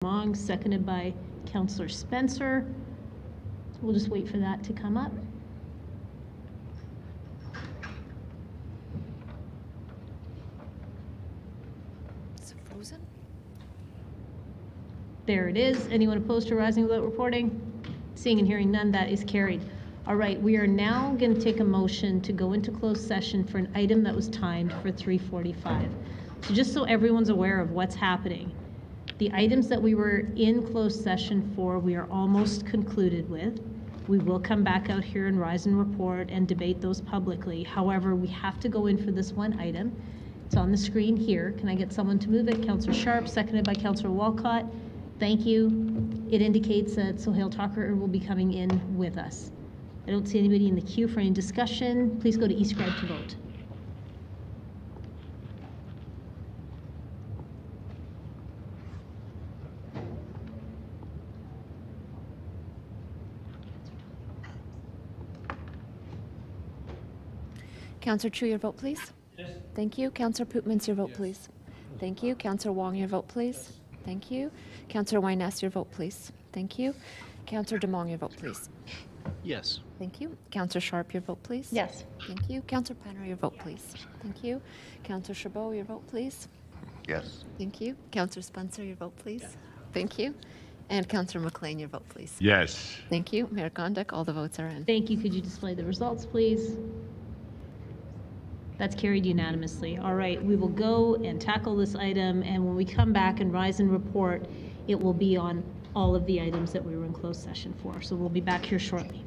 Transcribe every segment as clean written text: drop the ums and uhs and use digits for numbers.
Mong, seconded by Councillor Spencer. We'll just wait for that to come up. Is it frozen? There it is. Anyone opposed to rising without reporting? Seeing and hearing none, that is carried. All right, we are now going to take a motion to go into closed session for an item that was timed for 3:45. So just so everyone's aware of what's happening, the items that we were in closed session for, we are almost concluded with. We will come back out here and rise and report and debate those publicly. However, we have to go in for this one item. It's on the screen here. Can I get someone to move it? Councillor Sharp, seconded by Councillor Walcott. Thank you. It indicates that Sohail Tucker will be coming in with us. I don't see anybody in the queue for any discussion. Please go to eScribe to vote. Councillor Chu, your vote, please. Yes. Thank you. Councillor Pootmans, your vote, please. Thank you. Councillor Wong, your vote, please. Thank you. Councillor Wyness, your vote, please. Thank you. Councillor Demong, your vote, please. Yes. Thank you. Councillor Sharp, your vote, please. Yes. Thank you. Councillor Penner, your vote, please. Thank you. Councillor Chabot, your vote, please. Yes. Thank you. Councillor Spencer, your vote, please. Thank you. And Councillor McLean, your vote, please. Yes. Thank you. Mayor Gondek, all the votes are in. Thank you. Could you display the results, please? That's carried unanimously. All right, we will go and tackle this item, and when we come back and rise and report, it will be on all of the items that we were in closed session for. So we'll be back here shortly.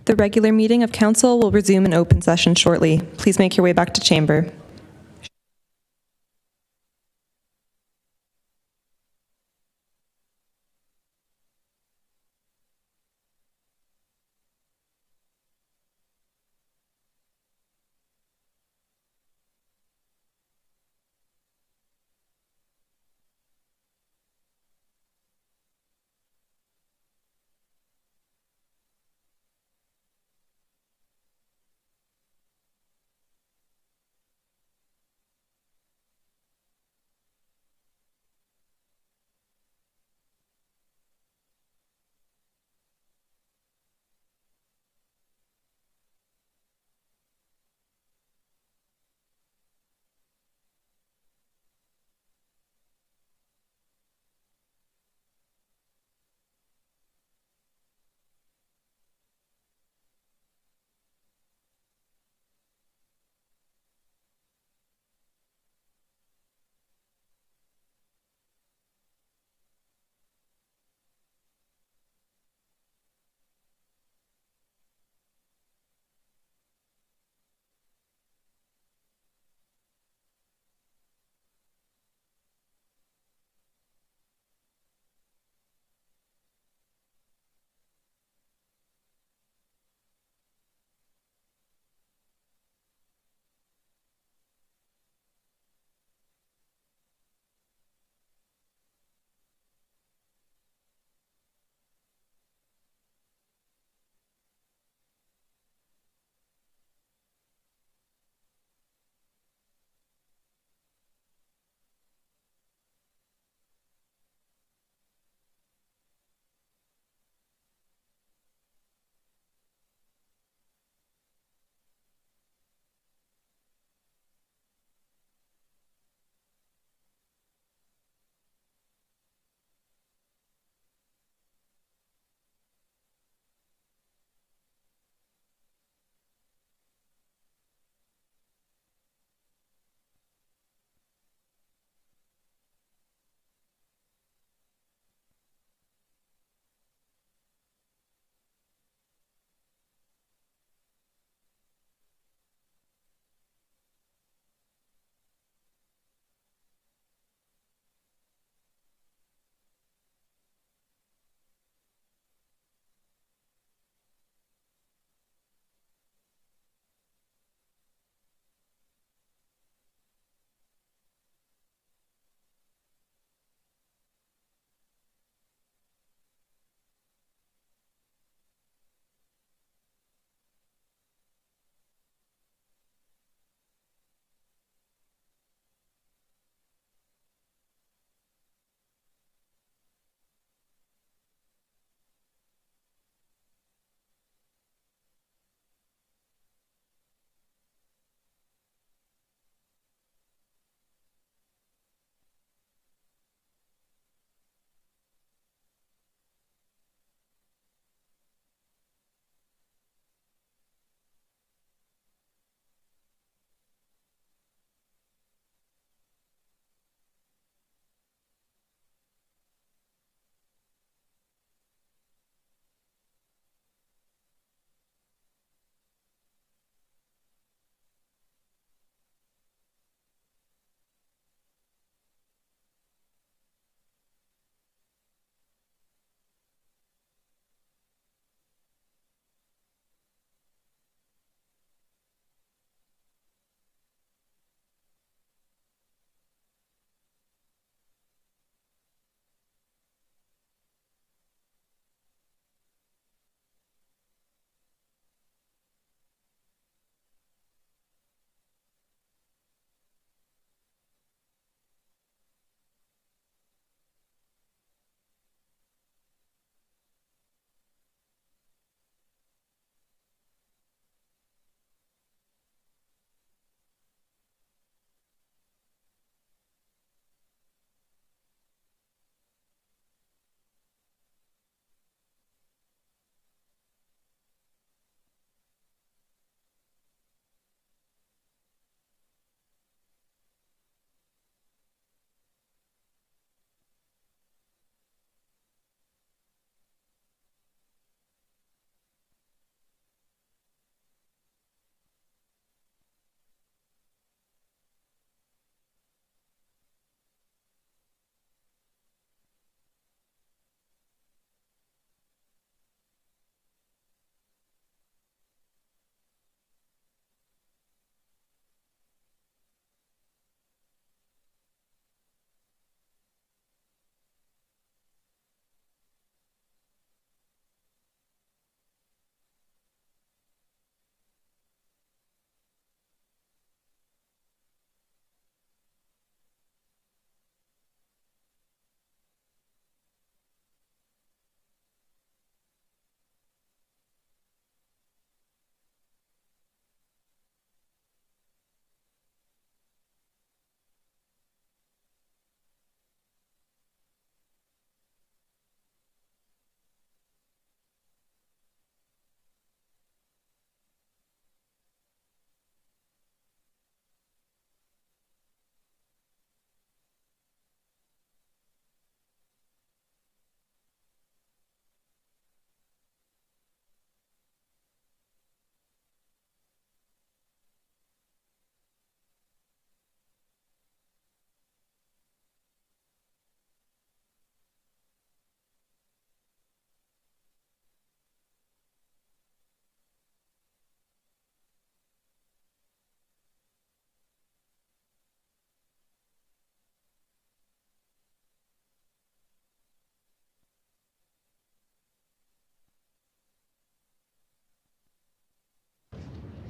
The regular meeting of council will resume in open session shortly. Please make your way back to chamber.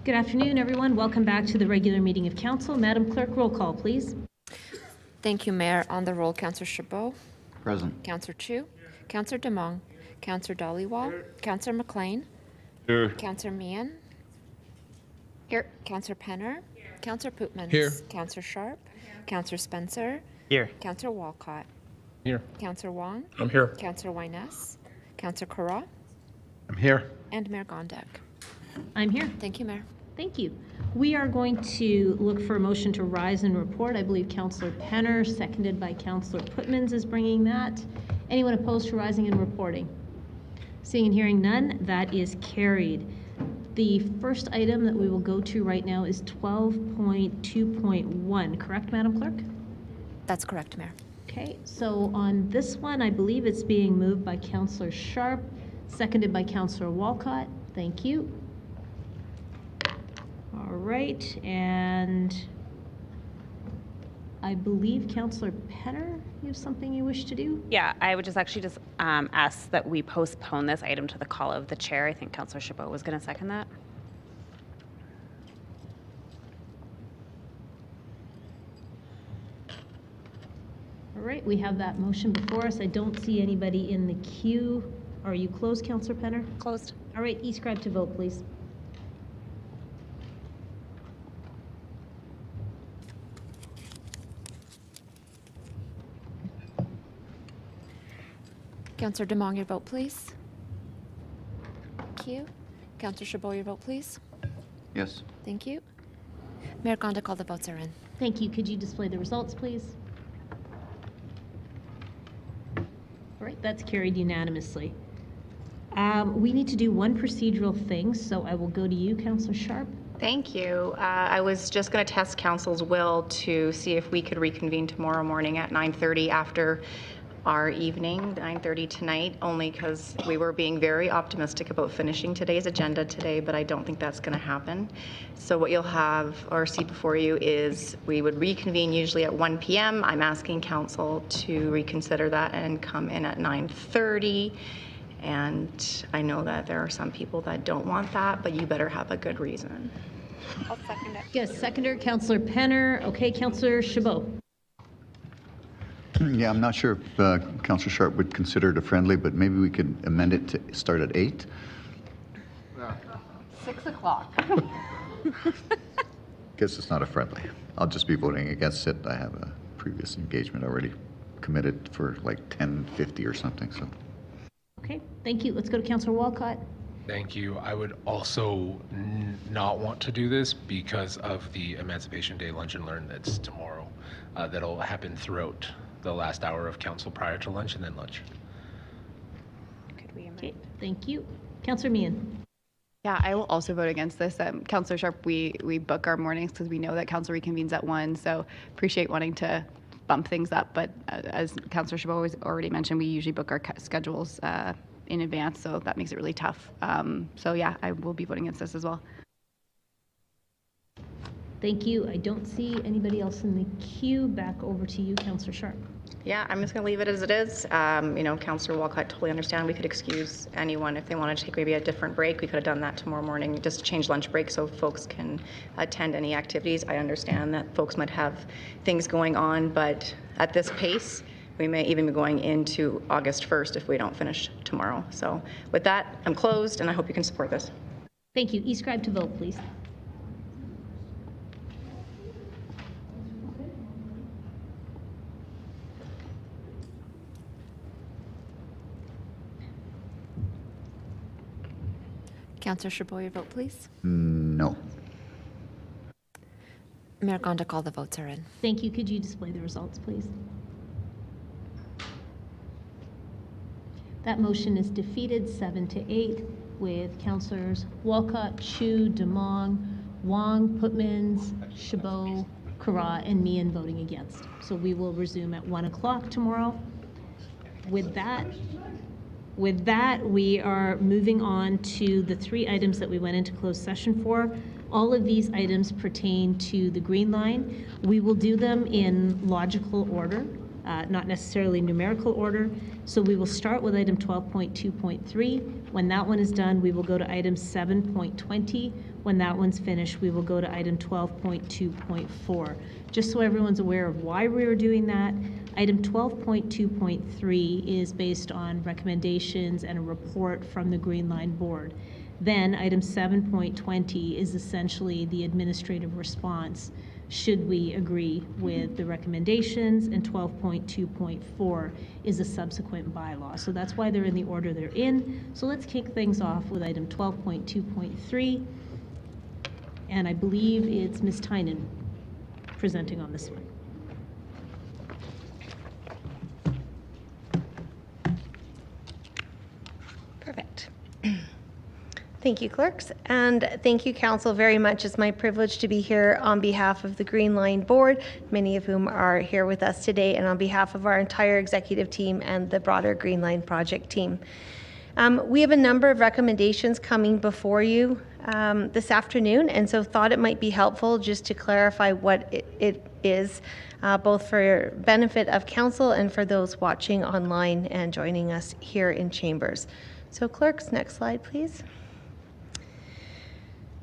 Good afternoon, everyone. Welcome back to the regular meeting of council. Madam Clerk, roll call, please. Thank you, Mayor. On the roll, Councillor Chabot. Present. Councillor Chu. Councillor Demong. Councillor Dhaliwal. Councillor McLean. Here. Councillor Meehan. Here. Councillor Penner. Councillor Pootmans. Here. Councillor Sharp. Councillor Spencer. Here. Councillor Walcott. Here. Councillor Wong. I'm here. Councillor Wyness. Councillor Carra. I'm here. And Mayor Gondek. I'm here. Thank you, Mayor. Thank you. We are going to look for a motion to rise and report. I believe Councillor Penner, seconded by Councillor Pootmans, is bringing that. Anyone opposed to rising and reporting? Seeing and hearing none, that is carried. The first item that we will go to right now is 12.2.1, correct, Madam Clerk? That's correct, Mayor. Okay, so on this one, I believe it's being moved by Councillor Sharp, seconded by Councillor Walcott. Thank you. All right, and I believe Councillor Penner, you have something you wish to do? Yeah, I would just ask that we postpone this item to the call of the chair. I think Councillor Chabot was going to second that. All right, we have that motion before us. I don't see anybody in the queue. Are you closed, Councillor Penner? Closed. All right, e-scribe to vote, please. Councillor Demong, your vote, please. Thank you. Councillor Chabot, your vote, please. Yes. Thank you. Mayor Gondek, all the votes are in. Thank you. Could you display the results, please? All right, that's carried unanimously. We need to do one procedural thing, so I will go to you, Councillor Sharp. Thank you. I was just going to test council's will to see if we could reconvene tomorrow morning at 9:30 after our evening, 9:30 tonight, only because we were being very optimistic about finishing today's agenda today, but I don't think that's going to happen. So what you'll have or see before you is we would reconvene usually at 1 p.m. I'm asking council to reconsider that and come in at 9:30. And I know that there are some people that don't want that, but you better have a good reason. I'll second it. Yes, seconder, Councillor Penner. Okay, Councillor Chabot. Yeah, I'm not sure if Councillor Sharp would consider it a friendly, but maybe we could amend it to start at 8. 6 o'clock. Guess it's not a friendly. I'll just be voting against it. I have a previous engagement already committed for like 10:50 or something, so. Okay, thank you. Let's go to Councillor Walcott. Thank you. I would also not want to do this because of the Emancipation Day Lunch and Learn that's tomorrow. That'll happen throughout the last hour of council prior to lunch and then lunch. Could we amend? Okay, thank you. Councillor Meehan. Yeah, I will also vote against this. Councillor Sharp, we book our mornings because we know that council reconvenes at 1, so appreciate wanting to bump things up, but as Councillor Chabot has already mentioned, we usually book our schedules in advance, so that makes it really tough. So yeah, I will be voting against this as well. Thank you. I don't see anybody else in the queue. Back over to you, Councillor Sharp. Yeah, I'm just going to leave it as it is. You know, Councillor Walcott, totally understand. We could excuse anyone if they wanted to take maybe a different break. We could have done that tomorrow morning, just change lunch break so folks can attend any activities. I understand that folks might have things going on, but at this pace, we may even be going into August 1st if we don't finish tomorrow. So with that, I'm closed, and I hope you can support this. Thank you. E-scribe to vote, please. Councillor Chabot, your vote, please. No. Mayor Gondek, all the votes are in. Thank you. Could you display the results, please? That motion is defeated 7-8 with Councillors Walcott, Chu, Demong, Wong, Pootmans, Chabot, Carra, and Meehan voting against. So we will resume at 1 o'clock tomorrow. With that, we are moving on to the 3 items that we went into closed session for. All of these items pertain to the Green Line. We will do them in logical order. not necessarily numerical order. So we will start with item 12.2.3. When that one is done, we will go to item 7.20. When that one's finished, we will go to item 12.2.4. Just so everyone's aware of why we are doing that, item 12.2.3 is based on recommendations and a report from the Green Line Board. Then item 7.20 is essentially the administrative response should we agree with the recommendations, and 12.2.4 is a subsequent bylaw. So that's why they're in the order they're in. So let's kick things off with item 12.2.3, and I believe it's Ms. Tynan presenting on this one. Perfect. Thank you, clerks, and thank you, council, very much. It's my privilege to be here on behalf of the Green Line Board, many of whom are here with us today, and on behalf of our entire executive team and the broader Green Line project team. We have a number of recommendations coming before you this afternoon, and so thought it might be helpful just to clarify what it is, both for benefit of council and for those watching online and joining us here in chambers. So clerks, next slide, please.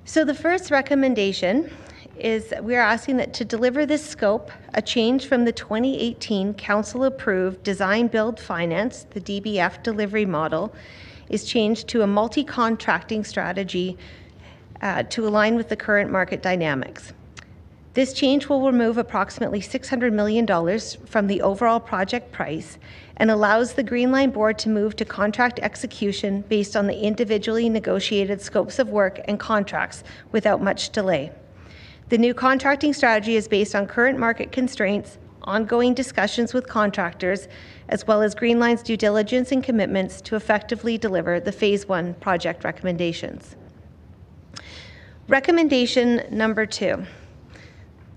So the first recommendation is we are asking that to deliver this scope, a change from the 2018 council-approved Design Build Finance, the DBF delivery model, is changed to a multi-contracting strategy to align with the current market dynamics. This change will remove approximately $600 million from the overall project price and allows the Green Line Board to move to contract execution based on the individually negotiated scopes of work and contracts without much delay. The new contracting strategy is based on current market constraints, ongoing discussions with contractors, as well as Green Line's due diligence and commitments to effectively deliver the Phase 1 project recommendations. Recommendation number 2.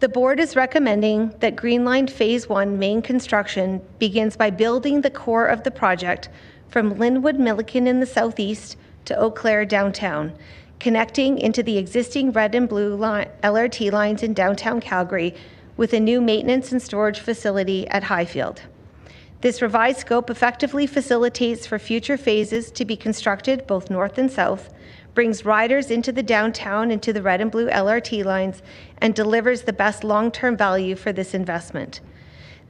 The board is recommending that Green Line Phase 1 main construction begins by building the core of the project from Linwood-Milliken in the southeast to Eau Claire downtown, connecting into the existing red and blue LRT lines in downtown Calgary with a new maintenance and storage facility at Highfield. This revised scope effectively facilitates for future phases to be constructed both north and south, brings riders into the downtown and to the red and blue LRT lines, and delivers the best long-term value for this investment.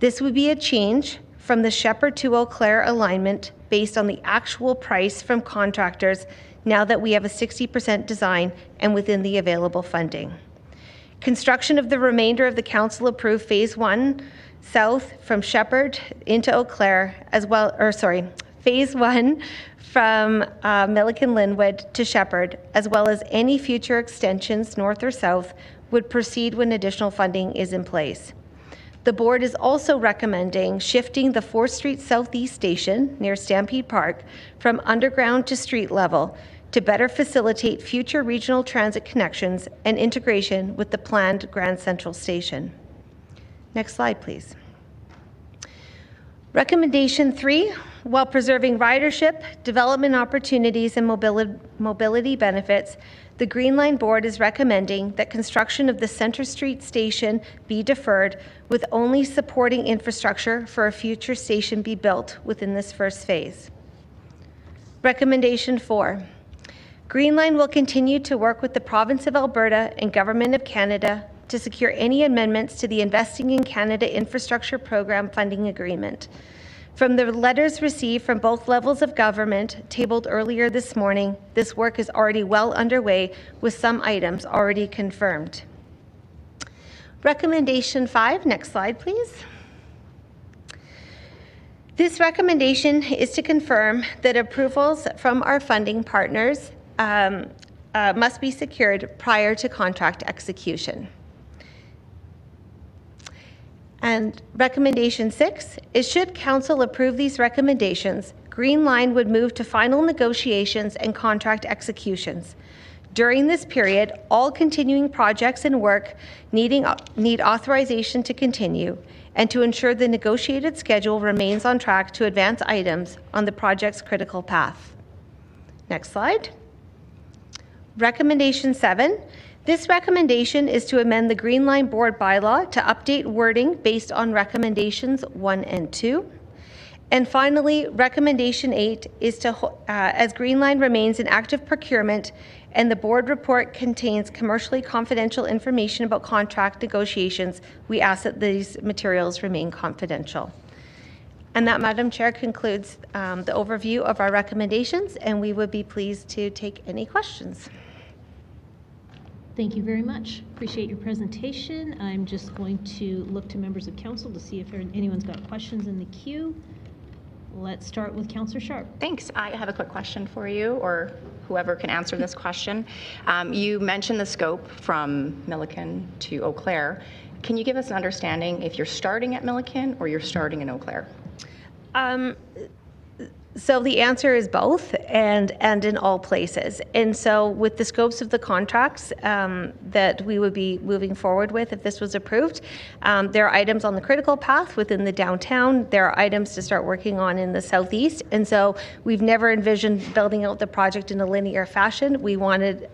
This would be a change from the Shepherd to Eau Claire alignment based on the actual price from contractors now that we have a 60% design and within the available funding. Construction of the remainder of the council-approved Phase 1 south from Shepherd into Eau Claire, Phase 1 from Milliken Linwood to Shepherd, as well as any future extensions north or south, would proceed when additional funding is in place. The board is also recommending shifting the 4th Street Southeast station near Stampede Park from underground to street level to better facilitate future regional transit connections and integration with the planned Grand Central Station. Next slide, please. Recommendation 3, while preserving ridership, development opportunities, and mobility benefits, the Green Line Board is recommending that construction of the Centre Street station be deferred, with only supporting infrastructure for a future station be built within this first phase. Recommendation 4, Green Line will continue to work with the Province of Alberta and Government of Canada to secure any amendments to the Investing in Canada Infrastructure Program funding agreement. From the letters received from both levels of government tabled earlier this morning, this work is already well underway, with some items already confirmed. Recommendation 5, next slide, please. This recommendation is to confirm that approvals from our funding partners must be secured prior to contract execution. And recommendation 6 is, should council approve these recommendations, Green Line would move to final negotiations and contract executions. During this period, all continuing projects and work need authorization to continue and to ensure the negotiated schedule remains on track to advance items on the project's critical path. Next slide. Recommendation 7, This recommendation is to amend the Green Line Board bylaw to update wording based on recommendations 1 and 2. And finally, recommendation 8 is to, as Green Line remains in active procurement and the board report contains commercially confidential information about contract negotiations, we ask that these materials remain confidential. And that, Madam Chair, concludes the overview of our recommendations, and we would be pleased to take any questions. Thank you very much. Appreciate your presentation. I'm just going to look to members of council to see if anyone's got questions in the queue. Let's start with Councillor Sharp. Thanks. I have a quick question for you, or whoever can answer this question. You mentioned the scope from Milliken to Eau Claire. Can you give us an understanding if you're starting at Milliken or you're starting in Eau Claire? So the answer is both, and in all places. And so with the scopes of the contracts that we would be moving forward with if this was approved, there are items on the critical path within the downtown. There are items to start working on in the southeast. And so we've never envisioned building out the project in a linear fashion. We wanted,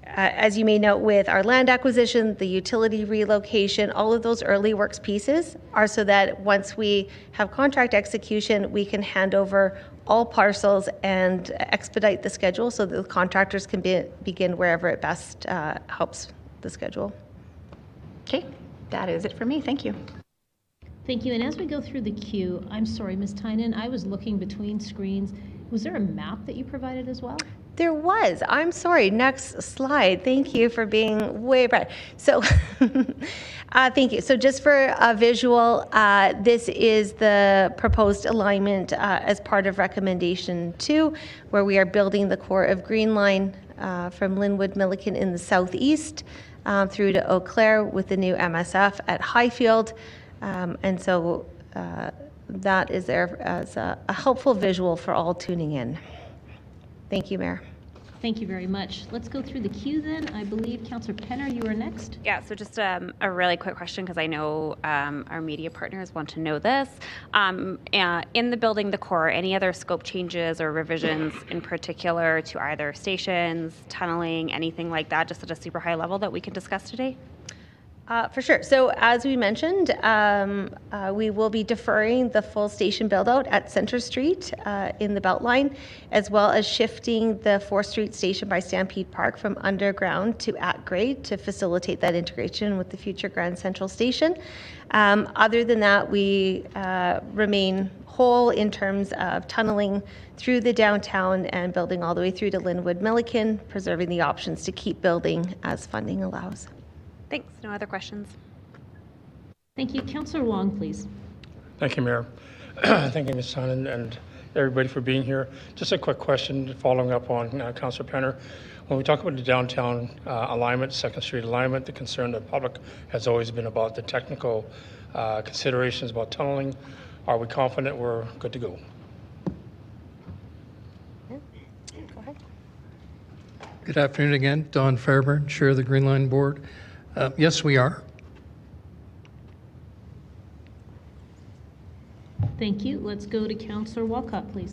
as you may note with our land acquisition, the utility relocation, all of those early works pieces are so that once we have contract execution, we can hand over all parcels and expedite the schedule so that the contractors can begin wherever it best helps the schedule. Okay, that is it for me. Thank you. Thank you. And as we go through the queue, I'm sorry, Ms. Tynan, I was looking between screens. Was there a map that you provided as well? There was. I'm sorry. Next slide. Thank you for being way better. So thank you. So just for a visual, this is the proposed alignment as part of recommendation 2, where we are building the core of Green Line from Linwood Milliken in the southeast through to Eau Claire with the new MSF at Highfield. And so that is there as a helpful visual for all tuning in. Thank you, Mayor. Thank you very much. Let's go through the queue then. I believe Councillor Penner, you are next. Yeah, so just a really quick question because I know our media partners want to know this. In the building the core, any other scope changes or revisions in particular to either stations, tunneling, anything like that, just at a super high level that we can discuss today? For sure. So as we mentioned, we will be deferring the full station build out at Centre Street in the Beltline, as well as shifting the 4th Street station by Stampede Park from underground to at grade to facilitate that integration with the future Grand Central Station. Other than that, we remain whole in terms of tunneling through the downtown and building all the way through to Linwood Milliken, preserving the options to keep building as funding allows. Thanks. No other questions. Thank you. Councillor Wong, please. Thank you, Mayor. Thank you, Ms. Tynan, and everybody for being here. Just a quick question following up on Councillor Penner. When we talk about the downtown alignment, 2nd Street alignment, the concern of the public has always been about the technical considerations about tunneling. Are we confident we're good to go? Go ahead. Good afternoon again. Don Fairburn, Chair of the Green Line Board. Yes, we are. Thank you. Let's go to Councillor Walcott, please.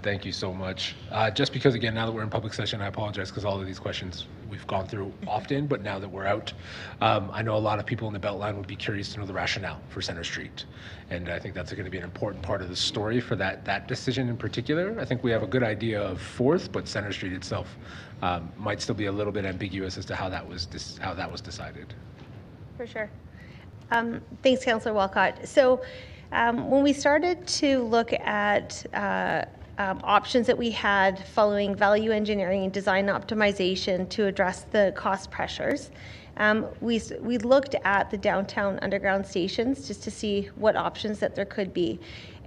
Thank you so much. Just because, again, now that we're in public session, I apologize because all of these questions we've gone through often, but now that we're out, I know a lot of people in the Beltline would be curious to know the rationale for Centre Street. And I think that's going to be an important part of the story for that decision in particular. I think we have a good idea of 4th, but Centre Street itself might still be a little bit ambiguous as to how that was decided. For sure. Thanks, Councillor Walcott. So when we started to look at options that we had following value engineering and design optimization to address the cost pressures, we looked at the downtown underground stations just to see what options that there could be,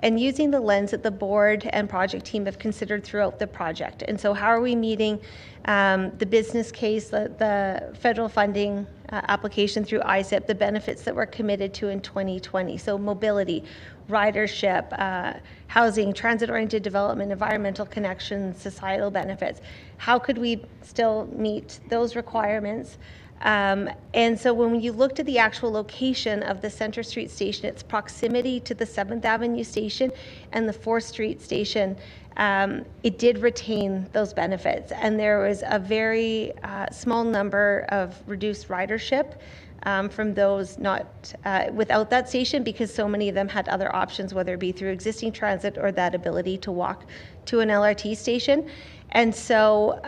and using the lens that the board and project team have considered throughout the project. And so how are we meeting the business case, the federal funding application through ISIP, the benefits that we're committed to in 2020. So mobility, ridership, housing, transit-oriented development, environmental connections, societal benefits. How could we still meet those requirements? And so when you looked at the actual location of the Centre Street station, its proximity to the 7th Avenue station and the 4th Street station, it did retain those benefits. And there was a very small number of reduced ridership from those not without that station, because so many of them had other options, whether it be through existing transit or that ability to walk to an LRT station. And so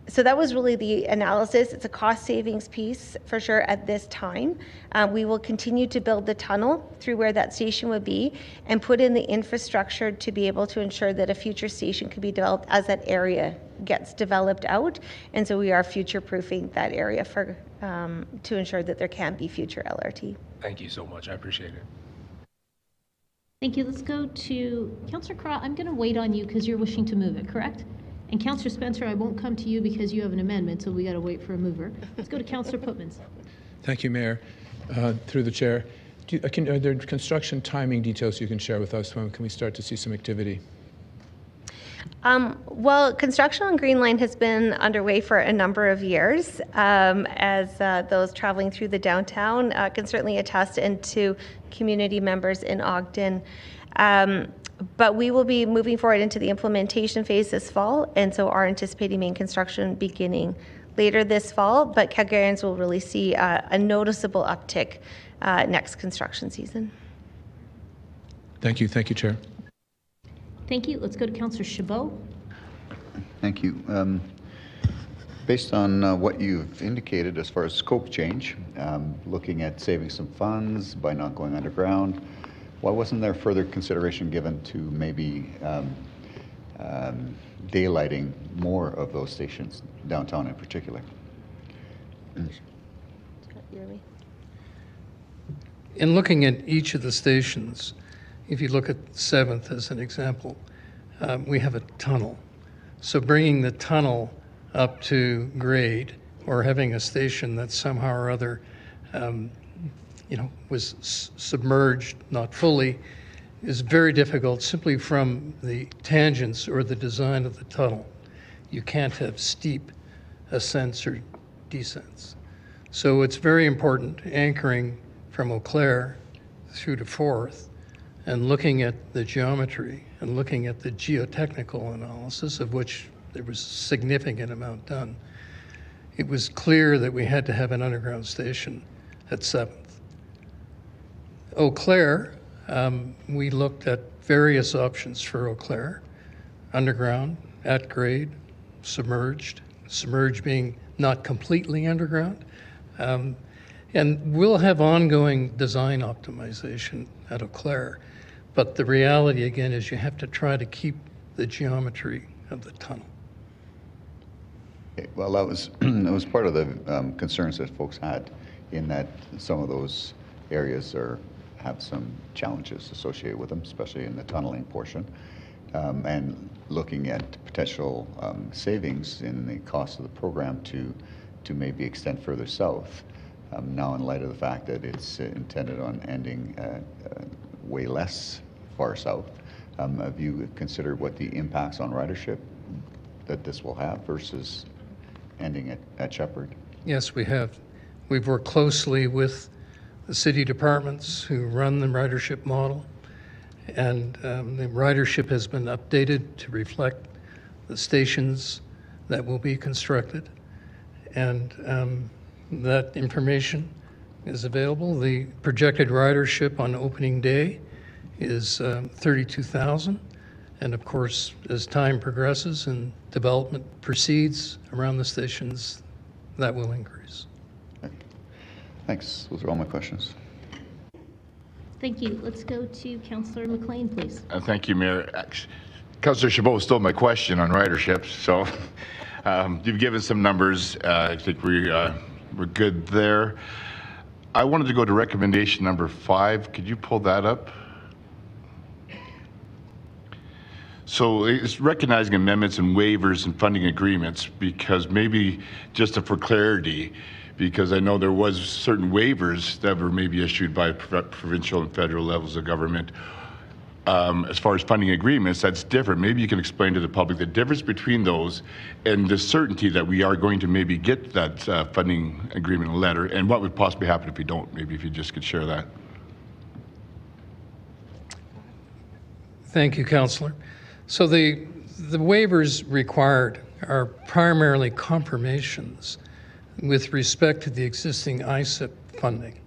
so that was really the analysis. It's a cost savings piece for sure at this time. We will continue to build the tunnel through where that station would be and put in the infrastructure to be able to ensure that a future station could be developed as that area gets developed out. And so we are future-proofing that area for to ensure that there can be future LRT. Thank you so much. I appreciate it. Thank you. Let's go to Councillor Craw. I'm going to wait on you because you're wishing to move it, correct? And Councillor Spencer, I won't come to you because you have an amendment, so we got to wait for a mover. Let's go to Councillor Putmans. Thank you, Mayor. Through the chair, are there construction timing details you can share with us? When can we start to see some activity? Well, construction on Green Line has been underway for a number of years, as those traveling through the downtown can certainly attest, and to community members in Ogden. But we will be moving forward into the implementation phase this fall, and so are anticipating main construction beginning later this fall, but Calgarians will really see a noticeable uptick next construction season. Thank you, Chair. Thank you. Let's go to Councillor Chabot. Thank you. Based on what you've indicated as far as scope change, looking at saving some funds by not going underground, why wasn't there further consideration given to maybe daylighting more of those stations, downtown in particular? In looking at each of the stations, if you look at 7th as an example, we have a tunnel. So bringing the tunnel up to grade, or having a station that somehow or other was submerged, not fully, is very difficult simply from the tangents or the design of the tunnel. You can't have steep ascents or descents. So it's very important anchoring from Eau Claire through to 4th and looking at the geometry and looking at the geotechnical analysis, of which there was a significant amount done. It was clear that we had to have an underground station at 7th. Eau Claire, we looked at various options for Eau Claire: underground, at grade, submerged being not completely underground. And we'll have ongoing design optimization at Eau Claire. But the reality, again, is you have to try to keep the geometry of the tunnel. Okay, well, that was part of the concerns that folks had, in that some of those areas have some challenges associated with them, especially in the tunneling portion, and looking at potential savings in the cost of the program to maybe extend further south. Now, in light of the fact that it's intended on ending way less far south, have you considered what the impacts on ridership that this will have versus ending at Shepherd? Yes, we have. We've worked closely with the city departments who run the ridership model, and the ridership has been updated to reflect the stations that will be constructed, and that information is available. The projected ridership on opening day is 32,000, and of course, as time progresses and development proceeds around the stations, that will increase. Thanks. Those are all my questions. Thank you. Let's go to Councillor McLean, please. Thank you, Mayor. Councillor Chabot stole my question on ridership, so you've given some numbers. I think we're good there. I wanted to go to recommendation number 5. Could you pull that up? So it's recognizing amendments and waivers and funding agreements, because maybe just for clarity, because I know there was certain waivers that were maybe issued by provincial and federal levels of government. As far as funding agreements, that's different. Maybe you can explain to the public the difference between those and the certainty that we are going to maybe get that funding agreement letter, and what would possibly happen if we don't. Maybe if you just could share that. Thank you, Councillor. So the waivers required are primarily confirmations with respect to the existing ISIP funding.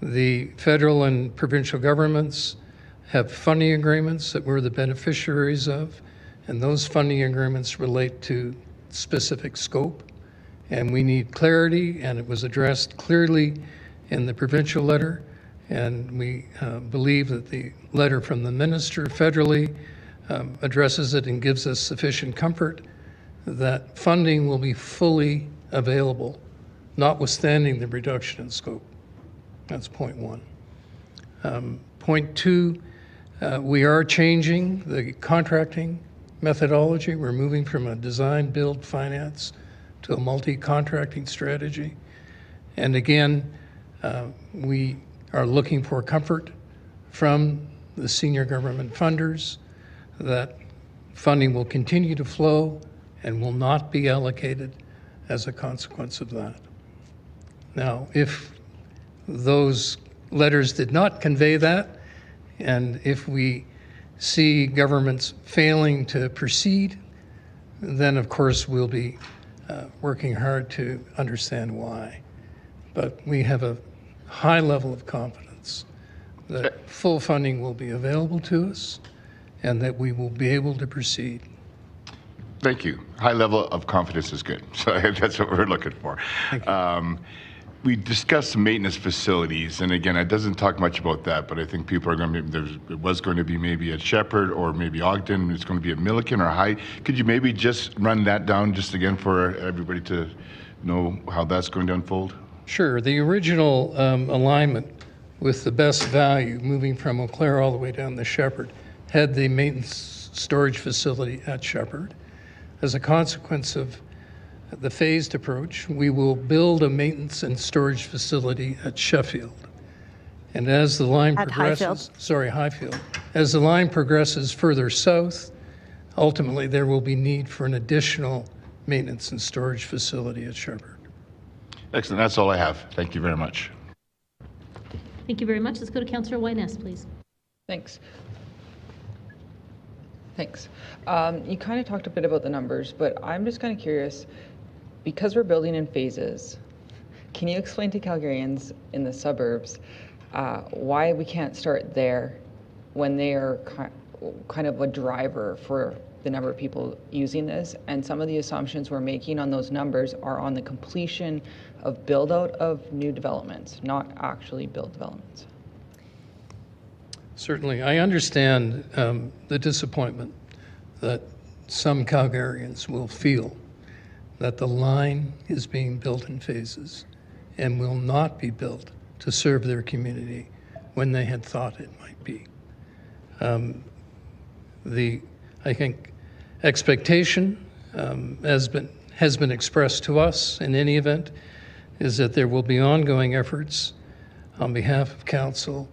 The federal and provincial governments have funding agreements that we're the beneficiaries of, and those funding agreements relate to specific scope, and we need clarity, and it was addressed clearly in the provincial letter, and we believe that the letter from the minister federally addresses it and gives us sufficient comfort that funding will be fully available, notwithstanding the reduction in scope. That's point one. Point two, we are changing the contracting methodology. We're moving from a design, build, finance to a multi-contracting strategy. And again, we are looking for comfort from the senior government funders that funding will continue to flow and will not be allocated as a consequence of that. Now, if those letters did not convey that, and if we see governments failing to proceed, then of course we'll be working hard to understand why. But we have a high level of confidence that full funding will be available to us and that we will be able to proceed. Thank you. High level of confidence is good. So that's what we're looking for. We discussed maintenance facilities, and again, it doesn't talk much about that, but I think people are going to be, it was going to be maybe at Shepherd or maybe Ogden, it's going to be at Milliken or High. Could you maybe just run that down just again for everybody to know how that's going to unfold? Sure. The original alignment with the best value, moving from Eau Claire all the way down to Shepherd, had the maintenance storage facility at Shepherd. As a consequence of the phased approach, we will build a maintenance and storage facility at Sheffield. And as the line progresses, Highfield. As the line progresses further south, ultimately there will be need for an additional maintenance and storage facility at Shepherd. Excellent. That's all I have. Thank you very much. Thank you very much. Let's go to Councillor Wyness, please. Thanks. You kind of talked a bit about the numbers, but I'm just kind of curious, because we're building in phases, can you explain to Calgarians in the suburbs why we can't start there when they are kind of a driver for the number of people using this? And some of the assumptions we're making on those numbers are on the completion of build out of new developments, not actually build developments. Certainly. I understand the disappointment that some Calgarians will feel that the line is being built in phases and will not be built to serve their community when they had thought it might be. I think expectation has been expressed to us in any event is that there will be ongoing efforts on behalf of Council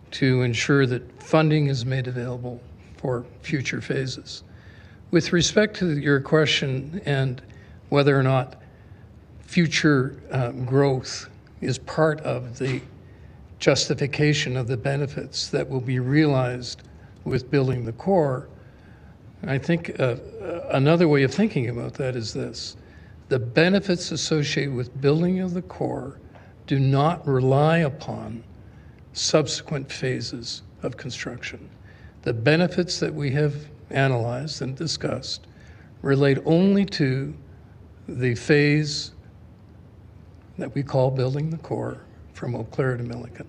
to ensure that funding is made available for future phases. With respect to your question and whether or not future growth is part of the justification of the benefits that will be realized with building the core, I think another way of thinking about that is this. The benefits associated with building of the core do not rely upon subsequent phases of construction. The benefits that we have analyzed and discussed relate only to the phase that we call building the core from Eau Claire to Milliken.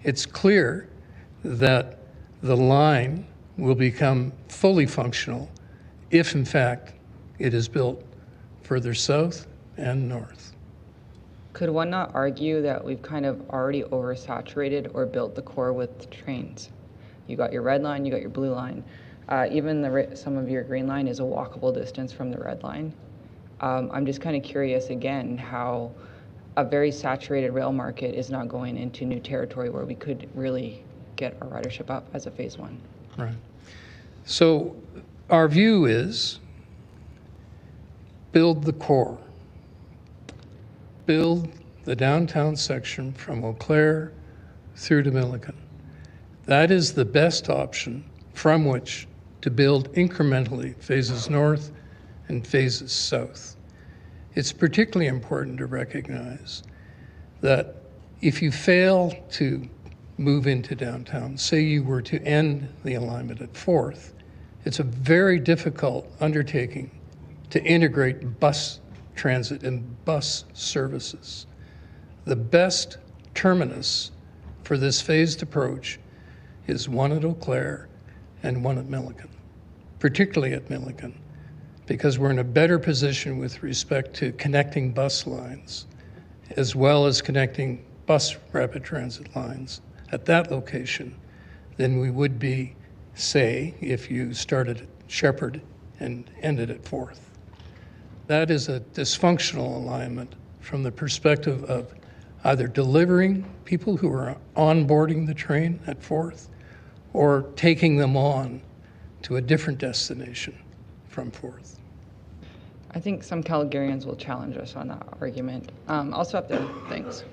It's clear that the line will become fully functional if, in fact, it is built further south and north. Could one not argue that we've kind of already oversaturated or built the core with trains? You got your red line, you got your blue line. Even some of your green line is a walkable distance from the red line. I'm just kind of curious again how a very saturated rail market is not going into new territory where we could really get our ridership up as a phase one. Right. So our view is build the core. Build the downtown section from Eau Claire through to Milliken. That is the best option from which to build incrementally phases north and phases south. It's particularly important to recognize that if you fail to move into downtown, say you were to end the alignment at 4th, it's a very difficult undertaking to integrate bus transit and bus services. The best terminus for this phased approach is one at Eau Claire and one at Milliken, particularly at Milliken, because we're in a better position with respect to connecting bus lines, as well as connecting bus rapid transit lines at that location than we would be, say, if you started at Shepherd and ended at 4th. That is a dysfunctional alignment from the perspective of either delivering people who are onboarding the train at 4th or taking them on to a different destination from 4th. I think some Calgarians will challenge us on that argument. I'll stop there. Thanks.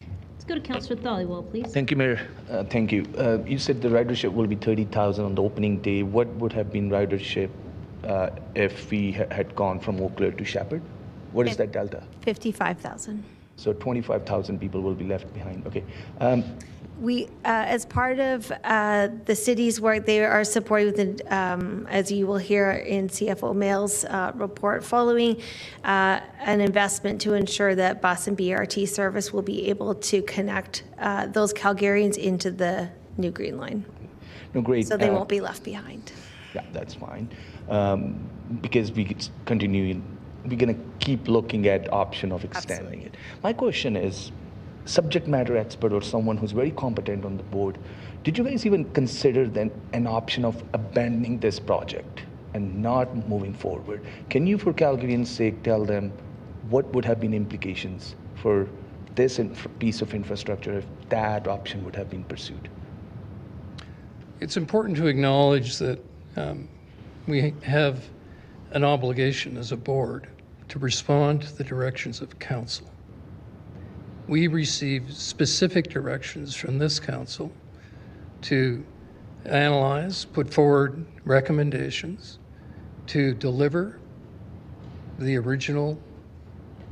Let's go to Councillor Thaliwal, please. Thank you, Mayor. Thank you. You said the ridership will be 30,000 on the opening day. What would have been ridership if we had gone from Eau Claire to Shepherd? What is that delta? 55,000. So 25,000 people will be left behind. Okay. We, as part of the city's work, they are supporting, with as you will hear in CFO Mail's report, following an investment to ensure that bus and BRT service will be able to connect those Calgarians into the new Green Line. No, great. So they won't be left behind. Yeah, that's fine. Because we continue, we're going to keep looking at option of extending it. My question is, subject matter expert or someone who's very competent on the board, did you guys even consider then an option of abandoning this project and not moving forward? Can you, for Calgarians' sake, tell them what would have been implications for this piece of infrastructure if that option would have been pursued? It's important to acknowledge that we have an obligation as a board to respond to the directions of council. We receive specific directions from this council to analyze, put forward recommendations to deliver the original,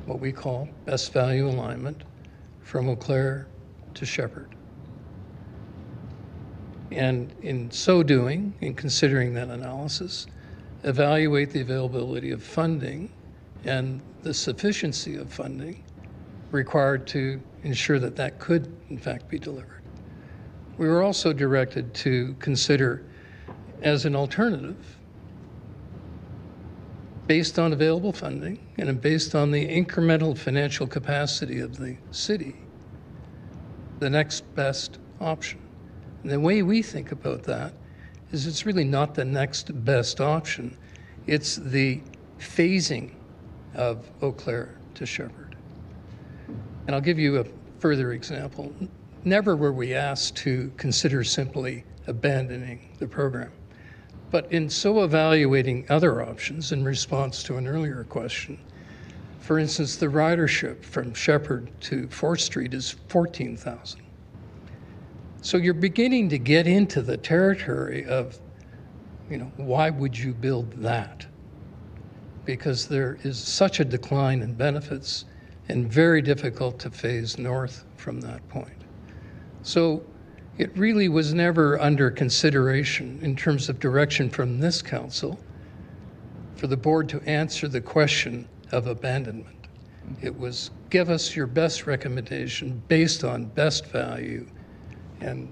what we call best value alignment from Eau Claire to Shepherd. And in so doing, in considering that analysis, evaluate the availability of funding and the sufficiency of funding required to ensure that that could, in fact, be delivered. We were also directed to consider, as an alternative, based on available funding and based on the incremental financial capacity of the city, the next best option. And the way we think about that is it's really not the next best option. It's the phasing of Eau Claire to Shepherd. And I'll give you a further example. Never were we asked to consider simply abandoning the program. But in so evaluating other options in response to an earlier question, for instance, the ridership from Shepherd to 4th Street is 14,000. So you're beginning to get into the territory of, why would you build that? Because there is such a decline in benefits and very difficult to phase north from that point. So it really was never under consideration in terms of direction from this council for the board to answer the question of abandonment. It was give us your best recommendation based on best value. And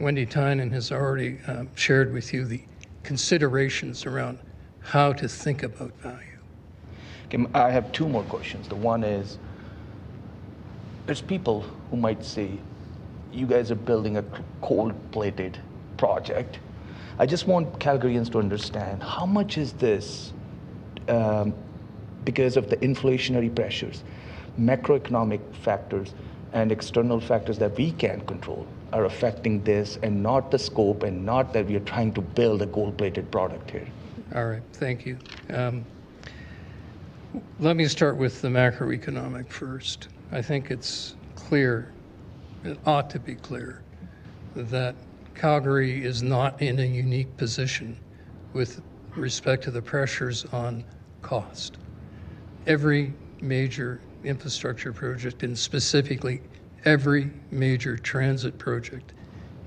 Wendy Tynan has already shared with you the considerations around how to think about value. Okay, I have two more questions. The one is, there's people who might say, you guys are building a cold-plated project. I just want Calgarians to understand, how much is this because of the inflationary pressures, macroeconomic factors, and external factors that we can't control are affecting this, and not the scope, and not that we are trying to build a gold-plated product here? All right, thank you. Let me start with the macroeconomic first. I think it's clear, it ought to be clear, that Calgary is not in a unique position with respect to the pressures on cost. Every major infrastructure project, and specifically every major transit project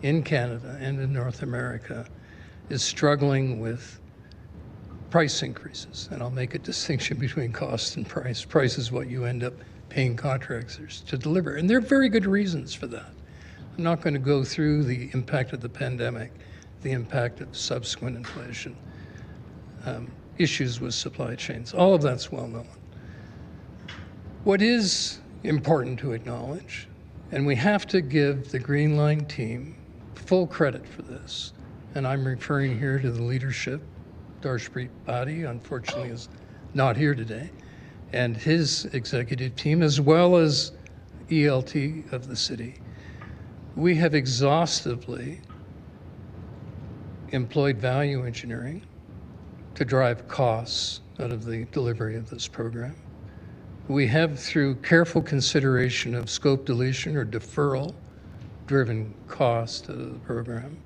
in Canada and in North America, is struggling with price increases. And I'll make a distinction between cost and price. Price is what you end up paying contractors to deliver. And there are very good reasons for that. I'm not going to go through the impact of the pandemic, the impact of subsequent inflation, issues with supply chains. All of that's well known. What is important to acknowledge, and we have to give the Green Line team full credit for this, and I'm referring here to the leadership. Darshpreet Badi, unfortunately, is not here today, and his executive team, as well as ELT of the city. We have exhaustively employed value engineering to drive costs out of the delivery of this program. We have, through careful consideration of scope deletion or deferral, driven cost of the program.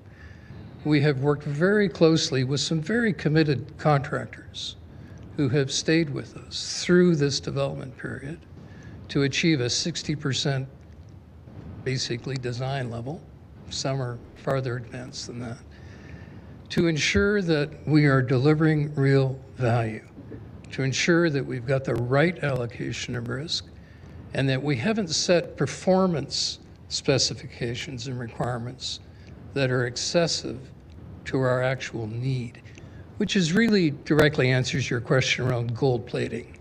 We have worked very closely with some very committed contractors who have stayed with us through this development period to achieve a 60% basically design level. Some are farther advanced than that, to ensure that we are delivering real value, to ensure that we've got the right allocation of risk, and that we haven't set performance specifications and requirements that are excessive to our actual need, which is really directly answers your question around gold plating.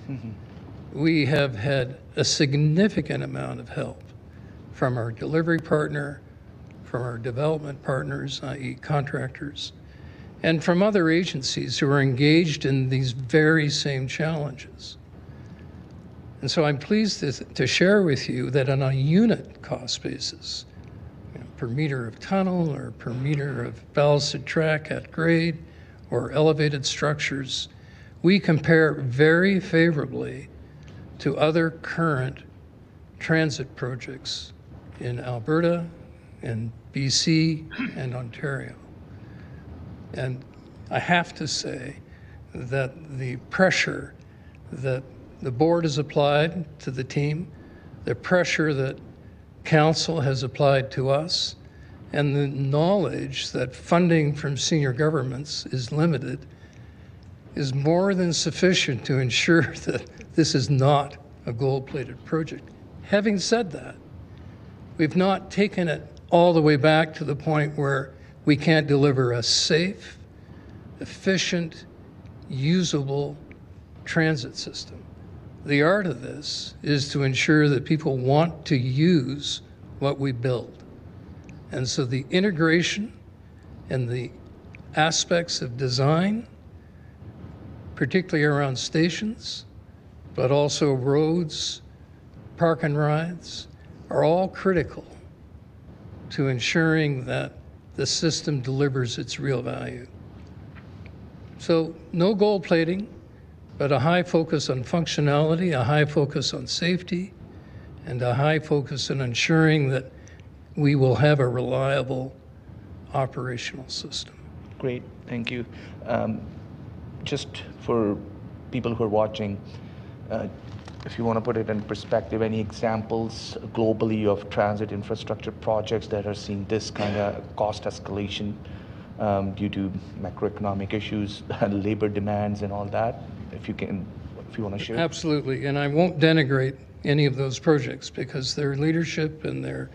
Mm-hmm. We have had a significant amount of help from our delivery partner, from our development partners, i.e. contractors, and from other agencies who are engaged in these very same challenges. And so I'm pleased to share with you that on a unit cost basis, per meter of tunnel or per meter of ballasted track at grade or elevated structures, we compare very favorably to other current transit projects in Alberta, in BC, and Ontario. And I have to say that the pressure that the board has applied to the team, the pressure that council has applied to us, and the knowledge that funding from senior governments is limited is more than sufficient to ensure that this is not a gold-plated project. Having said that, we've not taken it all the way back to the point where we can't deliver a safe, efficient, usable transit system. The art of this is to ensure that people want to use what we build. And so the integration and the aspects of design, particularly around stations, but also roads, park and rides, are all critical to ensuring that the system delivers its real value. So no gold plating, but a high focus on functionality, a high focus on safety, and a high focus on ensuring that we will have a reliable operational system. Great, thank you. Just for people who are watching, if you want to put it in perspective, any examples globally of transit infrastructure projects that are seeing this kind of cost escalation due to macroeconomic issues, labor demands and all that? If you want to share. Absolutely, and I won't denigrate any of those projects because their leadership and their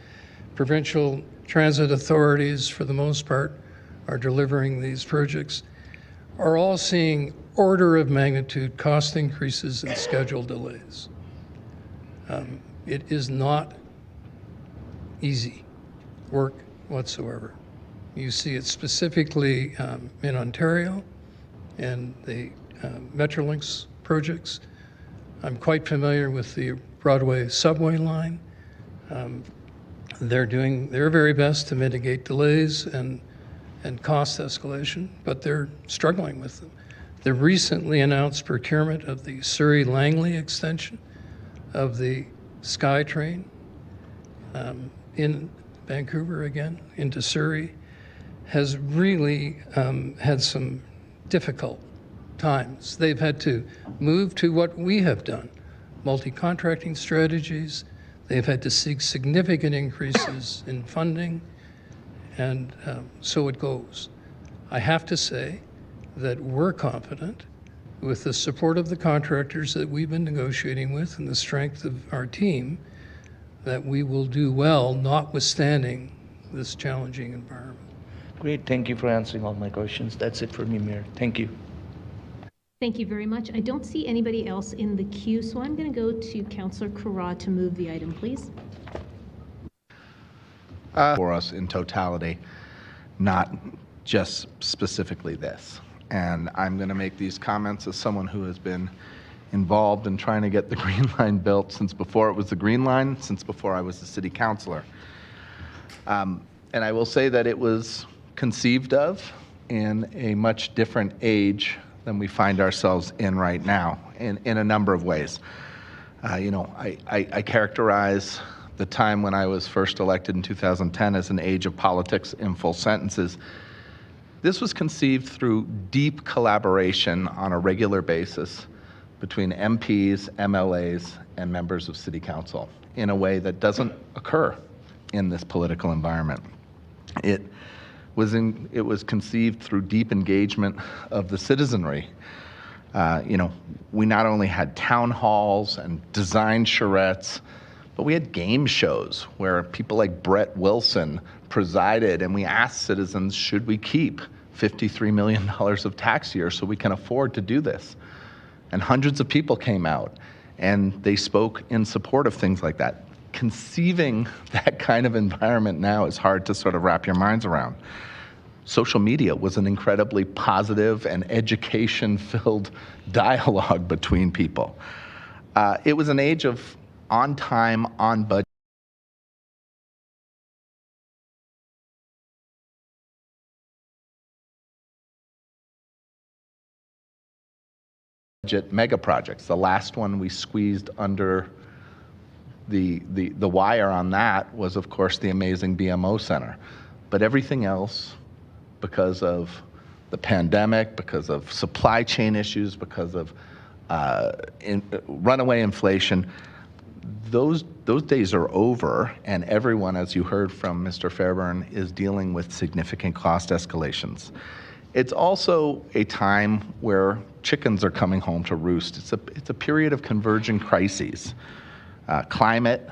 provincial transit authorities, for the most part, are delivering these projects, are all seeing order of magnitude cost increases and schedule delays. It is not easy work whatsoever. You see it specifically in Ontario and the Metrolinx projects. I'm quite familiar with the Broadway subway line. They're doing their very best to mitigate delays and cost escalation, but they're struggling with them. The recently announced procurement of the Surrey-Langley extension of the SkyTrain in Vancouver again, into Surrey, has really had some difficult times. They've had to move to what we have done, multi-contracting strategies. They've had to seek significant increases in funding, and so it goes. I have to say that we're confident, with the support of the contractors that we've been negotiating with and the strength of our team, that we will do well, notwithstanding this challenging environment. Great, thank you for answering all my questions. That's it for me, Mayor. Thank you. Thank you very much. I don't see anybody else in the queue, so I'm going to go to Councillor Carra to move the item, please. For us in totality, not just specifically this. And I'm going to make these comments as someone who has been involved in trying to get the Green Line built since before it was the Green Line, since before I was the city councilor. And I will say that it was conceived of in a much different age than we find ourselves in right now, in a number of ways. I characterize the time when I was first elected in 2010 as an age of politics in full sentences. This was conceived through deep collaboration on a regular basis between MPs, MLAs, and members of City Council in a way that doesn't occur in this political environment. It was conceived through deep engagement of the citizenry. We not only had town halls and design charrettes, but we had game shows where people like Brett Wilson presided, and we asked citizens, should we keep $53 million of tax year so we can afford to do this? And hundreds of people came out, and they spoke in support of things like that. Conceiving that kind of environment now is hard to sort of wrap your minds around. Social media was an incredibly positive and education-filled dialogue between people. It was an age of on time, on budget. Mega projects. The last one we squeezed under the wire on that was, of course, the amazing BMO Center. But everything else, because of the pandemic, because of supply chain issues, because of runaway inflation, those days are over, and everyone, as you heard from Mr. Fairburn, is dealing with significant cost escalations. It's also a time where chickens are coming home to roost. It's a period of converging crises. Climate,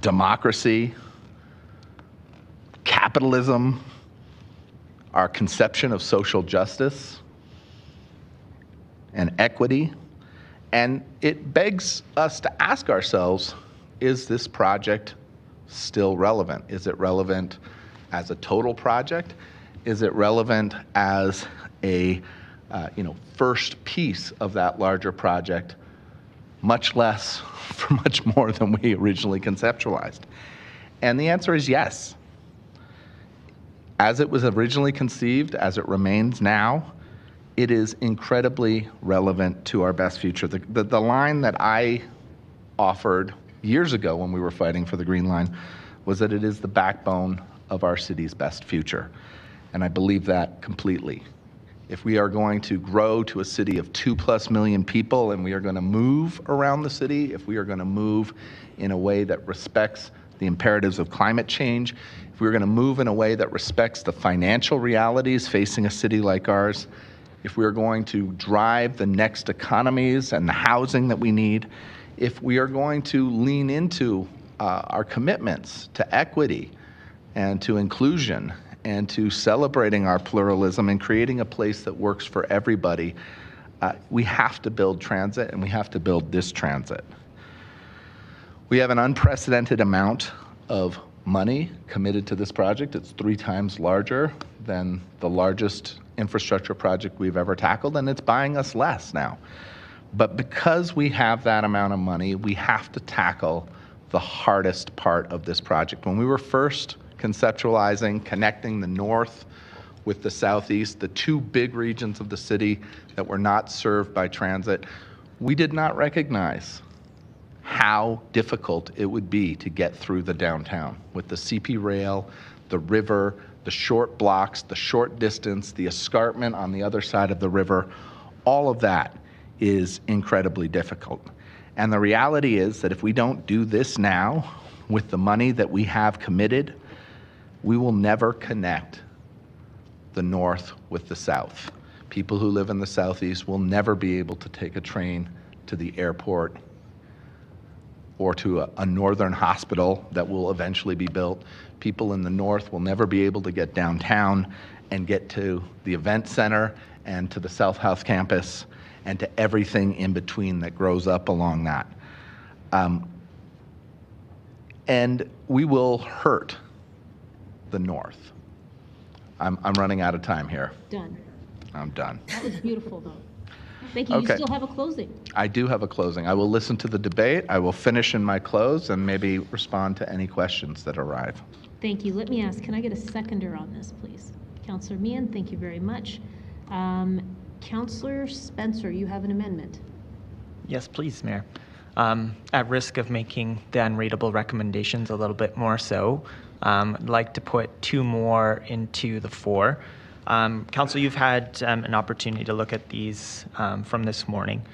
democracy, capitalism, our conception of social justice and equity. And it begs us to ask ourselves, is this project still relevant? Is it relevant as a total project? Is it relevant as a first piece of that larger project, much less for much more than we originally conceptualized? And the answer is yes. As it was originally conceived, as it remains now, it is incredibly relevant to our best future. The line that I offered years ago when we were fighting for the Green Line was that it is the backbone of our city's best future. And I believe that completely. If we are going to grow to a city of 2+ million people, and we are going to move around the city, if we are going to move in a way that respects the imperatives of climate change, if we're going to move in a way that respects the financial realities facing a city like ours, if we're going to drive the next economies and the housing that we need, if we are going to lean into our commitments to equity and to inclusion and to celebrating our pluralism and creating a place that works for everybody, we have to build transit, and we have to build this transit. We have an unprecedented amount of money committed to this project. It's 3 times larger than the largest infrastructure project we've ever tackled, and it's buying us less now. But because we have that amount of money, we have to tackle the hardest part of this project. When we were first conceptualizing connecting the north with the southeast, the 2 big regions of the city that were not served by transit, we did not recognize how difficult it would be to get through the downtown with the CP rail, the river, the short blocks, the short distance, the escarpment on the other side of the river. All of that is incredibly difficult. And the reality is that if we don't do this now with the money that we have committed, we will never connect the north with the south. People who live in the southeast will never be able to take a train to the airport or to a northern hospital that will eventually be built. People in the north will never be able to get downtown and get to the event center and to the South House campus and to everything in between that grows up along that. And we will hurt the north. I'm running out of time here. Done. I'm done. That was beautiful, though. Thank you. Okay. You still have a closing. I do have a closing. I will listen to the debate. I will finish in my close and maybe respond to any questions that arrive. Thank you. Let me ask, can I get a seconder on this, please? Councillor Meehan, thank you very much. Councillor Spencer, you have an amendment. Yes, please, Mayor. At risk of making the unreadable recommendations a little bit more so, I'd like to put two more into the fore. Council, you've had an opportunity to look at these from this morning.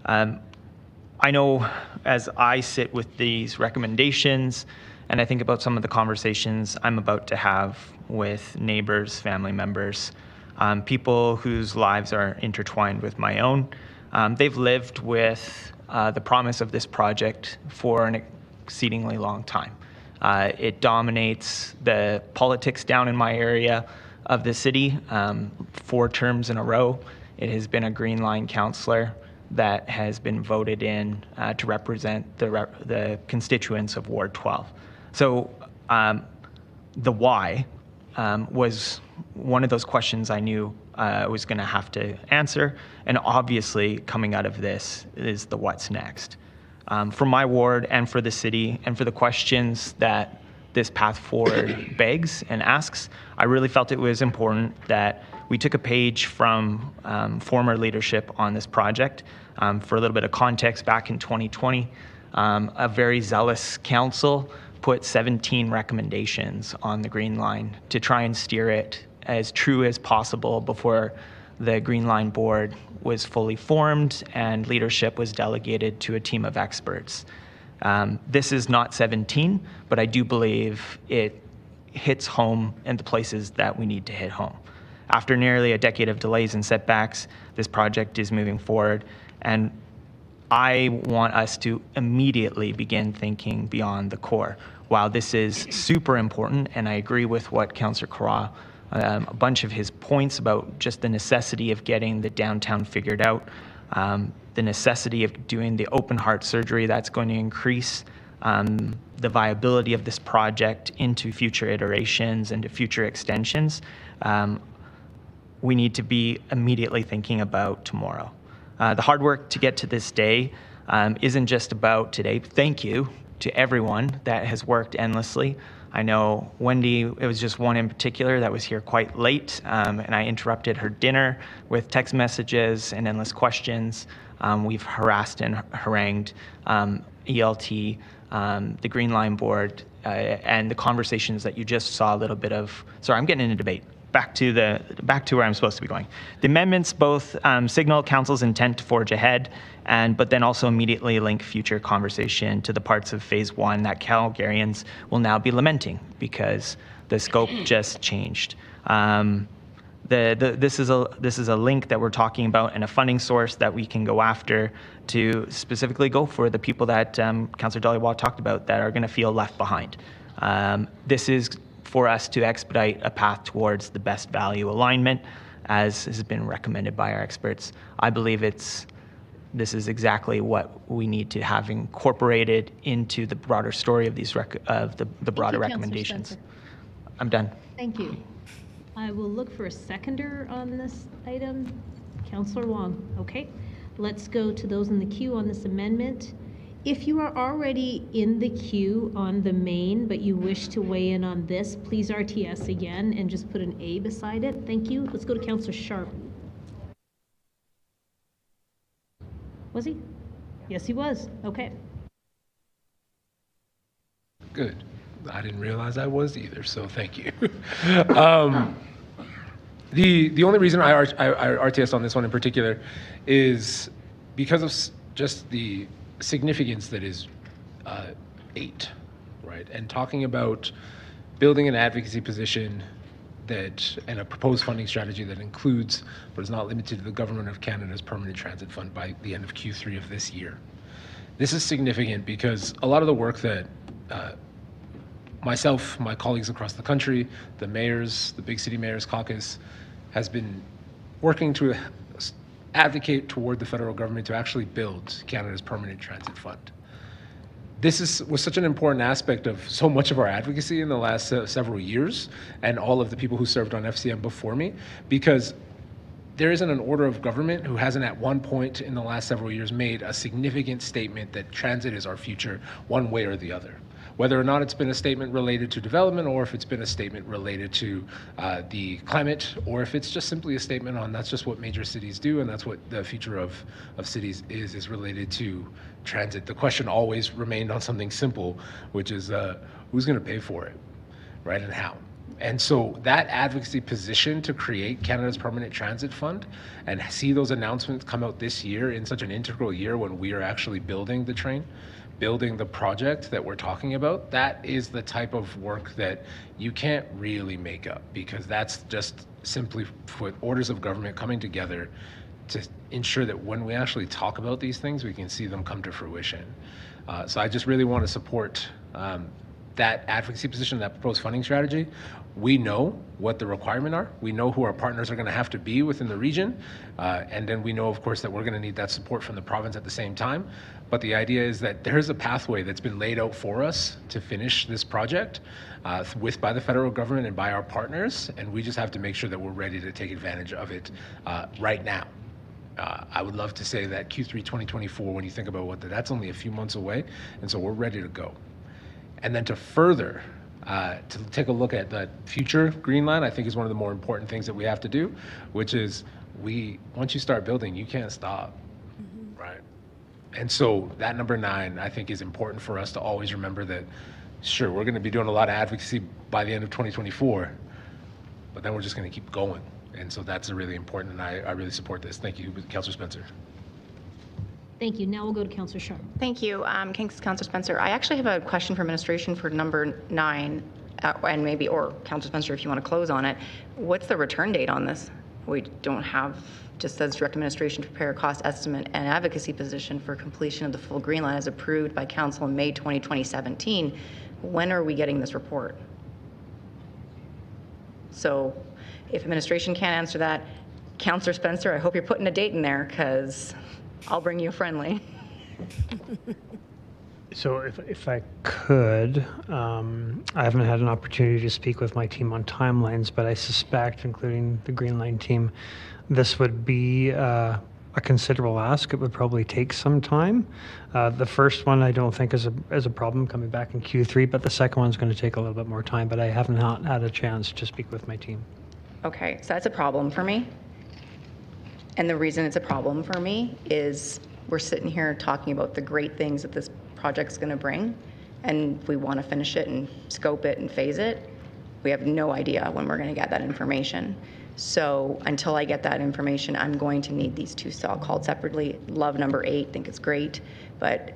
I know as I sit with these recommendations and I think about some of the conversations I'm about to have with neighbors, family members, people whose lives are intertwined with my own. They've lived with the promise of this project for an exceedingly long time. It dominates the politics down in my area of the city. 4 terms in a row, it has been a Green Line councillor that has been voted in to represent the constituents of Ward 12. So the why was one of those questions I knew I was going to have to answer, and obviously coming out of this is the what's next. For my ward and for the city and for the questions that this path forward begs and asks, I really felt it was important that we took a page from former leadership on this project. For a little bit of context, back in 2020, a very zealous council put 17 recommendations on the Green Line to try and steer it as true as possible before the Green Line board was fully formed and leadership was delegated to a team of experts. This is not 17, but I do believe it hits home in the places that we need to hit home. After nearly a decade of delays and setbacks, this project is moving forward, and I want us to immediately begin thinking beyond the core. While this is super important, and I agree with what Councillor Carra, a bunch of his points about just the necessity of getting the downtown figured out, the necessity of doing the open heart surgery that's going to increase the viability of this project into future iterations and to future extensions, we need to be immediately thinking about tomorrow. The hard work to get to this day isn't just about today. Thank you to everyone that has worked endlessly. I know Wendy, it was just one in particular that was here quite late, and I interrupted her dinner with text messages and endless questions. We've harassed and harangued ELT, the Green Line board, and the conversations that you just saw a little bit of. Sorry, I'm getting into debate. Back to where I'm supposed to be going. The amendments both signal council's intent to forge ahead, but then also immediately link future conversation to the parts of phase 1 that Calgarians will now be lamenting because the scope just changed. This is a link that we're talking about and a funding source that we can go after to specifically go for the people that Councillor Dhaliwal talked about that are going to feel left behind. This is for us to expedite a path towards the best value alignment, as has been recommended by our experts. I believe this is exactly what we need to have incorporated into the broader story of these the broader recommendations. I'm done. Thank you. I will look for a seconder on this item. Councillor Wong. Okay. Let's go to those in the queue on this amendment. If you are already in the queue on the main, but you wish to weigh in on this, please RTS again and just put an A beside it. Thank you. Let's go to Councillor Sharp. Was he? Yes, he was. Okay. Good. I didn't realize I was either, so thank you. The only reason I RTS on this one in particular is because of just the significance that is 8, right? And talking about building an advocacy position and a proposed funding strategy that includes, but is not limited to, the Government of Canada's Permanent Transit Fund by the end of Q3 of this year. This is significant because a lot of the work that myself, my colleagues across the country, the mayors, the Big City Mayors Caucus, has been working to advocate toward the federal government to actually build Canada's Permanent Transit Fund. This was such an important aspect of so much of our advocacy in the last several years, and all of the people who served on FCM before me, because there isn't an order of government who hasn't at one point in the last several years made a significant statement that transit is our future one way or the other. Whether or not it's been a statement related to development, or if it's been a statement related to the climate, or if it's just simply a statement on that's just what major cities do and that's what the future of cities is related to transit. The question always remained on something simple, which is who's going to pay for it, right, and how? And so that advocacy position to create Canada's Permanent Transit Fund and see those announcements come out this year in such an integral year when we are actually building the train, building the project that we're talking about, that is the type of work that you can't really make up, because that's just simply for orders of government coming together to ensure that when we actually talk about these things, we can see them come to fruition. So I just really want to support that advocacy position, that proposed funding strategy. We know what the requirements are. We know who our partners are going to have to be within the region. And then we know, of course, that we're going to need that support from the province at the same time. But the idea is that there's a pathway that's been laid out for us to finish this project by the federal government and by our partners. And we just have to make sure that we're ready to take advantage of it right now. I would love to say that Q3 2024, when you think about that's only a few months away. And so we're ready to go. And then to further, to take a look at the future Green Line, I think is one of the more important things that we have to do, which is once you start building, you can't stop, right? And so that number 9, I think, is important for us to always remember that, sure, we're going to be doing a lot of advocacy by the end of 2024, but then we're just going to keep going. And so that's really important, and I really support this. Thank you, Councillor Spencer. Thank you. Now we'll go to Councillor Sharp. Thank you, Councillor Spencer. I actually have a question for administration for number 9, and maybe, or Councillor Spencer, if you want to close on it. What's the return date on this? We don't have, just says direct administration to prepare a cost estimate and advocacy position for completion of the full Green Line as approved by Council in May 2017. When are we getting this report? So if administration can't answer that, Councillor Spencer, I hope you're putting a date in there, because I'll bring you a friendly. So if I could, I haven't had an opportunity to speak with my team on timelines, but I suspect, including the Green Line team, this would be a considerable ask. It would probably take some time. The first one I don't think is a problem coming back in Q3, but the second one's going to take a little bit more time, but I have not had a chance to speak with my team. Okay, so that's a problem for me. And the reason it's a problem for me is we're sitting here talking about the great things that this project's going to bring, and we want to finish it and scope it and phase it. We have no idea when we're going to get that information. So until I get that information, I'm going to need these two called separately. Love number 8, think it's great, but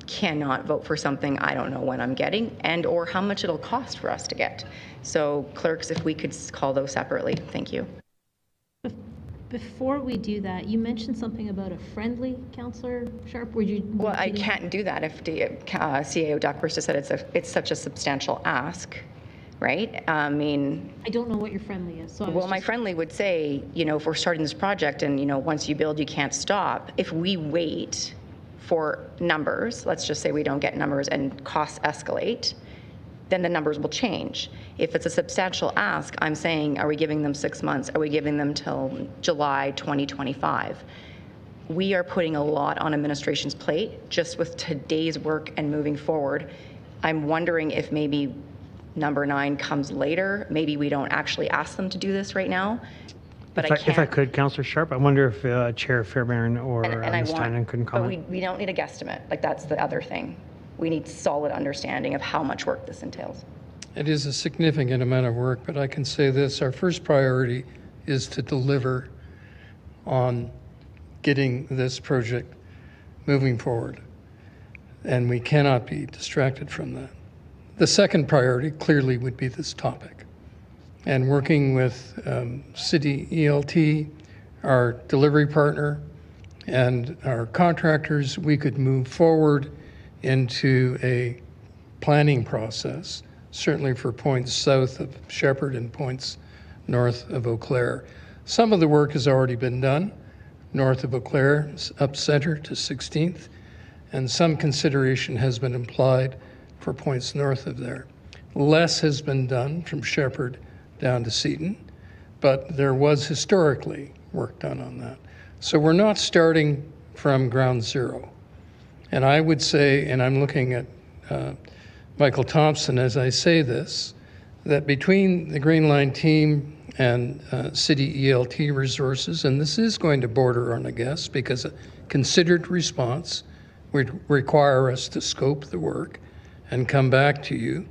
cannot vote for something I don't know when I'm getting and or how much it'll cost for us to get. So clerks, if we could call those separately, thank you. Before we do that, you mentioned something about a friendly, Councillor Sharp. Well, I can't do that if the CAO Duckburst has said it's such a substantial ask, right? I mean, I don't know what your friendly is. So well, my friendly would say, if we're starting this project and once you build, you can't stop. If we wait for numbers, let's just say we don't get numbers and costs escalate, then the numbers will change. If it's a substantial ask, I'm saying, are we giving them 6 months? Are we giving them till July 2025? We are putting a lot on administration's plate just with today's work and moving forward. I'm wondering if maybe number 9 comes later. Maybe we don't actually ask them to do this right now. But if I could, Councillor Sharp, I wonder if Chair Fairbairn or Ms. Tynan couldn't comment. But we don't need a guesstimate. Like, that's the other thing. we need solid understanding of how much work this entails. It is a significant amount of work, but I can say this, our first priority is to deliver on getting this project moving forward. And we cannot be distracted from that. The second priority clearly would be this topic. And working with City ELT, our delivery partner, and our contractors, we could move forward into a planning process, certainly for points south of Shepherd and points north of Eau Claire. Some of the work has already been done, north of Eau Claire, up center to 16th, and some consideration has been implied for points north of there. Less has been done from Shepherd down to Seaton, but there was historically work done on that. So we're not starting from ground zero. And I would say, and I'm looking at Michael Thompson as I say this, that between the Green Line team and City ELT resources, and this is going to border on a guess because a considered response would require us to scope the work and come back to you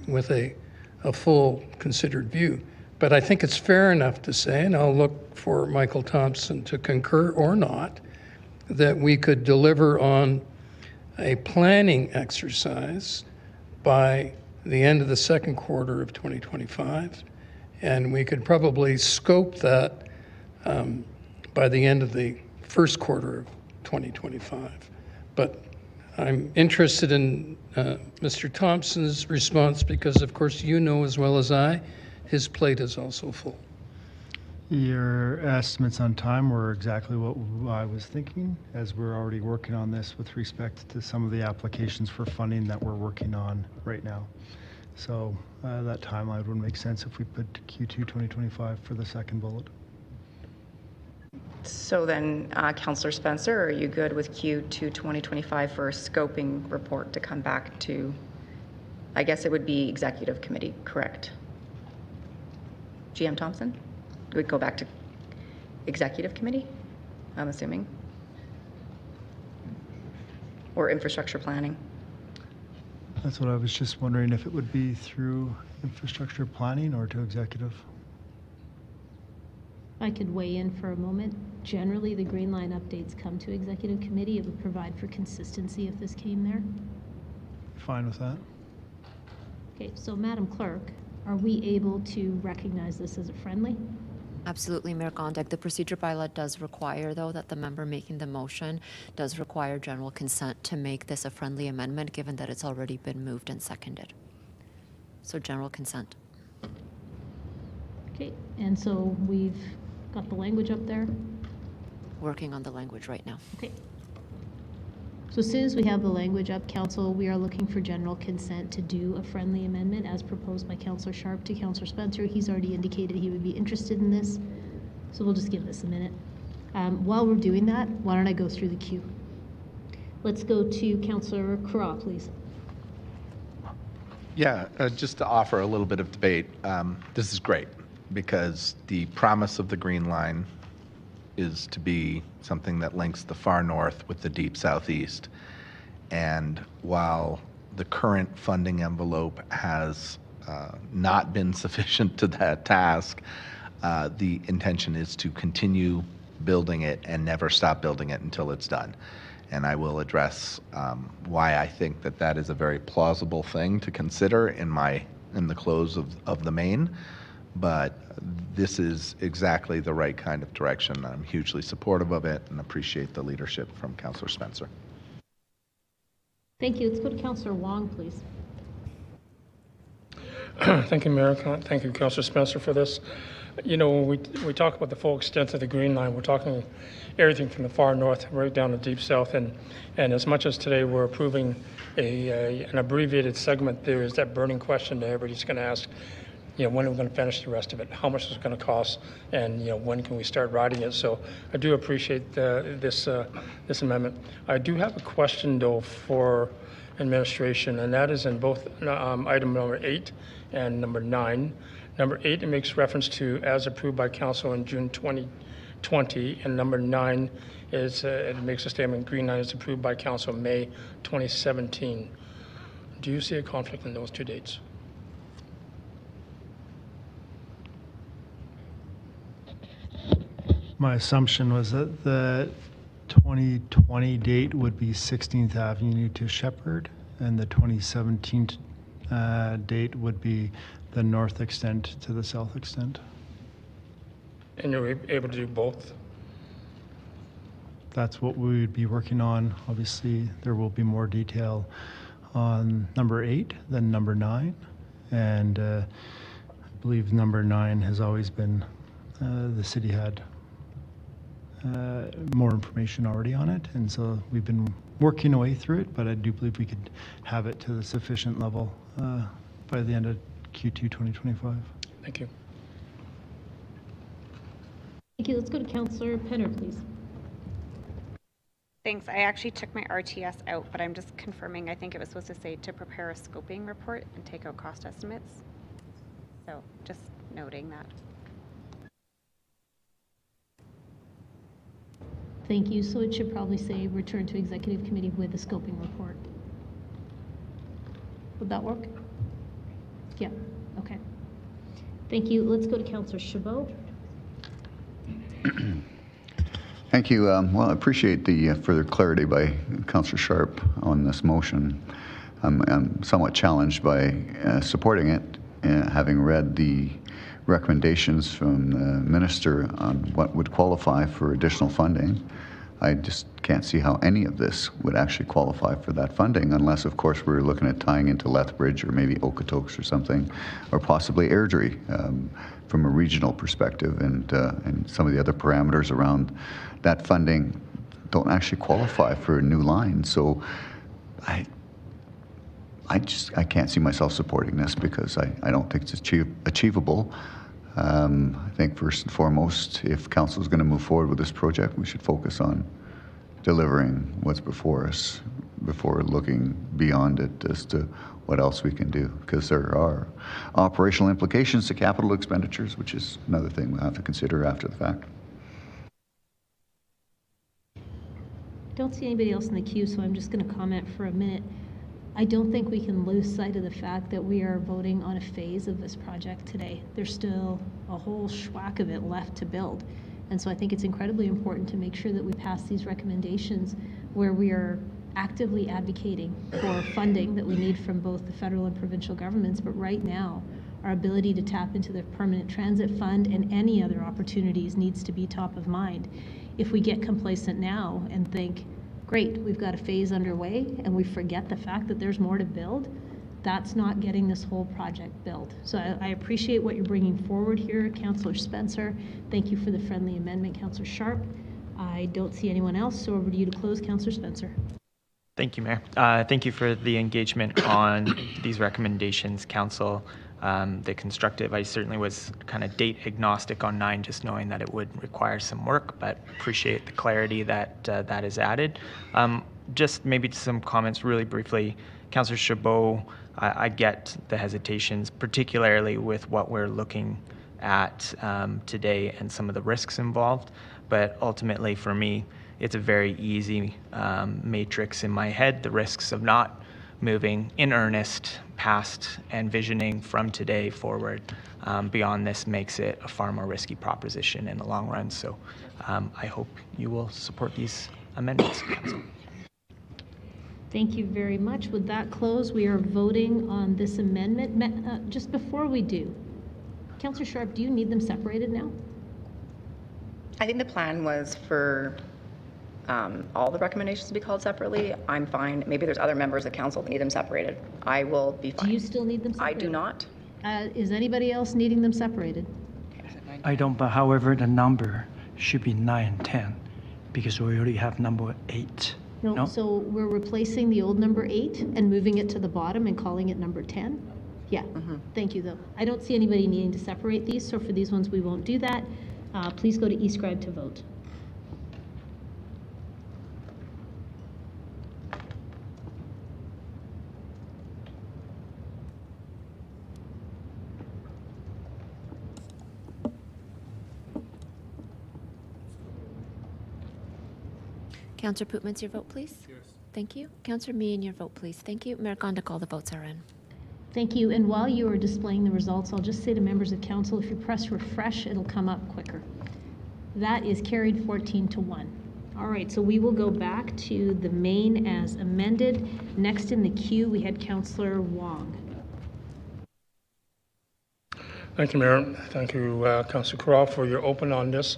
with a full considered view. But I think it's fair enough to say, and I'll look for Michael Thompson to concur or not, that we could deliver on a planning exercise by the end of the second quarter of 2025, and we could probably scope that by the end of the first quarter of 2025. But I'm interested in Mr. Thompson's response because, of course, you know as well as I, his plate is also full. Your estimates on time were exactly what I was thinking, as we're already working on this with respect to some of the applications for funding that we're working on right now. So that timeline would make sense if we put Q2 2025 for the second bullet. So then, Councillor Spencer, are you good with Q2 2025 for a scoping report to come back to, I guess it would be executive committee, correct? GM Thompson? We'd go back to executive committee, I'm assuming? Or infrastructure planning? That's what I was just wondering, if it would be through infrastructure planning or to executive. I could weigh in for a moment. Generally, the Green Line updates come to executive committee. It would provide for consistency if this came there. Fine with that. Okay, so Madam Clerk, are we able to recognize this as a friendly? Absolutely, Mayor Gondek. The procedure bylaw does require, though, that the member making the motion does require general consent to make this a friendly amendment, given that it's already been moved and seconded. So general consent. Okay, and so we've got the language up there. Working on the language right now. Okay. So as soon as we have the language up, Council, we are looking for general consent to do a friendly amendment as proposed by Councillor Sharp to Councillor Spencer. He's already indicated he would be interested in this, so we'll just give this a minute. While we're doing that, why don't I go through the queue? Let's go to Councillor Carra, please. Yeah, just to offer a little bit of debate, this is great because the promise of the Green Line is to be something that links the far north with the deep southeast. And while the current funding envelope has not been sufficient to that task, the intention is to continue building it and never stop building it until it's done. And I will address why I think that that is a very plausible thing to consider in the close of the main. But this is exactly the right kind of direction. I'm hugely supportive of it and appreciate the leadership from Councillor Spencer. Thank you. Let's go to Councillor Wong, please. Thank you, Mayor. Thank you, Councillor Spencer, for this. You know, when we talk about the full extent of the Green Line, we're talking everything from the far north right down to deep south. And as much as today we're approving an abbreviated segment, there is that burning question that everybody's going to ask. You know, when are we going to finish the rest of it? How much is it going to cost? And, you know, when can we start riding it? So I do appreciate this amendment. I do have a question, though, for administration, and that is in both item number 8 and number 9. Number 8, it makes reference to as approved by council in June 2020 20, and number 9 is, it makes a statement, Green Line is approved by Council May 2017. Do you see a conflict in those two dates? My assumption was that the 2020 date would be 16th Avenue to Shepherd, and the 2017 date would be the north extent to the south extent. And you're able to do both? That's what we would be working on. Obviously, there will be more detail on number 8 than number 9, and I believe number 9 has always been, the city had more information already on it, and so we've been working our way through it, but I do believe we could have it to the sufficient level by the end of Q2 2025. Thank you. Thank you. Let's go to Councillor Penner, please. Thanks. I actually took my RTS out, but I'm just confirming. I think it was supposed to say to prepare a scoping report and take out cost estimates. So just noting that. Thank you. So it should probably say return to executive committee with a scoping report. Would that work? Yeah. Okay. Thank you. Let's go to Councillor Chabot. Thank you. Well, I appreciate the further clarity by Councillor Sharp on this motion. I'm somewhat challenged by supporting it, having read the recommendations from the minister on what would qualify for additional funding. I just can't see how any of this would actually qualify for that funding, unless, of course, we're looking at tying into Lethbridge or maybe Okotoks or something, or possibly Airdrie from a regional perspective, and some of the other parameters around that funding don't actually qualify for a new line. So I can't see myself supporting this because I don't think it's achievable. I think first and foremost, if council is going to move forward with this project, we should focus on delivering what's before us before looking beyond it as to what else we can do, because there are operational implications to capital expenditures, which is another thing we'll have to consider after the fact. Don't see anybody else in the queue, so I'm just going to comment for a minute. I don't think we can lose sight of the fact that we are voting on a phase of this project today. There's still a whole schwack of it left to build. And so I think it's incredibly important to make sure that we pass these recommendations where we are actively advocating for funding that we need from both the federal and provincial governments. But right now, our ability to tap into the Permanent Transit Fund and any other opportunities needs to be top of mind. If we get complacent now and think, great, we've got a phase underway, and we forget the fact that there's more to build, that's not getting this whole project built. So I appreciate what you're bringing forward here, Councillor Spencer. Thank you for the friendly amendment, Councillor Sharp. I don't see anyone else, so over to you to close, Councillor Spencer. Thank you, Mayor. Thank you for the engagement on these recommendations, Council. The constructive, I certainly was kind of date agnostic on 9, just knowing that it would require some work, but appreciate the clarity that that is added. Just maybe some comments really briefly. Councillor Chabot, I get the hesitations, particularly with what we're looking at today and some of the risks involved, but ultimately for me, it's a very easy matrix in my head, the risks of not moving in earnest past and visioning from today forward beyond this makes it a far more risky proposition in the long run. So I hope you will support these amendments, Council. Thank you very much. With that close, we are voting on this amendment. Just before we do, Councillor Sharp, do you need them separated now? I think the plan was for all the recommendations to be called separately. I'm fine. Maybe there's other members of council that need them separated. I will be fine. Do you still need them separated? I do not. Is anybody else needing them separated? I don't, but however, the number should be 9 and 10 because we already have number 8. No, so we're replacing the old number 8 and moving it to the bottom and calling it number 10? Yeah, Thank you though. I don't see anybody needing to separate these, so for these ones we won't do that. Please go to eScribe to vote. Councillor Pootmans, your vote, please. Yes. Thank you. Councillor Meehan, your vote, please. Thank you. Mayor Gondik, all the votes are in. Thank you. And while you are displaying the results, I'll just say to members of council, if you press refresh, it'll come up quicker. That is carried 14-1. All right, so we will go back to the main as amended. Next in the queue, we had Councillor Wong. Thank you, Mayor. Thank you, Councillor Carra, for your open on this.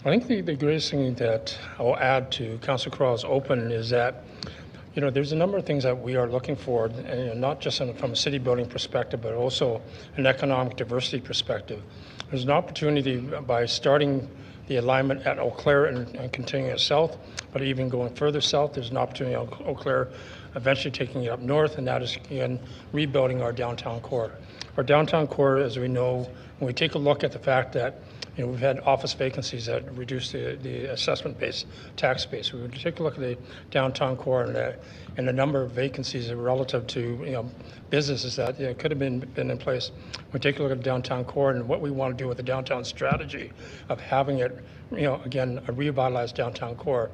I think the greatest thing that I'll add to Councillor Carra's open is that, you know, there's a number of things that we are looking for, and, you know, not just from a city building perspective, but also an economic diversity perspective. There's an opportunity by starting the alignment at Eau Claire and continuing it south, but even going further south, there's an opportunity at Eau Claire eventually taking it up north, and that is, again, rebuilding our downtown core. Our downtown core, as we know, when we take a look at the fact that, you know, we've had office vacancies that reduce the assessment base, tax base. We would take a look at the downtown core and the number of vacancies relative to, you know, businesses that, you know, could have been in place. We take a look at the downtown core and what we want to do with the downtown strategy of having it, you know, again, a revitalized downtown core.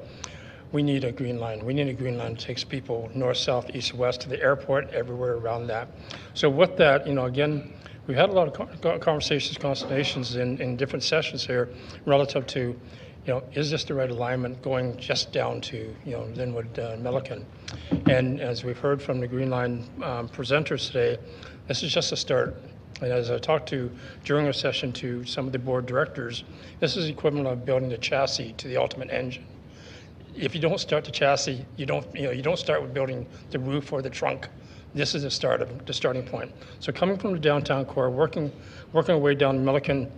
We need a green line. We need a green line that takes people north, south, east, west to the airport, everywhere around that. So with that, you know, again, we've had a lot of conversations, consultations in different sessions here relative to, you know, is this the right alignment going just down to, you know, Linwood, Milliken? And as we've heard from the Green Line presenters today, this is just a start. And as I talked to during our session to some of the board directors, this is the equivalent of building the chassis to the ultimate engine. If you don't start the chassis, you don't start with building the roof or the trunk. This is the starting point. So coming from the downtown core, working our way down Milliken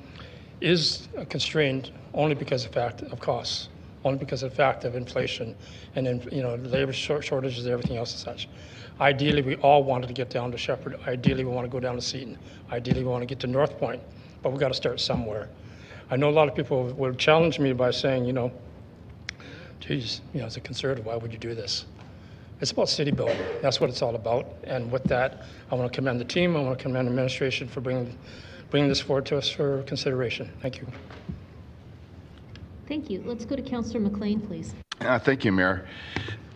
is constrained only because of the fact of costs, only because of the fact of inflation, and then, you know, labor shortages and everything else and such. Ideally, we all wanted to get down to Shepherd. Ideally, we want to go down to Seton. Ideally, we want to get to North Point, but we've got to start somewhere. I know a lot of people would challenge me by saying, you know, geez, you know, as a conservative, why would you do this? It's about city building. That's what it's all about. And with that, I want to commend the team. I want to commend the administration for bringing this forward to us for consideration. Thank you. Thank you. Let's go to Councillor McLean, please. Thank you, Mayor.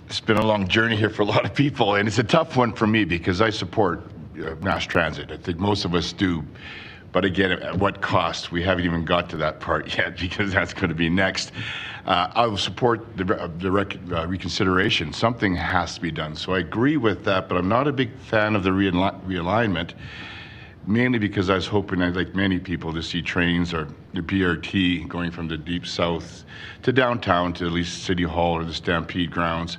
It's been a long journey here for a lot of people, and it's a tough one for me because I support mass transit. I think most of us do. But again, at what cost? We haven't even got to that part yet because that's going to be next. I will support the reconsideration. Something has to be done. So I agree with that, but I'm not a big fan of the realignment, mainly because I was hoping, like many people, to see trains or the BRT going from the deep south to downtown to at least City Hall or the Stampede grounds.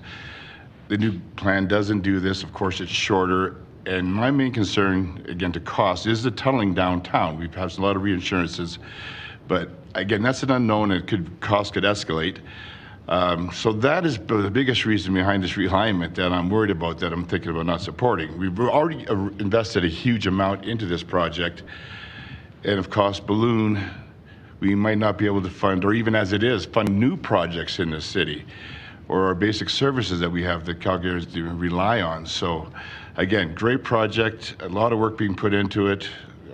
The new plan doesn't do this. Of course, it's shorter. And my main concern, again, to cost, is the tunneling downtown. We've had a lot of reinsurances, but again, that's an unknown, and cost could escalate. So that is the biggest reason behind this realignment that I'm worried about, that I'm thinking about not supporting. We've already invested a huge amount into this project, and if costs balloon, we might not be able to fund, or even as it is, fund new projects in the city, or our basic services that we have that Calgarians rely on. So again, great project, a lot of work being put into it,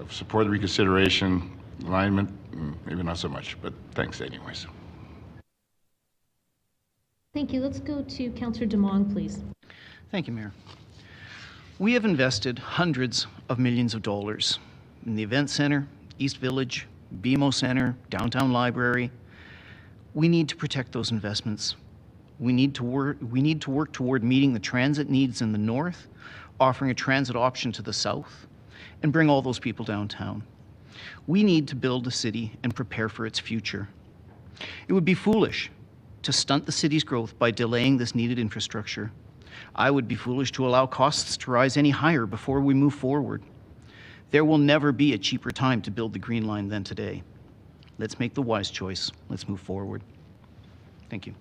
support the reconsideration, alignment, maybe not so much, but thanks anyways. Thank you. Let's go to Councillor Demong, please. Thank you, Mayor. We have invested hundreds of millions of dollars in the Event Centre, East Village, BMO Centre, Downtown Library. We need to protect those investments. We need to work toward meeting the transit needs in the north, offering a transit option to the south, and bring all those people downtown. We need to build a city and prepare for its future. It would be foolish to stunt the city's growth by delaying this needed infrastructure. I would be foolish to allow costs to rise any higher before we move forward. There will never be a cheaper time to build the Green Line than today. Let's make the wise choice. Let's move forward. Thank you.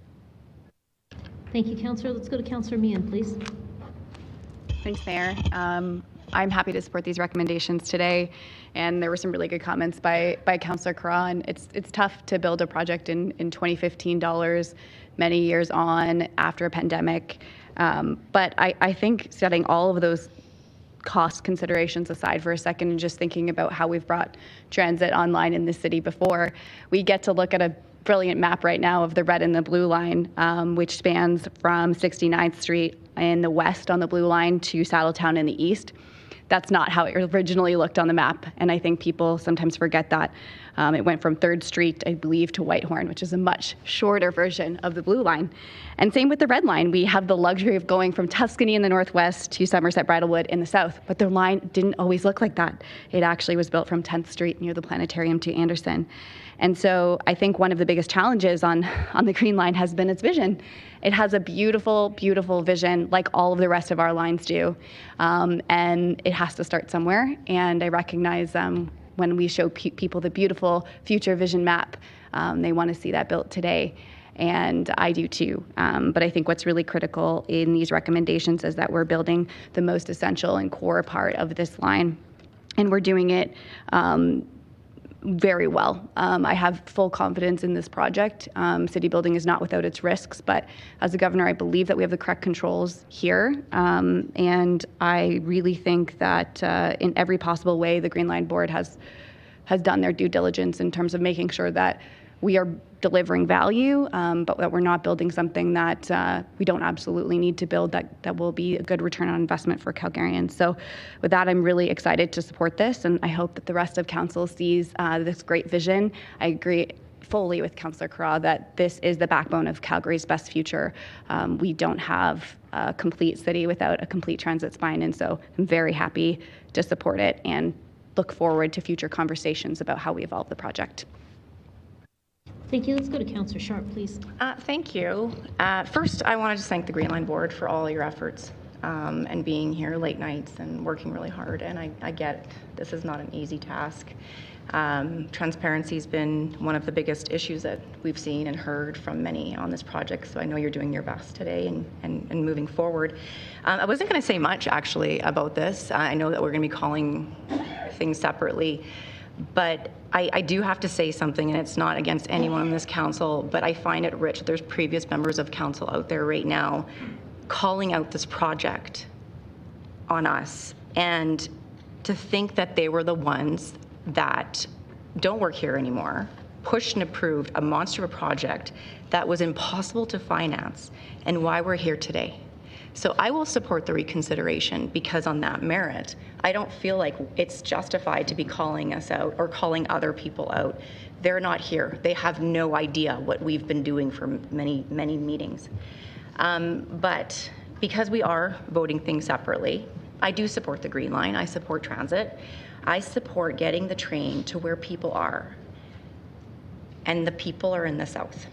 Thank you, Councillor. Let's go to Councillor Meehan, please. Thanks, Mayor. I'm happy to support these recommendations today, and there were some really good comments by Councillor Carra. And it's tough to build a project in 2015 dollars, many years on after a pandemic. But I think setting all of those cost considerations aside for a second and just thinking about how we've brought transit online in the city before, we get to look at a brilliant map right now of the red and the blue line, which spans from 69th Street in the west on the blue line to Saddletown in the east. That's not how it originally looked on the map, and I think people sometimes forget that. It went from 3rd Street, I believe, to Whitehorn, which is a much shorter version of the blue line. And same with the red line. We have the luxury of going from Tuscany in the northwest to Somerset Bridlewood in the south, but the line didn't always look like that. It actually was built from 10th Street near the planetarium to Anderson. And so I think one of the biggest challenges on the Green Line has been its vision. It has a beautiful, beautiful vision like all of the rest of our lines do. And it has to start somewhere. And I recognize when we show people the beautiful future vision map, they want to see that built today. And I do too. But I think what's really critical in these recommendations is that we're building the most essential and core part of this line. And we're doing it very well. I have full confidence in this project. City building is not without its risks, but as a governor, I believe that we have the correct controls here. And I really think that in every possible way, the Green Line Board has done their due diligence in terms of making sure that we are delivering value, but that we're not building something that we don't absolutely need to build that will be a good return on investment for Calgarians. So with that, I'm really excited to support this, and I hope that the rest of council sees this great vision. I agree fully with Councillor Carra that this is the backbone of Calgary's best future. We don't have a complete city without a complete transit spine, and so I'm very happy to support it and look forward to future conversations about how we evolve the project. Thank you. Let's go to Councillor Sharp, please. Thank you. First, I wanted to thank the Green Line Board for all your efforts and being here late nights and working really hard. And I get this is not an easy task. Transparency has been one of the biggest issues that we've seen and heard from many on this project. So I know you're doing your best today and moving forward. I wasn't going to say much actually about this. I know that we're going to be calling things separately. But I do have to say something, and it's not against anyone on this council, but I find it rich that there's previous members of council out there right now calling out this project on us. And to think that they were the ones that don't work here anymore, pushed and approved a monster of a project that was impossible to finance, and why we're here today. So I will support the reconsideration because on that merit, I don't feel like it's justified to be calling us out or calling other people out. They're not here. They have no idea what we've been doing for many, many meetings. But because we are voting things separately, I do support the Green Line. I support transit. I support getting the train to where people are. And the people are in the south.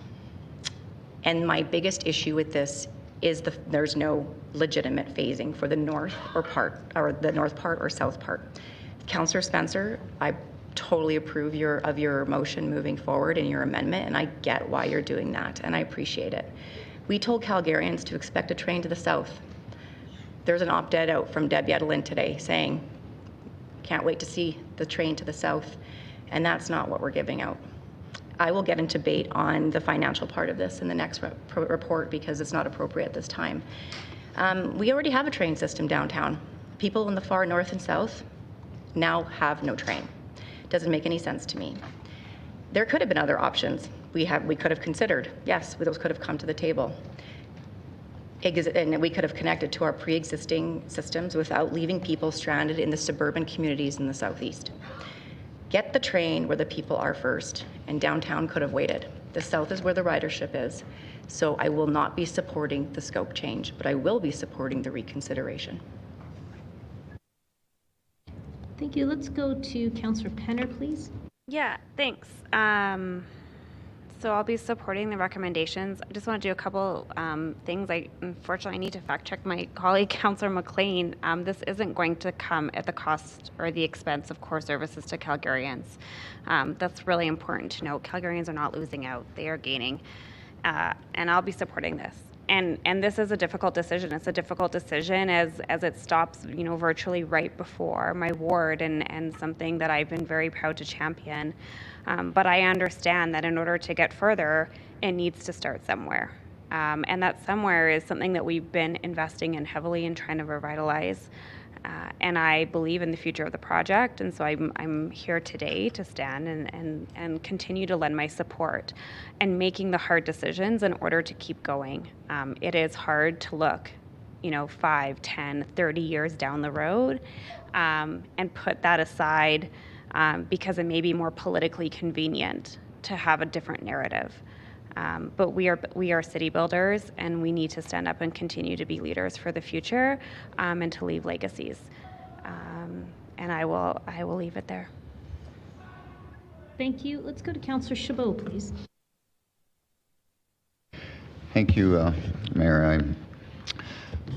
And my biggest issue with this is there's no legitimate phasing for the north or the north part or south part. Councillor Spencer, I totally approve of your motion moving forward and your amendment, and I get why you're doing that, and I appreciate it. We told Calgarians to expect a train to the south. There's an op-ed out from Deb Yedelin today saying, can't wait to see the train to the south, and that's not what we're giving out. I will get into debate on the financial part of this in the next report because it's not appropriate at this time. We already have a train system downtown. People in the far north and south now have no train. Doesn't make any sense to me. There could have been other options we could have considered. Yes, those could have come to the table. And we could have connected to our pre-existing systems without leaving people stranded in the suburban communities in the southeast. Get the train where the people are first, and downtown could have waited. The south is where the ridership is. So I will not be supporting the scope change, but I will be supporting the reconsideration. Thank you. Let's go to Councillor Penner, please. Yeah, thanks. So I'll be supporting the recommendations. I just want to do a couple things. Unfortunately, I need to fact check my colleague, Councillor McLean. This isn't going to come at the cost or the expense of core services to Calgarians. That's really important to note. Calgarians are not losing out. They are gaining. And I'll be supporting this. And this is a difficult decision. It's a difficult decision as it stops, virtually right before my ward and something that I've been very proud to champion. But I understand that in order to get further, it needs to start somewhere. And that somewhere is something that we've been investing in heavily and trying to revitalize. And I believe in the future of the project, and so I'm here today to stand and continue to lend my support and making the hard decisions in order to keep going. It is hard to look, 5, 10, 30 years down the road and put that aside because it may be more politically convenient to have a different narrative. But we are city builders, and we need to stand up and continue to be leaders for the future and to leave legacies. And I will leave it there. Thank you. Let's go to Councillor Chabot, please. Thank you, Mayor.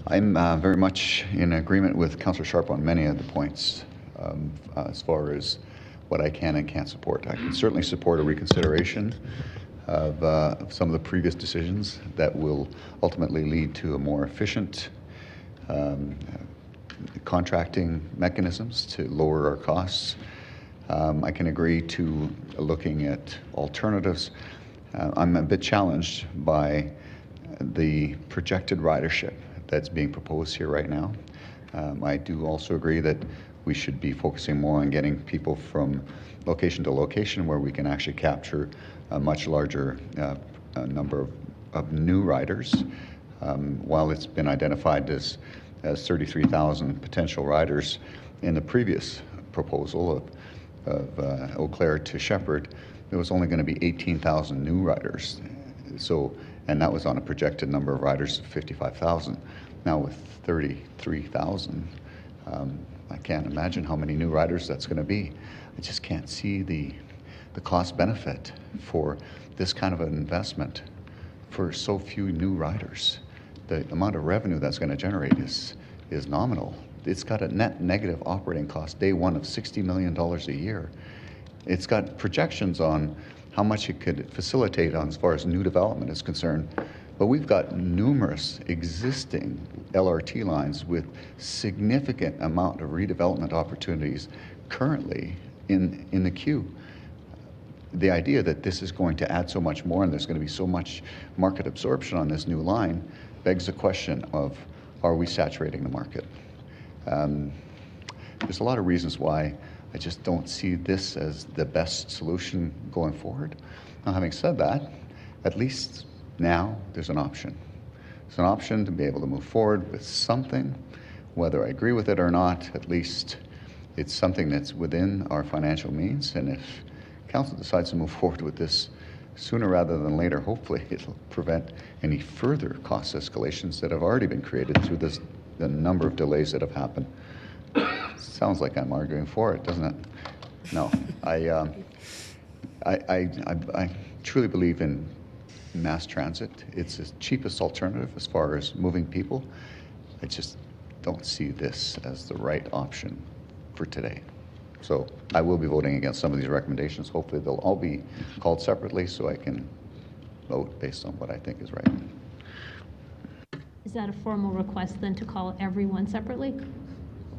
I'm very much in agreement with Councillor Sharp on many of the points as far as what I can and can't support. I can certainly support a reconsideration of some of the previous decisions that will ultimately lead to a more efficient contracting mechanisms to lower our costs. I can agree to looking at alternatives. I'm a bit challenged by the projected ridership that's being proposed here right now. I do also agree that we should be focusing more on getting people from location to location where we can actually capture a much larger number of new riders. While it's been identified as 33,000 potential riders in the previous proposal of Eau Claire to Shepherd, there was only going to be 18,000 new riders. And that was on a projected number of riders of 55,000. Now with 33,000, I can't imagine how many new riders that's going to be. I just can't see the cost benefit for this kind of an investment for so few new riders. The amount of revenue that's going to generate is nominal. It's got a net negative operating cost day one of $60 million a year. It's got projections on how much it could facilitate on as far as new development is concerned. But we've got numerous existing LRT lines with significant amount of redevelopment opportunities currently in the queue. The idea that this is going to add so much more and there's going to be so much market absorption on this new line begs the question of, are we saturating the market? There's a lot of reasons why I just don't see this as the best solution going forward. Now, having said that, at least now there's an option. It's an option to be able to move forward with something, whether I agree with it or not. At least it's something that's within our financial means, and if council decides to move forward with this sooner rather than later, hopefully it'll prevent any further cost escalations that have already been created through the number of delays that have happened. Sounds like I'm arguing for it, doesn't it? No, I truly believe in mass transit. It's the cheapest alternative as far as moving people. I just don't see this as the right option for today. So I will be voting against some of these recommendations. Hopefully they'll all be called separately so I can vote based on what I think is right. Is that a formal request then to call everyone separately?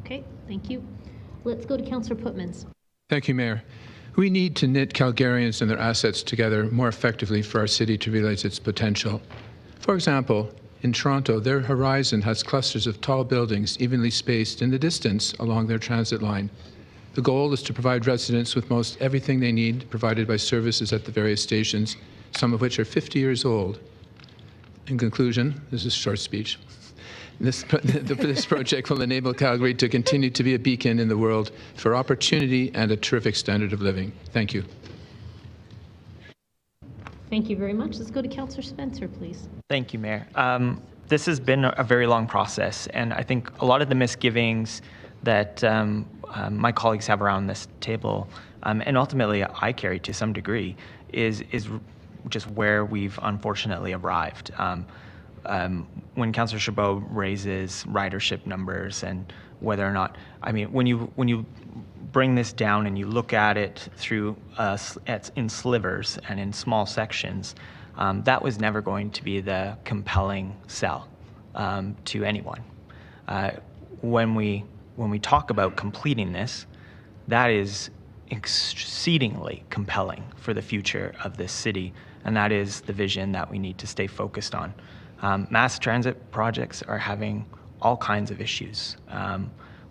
Okay, thank you. Let's go to Councillor Putmans. Thank you, Mayor. We need to knit Calgarians and their assets together more effectively for our city to realize its potential. For example, in Toronto, their horizon has clusters of tall buildings evenly spaced in the distance along their transit line. The goal is to provide residents with most everything they need, provided by services at the various stations, some of which are 50 years old. In conclusion, this is a short speech. This project will enable Calgary to continue to be a beacon in the world for opportunity and a terrific standard of living. Thank you. Thank you very much. Let's go to Councillor Spencer, please. Thank you, Mayor. This has been a very long process, and I think a lot of the misgivings that my colleagues have around this table, and ultimately I carry to some degree, is just where we've unfortunately arrived. When Councillor Chabot raises ridership numbers and whether or not, I mean, when you bring this down and you look at it through in slivers and in small sections, that was never going to be the compelling sell to anyone. When we talk about completing this, that is exceedingly compelling for the future of this city, and that is the vision that we need to stay focused on. Mass transit projects are having all kinds of issues.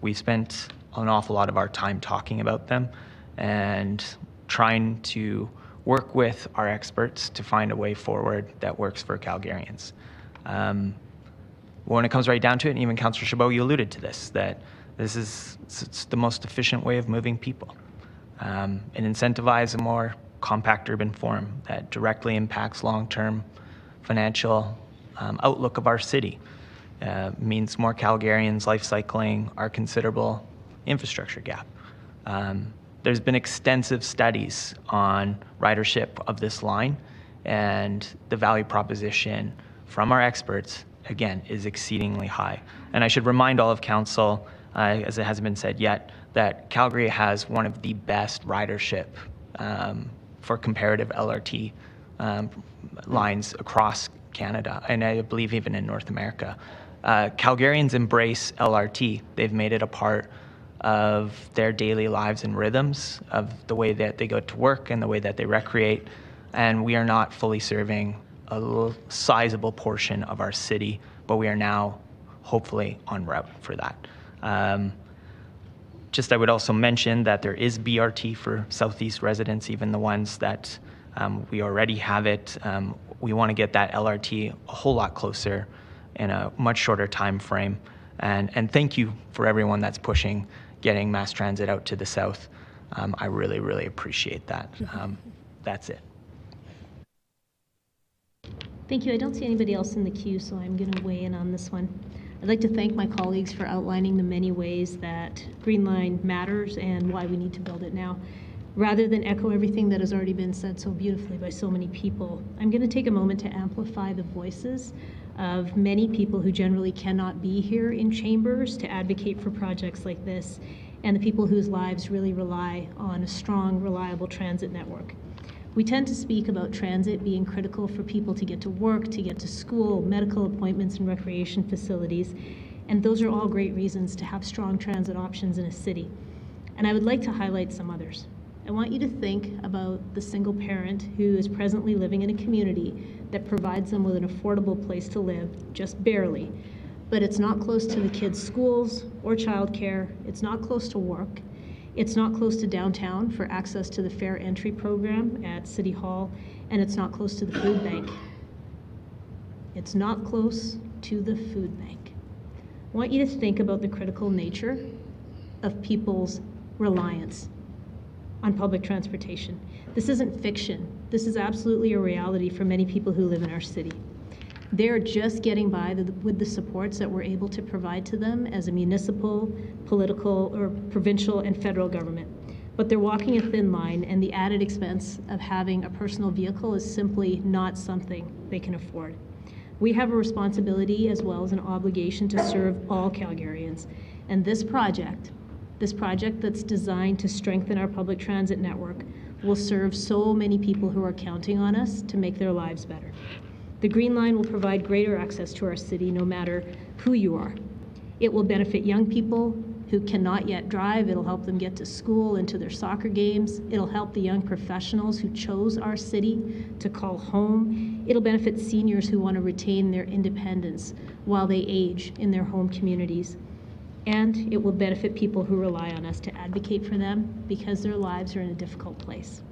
We spent an awful lot of our time talking about them and trying to work with our experts to find a way forward that works for Calgarians. When it comes right down to it, and even Councillor Chabot, you alluded to this, that it's the most efficient way of moving people. And incentivize a more compact urban form that directly impacts long-term financial outlook of our city. Means more Calgarians life cycling our considerable infrastructure gap. There's been extensive studies on ridership of this line, and the value proposition from our experts, again, is exceedingly high. And I should remind all of council, as it hasn't been said yet, that Calgary has one of the best ridership for comparative LRT lines across Canada, and I believe even in North America. Calgarians embrace LRT. They've made it a part of their daily lives and rhythms, of the way that they go to work and the way that they recreate, and we are not fully serving a sizable portion of our city, but we are now hopefully en route for that. I would also mention that there is BRT for Southeast residents, even the ones that we already have it. We want to get that LRT a whole lot closer in a much shorter time frame. And thank you for everyone that's pushing getting mass transit out to the south. I really, really appreciate that. That's it. Thank you. I don't see anybody else in the queue, so I'm going to weigh in on this one. I'd like to thank my colleagues for outlining the many ways that Green Line matters and why we need to build it now. Rather than echo everything that has already been said so beautifully by so many people, I'm going to take a moment to amplify the voices of many people who generally cannot be here in chambers to advocate for projects like this, and the people whose lives really rely on a strong, reliable transit network. We tend to speak about transit being critical for people to get to work, to get to school, medical appointments, and recreation facilities, and those are all great reasons to have strong transit options in a city. And I would like to highlight some others. I want you to think about the single parent who is presently living in a community that provides them with an affordable place to live, just barely, but it's not close to the kids' schools or childcare, it's not close to work, it's not close to downtown for access to the fair entry program at City Hall, and it's not close to the food bank. It's not close to the food bank. I want you to think about the critical nature of people's reliance on public transportation. This isn't fiction. This is absolutely a reality for many people who live in our city. They're just getting by with the supports that we're able to provide to them as a municipal, political, or provincial and federal government. But they're walking a thin line, and the added expense of having a personal vehicle is simply not something they can afford. We have a responsibility as well as an obligation to serve all Calgarians. And this project that's designed to strengthen our public transit network will serve so many people who are counting on us to make their lives better. The Green Line will provide greater access to our city no matter who you are. It will benefit young people who cannot yet drive. It'll help them get to school and to their soccer games. It'll help the young professionals who chose our city to call home. It'll benefit seniors who want to retain their independence while they age in their home communities. And it will benefit people who rely on us to advocate for them because their lives are in a difficult place.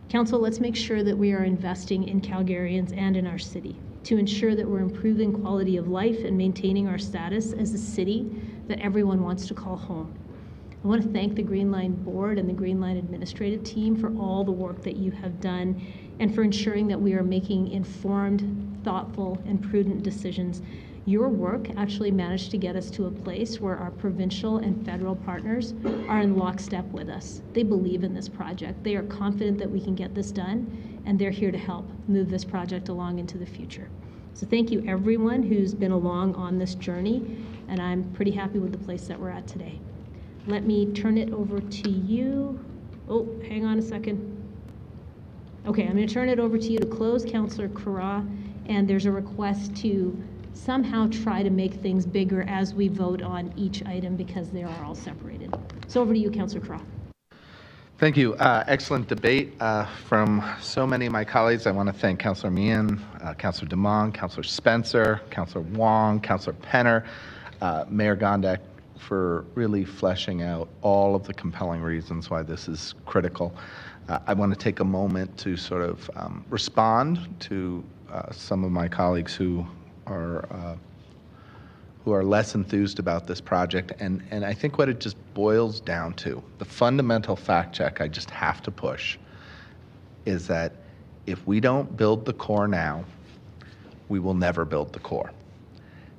Council, let's make sure that we are investing in Calgarians and in our city to ensure that we're improving quality of life and maintaining our status as a city that everyone wants to call home. I want to thank the Green Line Board and the Green Line administrative team for all the work that you have done and for ensuring that we are making informed, thoughtful, and prudent decisions. Your work actually managed to get us to a place where our provincial and federal partners are in lockstep with us. They believe in this project. They are confident that we can get this done, and they're here to help move this project along into the future. So thank you everyone who's been along on this journey, and I'm pretty happy with the place that we're at today. Let me turn it over to you. Oh, hang on a second. Okay, I'm going to turn it over to you to close, Councillor Carra, and there's a request to somehow try to make things bigger as we vote on each item because they are all separated. So over to you, Councillor Carra. Thank you. Excellent debate from so many of my colleagues. I want to thank Councillor Meehan, Councillor Demong, Councillor Spencer, Councillor Wong, Councillor Penner, Mayor Gondek, for really fleshing out all of the compelling reasons why this is critical. I want to take a moment to sort of respond to some of my colleagues who are less enthused about this project. And I think what it just boils down to, the fundamental fact check I just have to push, is that if we don't build the core now, we will never build the core.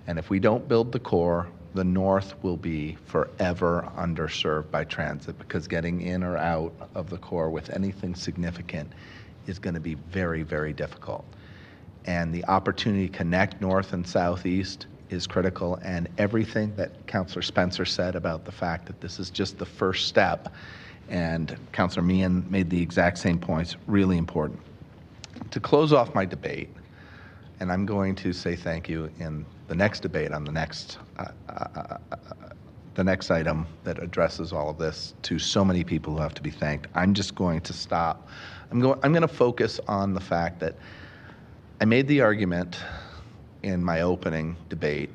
And if we don't build the core, the north will be forever underserved by transit, because getting in or out of the core with anything significant is going to be very, very difficult. And the opportunity to connect north and southeast is critical, and everything that Councillor Spencer said about the fact that this is just the first step, and Councillor Meehan made the exact same points, really important. To close off my debate, and I'm going to say thank you in the next debate on the next item that addresses all of this, to so many people who have to be thanked. I'm just going to stop. I'm going to focus on the fact that I made the argument in my opening debate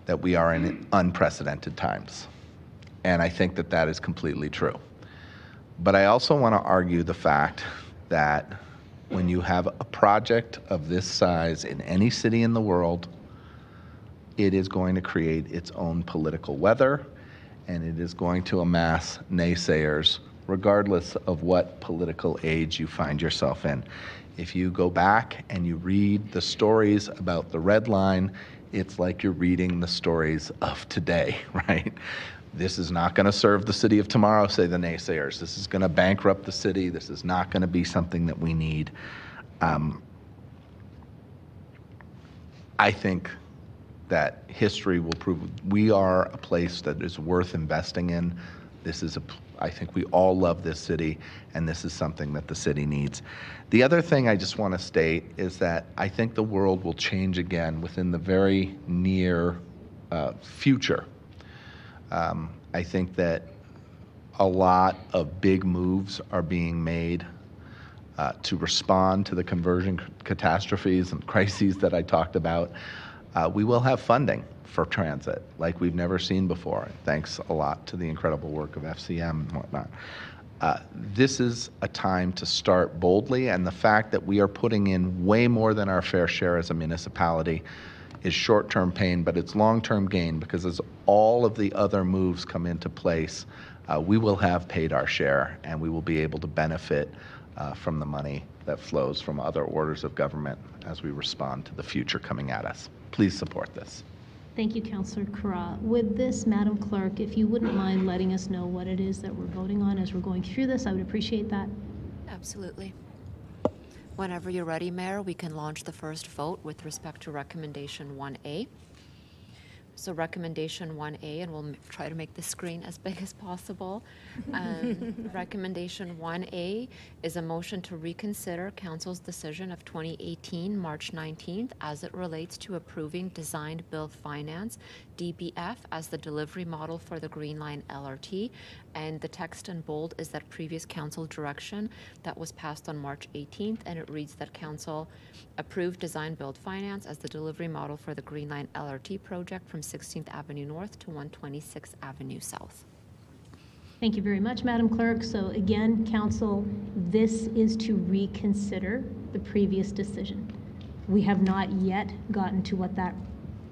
that we are in unprecedented times, and I think that that is completely true. But I also want to argue the fact that when you have a project of this size in any city in the world, it is going to create its own political weather, and it is going to amass naysayers regardless of what political age you find yourself in. If you go back and you read the stories about the Red Line, it's like you're reading the stories of today, right? This is not going to serve the city of tomorrow, say the naysayers. This is going to bankrupt the city. This is not going to be something that we need. I think that history will prove we are a place that is worth investing in. I think we all love this city, and this is something that the city needs. The other thing I just want to state is that I think the world will change again within the very near future. I think that a lot of big moves are being made to respond to the conversion catastrophes and crises that I talked about. We will have funding for transit like we've never seen before, thanks a lot to the incredible work of FCM and whatnot. This is a time to start boldly, and the fact that we are putting in way more than our fair share as a municipality is short-term pain, but it's long-term gain, because as all of the other moves come into place, we will have paid our share, and we will be able to benefit from the money that flows from other orders of government as we respond to the future coming at us. Please support this. Thank you, Councillor Carra. With this, Madam Clerk, if you wouldn't mind letting us know what it is that we're voting on as we're going through this, I would appreciate that. Absolutely. Whenever you're ready, Mayor, we can launch the first vote with respect to recommendation 1A. So recommendation 1A, and we'll try to make the screen as big as possible. Recommendation 1A is a motion to reconsider Council's decision of 2018, March 19th, as it relates to approving Design Build Finance, DBF, as the delivery model for the Green Line LRT. And the text in bold is that previous Council direction that was passed on March 18th, and it reads that Council approved Design Build Finance as the delivery model for the Green Line LRT project from 16th Avenue North to 126th Avenue South. Thank you very much, Madam Clerk. So again, Council, this is to reconsider the previous decision. We have not yet gotten to what that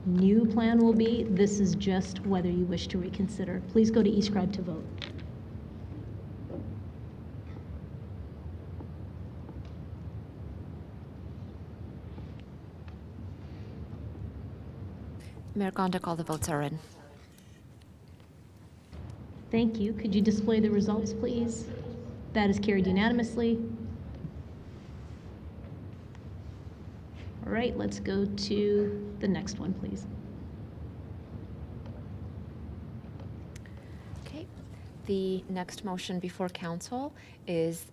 new plan will be. This is just whether you wish to reconsider. Please go to eScribe to vote. Mayor Gondik, all the votes are in. Thank you. Could you display the results, please? That is carried unanimously. All right, let's go to the next one, please. Okay. The next motion before Council is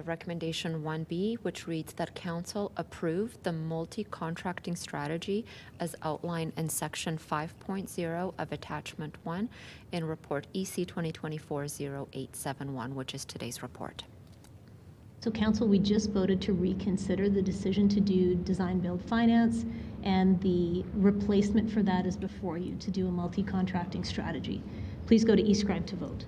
recommendation 1B, which reads that Council approve the multi-contracting strategy as outlined in section 5.0 of attachment 1 in report EC 2024-0871, which is today's report. So council, we just voted to reconsider the decision to do design build finance, and the replacement for that is before you to do a multi-contracting strategy. Please go to eScribe to vote.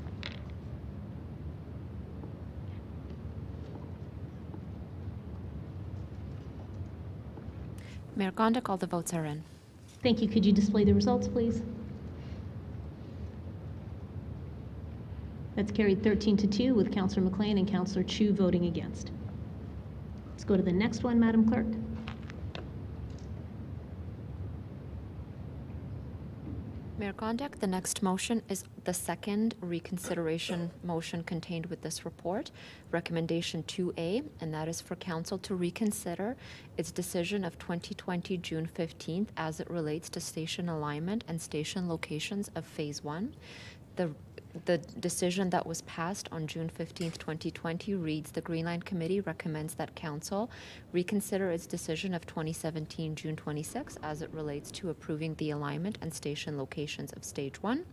Mayor Gondik, all the votes are in. Thank you. Could you display the results, please? That's carried 13-2 with Councillor McLean and Councillor Chu voting against. Let's go to the next one, Madam Clerk. Mayor Gondik, the next motion is the second reconsideration motion contained with this report, recommendation 2A, and that is for council to reconsider its decision of 2020 June 15th as it relates to station alignment and station locations of Phase 1. The decision that was passed on June 15th, 2020 reads, the Green Line Committee recommends that Council reconsider its decision of 2017 June 26 as it relates to approving the alignment and station locations of Stage 1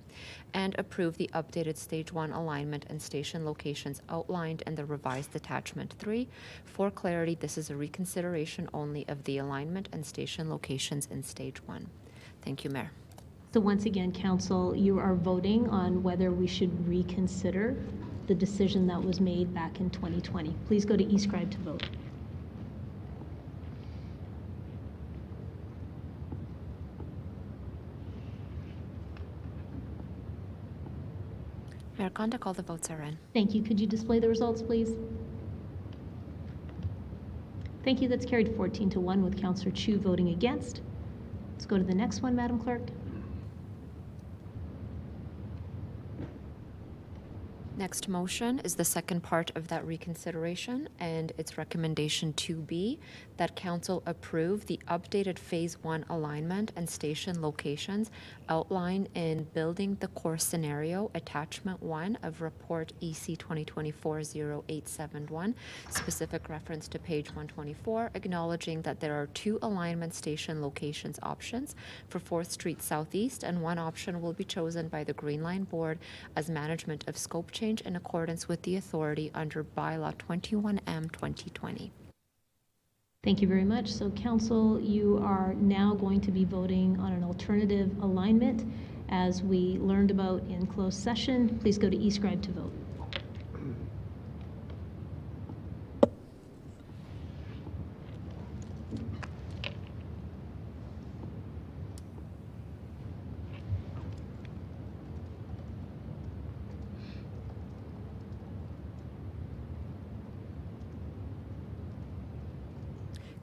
and approve the updated Stage 1 alignment and station locations outlined in the revised Attachment 3. For clarity, this is a reconsideration only of the alignment and station locations in Stage 1. Thank you, Mayor. So once again, Council, you are voting on whether we should reconsider the decision that was made back in 2020. Please go to eScribe to vote. Mayor Gondik, all the votes are in. Thank you. Could you display the results, please? Thank you. That's carried 14-1 with Councillor Chu voting against. Let's go to the next one, Madam Clerk. Next motion is the second part of that reconsideration, and it's recommendation 2B, that council approve the updated Phase 1 alignment and station locations outlined in Building the Core Scenario, Attachment 1 of Report EC 2024-0871, specific reference to page 124, acknowledging that there are 2 alignment station locations options for 4th Street Southeast, and one option will be chosen by the Green Line Board as management of scope change in accordance with the authority under Bylaw 21M 2020. Thank you very much. So Council, you are now going to be voting on an alternative alignment as we learned about in closed session. Please go to eScribe to vote.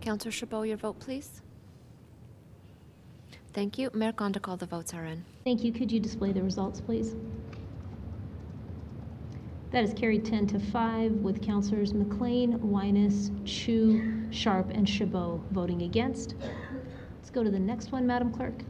Councillor Chabot, your vote, please. Thank you. Mayor Gondik, all the votes are in. Thank you. Could you display the results, please? That is carried 10-5 with Councillors McLean, Winus, Chu, Sharp, and Chabot voting against. Let's go to the next one, Madam Clerk.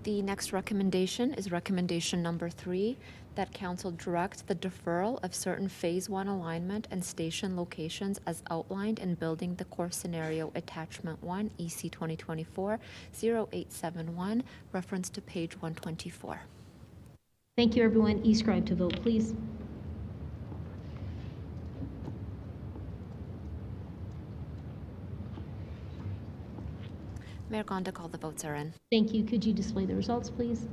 The next recommendation is recommendation number 3, that council direct the deferral of certain Phase 1 alignment and station locations as outlined in Building the Core Scenario Attachment 1, EC 2024-0871, reference to page 124. Thank you, everyone. eScribe to vote, please. Mayor Gondik, all the votes are in. Thank you. Could you display the results, please?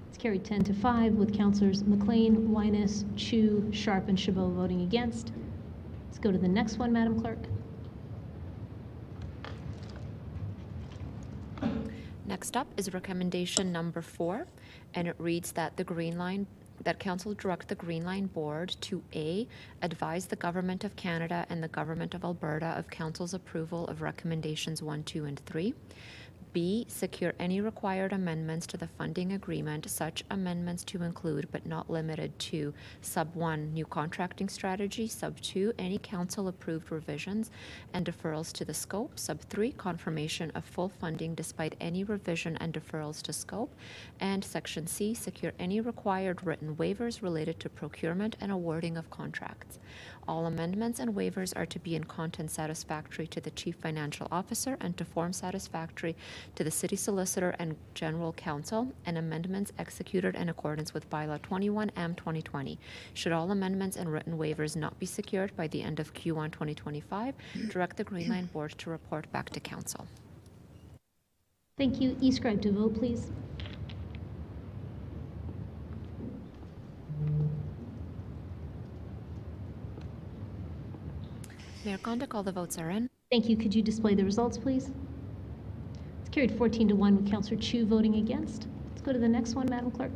It's carried 10-5 with Councillors McLean, Winus, Chu, Sharp, and Chabot voting against. Let's go to the next one, Madam Clerk. Next up is recommendation number 4, and it reads that that council direct the Green Line Board to A, advise the Government of Canada and the Government of Alberta of council's approval of recommendations 1, 2, and 3. B, secure any required amendments to the funding agreement, such amendments to include but not limited to Sub 1, new contracting strategy, Sub 2, any council-approved revisions and deferrals to the scope, Sub 3, confirmation of full funding despite any revision and deferrals to scope, and Section C, secure any required written waivers related to procurement and awarding of contracts. All amendments and waivers are to be in content satisfactory to the Chief Financial Officer and to form satisfactory to the City Solicitor and General Counsel, and amendments executed in accordance with Bylaw 21M 2020. Should all amendments and written waivers not be secured by the end of Q1 2025, direct the Green Line Board to report back to Council. Thank you. E-scribe to vote, please. Mayor Gondik, all the votes are in. Thank you. Could you display the results, please? It's carried 14-1 with Councillor Chu voting against. Let's go to the next one, Madam Clerk.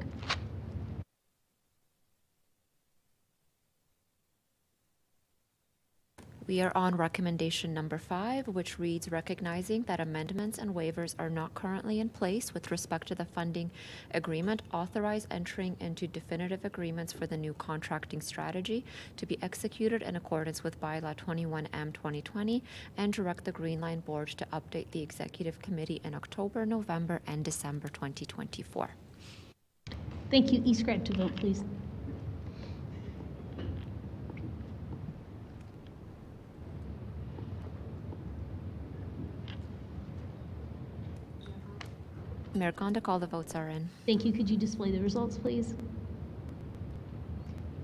We are on recommendation number 5, which reads, recognizing that amendments and waivers are not currently in place with respect to the funding agreement, authorize entering into definitive agreements for the new contracting strategy to be executed in accordance with Bylaw 21M 2020, and direct the Green Line Board to update the Executive Committee in October, November, and December 2024. Thank you. E-scribe to vote, please. Mayor Gondik, all the votes are in. Thank you. Could you display the results, please?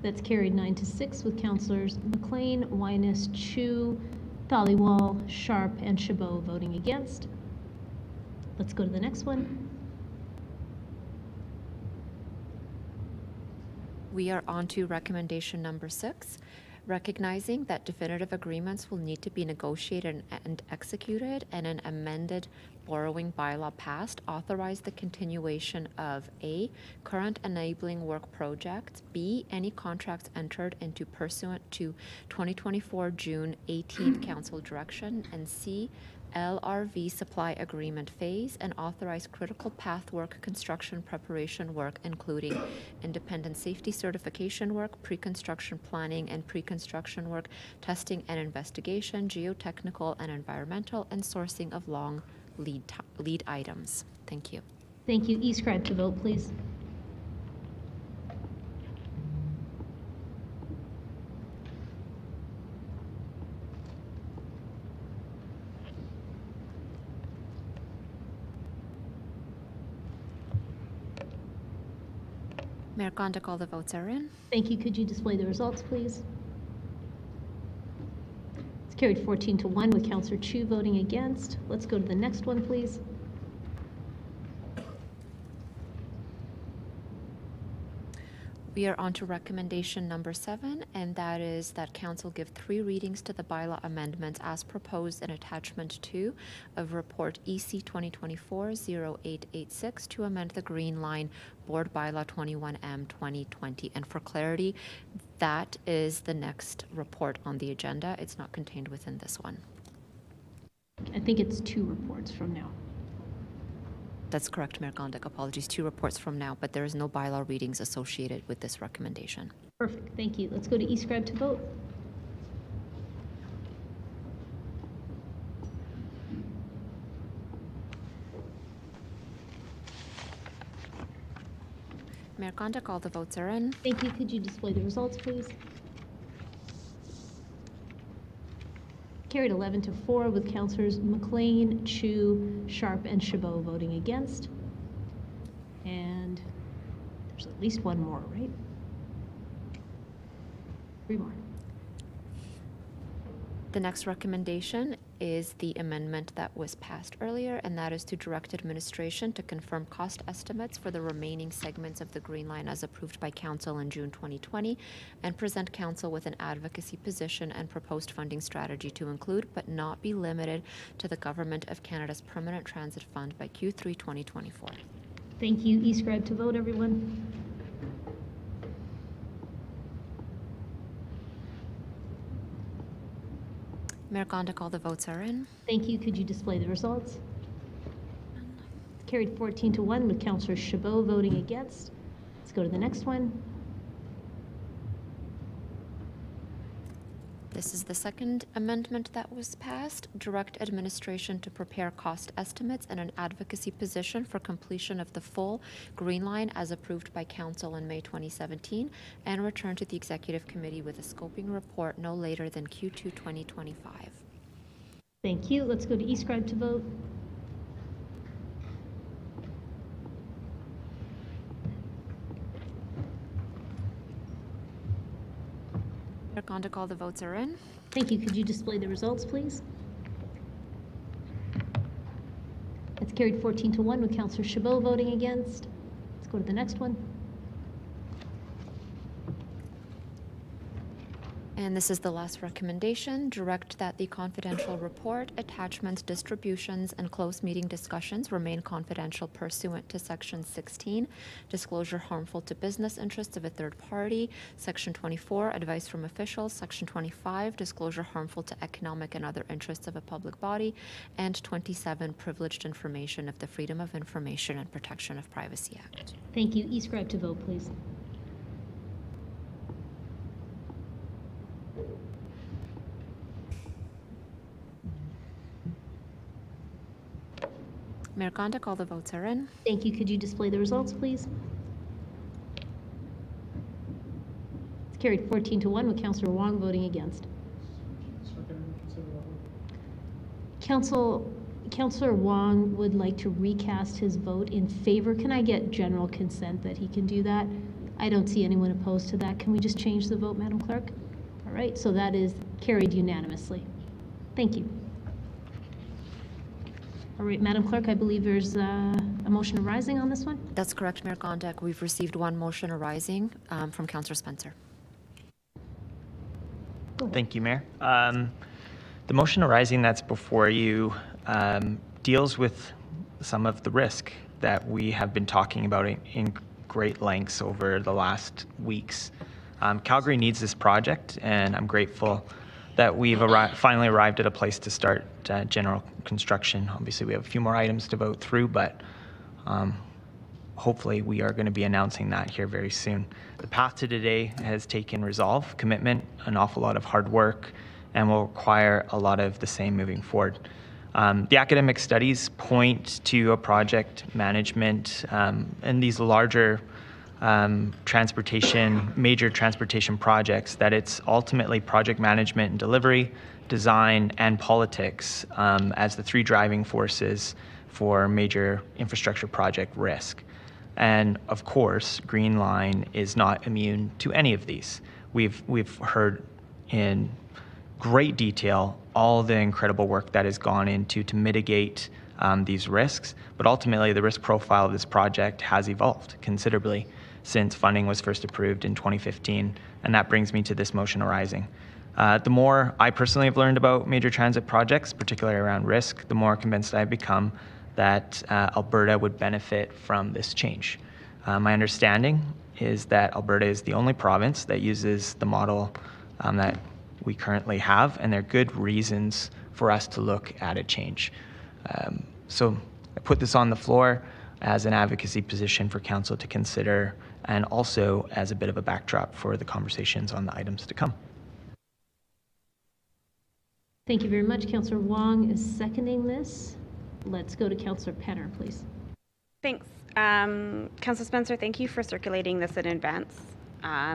That's carried 9-6 with Councillors McLean, Winus, Chu, Dhaliwal, Sharp, and Chabot voting against. Let's go to the next one. We are on to recommendation number 6, recognizing that definitive agreements will need to be negotiated and executed, and an amended borrowing bylaw passed, authorize the continuation of A, current enabling work projects, B, any contracts entered into pursuant to 2024 June 18th Council direction, and C, LRV supply agreement phase, and authorize critical path work, construction preparation work, including independent safety certification work, pre-construction planning and pre-construction work, testing and investigation, geotechnical and environmental, and sourcing of long lead items. Thank you. Thank you. E-scribe to vote, please. Mayor Gondik, all the votes are in. Thank you. Could you display the results, please? It's carried 14-1 with Councillor Chu voting against. Let's go to the next one, please. We are on to recommendation number 7, and that is that Council give 3 readings to the bylaw amendments as proposed in attachment 2 of report EC 2024-0886 to amend the Green Line Board Bylaw 21M 2020. And for clarity, that is the next report on the agenda. It's not contained within this one. I think it's 2 reports from now. That's correct, Mayor Gondik. Apologies, 2 reports from now, but there is no bylaw readings associated with this recommendation. Perfect. Thank you. Let's go to e-scribe to vote. Mayor Gondik, all the votes are in. Thank you. Could you display the results, please? Carried 11-4 with Councillors McLean, Chu, Sharp, and Chabot voting against. And there's at least one more, right? 3 more. The next recommendation is the amendment that was passed earlier, and that is to direct administration to confirm cost estimates for the remaining segments of the Green Line as approved by Council in June 2020, and present Council with an advocacy position and proposed funding strategy to include, but not be limited to, the Government of Canada's Permanent Transit Fund by Q3 2024. Thank you. E-scribe to vote, everyone. Mayor Gondik, all the votes are in. Thank you. Could you display the results? Carried 14-1 with Councillor Chabot voting against. Let's go to the next one. This is the second amendment that was passed. Direct administration to prepare cost estimates and an advocacy position for completion of the full Green Line as approved by Council in May 2017, and return to the Executive Committee with a scoping report no later than Q2 2025. Thank you. Let's go to e-scribe to vote. Gondik, all the votes are in. Thank you. Could you display the results, please? It's carried 14-1 with Councillor Chabot voting against. Let's go to the next one. And this is the last recommendation. Direct that the confidential report, attachments, distributions, and closed meeting discussions remain confidential pursuant to Section 16, disclosure harmful to business interests of a third party, Section 24, advice from officials, Section 25, disclosure harmful to economic and other interests of a public body, and 27, privileged information of the Freedom of Information and Protection of Privacy Act. Thank you. E-scribe to vote, please. Mayor Gondik, all the votes are in. Thank you. Could you display the results, please? It's carried 14-1 with Councillor Wong voting against. Councillor Wong would like to recast his vote in favor. Can I get general consent that he can do that? I don't see anyone opposed to that. Can we just change the vote, Madam Clerk? All right, so that is carried unanimously. Thank you. All right, Madam Clerk, I believe there's a motion arising on this one. That's correct, Mayor Gondik. We've received one motion arising from Councillor Spencer. Thank you, Mayor. The motion arising that's before you deals with some of the risk that we have been talking about in great lengths over the last weeks. Calgary needs this project, and I'm grateful that we've finally arrived at a place to start general construction. Obviously, we have a few more items to vote through, but hopefully we are going to be announcing that here very soon. The path to today has taken resolve, commitment, an awful lot of hard work, and will require a lot of the same moving forward. The academic studies point to a project management and these larger major transportation projects, that it's ultimately project management and delivery, design, and politics as the three driving forces for major infrastructure project risk. And of course, Green Line is not immune to any of these. We've heard in great detail all the incredible work that has gone into to mitigate these risks, but ultimately the risk profile of this project has evolved considerably since funding was first approved in 2015, and that brings me to this motion arising. The more I personally have learned about major transit projects, particularly around risk, the more convinced I've become that Alberta would benefit from this change. My understanding is that Alberta is the only province that uses the model that we currently have, and there are good reasons for us to look at a change. So I put this on the floor as an advocacy position for council to consider, and also as a bit of a backdrop for the conversations on the items to come. Thank you very much. Councillor Wong is seconding this. Let's go to Councillor Penner, please. Thanks. Councillor Spencer, thank you for circulating this in advance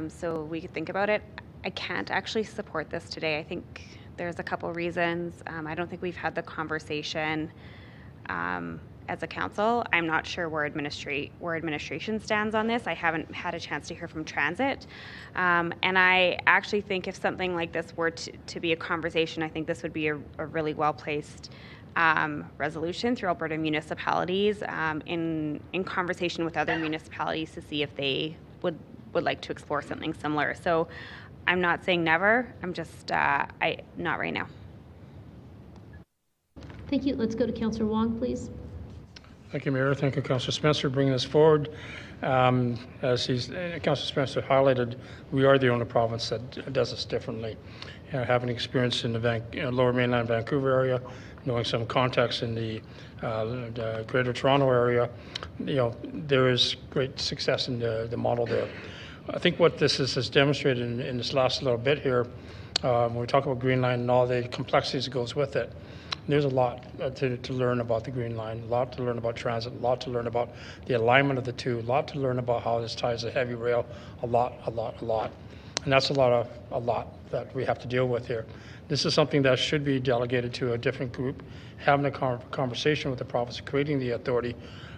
so we could think about it. I can't actually support this today. I think there's a couple reasons. I don't think we've had the conversation as a council. I'm not sure where administration stands on this. I haven't had a chance to hear from transit. And I actually think if something like this were to be a conversation, I think this would be a really well-placed resolution through Alberta municipalities in conversation with other municipalities to see if they would like to explore something similar. So I'm not saying never. I'm just not right now. Thank you. Let's go to Councillor Wong, please. Thank you, Mayor. Thank you, Councillor Spencer, for bringing this forward. As Councillor Spencer highlighted, we are the only province that does this differently. Having experience in the Lower Mainland Vancouver area, knowing some context in the Greater Toronto area, there is great success in the model there. I think what this has demonstrated in this last little bit here, when we talk about Green Line and all the complexities that goes with it, there's a lot to learn about the Green Line, a lot to learn about transit, a lot to learn about the alignment of the two, a lot to learn about how this ties to heavy rail, a lot. And that's a lot that we have to deal with here. This is something that should be delegated to a different group, having a conversation with the province, creating the authority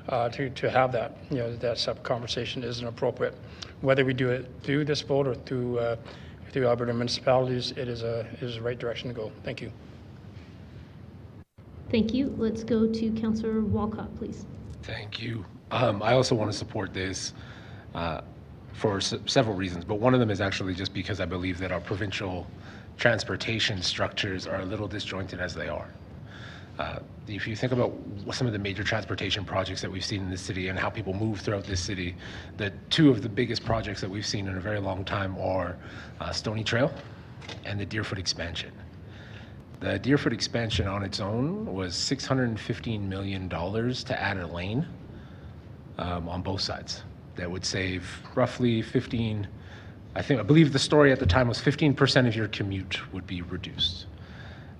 to have that. That separate conversation isn't appropriate. Whether we do it through this vote or through with the Alberta municipalities, it is the right direction to go. Thank you. Thank you. Let's go to Councillor Walcott, please. Thank you. I also want to support this for several reasons, but one of them is actually just because I believe that our provincial transportation structures are a little disjointed as they are. If you think about some of the major transportation projects that we've seen in the city and how people move throughout this city, the two of the biggest projects that we've seen in a very long time are Stony Trail and the Deerfoot expansion. The Deerfoot expansion on its own was $615 million to add a lane on both sides. That would save roughly I believe the story at the time was 15% of your commute would be reduced.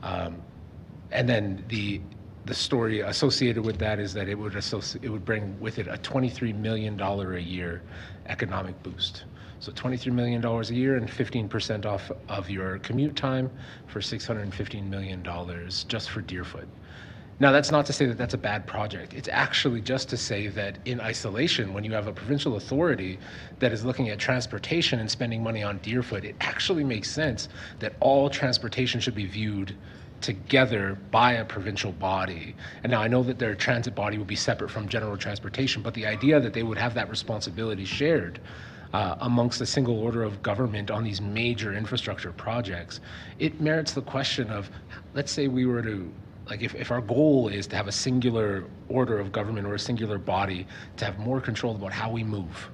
And then the story associated with that is that it would bring with it a $23 million a year economic boost. So $23 million a year and 15% off of your commute time for $615 million just for Deerfoot. Now, that's not to say that that's a bad project. It's actually just to say that in isolation, when you have a provincial authority that is looking at transportation and spending money on Deerfoot, it actually makes sense that all transportation should be viewed together by a provincial body. And now I know that their transit body would be separate from general transportation, but the idea that they would have that responsibility shared amongst a single order of government on these major infrastructure projects, it merits the question of, let's say we were to, like if our goal is to have a singular order of government or a singular body to have more control about how we move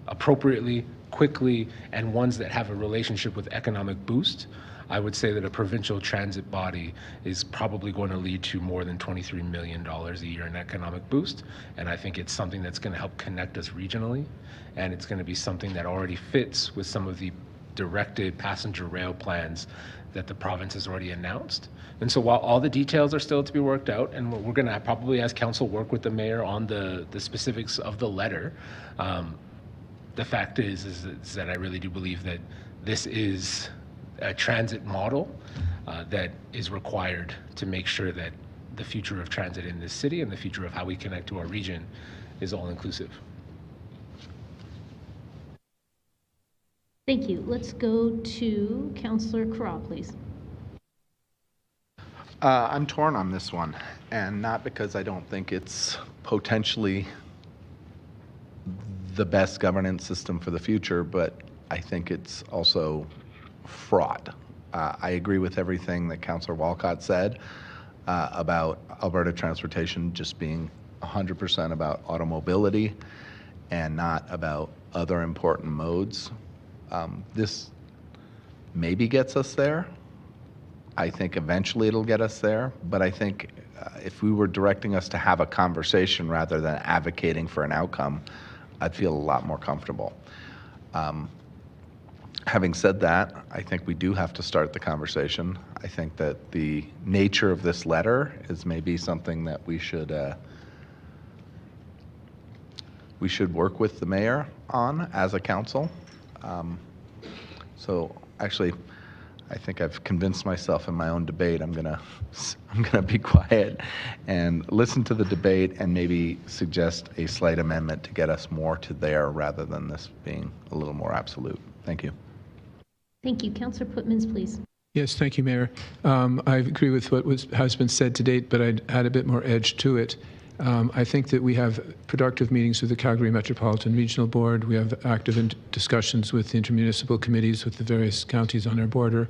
appropriately, quickly, and ones that have a relationship with economic boost, I would say that a provincial transit body is probably going to lead to more than $23 million a year in economic boost. And I think it's something that's going to help connect us regionally. And it's going to be something that already fits with some of the directed passenger rail plans that the province has already announced. And so while all the details are still to be worked out, and we're going to probably, as council, work with the mayor on the specifics of the letter, the fact is that I really do believe that this is a transit model that is required to make sure that the future of transit in this city and the future of how we connect to our region is all inclusive. Thank you. Let's go to Councillor Carra, please. I'm torn on this one, and not because I don't think it's potentially the best governance system for the future, but I think it's also fraught. I agree with everything that Councillor Walcott said about Alberta transportation just being 100% about automobility and not about other important modes. This maybe gets us there. I think eventually it'll get us there, but I think if we were directing us to have a conversation rather than advocating for an outcome, I'd feel a lot more comfortable. Having said that, I think we do have to start the conversation. I think that the nature of this letter is maybe something that we should work with the mayor on as a council. So actually, I think I've convinced myself in my own debate. I'm gonna be quiet and listen to the debate and maybe suggest a slight amendment to get us more to there rather than this being a little more absolute. Thank you. Thank you. Councillor Putmans, please. Yes, thank you, Mayor. I agree with what has been said to date, but I'd add a bit more edge to it. I think that we have productive meetings with the Calgary Metropolitan Regional Board. We have active discussions with the intermunicipal committees with the various counties on our border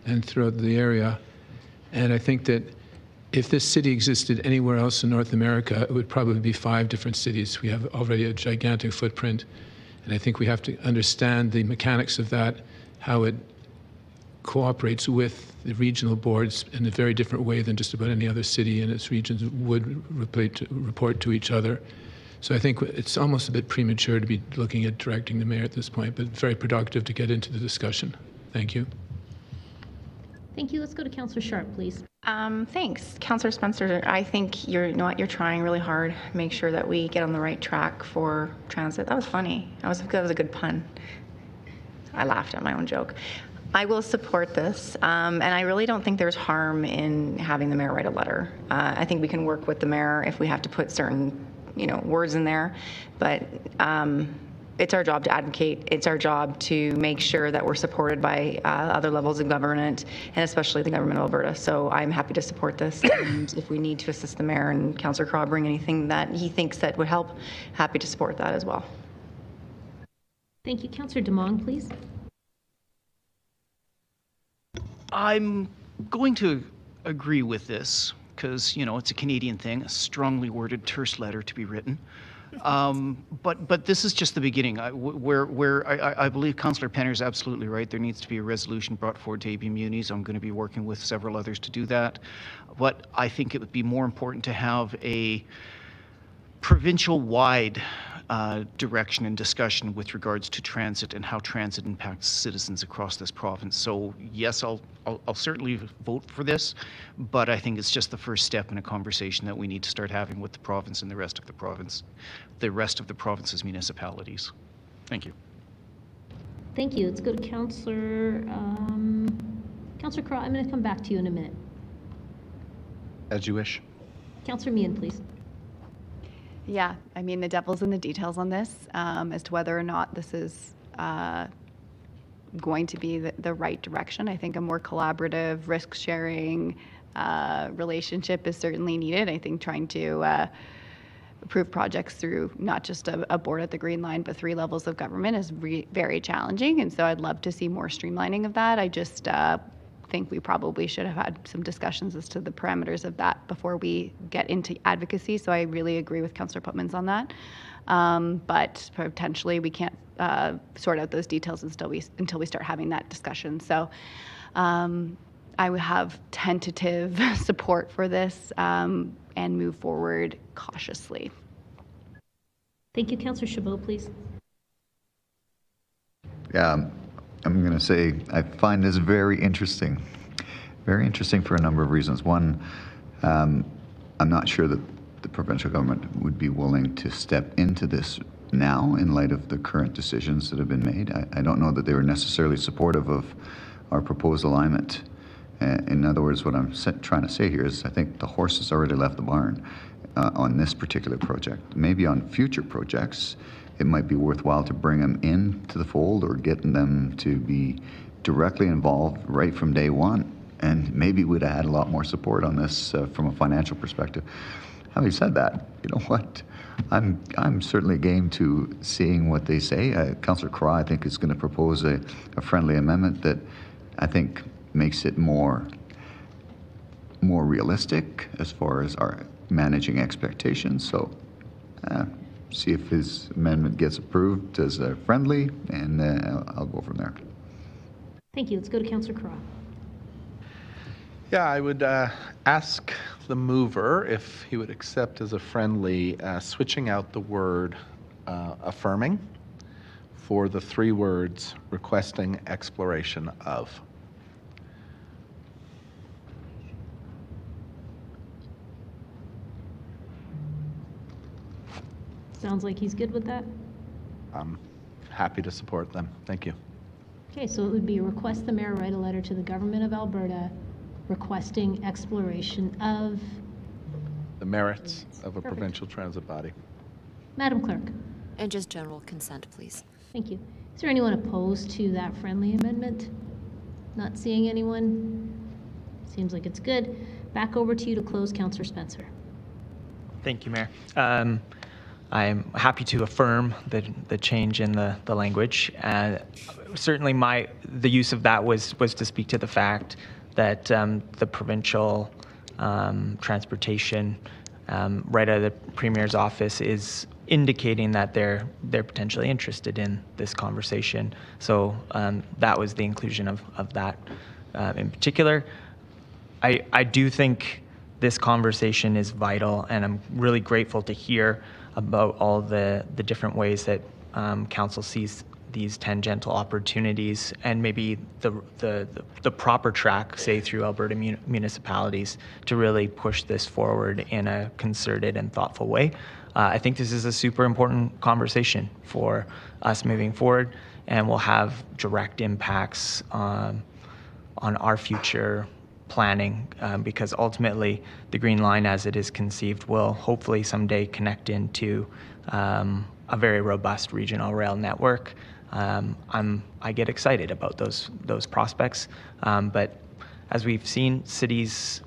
and throughout the area. And I think that if this city existed anywhere else in North America, it would probably be 5 different cities. We have already a gigantic footprint. And I think we have to understand the mechanics of that, how it cooperates with the regional boards in a very different way than just about any other city in its regions would report to each other. So I think it's almost a bit premature to be looking at directing the mayor at this point, but very productive to get into the discussion. Thank you. Thank you. Let's go to Councillor Sharp, please. Thanks. Councillor Spencer, I think you're trying really hard to make sure that we get on the right track for transit. That was funny. That was a good pun. I laughed at my own joke. I will support this, and I really don't think there's harm in having the mayor write a letter. I think we can work with the mayor if we have to put certain, words in there, but it's our job to advocate. It's our job to make sure that we're supported by other levels of government, and especially the government of Alberta. So I'm happy to support this. And if we need to assist the mayor and Councillor Craw bring anything that he thinks that would help, happy to support that as well. Thank you. Councillor Demong, please. I'm going to agree with this because, you know, it's a Canadian thing, a strongly worded, terse letter to be written. But this is just the beginning. I believe Councillor Penner is absolutely right. There needs to be a resolution brought forward to AB Munis. I'm going to be working with several others to do that. But I think it would be more important to have a provincial-wide direction and discussion with regards to transit and how transit impacts citizens across this province. So yes, I'll certainly vote for this, but I think it's just the first step in a conversation that we need to start having with the province and the rest of the province's municipalities. Thank you. Thank you. Let's go to Councillor Craw. I'm going to come back to you in a minute. As you wish. Councillor Meehan, please. Yeah, I mean, the devil's in the details on this as to whether or not this is going to be the right direction. I think a more collaborative, risk-sharing relationship is certainly needed. I think trying to approve projects through not just a board at the Green Line, but 3 levels of government is very challenging. And so I'd love to see more streamlining of that. I just think we probably should have had some discussions as to the parameters of that before we get into advocacy. So I really agree with Councillor Putmans on that. But potentially we can't sort out those details until we start having that discussion. So I would have tentative support for this and move forward cautiously. Thank you. Councillor Chabot, please. Yeah, I'm going to say I find this very interesting for a number of reasons. One, I'm not sure that the provincial government would be willing to step into this now in light of the current decisions that have been made. I don't know that they were necessarily supportive of our proposed alignment. In other words, what I'm trying to say here is I think the horse has already left the barn on this particular project. Maybe on future projects, it might be worthwhile to bring them into the fold or getting them to be directly involved right from day one. And maybe we'd have had a lot more support on this from a financial perspective. Having said that, you know what? I'm certainly game to seeing what they say. Councillor Craw, I think, is going to propose a friendly amendment that I think makes it more realistic as far as our managing expectations. So see if his amendment gets approved as a friendly, and I'll go from there. Thank you. Let's go to Councillor Craw. Yeah, I would ask the mover if he would accept as a friendly switching out the word affirming for the 3 words requesting exploration of. Sounds like he's good with that. I'm happy to support them. Thank you. Okay, so it would be request the mayor write a letter to the government of Alberta requesting exploration of the merits of a provincial transit body. Madam Clerk. And just general consent, please. Thank you. Is there anyone opposed to that friendly amendment? Not seeing anyone. Seems like it's good. Back over to you to close, Councillor Spencer. Thank you, Mayor. I'm happy to affirm the change in the language. Certainly the use of that was to speak to the fact that the provincial transportation right out of the Premier's office is indicating that they're potentially interested in this conversation. So that was the inclusion of that in particular. I do think this conversation is vital, and I'm really grateful to hear about all the different ways that council sees these tangential opportunities and maybe the proper track, say through Alberta municipalities, to really push this forward in a concerted and thoughtful way. I think this is a super important conversation for us moving forward, and will have direct impacts on our future planning, because ultimately the Green Line as it is conceived will hopefully someday connect into a very robust regional rail network. I get excited about those prospects, but as we've seen, cities,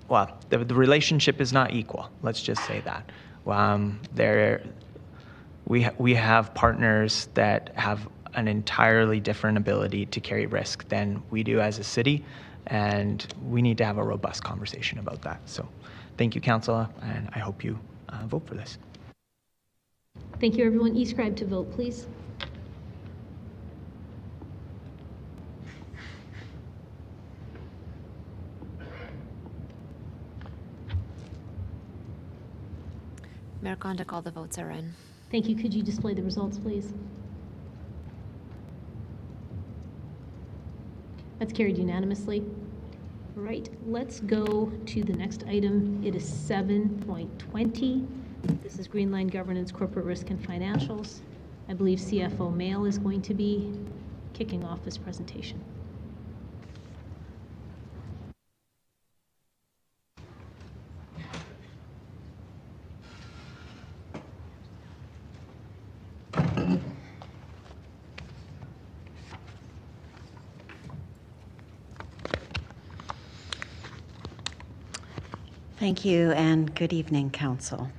well, the relationship is not equal. Let's just say that. We have partners that have an entirely different ability to carry risk than we do as a city, and we need to have a robust conversation about that. So thank you, Council, and I hope you vote for this. Thank you, everyone. E-scribe to vote, please. Mayor Kondik, all the votes are in. Thank you. Could you display the results, please? That's carried unanimously. All right, let's go to the next item. It is 7.20. This is Green Line Governance, Corporate Risk and Financials. I believe CFO Mail is going to be kicking off this presentation. Thank you, and good evening, Council.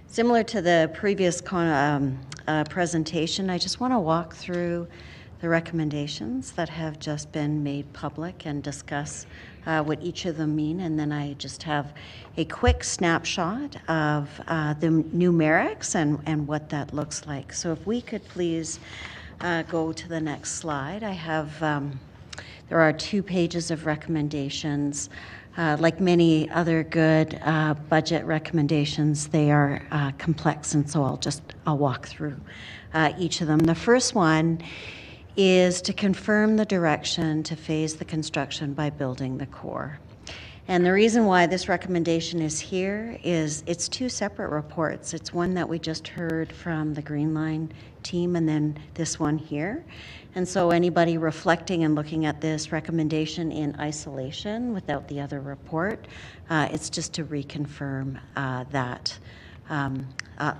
Similar to the previous presentation, I just want to walk through the recommendations that have just been made public and discuss what each of them mean, and then I just have a quick snapshot of the numerics and what that looks like. So if we could please go to the next slide. I have, there are 2 pages of recommendations. Like many other good budget recommendations, they are complex, and so I'll walk through each of them. The first one is to confirm the direction to phase the construction by building the core. And the reason why this recommendation is here is it's 2 separate reports. It's one that we just heard from the Green Line team, and then this one here. And so anybody reflecting and looking at this recommendation in isolation without the other report, it's just to reconfirm that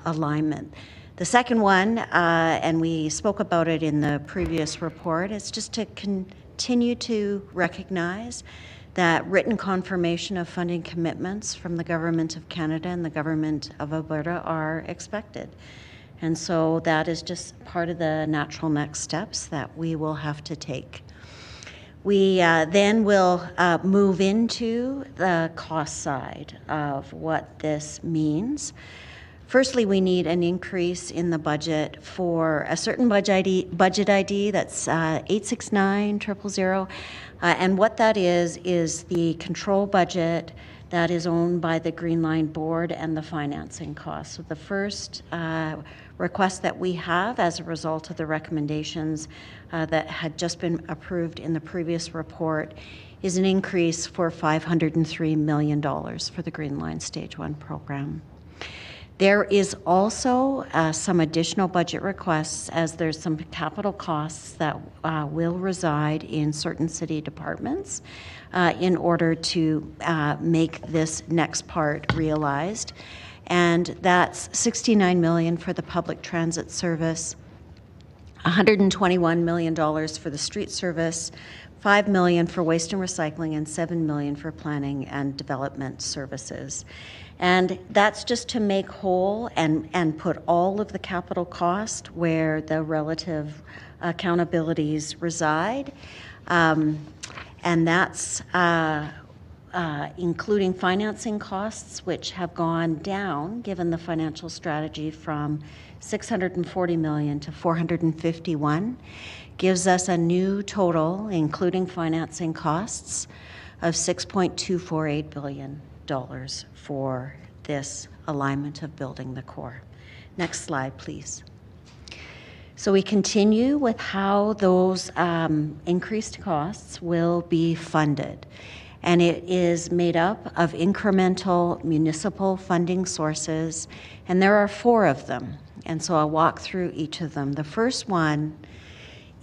alignment. The second one, and we spoke about it in the previous report, is just to continue to recognize that written confirmation of funding commitments from the Government of Canada and the Government of Alberta are expected. And so that is just part of the natural next steps that we will have to take. We then will move into the cost side of what this means. Firstly, we need an increase in the budget for a certain budget ID that's 869000. And what that is the control budget that is owned by the Green Line Board and the financing costs. So the first request that we have as a result of the recommendations that had just been approved in the previous report is an increase for $503 million for the Green Line Stage 1 program. There is also some additional budget requests, as there's some capital costs that will reside in certain city departments in order to make this next part realized. And that's $69 million for the public transit service, $121 million for the street service, $5 million for waste and recycling, and $7 million for planning and development services. And that's just to make whole and put all of the capital cost where the relative accountabilities reside. And that's including financing costs, which have gone down, given the financial strategy, from $640 million to $451, gives us a new total, including financing costs, of $6.248 billion for this alignment of building the core. Next slide, please. So we continue with how those increased costs will be funded. And it is made up of incremental municipal funding sources, and there are 4 of them. And so I'll walk through each of them. The first one,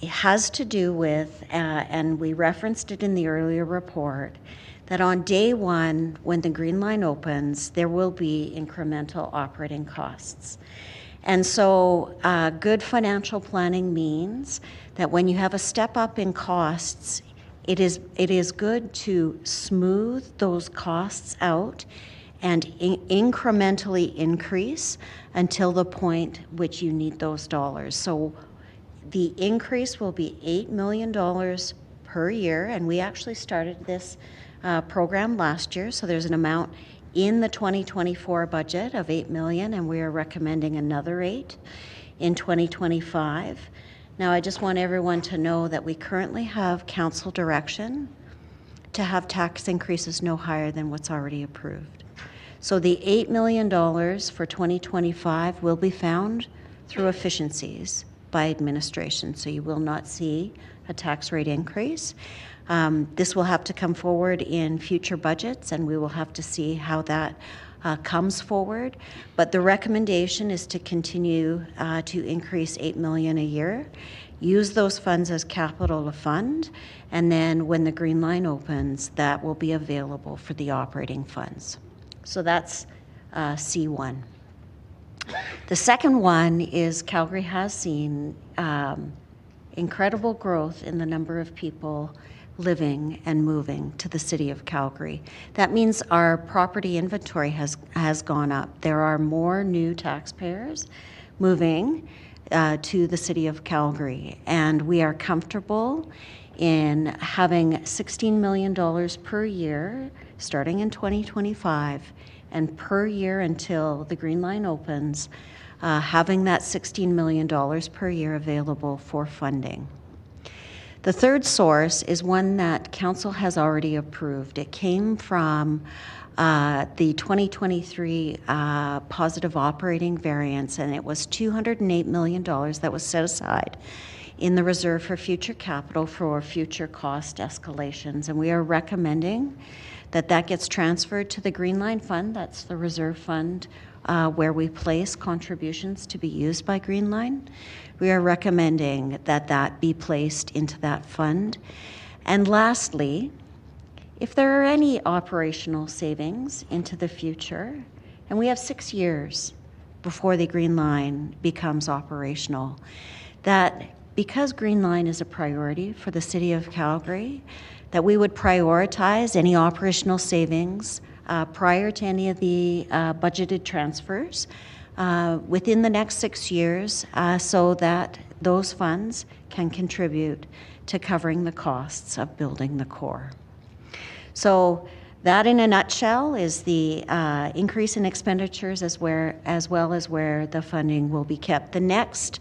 it has to do with, and we referenced it in the earlier report, that on day 1, when the Green Line opens, there will be incremental operating costs. And so good financial planning means that when you have a step up in costs, it is good to smooth those costs out and incrementally increase until the point which you need those dollars. So the increase will be $8 million per year, and we actually started this program last year, so there's an amount in the 2024 budget of $8 million, and we are recommending another $8 million in 2025. Now, I just want everyone to know that we currently have council direction to have tax increases no higher than what's already approved. So the $8 million for 2025 will be found through efficiencies by administration, so you will not see a tax rate increase. This will have to come forward in future budgets, and we will have to see how that comes forward. But the recommendation is to continue to increase $8 million a year, use those funds as capital to fund, and then when the Green Line opens, that will be available for the operating funds. So that's C1. The second one is Calgary has seen incredible growth in the number of people living and moving to the city of Calgary. That means our property inventory has gone up. There are more new taxpayers moving to the city of Calgary, and we are comfortable in having $16 million per year starting in 2025 and per year until the Green Line opens, having that $16 million per year available for funding. The third source is one that Council has already approved. It came from the 2023 positive operating variance, and it was $208 million that was set aside in the reserve for future capital for future cost escalations. And we are recommending that that gets transferred to the Green Line Fund. That's the reserve fund where we place contributions to be used by Green Line. We are recommending that that be placed into that fund. And lastly, if there are any operational savings into the future, and we have 6 years before the Green Line becomes operational, that because Green Line is a priority for the City of Calgary, that we would prioritize any operational savings prior to any of the budgeted transfers within the next 6 years so that those funds can contribute to covering the costs of building the core. So that in a nutshell is the increase in expenditures as well as where the funding will be kept. The next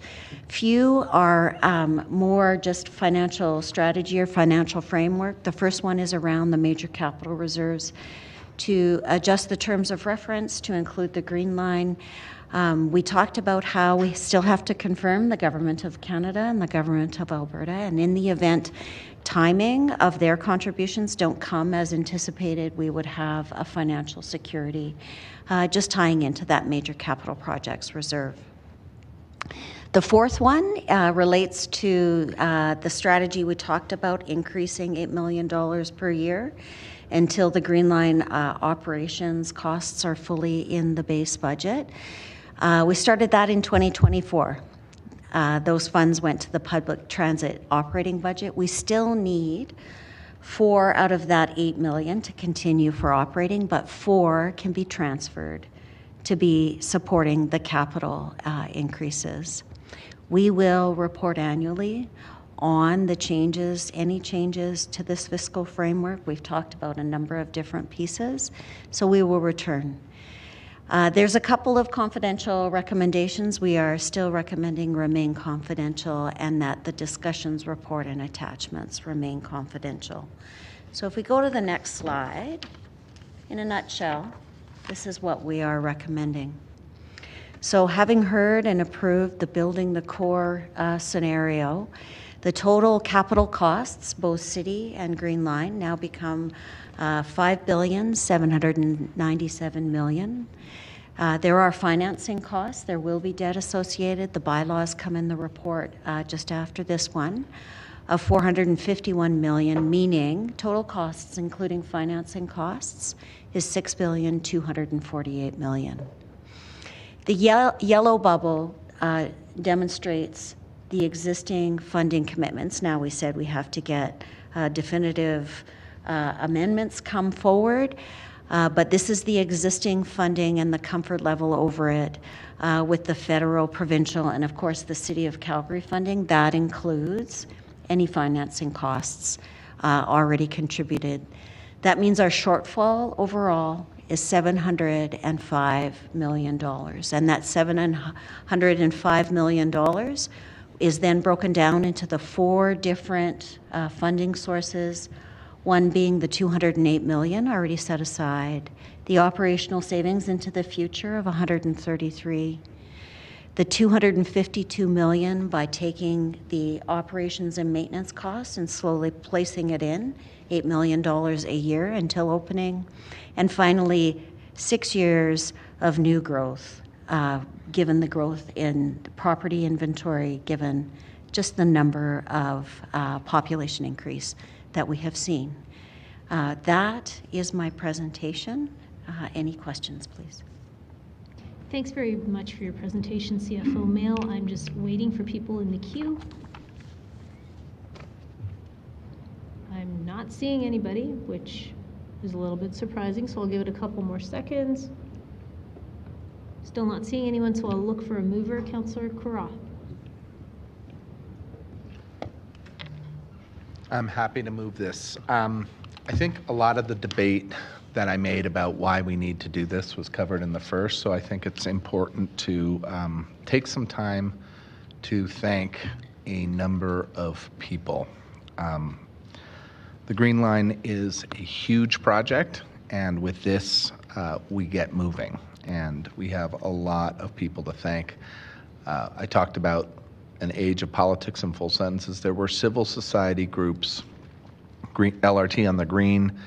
few are more just financial strategy or financial framework. The first one is around the major capital reserves to adjust the terms of reference to include the Green Line. We talked about how we still have to confirm the Government of Canada and the Government of Alberta, and in the event timing of their contributions don't come as anticipated, we would have a financial security just tying into that major capital projects reserve. The fourth one relates to the strategy we talked about, increasing $8 million per year until the Green Line operations costs are fully in the base budget. We started that in 2024. Those funds went to the public transit operating budget. We still need 4 out of that 8 million to continue for operating, but 4 can be transferred to be supporting the capital increases. We will report annually on the changes, any changes to this fiscal framework. We've talked about a number of different pieces, so we will return. There's a couple of confidential recommendations. We are still recommending remain confidential and that the discussions report and attachments remain confidential. So if we go to the next slide, in a nutshell, this is what we are recommending. So having heard and approved the building the core scenario, the total capital costs, both city and Green Line, now become $5,797 million. There are financing costs. There will be debt associated. The bylaws come in the report just after this one of $451 million, meaning total costs, including financing costs, is $6,248 million. The yellow bubble demonstrates the existing funding commitments. Now, we said we have to get definitive amendments come forward, but this is the existing funding and the comfort level over it with the federal, provincial, and of course the City of Calgary funding. That includes any financing costs already contributed. That means our shortfall overall is $705 million. And that $705 million is then broken down into the 4 different funding sources, one being the $208 million already set aside, the operational savings into the future of $133, the $252 million by taking the operations and maintenance costs and slowly placing it in, $8 million a year until opening, and finally 6 years of new growth, given the growth in property inventory, given just the number of population increase that we have seen. That is my presentation. Any questions, please? Thanks very much for your presentation, CFO Mail. I'm just waiting for people in the queue. I'm not seeing anybody, which is a little bit surprising, so I'll give it a couple more seconds. Still not seeing anyone, so I'll look for a mover. Councillor Kura. I'm happy to move this. I think a lot of the debate that I made about why we need to do this was covered in the first, so I think it's important to take some time to thank a number of people. The Green Line is a huge project, and with this, we get moving, and we have a lot of people to thank. I talked about an age of politics in full sentences. There were civil society groups, LRT on the Green,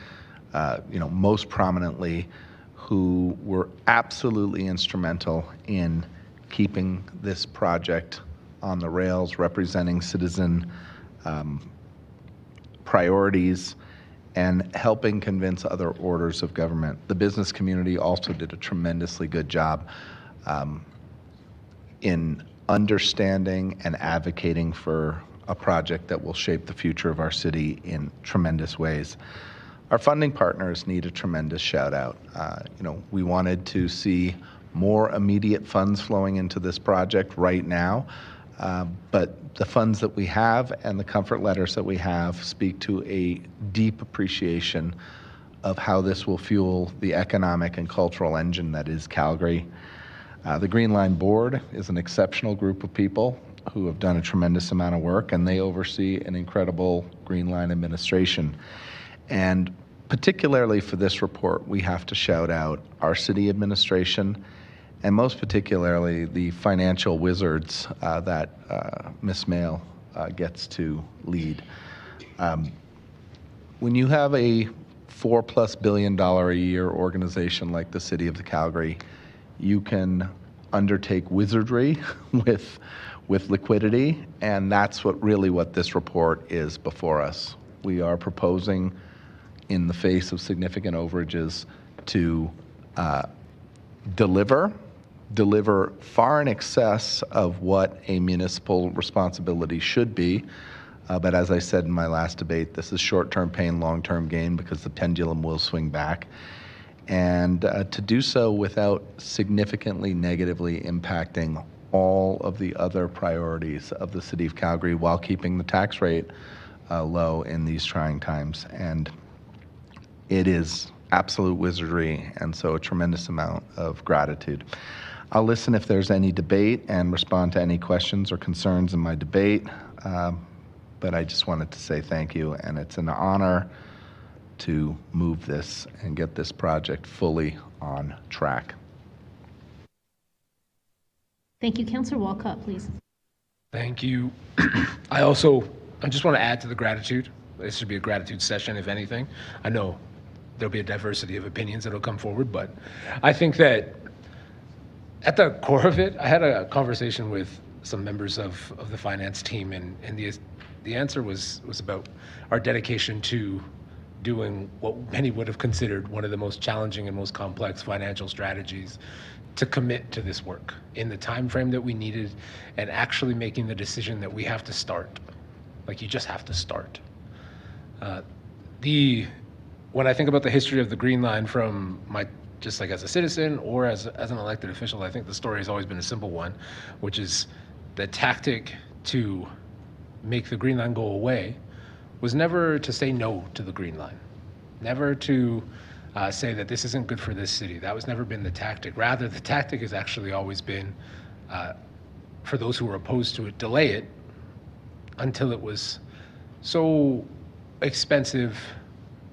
most prominently, who were absolutely instrumental in keeping this project on the rails, representing citizen priorities, and helping convince other orders of government. The business community also did a tremendously good job in understanding and advocating for a project that will shape the future of our city in tremendous ways. Our funding partners need a tremendous shout out. We wanted to see more immediate funds flowing into this project right now, but the funds that we have and the comfort letters that we have speak to a deep appreciation of how this will fuel the economic and cultural engine that is Calgary. The Green Line Board is an exceptional group of people who have done a tremendous amount of work, and they oversee an incredible Green Line administration. And particularly for this report, we have to shout out our city administration, and most particularly the financial wizards that Ms. Mail gets to lead. When you have a $4+ billion a year organization like the City of Calgary, you can undertake wizardry with liquidity, and that's what this report is before us. We are proposing, in the face of significant overages, to deliver far in excess of what a municipal responsibility should be. But as I said in my last debate, this is short-term pain, long-term gain, because the pendulum will swing back. And to do so without significantly negatively impacting all of the other priorities of the City of Calgary while keeping the tax rate low in these trying times. And it is absolute wizardry, and so a tremendous amount of gratitude. I'll listen if there's any debate and respond to any questions or concerns in my debate, but I just wanted to say thank you, and it's an honor to move this and get this project fully on track. Thank you. Councillor Walcott, please. Thank you. I just want to add to the gratitude. This should be a gratitude session, if anything. I know there'll be a diversity of opinions that'll come forward, but I think that at the core of it, I had a conversation with some members of the finance team, and the answer was about our dedication to doing what many would have considered one of the most challenging and most complex financial strategies to commit to this work in the time frame that we needed, and actually making the decision that we have to start. Like, you just have to start. When I think about the history of the Green Line from just like as a citizen or as an elected official, I think the story has always been a simple one, which is the tactic to make the Green Line go away was never to say no to the Green Line, never to say that this isn't good for this city. That was never been the tactic. Rather, the tactic has actually always been, for those who were opposed to it, delay it until it was so expensive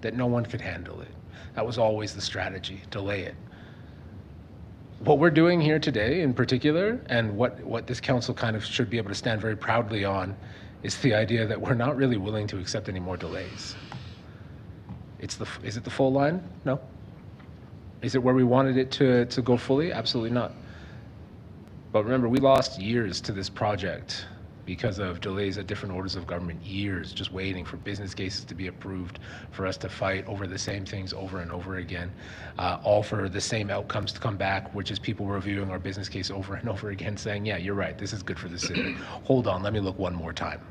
that no one could handle it. That was always the strategy, delay it. What we're doing here today in particular, and what this council kind of should be able to stand very proudly on, is the idea that we're not really willing to accept any more delays. Is it the full line? No. Is it where we wanted it to go fully? Absolutely not. But remember, we lost years to this project because of delays at different orders of government, years just waiting for business cases to be approved, for us to fight over the same things over and over again, all for the same outcomes to come back, which is people reviewing our business case over and over again saying, yeah, you're right, this is good for the city. Hold on, let me look one more time.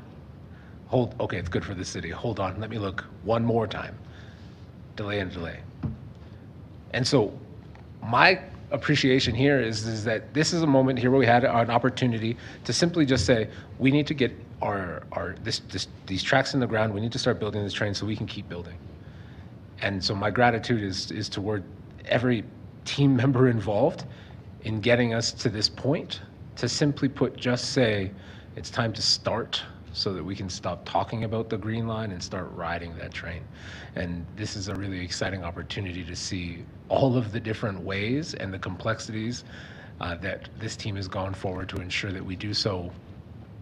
Okay, it's good for the city. Hold on, let me look one more time. Delay and delay. And so my appreciation here is that this is a moment here where we had an opportunity to simply just say, we need to get these tracks in the ground, we need to start building this train so we can keep building. And so my gratitude is toward every team member involved in getting us to this point, to simply just say, it's time to start, so that we can stop talking about the Green Line and start riding that train. And this is a really exciting opportunity to see all of the different ways and the complexities that this team has gone forward to ensure that we do so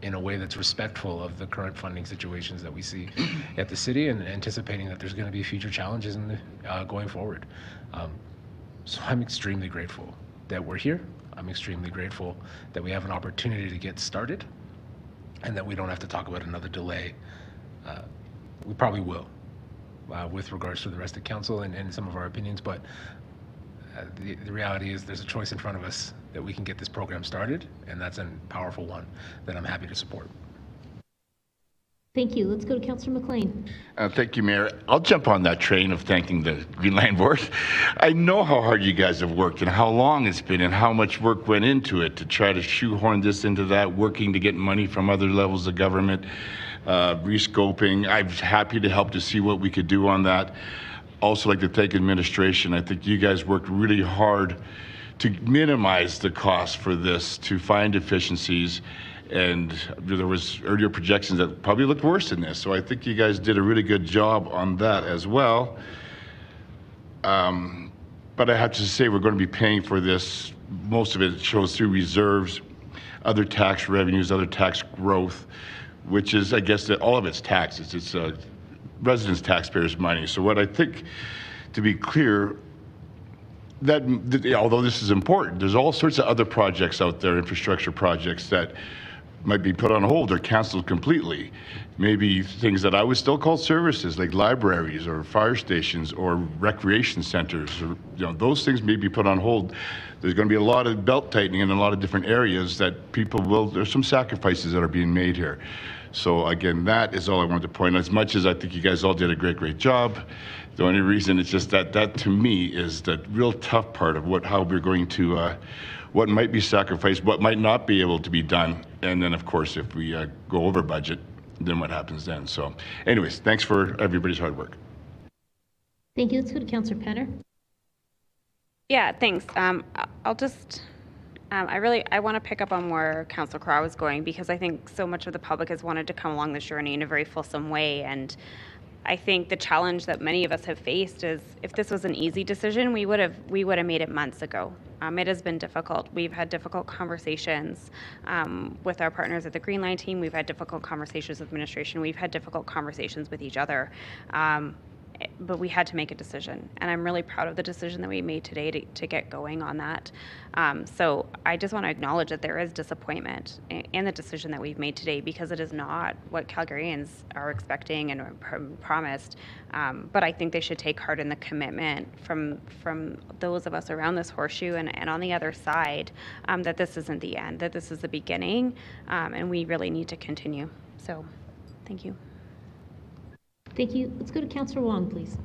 in a way that's respectful of the current funding situations that we see at the city, and anticipating that there's going to be future challenges going forward. So I'm extremely grateful that we're here. I'm extremely grateful that we have an opportunity to get started, and that we don't have to talk about another delay. We probably will with regards to the rest of council and some of our opinions, but the reality is there's a choice in front of us that we can get this program started, and that's a powerful one that I'm happy to support. Thank you. Let's go to Councillor McLean. Thank you, Mayor. I'll jump on that train of thanking the Green Line Board. I know how hard you guys have worked and how long it's been and how much work went into it to try to shoehorn this into that, working to get money from other levels of government, rescoping. I'm happy to help to see what we could do on that. Also like to thank administration. I think you guys worked really hard to minimize the cost for this, to find efficiencies. And there was earlier projections that probably looked worse than this. So I think you guys did a really good job on that as well. But I have to say, we're going to be paying for this. Most of it shows through reserves, other tax revenues, other tax growth, which is, I guess, that all of it's taxes. It's residents, taxpayers' money. So what I think, to be clear, that although this is important, there's all sorts of other projects out there, infrastructure projects that might be put on hold or canceled completely. Maybe things that I would still call services, like libraries or fire stations or recreation centers, or those things may be put on hold. There's going to be a lot of belt tightening in a lot of different areas that there's some sacrifices that are being made here. So again, that is all I wanted to point out. As much as I think you guys all did a great job, the only reason it's just that to me is the real tough part of how we're going to, what might be sacrificed, what might not be able to be done. And then of course, if we go over budget, then what happens then? So anyways, thanks for everybody's hard work. Thank you. Let's go to Councillor Penner. Yeah, thanks. I'll just, I want to pick up on where Councillor Crowe was going, because I think so much of the public has wanted to come along this journey in a very fulsome way. And I think the challenge that many of us have faced is, if this was an easy decision, we would have made it months ago. It has been difficult. We've had difficult conversations with our partners at the Green Line team. We've had difficult conversations with administration. We've had difficult conversations with each other. but we had to make a decision, and I'm really proud of the decision that we made today to get going on that. So I just want to acknowledge that there is disappointment in the decision that we've made today, because it is not what Calgarians are expecting and promised. But I think they should take heart in the commitment from those of us around this horseshoe and on the other side, that this isn't the end, that this is the beginning, and we really need to continue. So thank you. Thank you. Let's go to Councillor Wong, please.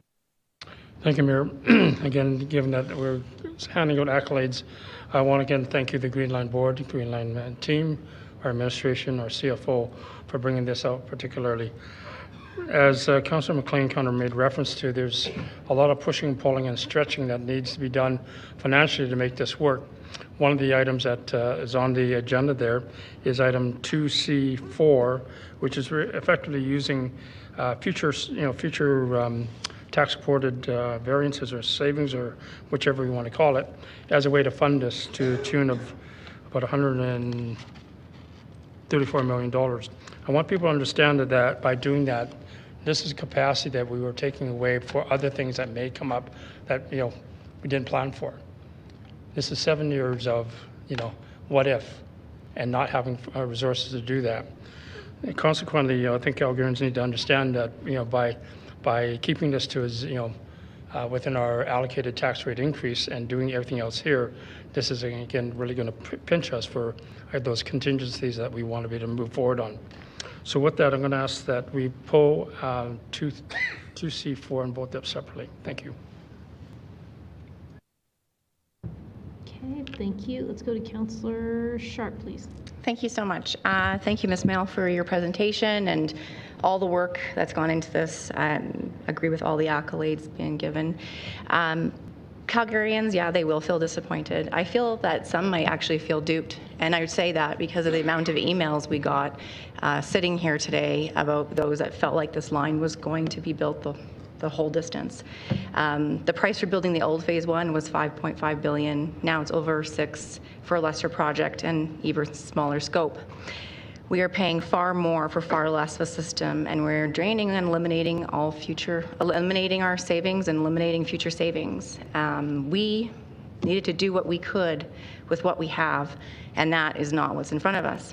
Thank you, Mayor. Again, given that we're handing out accolades, I want to again thank you, the Green Line Board, the Green Line team, our administration, our CFO, for bringing this out particularly. As Councillor McLean kind of made reference to, there's a lot of pushing, pulling, and stretching that needs to be done financially to make this work. One of the items that is on the agenda there is item 2C4, which is effectively using future tax-supported variances or savings, or whichever you want to call it, as a way to fund this to the tune of about $134 million. I want people to understand that by doing that, this is capacity that we were taking away for other things that may come up that we didn't plan for. This is 7 years of what if, and not having resources to do that. And consequently, I think Calgarians need to understand that by keeping this to within our allocated tax rate increase and doing everything else here, this is again really going to pinch us for those contingencies that we want to be able to move forward on. So with that, I'm going to ask that we pull 2C4 and vote them separately. Thank you. Okay, thank you. Let's go to Councillor Sharp, please. Thank you so much. Thank you, Ms. Mail, for your presentation and all the work that's gone into this. I agree with all the accolades being given. Calgarians, yeah, they will feel disappointed. I feel that some might actually feel duped, and I would say that because of the amount of emails we got sitting here today about those that felt like this line was going to be built the whole distance. The price for building the old phase 1 was $5.5 billion. Now it's over $6 billion for a lesser project and even smaller scope. We are paying far more for far less of a system, and we're draining and eliminating our savings and eliminating future savings. We needed to do what we could with what we have, and that is not what's in front of us.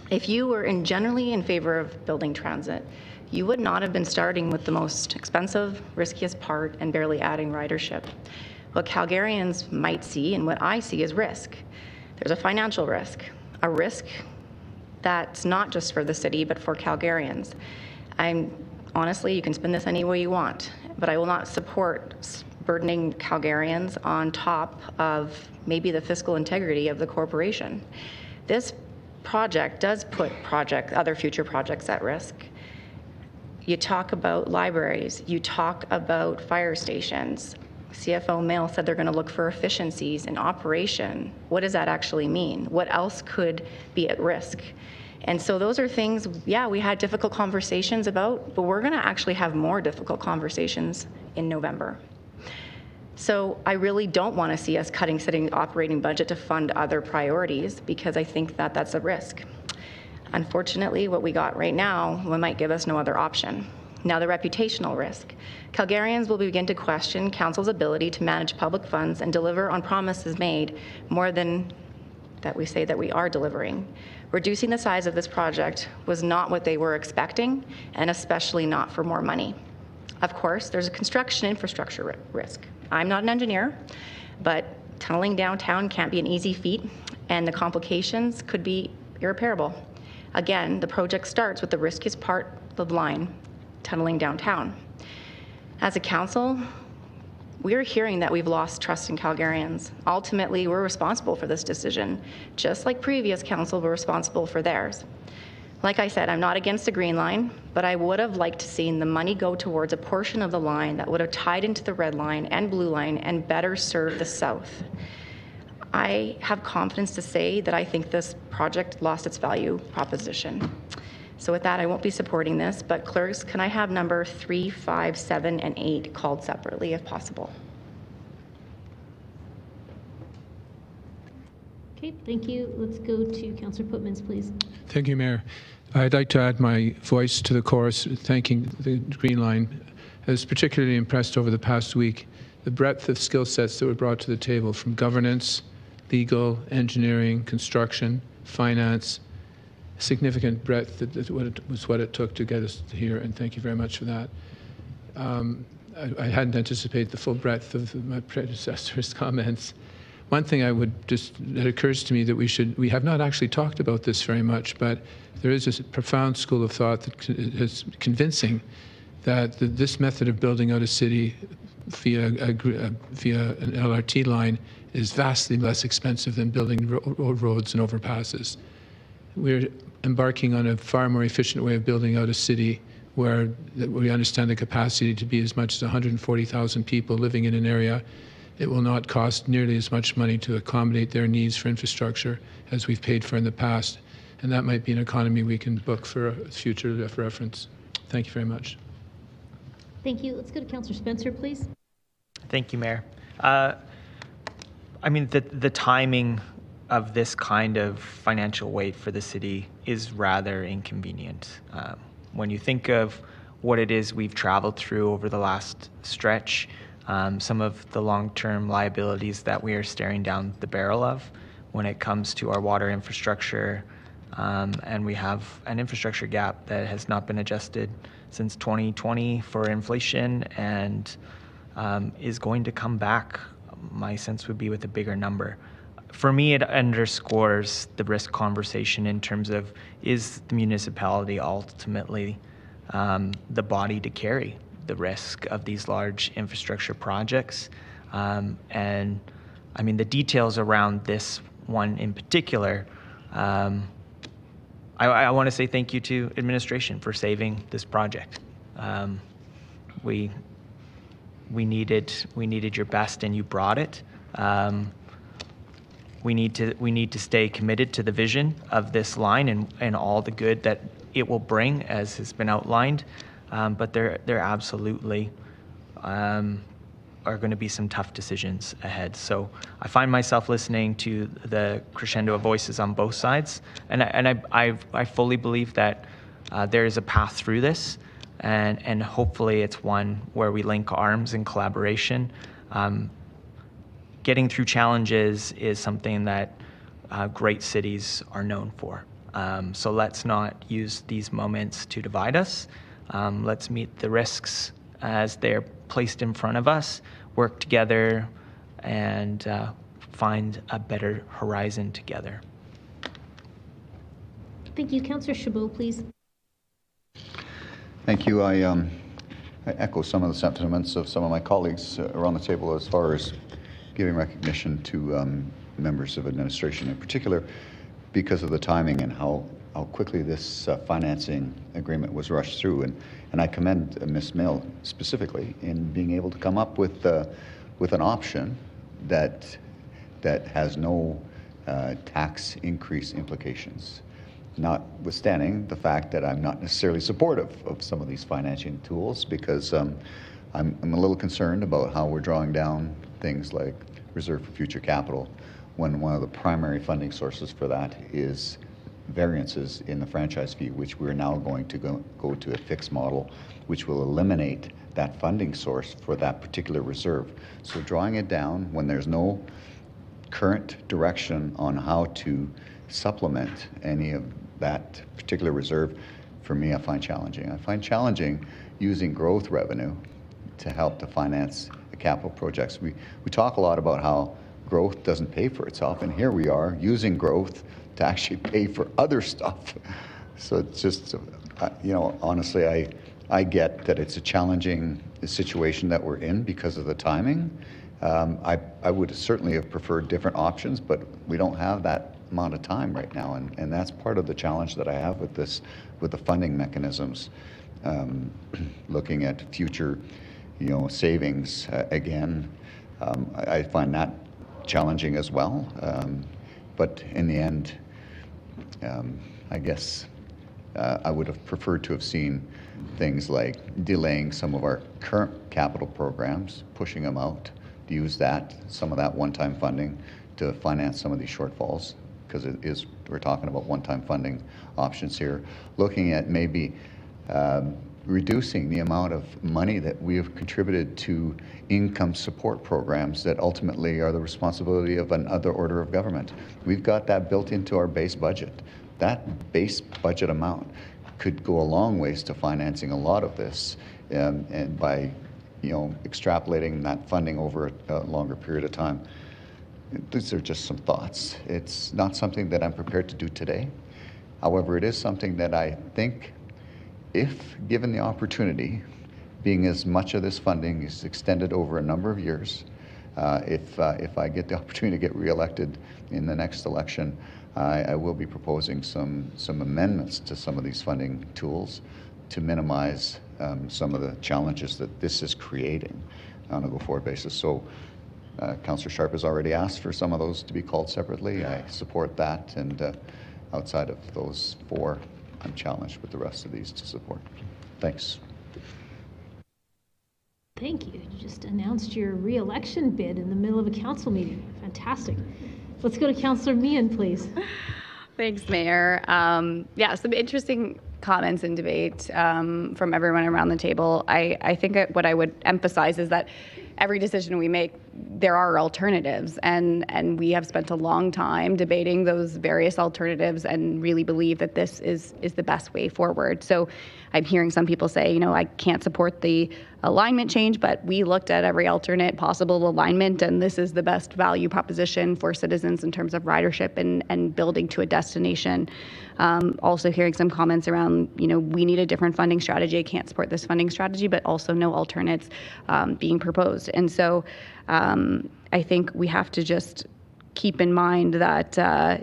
If you were generally in favor of building transit, you would not have been starting with the most expensive, riskiest part and barely adding ridership. What Calgarians might see, and what I see, is risk. There's a financial risk, a risk that's not just for the city, but for Calgarians. Honestly, you can spin this any way you want, but I will not support burdening Calgarians on top of maybe the fiscal integrity of the corporation. This project does put other future projects at risk. You talk about libraries, you talk about fire stations. CFO Mail said they're going to look for efficiencies in operation. What does that actually mean? What else could be at risk? And so those are things, yeah, we had difficult conversations about, but we're going to actually have more difficult conversations in November. So I really don't want to see us cutting city operating budget to fund other priorities, because I think that that's a risk. Unfortunately, what we got right now might give us no other option. Now, the reputational risk. Calgarians will begin to question Council's ability to manage public funds and deliver on promises made more than that we say that we are delivering. Reducing the size of this project was not what they were expecting, and especially not for more money. Of course, there's a construction infrastructure risk. I'm not an engineer, but tunneling downtown can't be an easy feat, and the complications could be irreparable. Again, the project starts with the riskiest part of the line, tunneling downtown. As a council, we're hearing that we've lost trust in Calgarians. Ultimately, we're responsible for this decision, just like previous council were responsible for theirs. Like I said, I'm not against the Green Line, but I would have liked to seen the money go towards a portion of the line that would have tied into the Red Line and Blue Line and better serve the South. I have confidence to say that I think this project lost its value proposition. So with that, I won't be supporting this, but clerks, can I have number 3, 5, 7, and 8 called separately if possible? Okay, thank you. Let's go to Councillor Putmans, please. Thank you, Mayor. I'd like to add my voice to the chorus, thanking the Green Line I was particularly impressed over the past week the breadth of skill sets that were brought to the table, from governance, legal, engineering, construction, finance. Significant breadth that was what it took to get us here, and thank you very much for that. I hadn't anticipated the full breadth of my predecessor's comments. One thing that occurs to me that we have not actually talked about this very much, but there is a profound school of thought that is convincing that this method of building out a city via an LRT line is vastly less expensive than building roads and overpasses. We're embarking on a far more efficient way of building out a city where we understand the capacity to be as much as 140,000 people living in an area. It will not cost nearly as much money to accommodate their needs for infrastructure as we've paid for in the past. And that might be an economy we can book for future reference. Thank you very much. Thank you. Let's go to Councillor Spencer, please. Thank you, Mayor. I mean, the timing of this kind of financial weight for the city is rather inconvenient. When you think of what it is we've traveled through over the last stretch, some of the long-term liabilities that we are staring down the barrel of when it comes to our water infrastructure, and we have an infrastructure gap that has not been adjusted since 2020 for inflation and is going to come back, my sense would be, with a bigger number. For me, it underscores the risk conversation in terms of, is the municipality ultimately the body to carry the risk of these large infrastructure projects? And I mean, the details around this one in particular, I want to say thank you to administration for saving this project. We needed your best, and you brought it. We need to stay committed to the vision of this line and all the good that it will bring, as has been outlined. But there absolutely are going to be some tough decisions ahead. So I find myself listening to the crescendo of voices on both sides, and I fully believe that there is a path through this, and hopefully it's one where we link arms in collaboration. Getting through challenges is something that great cities are known for. So let's not use these moments to divide us. Let's meet the risks as they're placed in front of us, work together, and find a better horizon together. Thank you. Councillor Chabot, please. Thank you. I echo some of the sentiments of some of my colleagues around the table as far as giving recognition to members of administration in particular, because of the timing and how quickly this financing agreement was rushed through. And I commend Ms. Mill specifically in being able to come up with an option that has no tax increase implications, notwithstanding the fact that I'm not necessarily supportive of some of these financing tools, because I'm a little concerned about how we're drawing down things like Reserve for Future Capital, when one of the primary funding sources for that is variances in the franchise fee, which we're now going to go to a fixed model, which will eliminate that funding source for that particular reserve. So drawing it down when there's no current direction on how to supplement any of that particular reserve, for me, I find challenging. I find challenging using growth revenue to help to finance the capital projects. We talk a lot about how growth doesn't pay for itself, and here we are using growth to actually pay for other stuff. So it's just, you know, honestly, I get that it's a challenging situation that we're in because of the timing. I would certainly have preferred different options, but we don't have that amount of time right now, and that's part of the challenge that I have with this, with the funding mechanisms. Looking at future, you know, savings again, I find that challenging as well. But in the end, I guess I would have preferred to have seen things like delaying some of our current capital programs, pushing them out, to use that, some of that one-time funding to finance some of these shortfalls, because we're talking about one-time funding options here. Looking at maybe reducing the amount of money that we have contributed to income support programs that ultimately are the responsibility of another order of government. We've got that built into our base budget. That base budget amount could go a long ways to financing a lot of this, and by extrapolating that funding over a longer period of time. These are just some thoughts. It's not something that I'm prepared to do today. However, it is something that I think, if given the opportunity, being as much of this funding is extended over a number of years, if I get the opportunity to get reelected in the next election, I will be proposing some amendments to some of these funding tools to minimize some of the challenges that this is creating on a go-forward basis. So Councillor Sharp has already asked for some of those to be called separately. I support that, and outside of those four, I'm challenged with the rest of these to support. Thanks. Thank you. You just announced your re-election bid in the middle of a council meeting. Fantastic. Let's go to Councillor Meehan, please. Thanks, Mayor. Yeah, some interesting comments and debate from everyone around the table. I think what I would emphasize is that every decision we make, there are alternatives, and we have spent a long time debating those various alternatives and really believe that this is the best way forward. So I'm hearing some people say, I can't support the alignment change, but we looked at every alternate possible alignment, and this is the best value proposition for citizens in terms of ridership and building to a destination. Also hearing some comments around, we need a different funding strategy. I can't support this funding strategy, but also no alternates being proposed. And so I think we have to just keep in mind that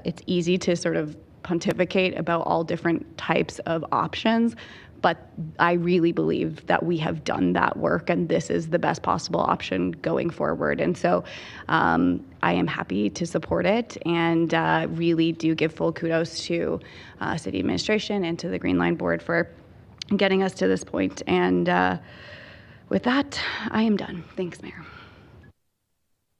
it's easy to sort of pontificate about all different types of options, but I really believe that we have done that work, and this is the best possible option going forward. And so I am happy to support it, and really do give full kudos to City Administration and to the Green Line Board for getting us to this point. And with that, I am done. Thanks, Mayor.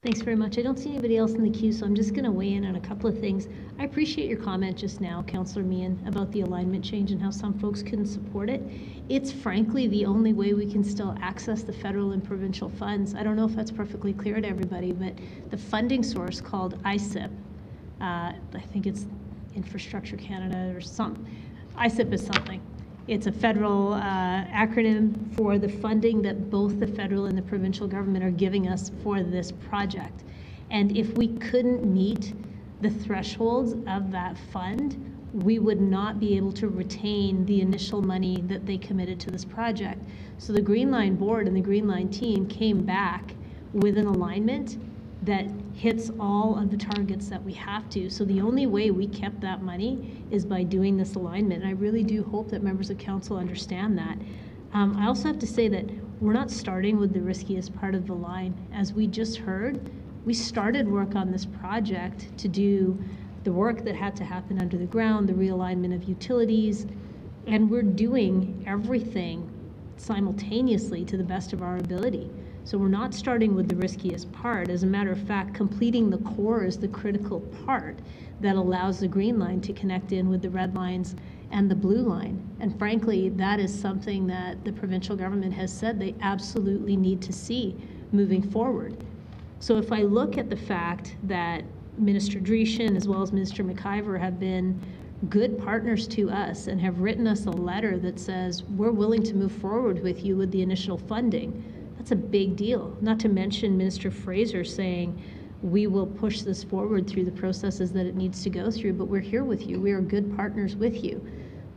Thanks very much. I don't see anybody else in the queue, so I'm just going to weigh in on a couple of things. I appreciate your comment just now, Councillor Meehan, about the alignment change and how some folks couldn't support it. It's frankly the only way we can still access the federal and provincial funds. I don't know if that's perfectly clear to everybody, but the funding source called ISIP, I think it's Infrastructure Canada or something. ISIP is something. It's a federal acronym for the funding that both the federal and the provincial government are giving us for this project. And if we couldn't meet the thresholds of that fund, we would not be able to retain the initial money that they committed to this project. So the Green Line Board and the Green Line team came back with an alignment that hits all of the targets that we have to. So the only way we kept that money is by doing this alignment. And I really do hope that members of council understand that. I also have to say that we're not starting with the riskiest part of the line. As we just heard, we started work on this project to do the work that had to happen under the ground, the realignment of utilities, and we're doing everything simultaneously to the best of our ability. So we're not starting with the riskiest part. As a matter of fact, completing the core is the critical part that allows the green line to connect in with the red lines and the blue line. And frankly, that is something that the provincial government has said they absolutely need to see moving forward. So if I look at the fact that Minister Dreeshen as well as Minister McIver have been good partners to us and have written us a letter that says we're willing to move forward with you with the initial funding, that's a big deal. Not to mention Minister Fraser saying we will push this forward through the processes that it needs to go through, but we're here with you. We are good partners with you.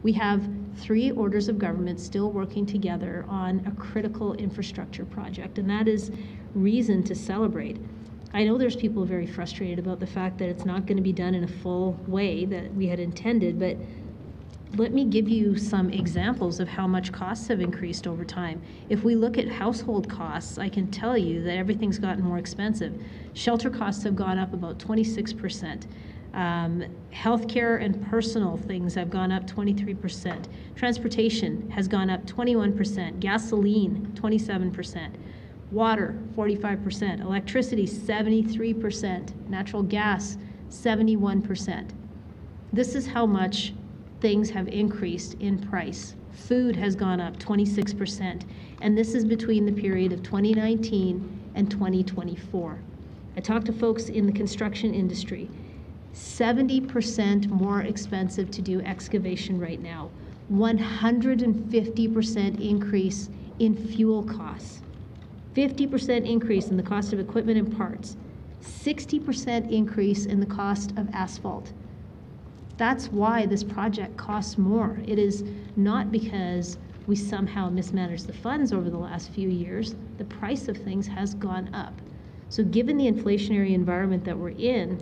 We have 3 orders of government still working together on a critical infrastructure project, and that is reason to celebrate. I know there's people very frustrated about the fact that it's not going to be done in a full way that we had intended, but let me give you some examples of how much costs have increased over time. If we look at household costs, I can tell you that everything's gotten more expensive. Shelter costs have gone up about 26%. Healthcare and personal things have gone up 23%. Transportation has gone up 21%. Gasoline, 27%. Water, 45%. Electricity, 73%. Natural gas, 71%. This is how much things have increased in price. Food has gone up 26%, and this is between the period of 2019 and 2024. I talked to folks in the construction industry. 70% more expensive to do excavation right now. 150% increase in fuel costs. 50% increase in the cost of equipment and parts. 60% increase in the cost of asphalt. That's why this project costs more. It is not because we somehow mismanaged the funds over the last few years. The price of things has gone up. So given the inflationary environment that we're in,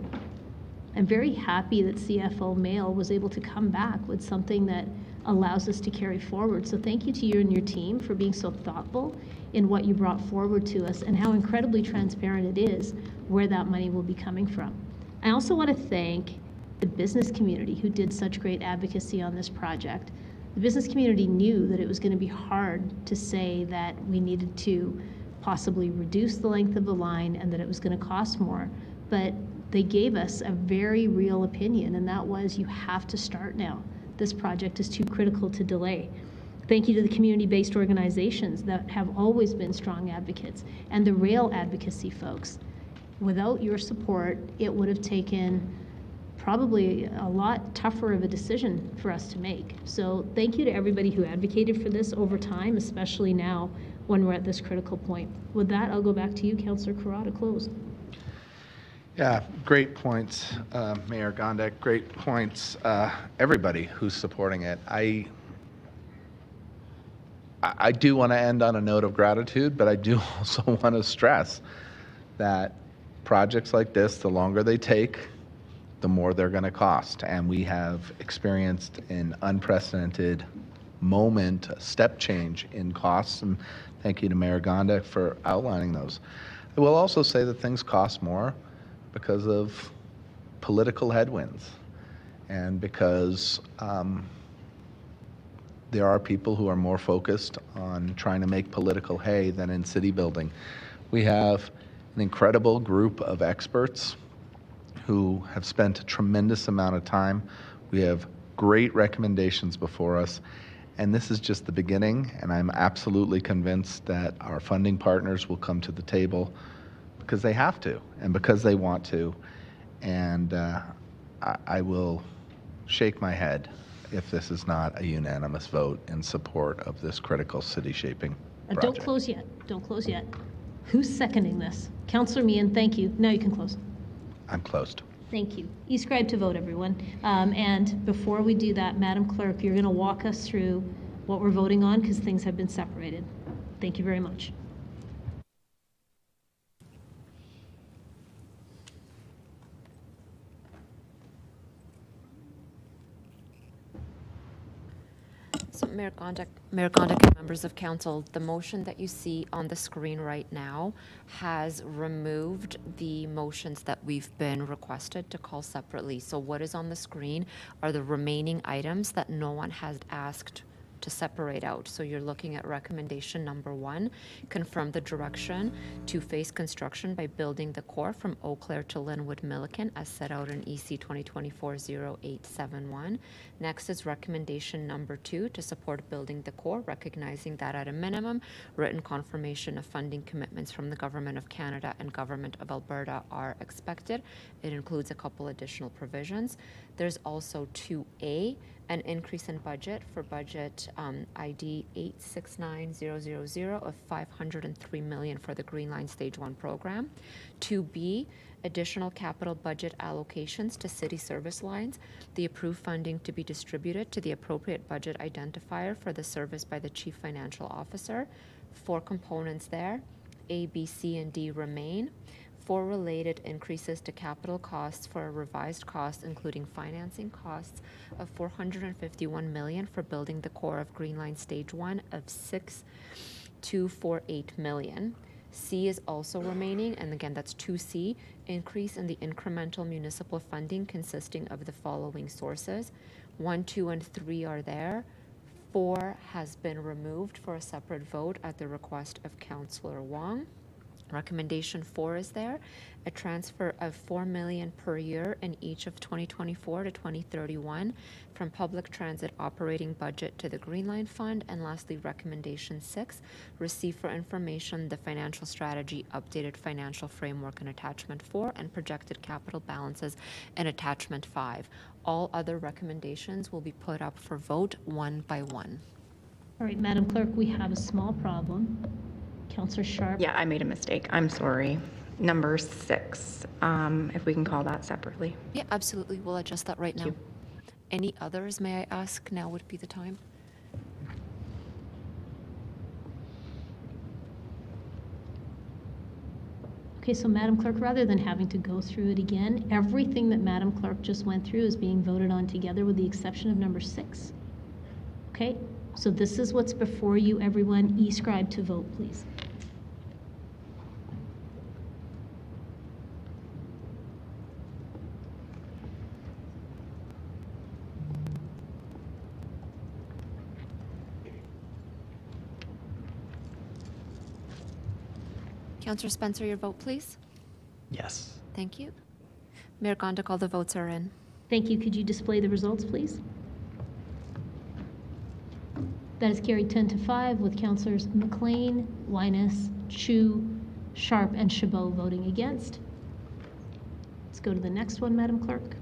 I'm very happy that CFO Mail was able to come back with something that allows us to carry forward. So thank you to you and your team for being so thoughtful in what you brought forward to us and how incredibly transparent it is where that money will be coming from. I also want to thank the business community who did such great advocacy on this project. The business community knew that it was going to be hard to say that we needed to possibly reduce the length of the line and that it was going to cost more, but they gave us a very real opinion, and that was, you have to start now. This project is too critical to delay. Thank you to the community-based organizations that have always been strong advocates, and the rail advocacy folks. Without your support, it would have taken probably a lot tougher of a decision for us to make. So thank you to everybody who advocated for this over time, especially now when we're at this critical point. With that, I'll go back to you, Councillor Carra, to close. Yeah, great points, Mayor Gondek. Great points, everybody who's supporting it. I do want to end on a note of gratitude, but I do also want to stress that projects like this, the longer they take, the more they're going to cost. And we have experienced an unprecedented moment, a step change in costs. And thank you to Mayor Gondek for outlining those. I will also say that things cost more because of political headwinds and because there are people who are more focused on trying to make political hay than in city building. We have an incredible group of experts who have spent a tremendous amount of time. We have great recommendations before us, and this is just the beginning, and I'm absolutely convinced that our funding partners will come to the table because they have to and because they want to, and I will shake my head if this is not a unanimous vote in support of this critical city shaping project. Don't close yet. Don't close yet. Who's seconding this? Councillor Meehan, thank you. Now you can close. I'm closed. Thank you. E-scribe to vote, everyone. And before we do that, Madam Clerk, you're going to walk us through what we're voting on because things have been separated. Thank you very much. So Mayor Gondek and members of council, the motion that you see on the screen right now has removed the motions that we've been requested to call separately. So what is on the screen are the remaining items that no one has asked to separate out. So you're looking at recommendation number 1, confirm the direction to phase construction by building the core from Eau Claire to Linwood Milliken as set out in EC 2024-0871. Next is recommendation number 2 to support building the core, recognizing that at a minimum, written confirmation of funding commitments from the Government of Canada and Government of Alberta are expected. It includes a couple additional provisions. There's also 2A, an increase in budget for budget ID 869000 of $503 million for the Green Line Stage 1 program. 2B, additional capital budget allocations to city service lines. The approved funding to be distributed to the appropriate budget identifier for the service by the Chief Financial Officer. 4 components there. A, B, C, and D remain. 4 related increases to capital costs for a revised cost, including financing costs of $451 million for building the core of Green Line Stage 1 of $6,248 million. C is also remaining, and again, that's 2C, increase in the incremental municipal funding consisting of the following sources. 1, 2, and 3 are there. 4 has been removed for a separate vote at the request of Councillor Wong. Recommendation 4 is there, a transfer of $4 million per year in each of 2024 to 2031 from public transit operating budget to the Green Line Fund. And lastly, recommendation 6, receive for information the financial strategy, updated financial framework in attachment 4, and projected capital balances in attachment 5. All other recommendations will be put up for vote one by one. All right, Madam Clerk, we have a small problem. Councillor Sharp. Yeah, I made a mistake. I'm sorry. Number 6, if we can call that separately. Yeah, absolutely. We'll adjust that right now. you. Any others, may I ask? Now would be the time. Okay, so Madam Clerk, rather than having to go through it again, everything that Madam Clerk just went through is being voted on together with the exception of number 6. Okay, so this is what's before you, everyone. E-scribe to vote, please. Councillor Spencer, your vote, please. Yes. Thank you. Mayor Gondik, all the votes are in. Thank you. Could you display the results, please? That is carried 10-5 with Councillors McLean, Winus, Chu, Sharp, and Chabot voting against. Let's go to the next one, Madam Clerk.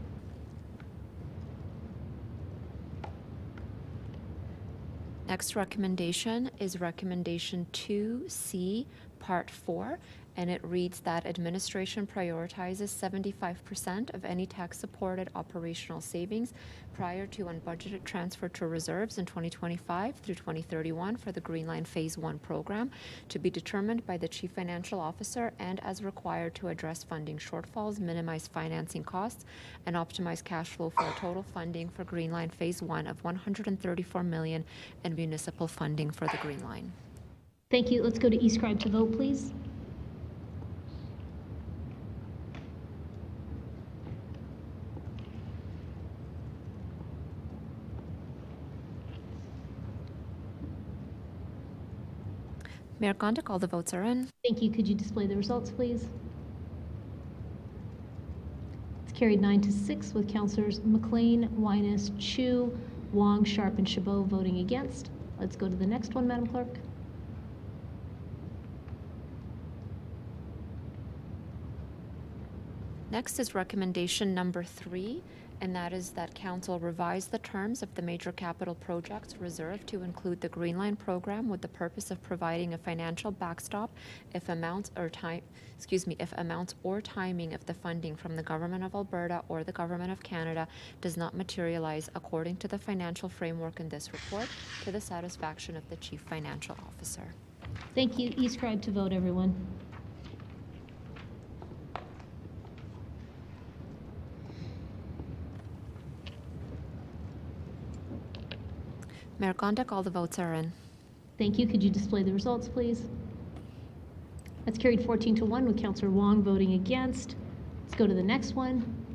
Next recommendation is recommendation 2C, part 4, and it reads that administration prioritizes 75% of any tax-supported operational savings prior to unbudgeted transfer to reserves in 2025 through 2031 for the Green Line Phase 1 program to be determined by the Chief Financial Officer and as required to address funding shortfalls, minimize financing costs, and optimize cash flow for a total funding for Green Line Phase 1 of $134 million and municipal funding for the Green Line. Thank you. Let's go to e-scribe to vote, please. Mayor Gondik, all the votes are in. Thank you. Could you display the results, please? It's carried 9-6 with Councillors McLean, Winus, Chu, Wong, Sharp, and Chabot voting against. Let's go to the next one, Madam Clerk. Next is recommendation number 3, and that is that Council revise the terms of the major capital projects reserve to include the Green Line program with the purpose of providing a financial backstop if amounts or timing of the funding from the Government of Alberta or the Government of Canada does not materialize according to the financial framework in this report to the satisfaction of the Chief Financial Officer. Thank you. E-scribe to vote, everyone. Mayor Gondik, all the votes are in. Thank you. Could you display the results, please? That's carried 14-1 with Councillor Wong voting against. Let's go to the next one.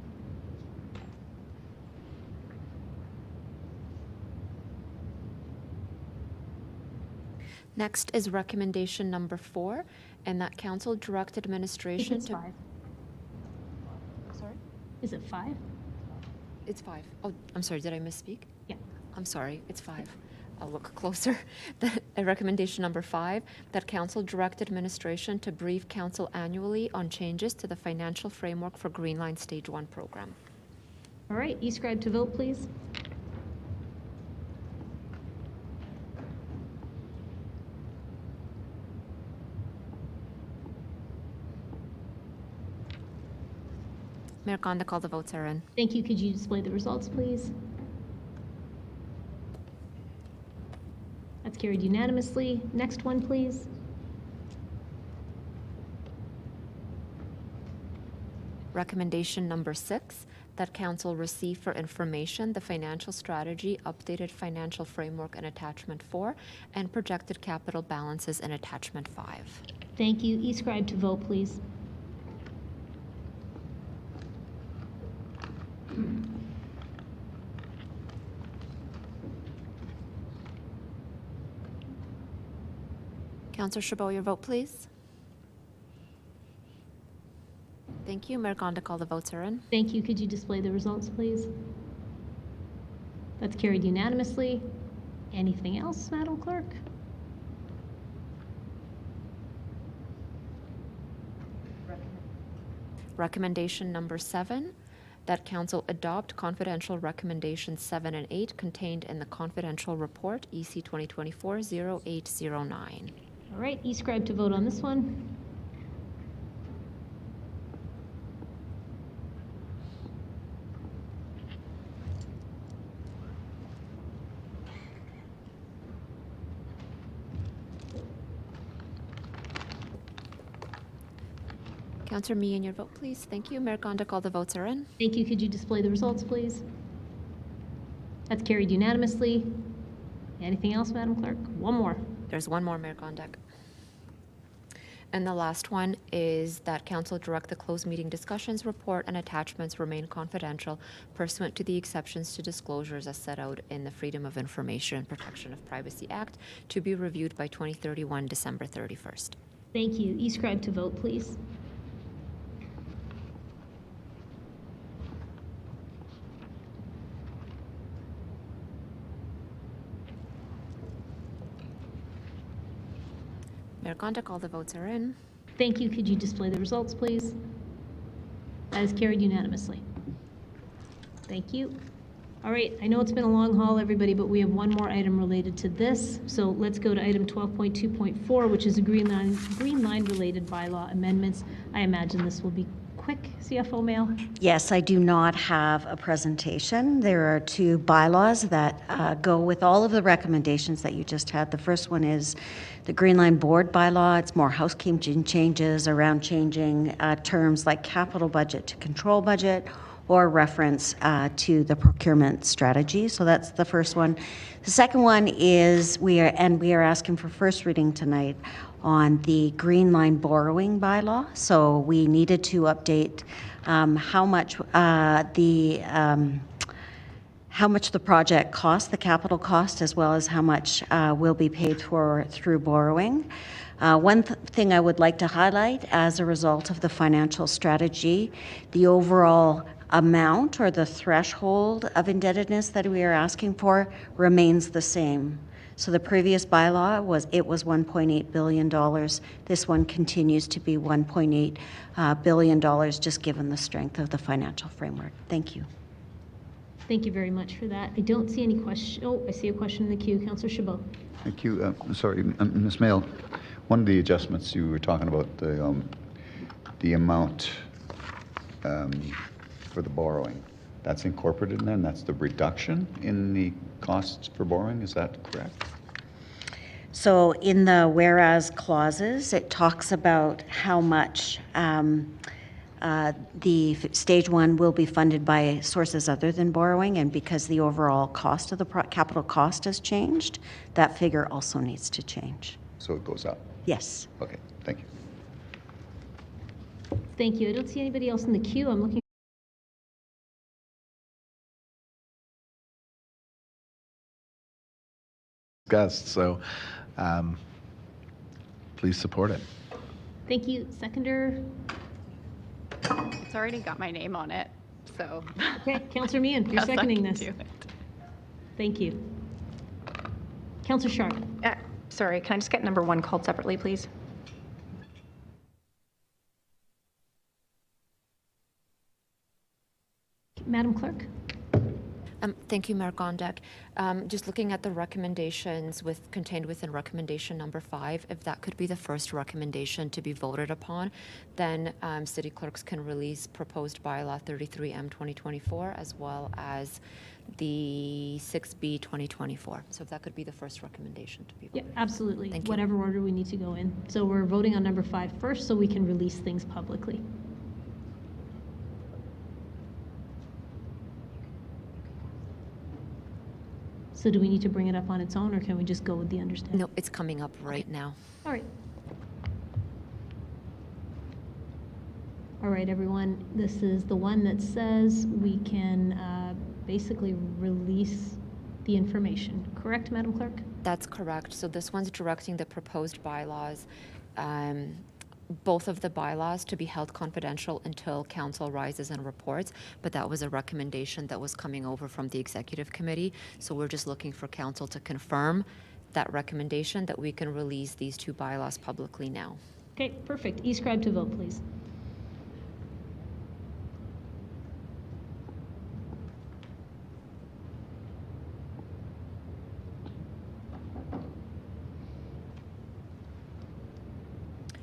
Next is recommendation number 4, and that Council direct administration It's 5. Sorry? Is it 5? It's 5. Oh, I'm sorry, did I misspeak? Yeah. I'm sorry, it's 5. I'll look closer. Recommendation number 5, that Council direct administration to brief Council annually on changes to the financial framework for Green Line Stage 1 program. All right, e-scribe to vote, please. Mayor Gondik, all the votes are in. Thank you. Could you display the results, please? That's carried unanimously. Next one, please. Recommendation number 6, that Council receive for information the financial strategy, updated financial framework in attachment 4, and projected capital balances in attachment 5. Thank you. E-scribe to vote, please. Councillor Chabot, your vote, please. Thank you. Mayor Gondik, all the votes are in. Thank you. Could you display the results, please? That's carried unanimously. Anything else, Madam Clerk? Recommendation number 7, that council adopt confidential recommendations 7 and 8 contained in the confidential report EC 2024-0809. All right, e-scribe to vote on this one. Councillor Meehan, your vote, please. Thank you. Mayor Gondik, all the votes are in. Thank you. Could you display the results, please? That's carried unanimously. Anything else, Madam Clerk? One more. There's one more, Mayor Gondik. And the last one is that council direct the closed meeting discussions report and attachments remain confidential pursuant to the exceptions to disclosures as set out in the Freedom of Information and Protection of Privacy Act to be reviewed by 2031 December 31st. Thank you. E-scribe to vote, please. Mayor Gondik, all the votes are in. Thank you. Could you display the results, please? That is carried unanimously. Thank you. All right, I know it's been a long haul, everybody, but we have one more item related to this. So let's go to item 12.2.4, which is a green line related bylaw amendments. I imagine this will be quick, CFO Mail. Yes, I do not have a presentation. There are 2 bylaws that go with all of the recommendations that you just had. The first one is the Green Line Board bylaw. It's more housekeeping changes around changing terms like capital budget to control budget or reference to the procurement strategy. So that's the first one. The second one is we are asking for first reading tonight on the Green Line borrowing bylaw. So we needed to update how much the project costs, the capital cost, as well as how much will be paid for through borrowing. One thing I would like to highlight as a result of the financial strategy, the overall amount or the threshold of indebtedness that we are asking for remains the same. So the previous bylaw was $1.8 billion. This one continues to be $1.8 billion, just given the strength of the financial framework. Thank you. Thank you very much for that. I don't see any question. Oh, I see a question in the queue. Councillor Chabot. Thank you. Sorry, Ms. Mail, one of the adjustments you were talking about, the amount for the borrowing, that's incorporated in there, and that's the reduction in the costs for borrowing, is that correct? So in the whereas clauses, it talks about how much the stage 1 will be funded by sources other than borrowing, and because the overall cost of the capital cost has changed, that figure also needs to change. So it goes up? Yes. Okay, thank you. Thank you. I don't see anybody else in the queue. I'm looking. So please support it. Thank you. Seconder. It's already got my name on it, so. Okay, Councillor Meehan, you're seconding this. Do it. Thank you. Councillor Sharp. Sorry, can I just get number 1 called separately, please? Madam Clerk. Thank you, Mayor Gondik. Just looking at the recommendations contained within recommendation number 5, if that could be the first recommendation to be voted upon, then city clerks can release proposed bylaw 33M 2024 as well as the 6B 2024. So if that could be the first recommendation to be voted. Yeah, absolutely. Thank you. Whatever order we need to go in. So we're voting on number 5 first so we can release things publicly. So do we need to bring it up on its own, or can we just go with the understanding? No, it's coming up right now. All right. All right, everyone. This is the one that says we can basically release the information. Correct, Madam Clerk? That's correct. So this one's directing the proposed bylaws both of the bylaws to be held confidential until council rises and reports, but that was a recommendation that was coming over from the executive committee. So we're just looking for council to confirm that recommendation that we can release these two bylaws publicly now. Okay, perfect. E-scribe to vote, please.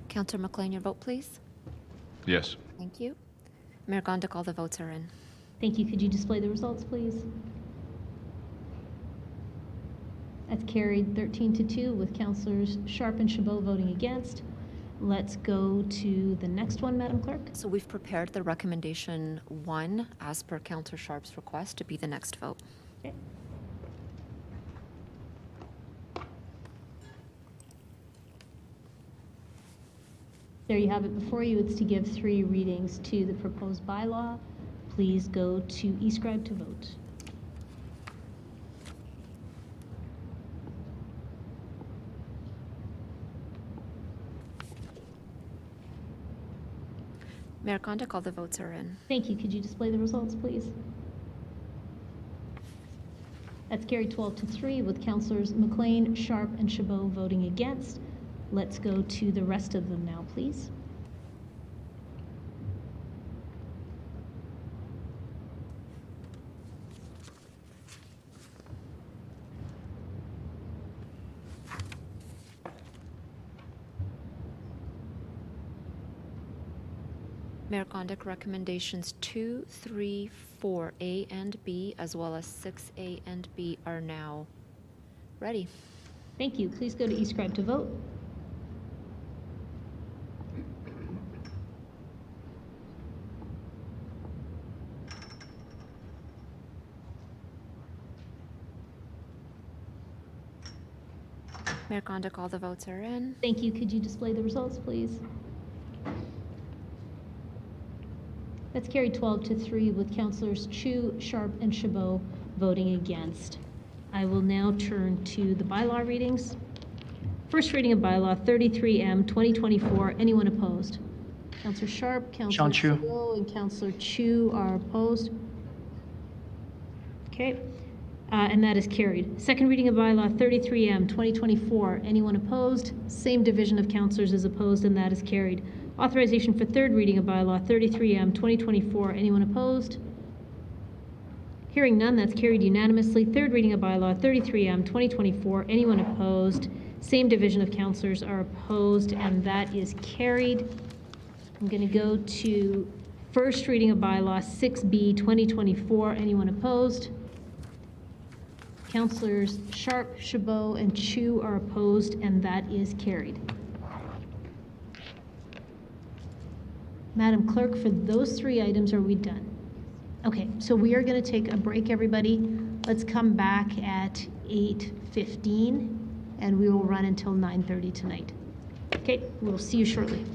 Councillor McLean, your vote, please. Yes. Thank you. Mayor Gondik, all the votes are in. Thank you. Could you display the results, please? That's carried 13-2 with councillors Sharp and Chabot voting against. Let's go to the next one, Madam Clerk. So we've prepared the recommendation 1 as per Councillor Sharp's request to be the next vote. Okay. There you have it before you. It's to give 3 readings to the proposed bylaw. Please go to e-scribe to vote. Mayor Gondik, all the votes are in. Thank you. Could you display the results, please? That's carried 12-3 with councillors McLean, Sharp, and Chabot voting against. Let's go to the rest of them now, please. Mayor Gondik, recommendations 2, 3, 4A and B, as well as 6A and B are now ready. Thank you. Please go to e-scribe to vote. Mayor Gondik, all the votes are in. Thank you. Could you display the results, please? That's carried 12-3 with councillors Chu, Sharp, and Chabot voting against. I will now turn to the bylaw readings. First reading of bylaw 33M 2024. Anyone opposed? Councillor Sharp, Councillor Chabot, and Councillor Chu are opposed. Okay. And that is carried. Second reading of bylaw 33M 2024. Anyone opposed? Same division of councillors is opposed, and that is carried. Authorization for third reading of bylaw 33M 2024. Anyone opposed? Hearing none, that's carried unanimously. Third reading of bylaw 33M 2024. Anyone opposed? Same division of councillors are opposed, and that is carried. I'm going to go to first reading of bylaw 6B 2024. Anyone opposed? Councillors Sharp, Chabot, and Chu are opposed, and that is carried. Madam Clerk, for those 3 items, are we done? Okay, so we are going to take a break, everybody. Let's come back at 8:15, and we will run until 9:30 tonight. Okay, we'll see you shortly.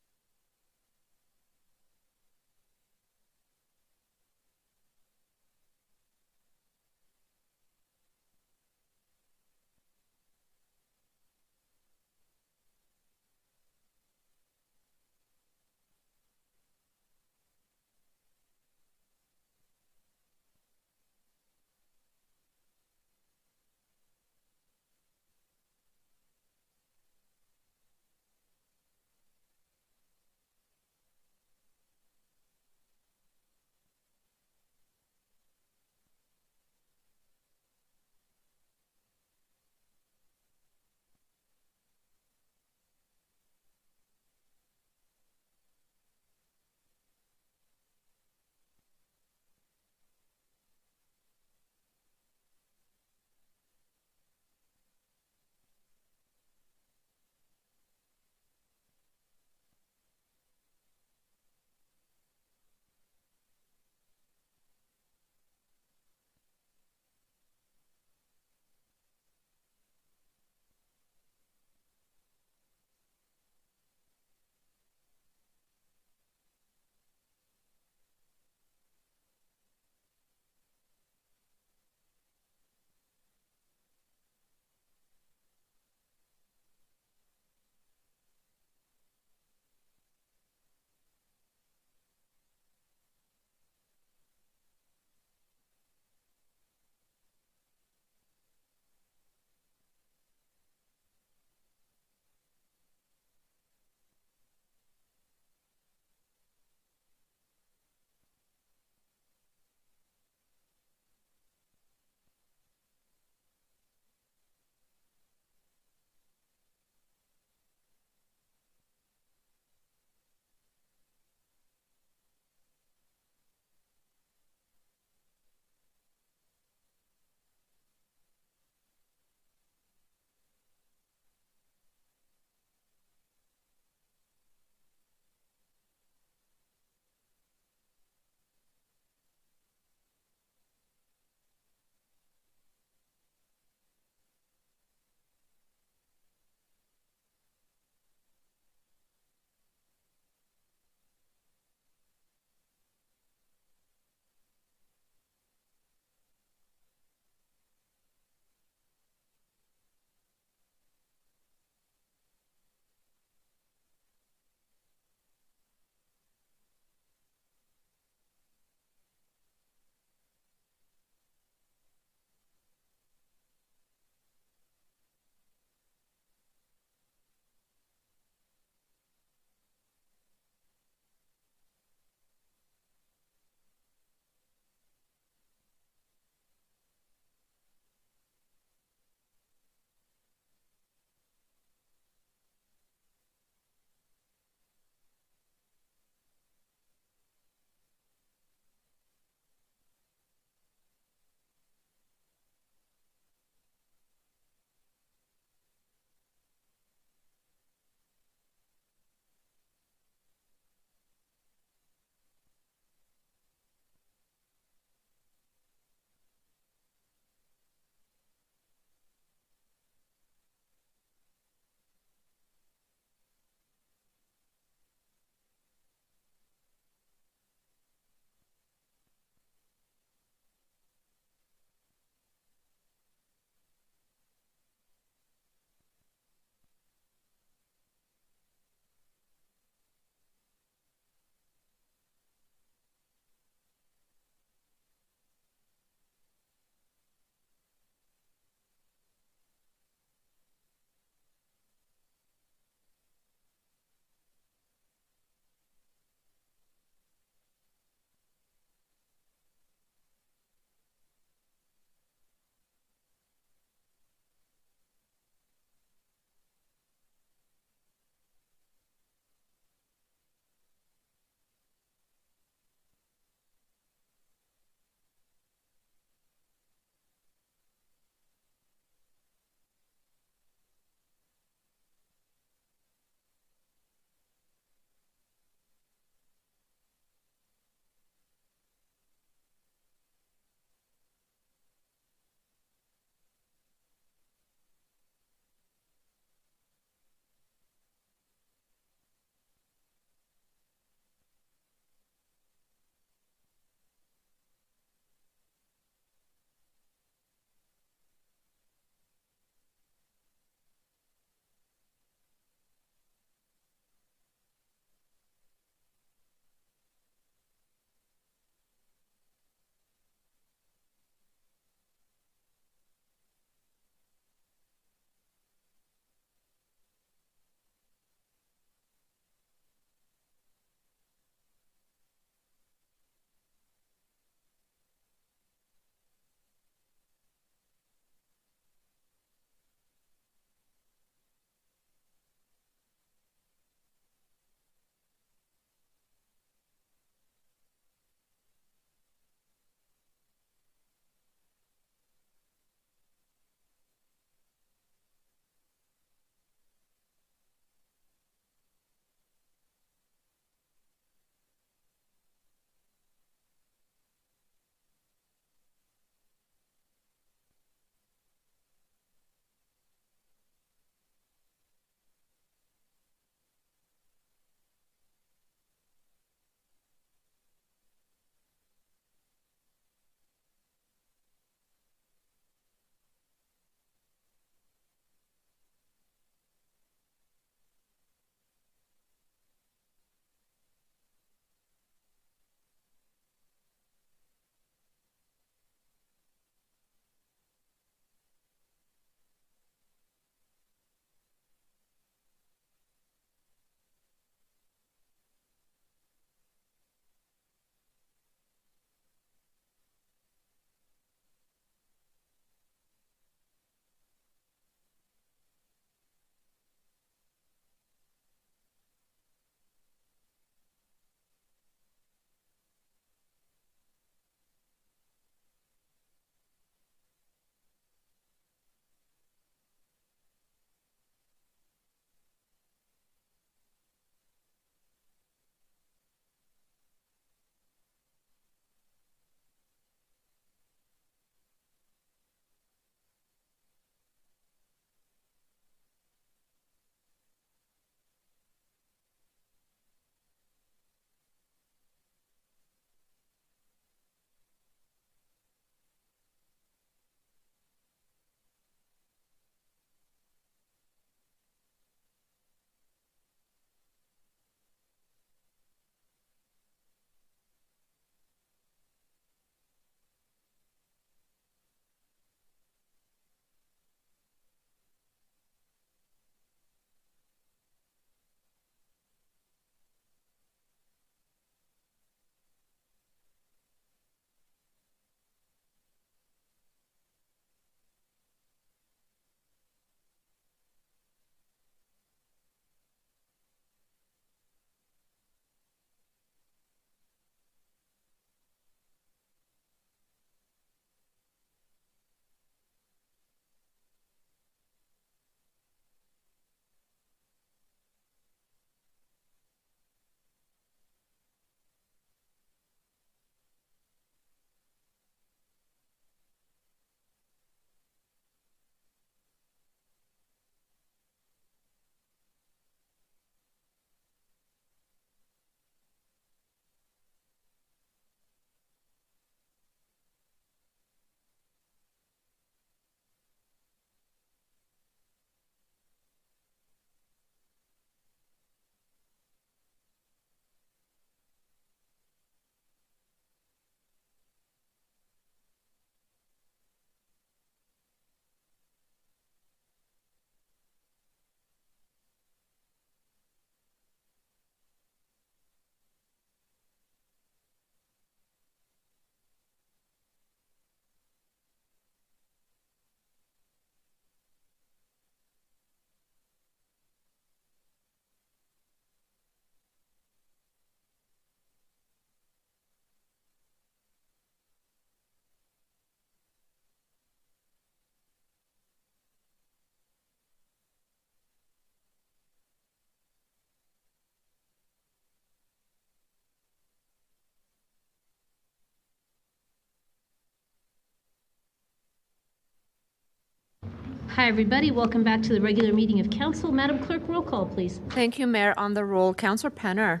Hi, everybody. Welcome back to the regular meeting of council. Madam Clerk, roll call, please. Thank you, Mayor. On the roll, Councillor Penner.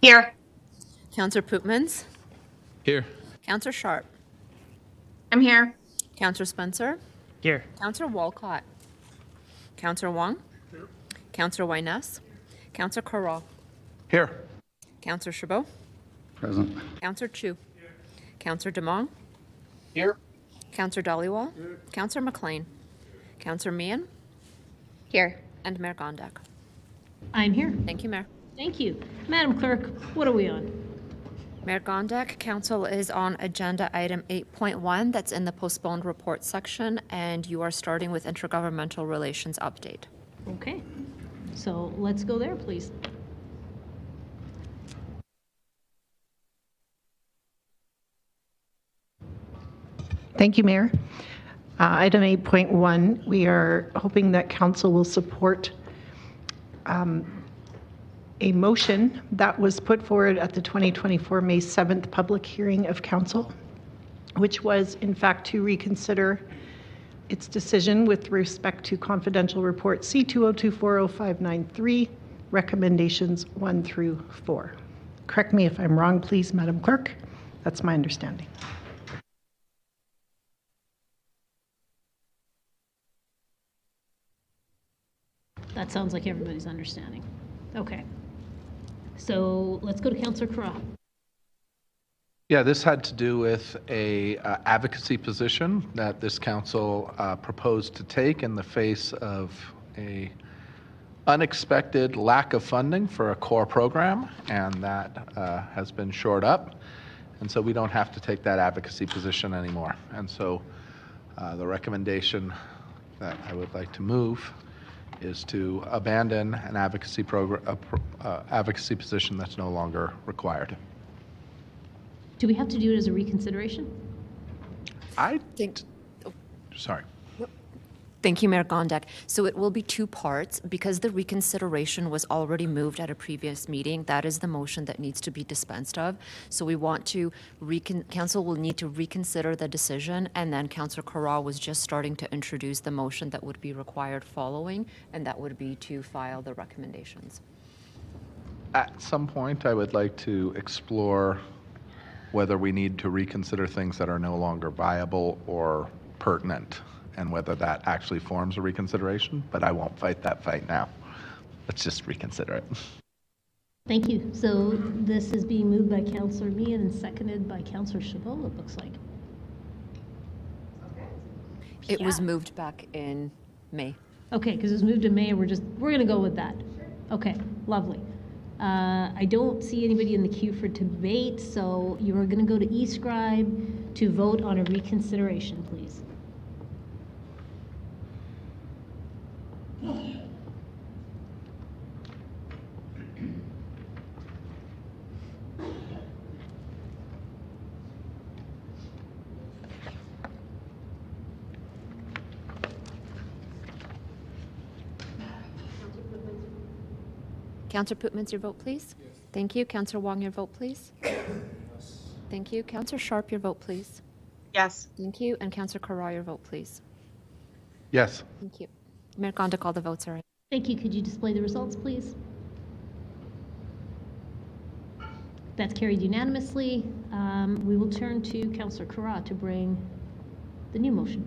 Here. Councillor Pootmans. Here. Councillor Sharp. I'm here. Councillor Spencer. Here. Councillor Walcott. Councillor Wong. Here. Councillor Wyness. Councillor Corral. Here. Councillor Chabot. Present. Councillor Chu. Here. Councillor Demong. Here. Councillor Dhaliwal. Here. Councillor McLean. Councillor Meehan. Here. And Mayor Gondek. I'm here. Thank you, Mayor. Thank you. Madam Clerk, what are we on? Mayor Gondek, council is on agenda item 8.1. That's in the postponed report section, and you are starting with intergovernmental relations update. Okay. So let's go there, please. Thank you, Mayor. Item 8.1, we are hoping that council will support a motion that was put forward at the 2024 May 7th public hearing of council, which was in fact to reconsider its decision with respect to confidential report C20240593, recommendations 1 through 4. Correct me if I'm wrong, please, Madam Clerk. That's my understanding. That sounds like everybody's understanding. Okay. So let's go to Councillor Carra. Yeah, this had to do with a advocacy position that this council proposed to take in the face of a unexpected lack of funding for a core program, and that has been shored up. And so we don't have to take that advocacy position anymore. And so the recommendation that I would like to move is to abandon an advocacy advocacy position that's no longer required. Do we have to do it as a reconsideration? Sorry. Thank you, Mayor Gondek. So it will be two parts. Because the reconsideration was already moved at a previous meeting, that is the motion that needs to be dispensed of. So we want to, council will need to reconsider the decision, and then Councillor Corral was just starting to introduce the motion that would be required following, and that would be to file the recommendations. At some point, I would like to explore whether we need to reconsider things that are no longer viable or pertinent, and whether that actually forms a reconsideration, but I won't fight that fight now. Let's just reconsider it. Thank you. So this is being moved by Councillor Meehan and seconded by Councillor Chabot, it looks like. It was moved back in May. Okay, because it was moved in May, and we're going to go with that. Okay, lovely. I don't see anybody in the queue for debate, so you are going to go to eScribe to vote on a reconsideration, please. Councillor Pootmans, your vote, please. Yes. Thank you. Councillor Wong, your vote, please. Yes. Thank you. Councillor Sharp, your vote, please. Yes. Thank you. And Councillor Corral, your vote, please. Yes. Thank you. Mayor Gondek, all the votes are in. Thank you. Could you display the results, please? That's carried unanimously. We will turn to Councillor Carra to bring the new motion.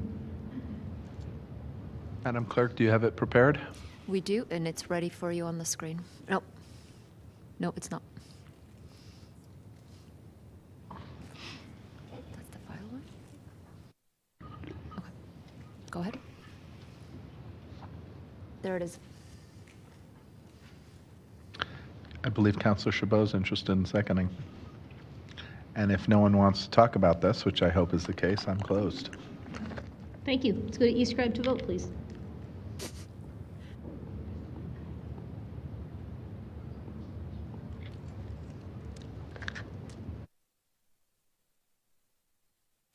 Madam Clerk, do you have it prepared? We do, and it's ready for you on the screen. Nope. No, it's not. That's the file one. Okay. Go ahead. There it is. I believe Councillor Chabot's interested in seconding. And if no one wants to talk about this, which I hope is the case, I'm closed. Thank you. Let's go to eScribe to vote, please.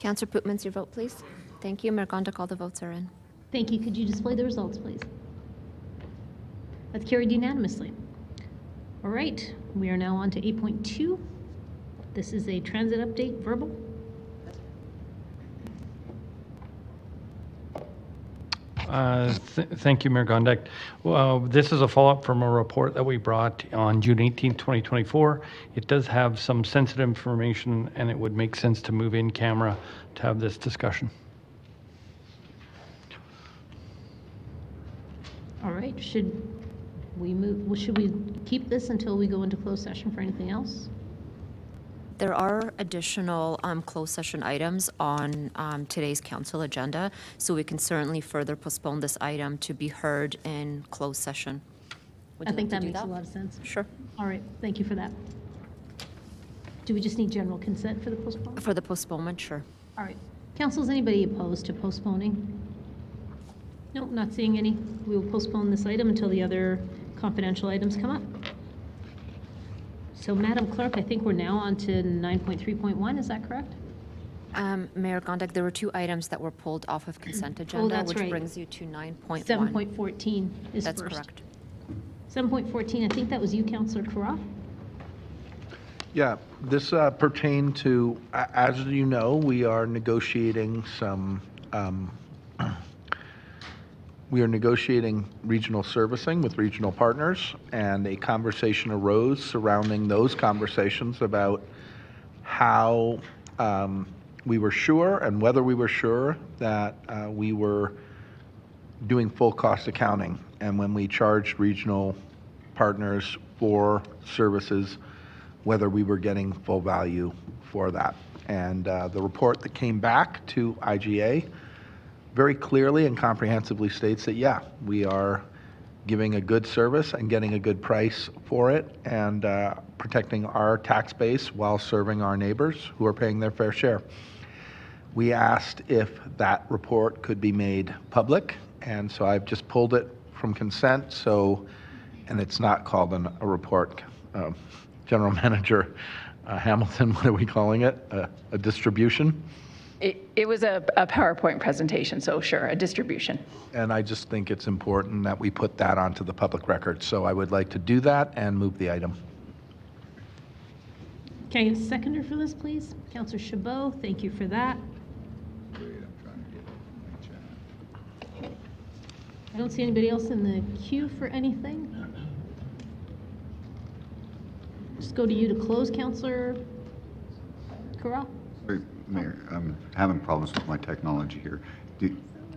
Councillor Pootmans, your vote, please. Thank you. Mayor Gondek, all the votes are in. Thank you. Could you display the results, please? That's carried unanimously. All right, we are now on to 8.2. This is a transit update, verbal. Thank you, Mayor Gondek. Well, this is a follow-up from a report that we brought on June 18, 2024. It does have some sensitive information, and it would make sense to move in camera to have this discussion. All right, should we move, well, should we keep this until we go into closed session for anything else? There are additional closed session items on today's council agenda, so we can certainly further postpone this item to be heard in closed session. I think that makes a lot of sense. Sure. All right, thank you for that. Do we just need general consent for the postponement? For the postponement, sure. All right. Council, is anybody opposed to postponing? Nope, not seeing any. We will postpone this item until the other confidential items come up. So, Madam Clerk, I think we're now on to 9.3.1, is that correct? Mayor Gondek, there were two items that were pulled off of consent agenda, that's which right. brings you to 9.1. 7.14 is That's first. correct. 7.14, I think that was you, Councillor Carra. Yeah, this pertained to, as you know, we are negotiating some, regional servicing with regional partners, and a conversation arose surrounding those conversations about how we were sure and whether we were sure that we were doing full cost accounting. And when we charged regional partners for services, whether we were getting full value for that. And the report that came back to IGA very clearly and comprehensively states that, yeah, we are giving a good service and getting a good price for it, and protecting our tax base while serving our neighbors who are paying their fair share. We asked if that report could be made public, and so I've just pulled it from consent, so, and it's not called a report. General Manager Hamilton, what are we calling it? A distribution? It was a PowerPoint presentation, so sure, a distribution. And I just think it's important that we put that onto the public record. So I would like to do that and move the item. Can I get a seconder for this, please? Councillor Chabot, thank you for that. I don't see anybody else in the queue for anything. Just go to you to close, Councillor Carra. Mayor, I'm having problems with my technology here.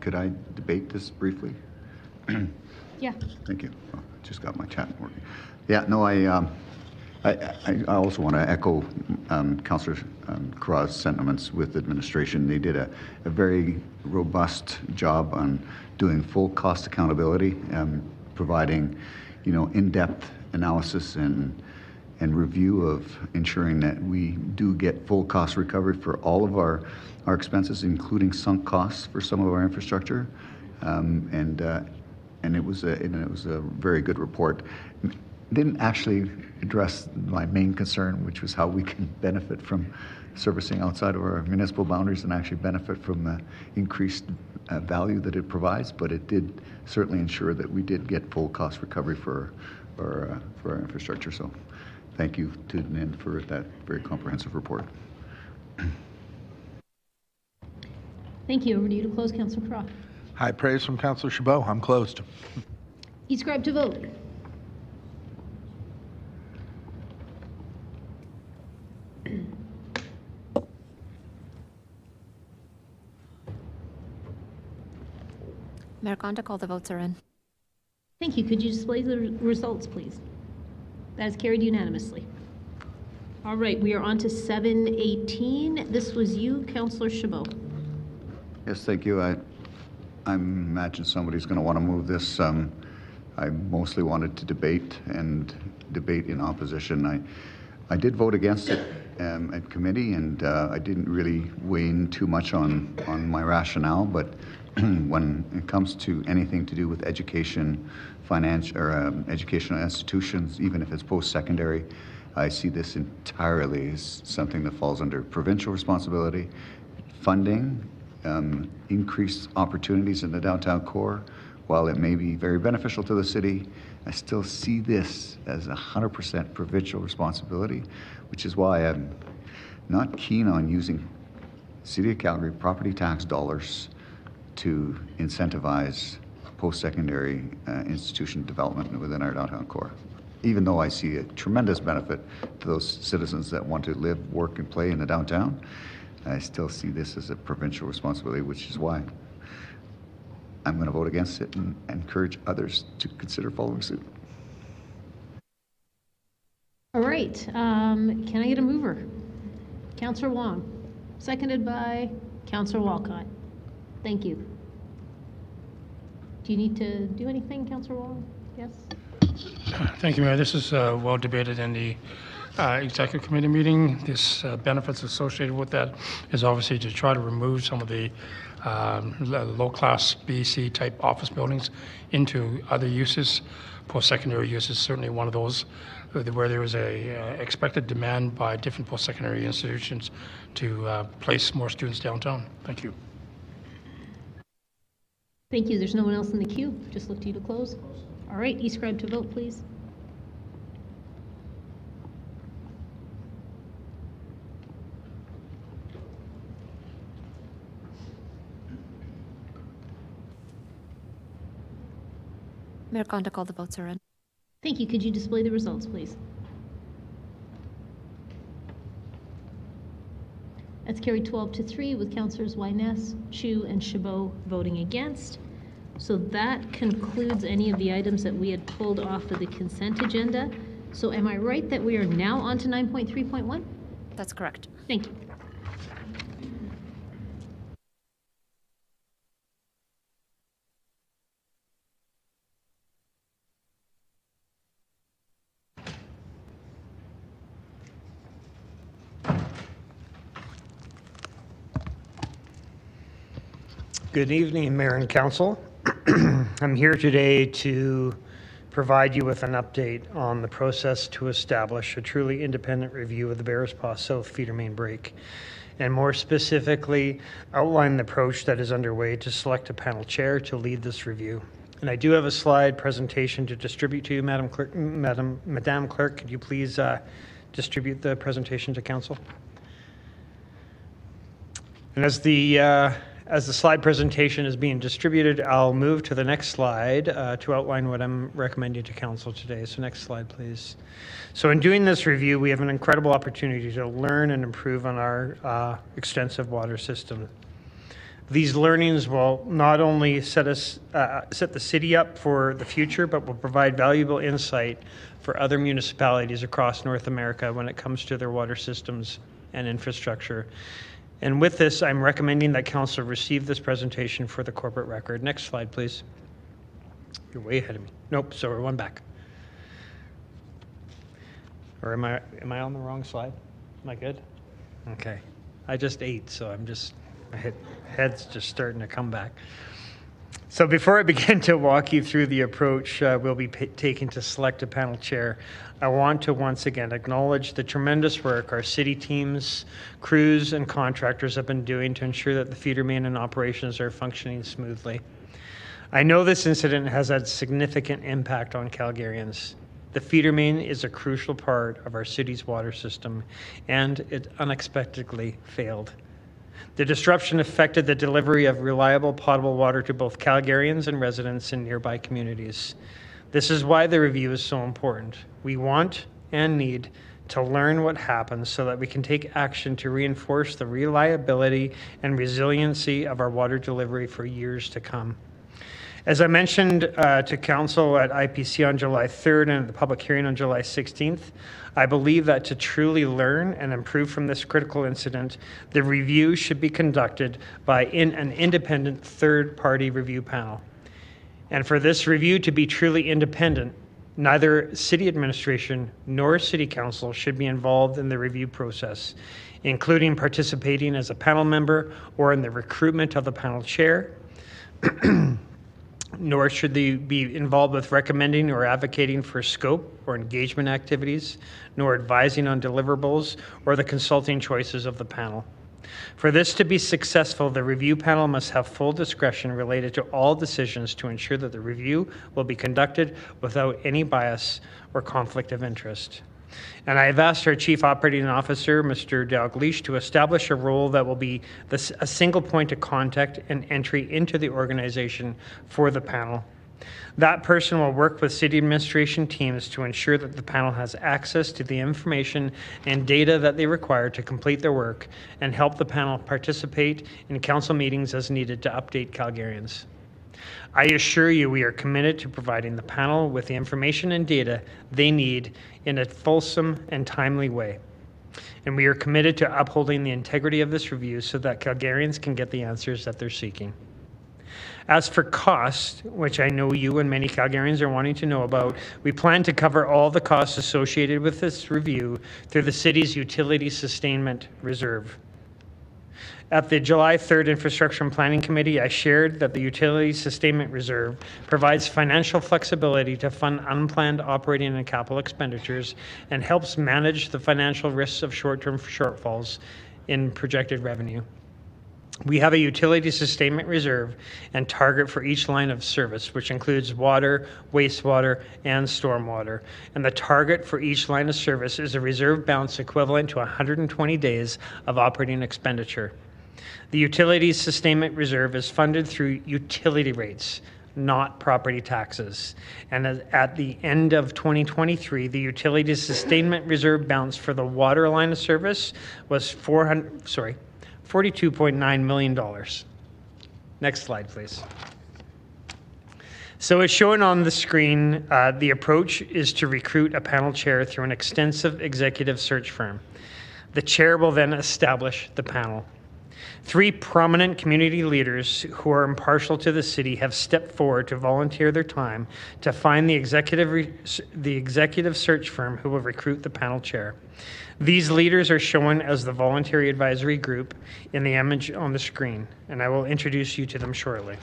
Could I debate this briefly? Yeah. Thank you. Oh, just got my chat working. Yeah, no, I also want to echo Councillor Carra's sentiments with administration. They did a very robust job on doing full cost accountability, providing, in-depth analysis and review of ensuring that we do get full cost recovery for all of our expenses, including sunk costs for some of our infrastructure, and it was a very good report. It didn't actually address my main concern, which was how we can benefit from servicing outside of our municipal boundaries and actually benefit from the increased value that it provides, but it did certainly ensure that we did get full cost recovery for our infrastructure. So thank you to NIN for that very comprehensive report. Thank you. Over to you to close, Councillor Carra. High praise from Councillor Chabot. I'm closed. Be scribed to vote. Mayor Gondek, all the votes are in. Thank you. Could you display the results, please? That is carried unanimously. All right, we are on to 7:18. This was you, Councillor Chabot. Yes, thank you. I imagine somebody's going to want to move this. I mostly wanted to debate in opposition. I did vote against it at committee, and I didn't really weigh in too much on my rationale, but when it comes to anything to do with education, educational institutions, even if it's post-secondary, I see this entirely as something that falls under provincial responsibility. Funding, increased opportunities in the downtown core, while it may be very beneficial to the city, I still see this as 100% provincial responsibility, which is why I'm not keen on using City of Calgary property tax dollars to incentivize post-secondary institution development within our downtown core. Even though I see a tremendous benefit to those citizens that want to live, work, and play in the downtown, I still see this as a provincial responsibility, which is why I'm going to vote against it and encourage others to consider following suit. All right, can I get a mover? Councillor Wong, seconded by Councillor Walcott. Thank you. Do you need to do anything, Councillor Wong? Yes? Thank you, Mayor. This is well debated in the executive committee meeting. This benefits associated with that is obviously to try to remove some of the low-class BC type office buildings into other uses. Post-secondary use is certainly one of those where there is a expected demand by different post-secondary institutions to place more students downtown. Thank you. Thank you. There's no one else in the queue. Just look to you to close. All right, e-scribe to vote, please. Mayor Gondek, all the votes are in. Thank you. Could you display the results, please? That's carried 12-3 with Councillors Wyness, Chu, and Chabot voting against. So that concludes any of the items that we had pulled off of the consent agenda. So am I right that we are now on to 9.3.1? That's correct. Thank you. Good evening, Mayor and Council. I'm here today to provide you with an update on the process to establish a truly independent review of the Bearspaw South feeder main break, and more specifically, outline the approach that is underway to select a panel chair to lead this review. And I do have a slide presentation to distribute to you, Madam Clerk. Madam Clerk, could you please distribute the presentation to Council? And as the slide presentation is being distributed, I'll move to the next slide to outline what I'm recommending to Council today. So next slide, please. So in doing this review, we have an incredible opportunity to learn and improve on our extensive water system. These learnings will not only set the city up for the future, but will provide valuable insight for other municipalities across North America when it comes to their water systems and infrastructure. And with this, I'm recommending that Council receive this presentation for the corporate record. Next slide, please. You're way ahead of me. Nope, so we're one back. Or am I on the wrong slide? Am I good? Okay. I just ate, so my head's just starting to come back. So before I begin to walk you through the approach we'll be taking to select a panel chair, I want to once again acknowledge the tremendous work our city teams, crews, and contractors have been doing to ensure that the feeder main and operations are functioning smoothly. I know this incident has had significant impact on Calgarians. The feeder main is a crucial part of our city's water system, and it unexpectedly failed. The disruption affected the delivery of reliable potable water to both Calgarians and residents in nearby communities. This is why the review is so important. We want and need to learn what happened so that we can take action to reinforce the reliability and resiliency of our water delivery for years to come. As I mentioned to Council at IPC on July 3rd and at the public hearing on July 16th, I believe that to truly learn and improve from this critical incident, the review should be conducted by an independent third-party review panel. And for this review to be truly independent, neither city administration nor city council should be involved in the review process, including participating as a panel member or in the recruitment of the panel chair, nor should they be involved with recommending or advocating for scope or engagement activities, nor advising on deliverables or the consulting choices of the panel. For this to be successful, the review panel must have full discretion related to all decisions to ensure that the review will be conducted without any bias or conflict of interest. And I have asked our Chief Operating Officer, Mr. Dalglish, to establish a role that will be a single point of contact and entry into the organization for the panel. That person will work with city administration teams to ensure that the panel has access to the information and data that they require to complete their work and help the panel participate in council meetings as needed to update Calgarians. I assure you we are committed to providing the panel with the information and data they need in a fulsome and timely way. And we are committed to upholding the integrity of this review so that Calgarians can get the answers that they're seeking. As for cost, which I know you and many Calgarians are wanting to know about, we plan to cover all the costs associated with this review through the city's Utility Sustainment Reserve. At the July 3rd Infrastructure and Planning Committee, I shared that the Utility Sustainment Reserve provides financial flexibility to fund unplanned operating and capital expenditures and helps manage the financial risks of short-term shortfalls in projected revenue. We have a utility sustainment reserve and target for each line of service, which includes water, wastewater, and stormwater. And the target for each line of service is a reserve balance equivalent to 120 days of operating expenditure. The Utilities Sustainment Reserve is funded through utility rates, not property taxes. And at the end of 2023, the Utilities Sustainment Reserve balance for the water line of service was $42.9 million. Next slide, please. So as shown on the screen, the approach is to recruit a panel chair through an extensive executive search firm. The chair will then establish the panel. 3 prominent community leaders who are impartial to the city have stepped forward to volunteer their time to find the executive search firm who will recruit the panel chair. These leaders are shown as the voluntary advisory group in the image on the screen, and I will introduce you to them shortly.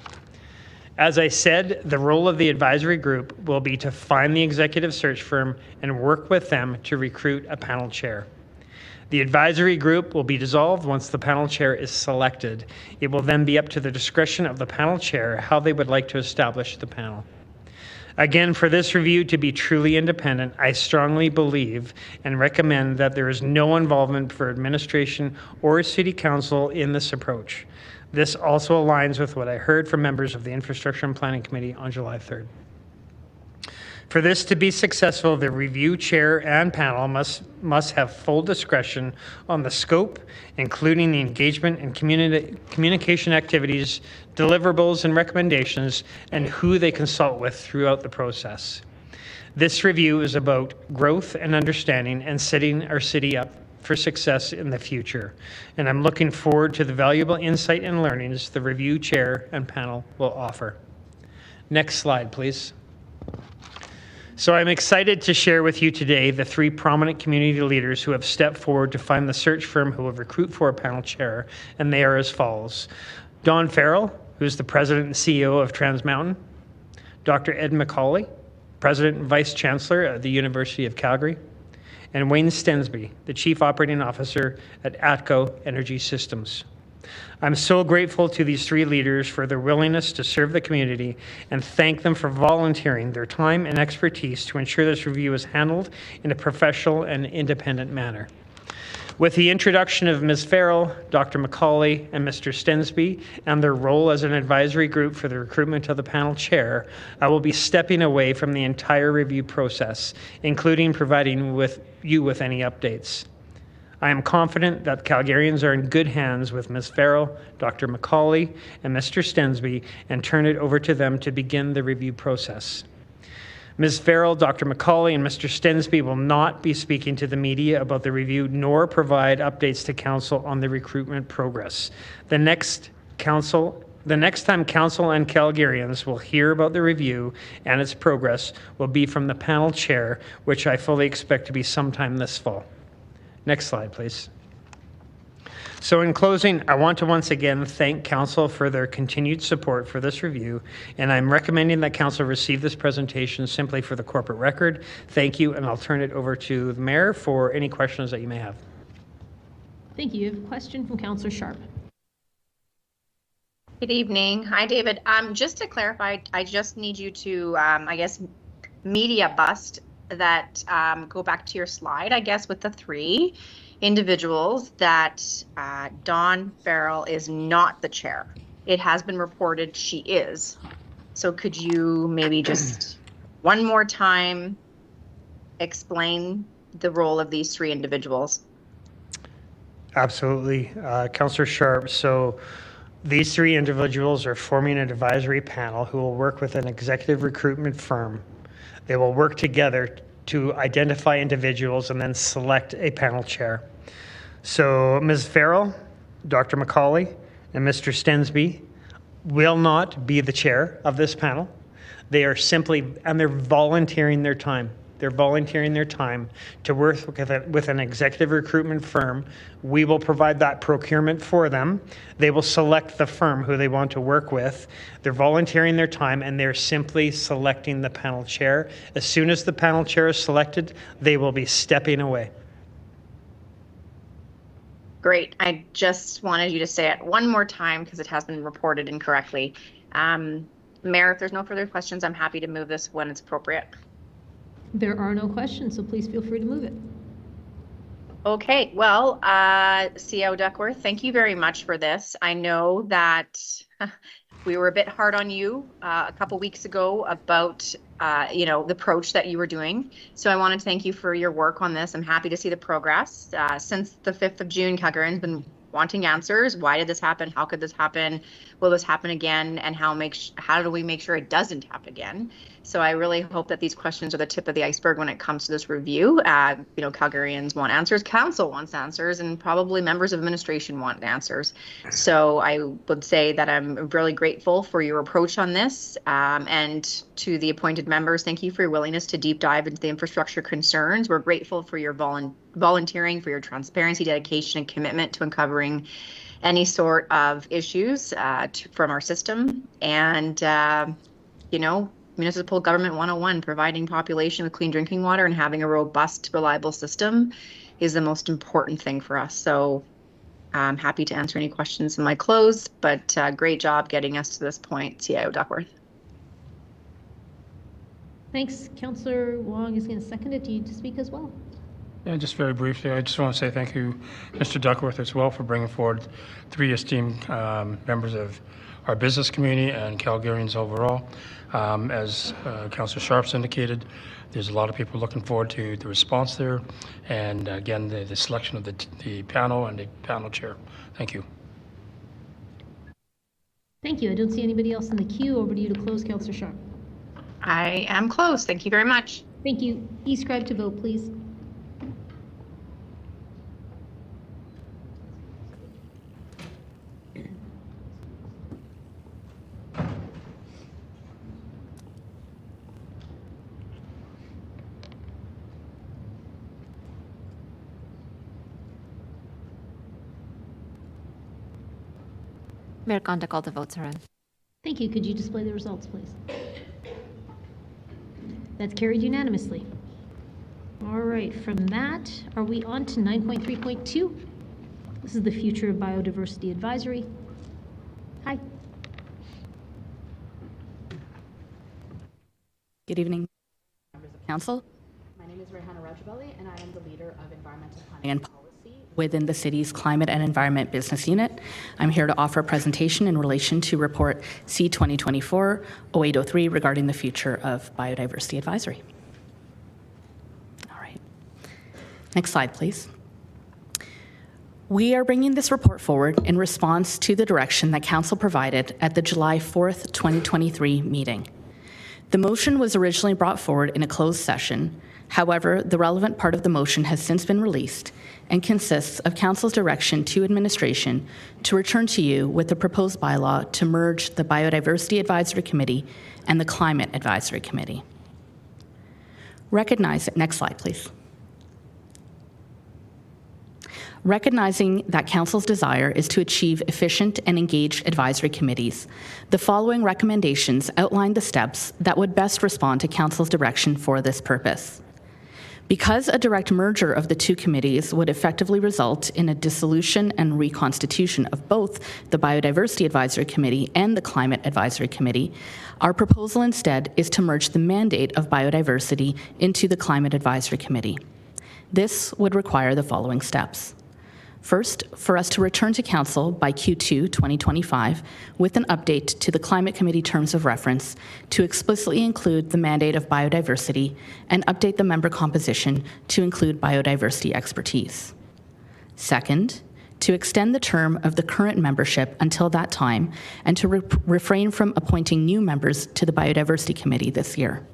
As I said, the role of the advisory group will be to find the executive search firm and work with them to recruit a panel chair. The advisory group will be dissolved once the panel chair is selected. It will then be up to the discretion of the panel chair how they would like to establish the panel. Again, for this review to be truly independent, I strongly believe and recommend that there is no involvement for administration or city council in this approach. This also aligns with what I heard from members of the Infrastructure and Planning Committee on July 3rd. For this to be successful, the review chair and panel must have full discretion on the scope, including the engagement and communication activities, deliverables and recommendations, and who they consult with throughout the process. This review is about growth and understanding and setting our city up for success in the future. And I'm looking forward to the valuable insight and learnings the review chair and panel will offer. Next slide, please. So I'm excited to share with you today the 3 prominent community leaders who have stepped forward to find the search firm who will recruit for a panel chair, and they are as follows. Don Farrell, who's the President and CEO of Trans Mountain. Dr. Ed McCauley, President and Vice Chancellor at the University of Calgary. And Wayne Stensby, the Chief Operating Officer at ATCO Energy Systems. I'm so grateful to these 3 leaders for their willingness to serve the community and thank them for volunteering their time and expertise to ensure this review is handled in a professional and independent manner. With the introduction of Ms. Farrell, Dr. McCauley, and Mr. Stensby, and their role as an advisory group for the recruitment of the panel chair, I will be stepping away from the entire review process, including providing you with any updates. I am confident that Calgarians are in good hands with Ms. Farrell, Dr. McCauley, and Mr. Stensby, and turn it over to them to begin the review process. Ms. Farrell, Dr. McCauley, and Mr. Stensby will not be speaking to the media about the review nor provide updates to Council on the recruitment progress. The next time Council and Calgarians will hear about the review and its progress will be from the panel chair, which I fully expect to be sometime this fall. Next slide, please. So in closing, I want to once again thank Council for their continued support for this review, and I'm recommending that Council receive this presentation simply for the corporate record. Thank you, and I'll turn it over to the Mayor for any questions that you may have. Thank you. You have a question from Councillor Sharp. Good evening. Hi, David. Just to clarify, I just need you to, media bust that go back to your slide, I guess, with the 3 individuals that Dawn Farrell is not the chair. It has been reported she is. So could you maybe just one more time explain the role of these 3 individuals? Absolutely. Councillor Sharp, so these 3 individuals are forming an advisory panel who will work with an executive recruitment firm. They will work together to identify individuals and then select a panel chair. So Ms. Farrell, Dr. McCauley, and Mr. Stensby will not be the chair of this panel. They are simply, and they're volunteering their time. They're volunteering their time to work with an executive recruitment firm. We will provide that procurement for them. They will select the firm who they want to work with. They're volunteering their time, and they're simply selecting the panel chair. As soon as the panel chair is selected, they will be stepping away. Great. I just wanted you to say it one more time because it has been reported incorrectly. Mayor, if there's no further questions, I'm happy to move this when it's appropriate. There are no questions, so please feel free to move it. Okay, well, CEO Duckworth, thank you very much for this. I know that we were a bit hard on you a couple weeks ago about the approach that you were doing. So I want to thank you for your work on this. I'm happy to see the progress. Since the 5th of June, Calgarians have been wanting answers. Why did this happen? How could this happen? Will this happen again? And how do we make sure it doesn't happen again? So I really hope that these questions are the tip of the iceberg when it comes to this review. Calgarians want answers, council wants answers, and probably members of administration want answers. So I would say that I'm really grateful for your approach on this. And to the appointed members, thank you for your willingness to deep dive into the infrastructure concerns. We're grateful for your volunteering, for your transparency, dedication, and commitment to uncovering any sort of issues from our system. And, Municipal Government 101, providing population with clean drinking water and having a robust, reliable system is the most important thing for us. So I'm happy to answer any questions in my close, but great job getting us to this point, CIO Duckworth. Thanks. Councillor Wong is going to second it. Do you to speak as well? Yeah, just very briefly, I just want to say thank you, Mr. Duckworth, as well, for bringing forward 3 esteemed members of our business community and Calgarians overall. As Councillor Sharp's indicated, there's a lot of people looking forward to the response there, and again, the selection of the panel and the panel chair. Thank you. Thank you. I don't see anybody else in the queue. Over to you to close, Councillor Sharp. I am close. Thank you very much. Thank you. E-scribe to vote, please. Mayor Gondik, all the votes are in. Thank you. Could you display the results, please? That's carried unanimously. All right, from that, are we on to 9.3.2? This is the Future of Biodiversity Advisory. Hi. Good evening, members of council. My name is Rehana Rajabali, and I am the leader of environmental planning and policy within the city's Climate and Environment Business Unit. I'm here to offer a presentation in relation to Report C-2024-0803 regarding the future of biodiversity advisory. All right. Next slide, please. We are bringing this report forward in response to the direction that Council provided at the July 4th, 2023 meeting. The motion was originally brought forward in a closed session. However, the relevant part of the motion has since been released and consists of Council's direction to administration to return to you with the proposed bylaw to merge the Biodiversity Advisory Committee and the Climate Advisory Committee. Next slide, please. Recognizing that Council's desire is to achieve efficient and engaged advisory committees, the following recommendations outline the steps that would best respond to Council's direction for this purpose. Because a direct merger of the two committees would effectively result in a dissolution and reconstitution of both the Biodiversity Advisory Committee and the Climate Advisory Committee, our proposal instead is to merge the mandate of biodiversity into the Climate Advisory Committee. This would require the following steps. First, for us to return to Council by Q2 2025 with an update to the Climate Committee Terms of Reference to explicitly include the mandate of biodiversity and update the member composition to include biodiversity expertise. Second, to extend the term of the current membership until that time and to refrain from appointing new members to the Biodiversity Committee this year.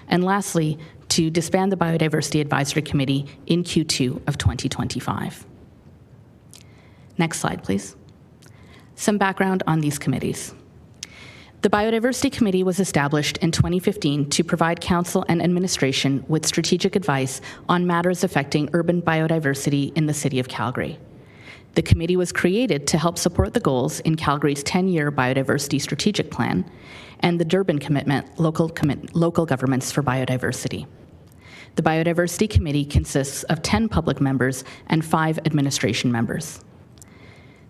And lastly, to disband the Biodiversity Advisory Committee in Q2 of 2025. Next slide, please. Some background on these committees. The Biodiversity Committee was established in 2015 to provide Council and administration with strategic advice on matters affecting urban biodiversity in the City of Calgary. The committee was created to help support the goals in Calgary's 10-year Biodiversity Strategic Plan and the Durban Commitment, Local Governments for Biodiversity. The Biodiversity Committee consists of 10 public members and 5 administration members.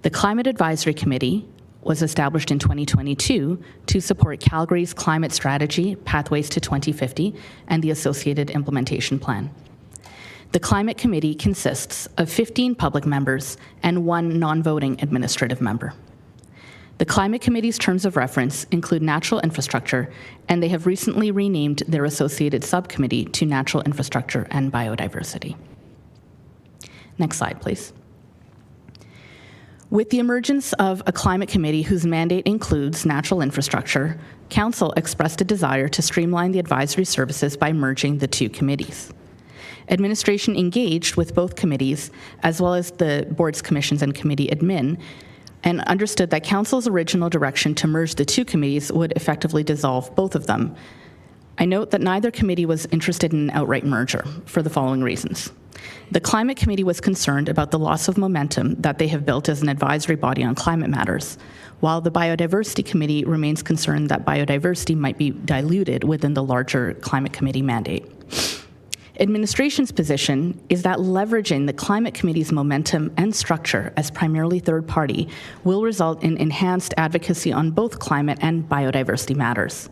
The Climate Advisory Committee was established in 2022 to support Calgary's climate strategy, Pathways to 2050, and the associated implementation plan. The Climate Committee consists of 15 public members and 1 non-voting administrative member. The Climate Committee's terms of reference include natural infrastructure, and they have recently renamed their associated subcommittee to Natural Infrastructure and Biodiversity. Next slide, please. With the emergence of a climate committee whose mandate includes natural infrastructure, Council expressed a desire to streamline the advisory services by merging the two committees. Administration engaged with both committees, as well as the board's commissions and committee admin, and understood that Council's original direction to merge the two committees would effectively dissolve both of them. I note that neither committee was interested in an outright merger for the following reasons. The Climate Committee was concerned about the loss of momentum that they have built as an advisory body on climate matters, while the Biodiversity Committee remains concerned that biodiversity might be diluted within the larger Climate Committee mandate. Administration's position is that leveraging the Climate Committee's momentum and structure as primarily third party will result in enhanced advocacy on both climate and biodiversity matters.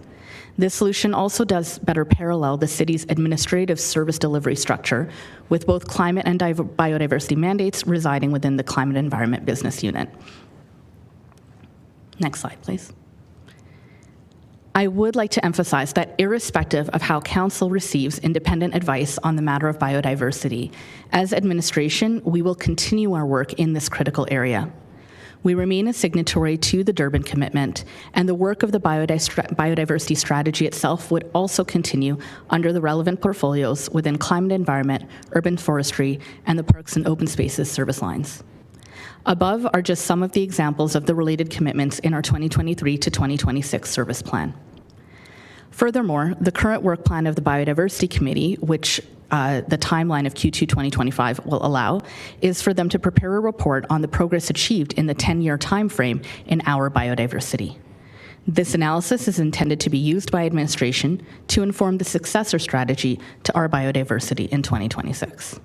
This solution also does better parallel the city's administrative service delivery structure, with both climate and biodiversity mandates residing within the Climate Environment Business Unit. Next slide, please. I would like to emphasize that irrespective of how Council receives independent advice on the matter of biodiversity, as administration, we will continue our work in this critical area. We remain a signatory to the Durban Commitment, and the work of the biodiversity strategy itself would also continue under the relevant portfolios within climate environment, urban forestry, and the parks and open spaces service lines. Above are just some of the examples of the related commitments in our 2023 to 2026 service plan. Furthermore, the current work plan of the Biodiversity Committee, which the timeline of Q2 2025 will allow, is for them to prepare a report on the progress achieved in the 10-year timeframe in our biodiversity. This analysis is intended to be used by administration to inform the successor strategy to our biodiversity in 2026.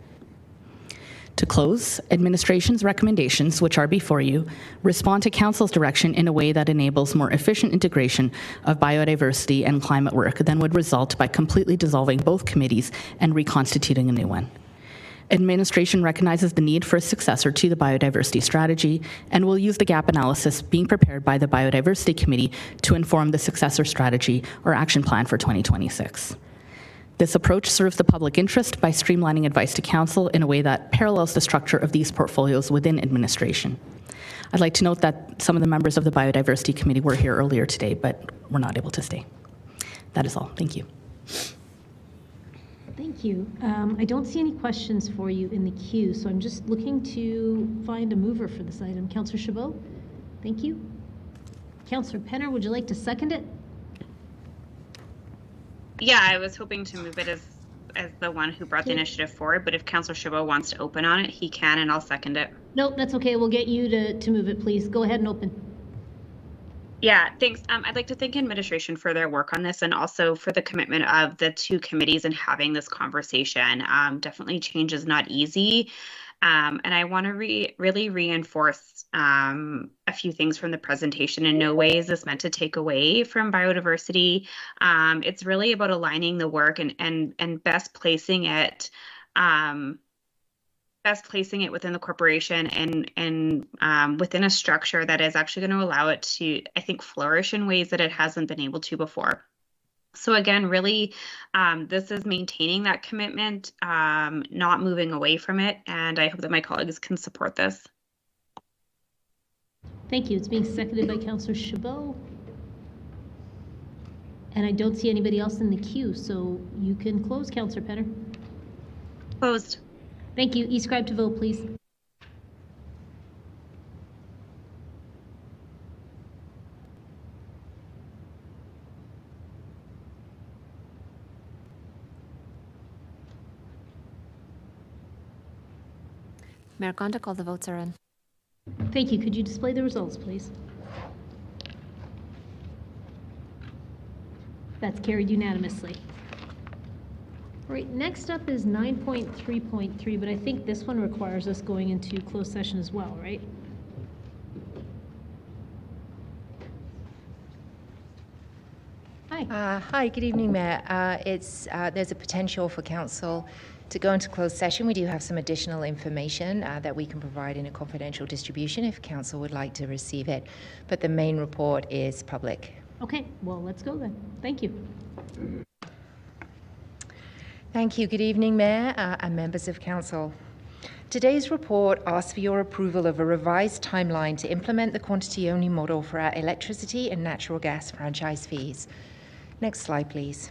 To close, administration's recommendations, which are before you, respond to Council's direction in a way that enables more efficient integration of biodiversity and climate work than would result by completely dissolving both committees and reconstituting a new one. Administration recognizes the need for a successor to the biodiversity strategy and will use the gap analysis being prepared by the Biodiversity Committee to inform the successor strategy or action plan for 2026. This approach serves the public interest by streamlining advice to Council in a way that parallels the structure of these portfolios within administration. I'd like to note that some of the members of the Biodiversity Committee were here earlier today, but were not able to stay. That is all. Thank you. Thank you. I don't see any questions for you in the queue, so I'm just looking to find a mover for this item. Councillor Chabot, thank you. Councillor Penner, would you like to second it? Yeah, I was hoping to move it as the one who brought the initiative forward, but if Councillor Chabot wants to open on it, he can, and I'll second it. Nope, that's okay. We'll get you to move it, please. Go ahead and open. Yeah, thanks. I'd like to thank administration for their work on this and also for the commitment of the two committees in having this conversation. Definitely change is not easy. And I want to really reinforce a few things from the presentation. In no way is this meant to take away from biodiversity. It's really about aligning the work and best placing it within the corporation and within a structure that is actually going to allow it to, I think, flourish in ways that it hasn't been able to before. So again, really, this is maintaining that commitment, not moving away from it, and I hope that my colleagues can support this. Thank you. It's being seconded by Councillor Chabot. And I don't see anybody else in the queue, so you can close, Councillor Penner. Closed. Thank you. E-scribe to vote, please. Mayor Gondik, all the votes are in. Thank you. Could you display the results, please? That's carried unanimously. All right, next up is 9.3.3, but I think this one requires us going into closed session as well, right? Hi. Hi, good evening, Mayor. There's a potential for council to go into closed session. We do have some additional information that we can provide in a confidential distribution if council would like to receive it, but the main report is public. Okay, well, let's go then. Thank you. Thank you. Good evening, Mayor and members of council. Today's report asks for your approval of a revised timeline to implement the quantity-only model for our electricity and natural gas franchise fees. Next slide, please.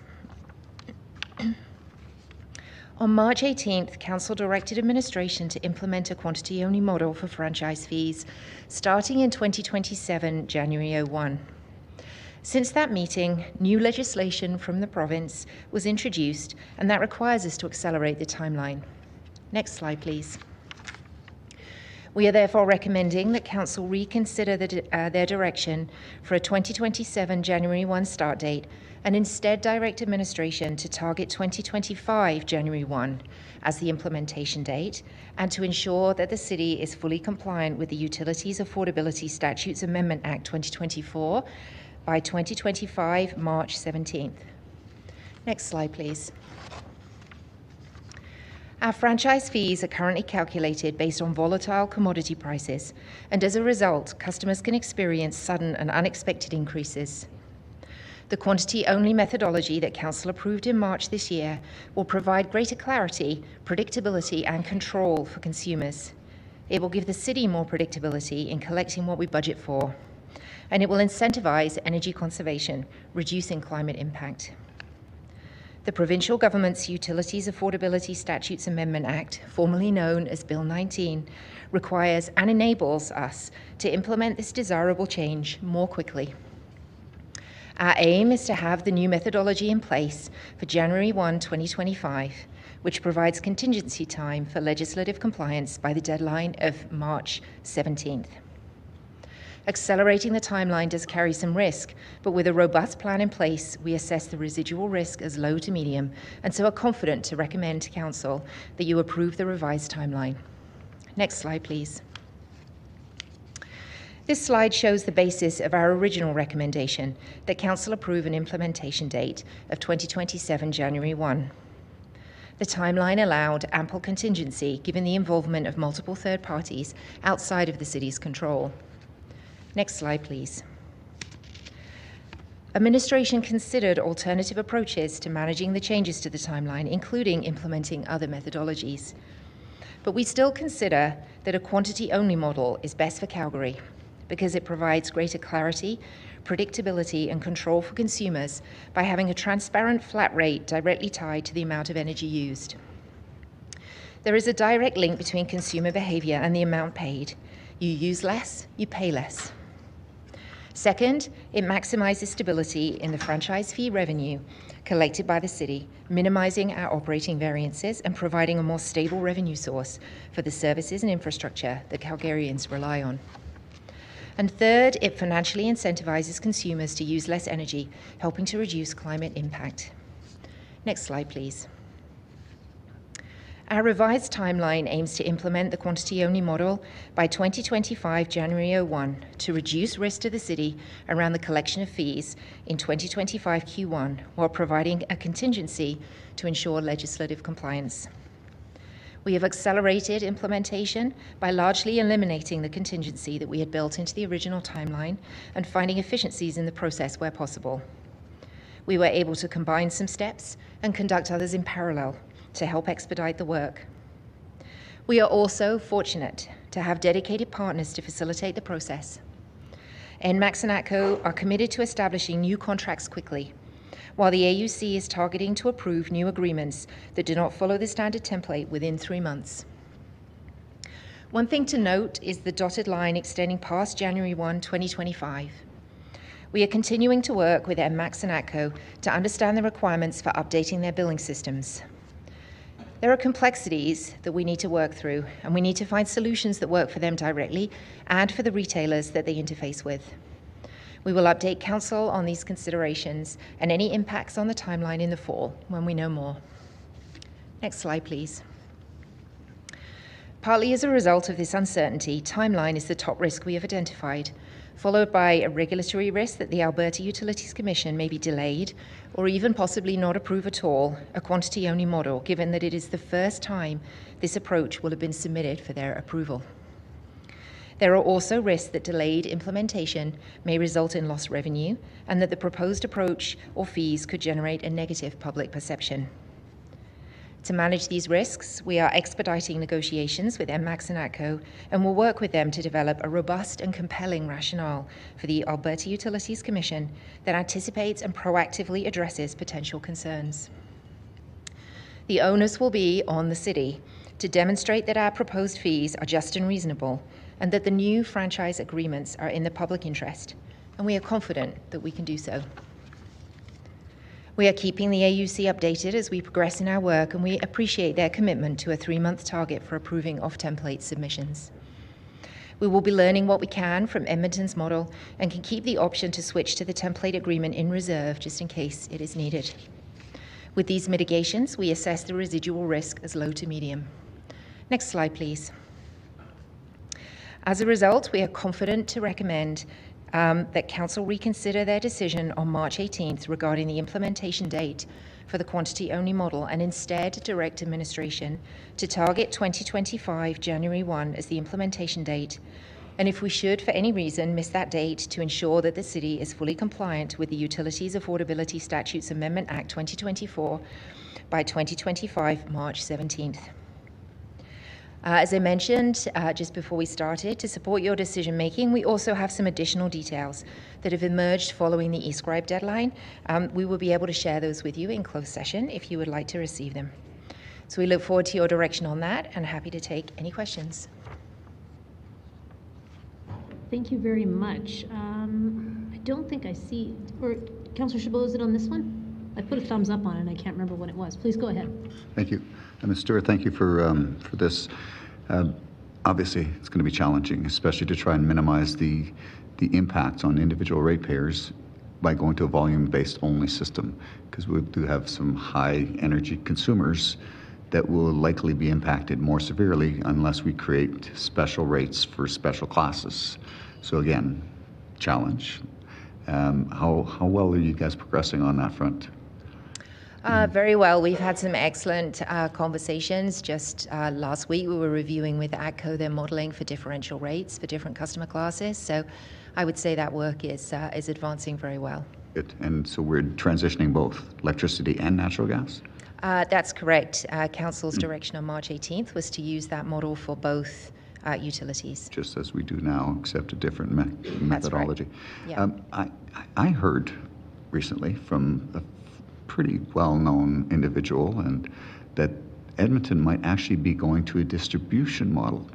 On March 18th, Council directed administration to implement a quantity-only model for franchise fees starting in 2027, January 01. Since that meeting, new legislation from the province was introduced, and that requires us to accelerate the timeline. Next slide, please. We are therefore recommending that Council reconsider their direction for a 2027 January 1 start date and instead direct administration to target 2025 January 1 as the implementation date and to ensure that the city is fully compliant with the Utilities Affordability Statutes Amendment Act 2024 by 2025 March 17th. Next slide, please. Our franchise fees are currently calculated based on volatile commodity prices, and as a result, customers can experience sudden and unexpected increases. The quantity-only methodology that Council approved in March this year will provide greater clarity, predictability, and control for consumers. It will give the city more predictability in collecting what we budget for, and it will incentivize energy conservation, reducing climate impact. The provincial government's Utilities Affordability Statutes Amendment Act, formerly known as Bill 19, requires and enables us to implement this desirable change more quickly. Our aim is to have the new methodology in place for January 1, 2025, which provides contingency time for legislative compliance by the deadline of March 17th. Accelerating the timeline does carry some risk, but with a robust plan in place, we assess the residual risk as low to medium, and so are confident to recommend to Council that you approve the revised timeline. Next slide, please. This slide shows the basis of our original recommendation that Council approve an implementation date of 2027 January 1. The timeline allowed ample contingency given the involvement of multiple third parties outside of the city's control. Next slide, please. Administration considered alternative approaches to managing the changes to the timeline, including implementing other methodologies. But we still consider that a quantity-only model is best for Calgary because it provides greater clarity, predictability, and control for consumers by having a transparent flat rate directly tied to the amount of energy used. There is a direct link between consumer behavior and the amount paid. You use less, you pay less. Second, it maximizes stability in the franchise fee revenue collected by the city, minimizing our operating variances and providing a more stable revenue source for the services and infrastructure that Calgarians rely on. And third, it financially incentivizes consumers to use less energy, helping to reduce climate impact. Next slide, please. Our revised timeline aims to implement the quantity-only model by 2025 January 01 to reduce risk to the city around the collection of fees in 2025 Q1 while providing a contingency to ensure legislative compliance. We have accelerated implementation by largely eliminating the contingency that we had built into the original timeline and finding efficiencies in the process where possible. We were able to combine some steps and conduct others in parallel to help expedite the work. We are also fortunate to have dedicated partners to facilitate the process. NMAX and ATCO are committed to establishing new contracts quickly, while the AUC is targeting to approve new agreements that do not follow the standard template within 3 months. One thing to note is the dotted line extending past January 1, 2025. We are continuing to work with NMAX and ATCO to understand the requirements for updating their billing systems. There are complexities that we need to work through, and we need to find solutions that work for them directly and for the retailers that they interface with. We will update Council on these considerations and any impacts on the timeline in the fall when we know more. Next slide, please. Partly as a result of this uncertainty, timeline is the top risk we have identified, followed by a regulatory risk that the Alberta Utilities Commission may be delayed or even possibly not approve at all a quantity-only model, given that it is the first time this approach will have been submitted for their approval. There are also risks that delayed implementation may result in lost revenue and that the proposed approach or fees could generate a negative public perception. To manage these risks, we are expediting negotiations with NMAX and ATCO and will work with them to develop a robust and compelling rationale for the Alberta Utilities Commission that anticipates and proactively addresses potential concerns. The onus will be on the city to demonstrate that our proposed fees are just and reasonable and that the new franchise agreements are in the public interest, and we are confident that we can do so. We are keeping the AUC updated as we progress in our work, and we appreciate their commitment to a 3-month target for approving off-template submissions. We will be learning what we can from Edmonton's model and can keep the option to switch to the template agreement in reserve just in case it is needed. With these mitigations, we assess the residual risk as low to medium. Next slide, please. As a result, we are confident to recommend that Council reconsider their decision on March 18th regarding the implementation date for the quantity-only model and instead direct administration to target 2025 January 1 as the implementation date, and if we should for any reason miss that date, to ensure that the city is fully compliant with the Utilities Affordability Statutes Amendment Act 2024 by 2025 March 17th. As I mentioned just before we started, to support your decision making, we also have some additional details that have emerged following the e-scribe deadline. We will be able to share those with you in closed session if you would like to receive them. So we look forward to your direction on that and happy to take any questions. Thank you very much. I don't think I see, or Councillor Chabot, is it on this one? I put a thumbs up on it and I can't remember what it was. Please go ahead. Thank you. Ms. Stewart, thank you for this. Obviously, it's going to be challenging, especially to try and minimize the impact on individual ratepayers by going to a volume-based only system, because we do have some high energy consumers that will likely be impacted more severely unless we create special rates for special classes. So again, challenge. How well are you guys progressing on that front? Very well. We've had some excellent conversations. Just last week, we were reviewing with ATCO their modeling for differential rates for different customer classes. So I would say that work is advancing very well. Good. And so we're transitioning both electricity and natural gas? That's correct. Council's direction on March 18th was to use that model for both utilities. Just as we do now, except a different methodology. That's right. Yeah. I heard recently from a pretty well-known individual and that Edmonton might actually be going to a distribution model.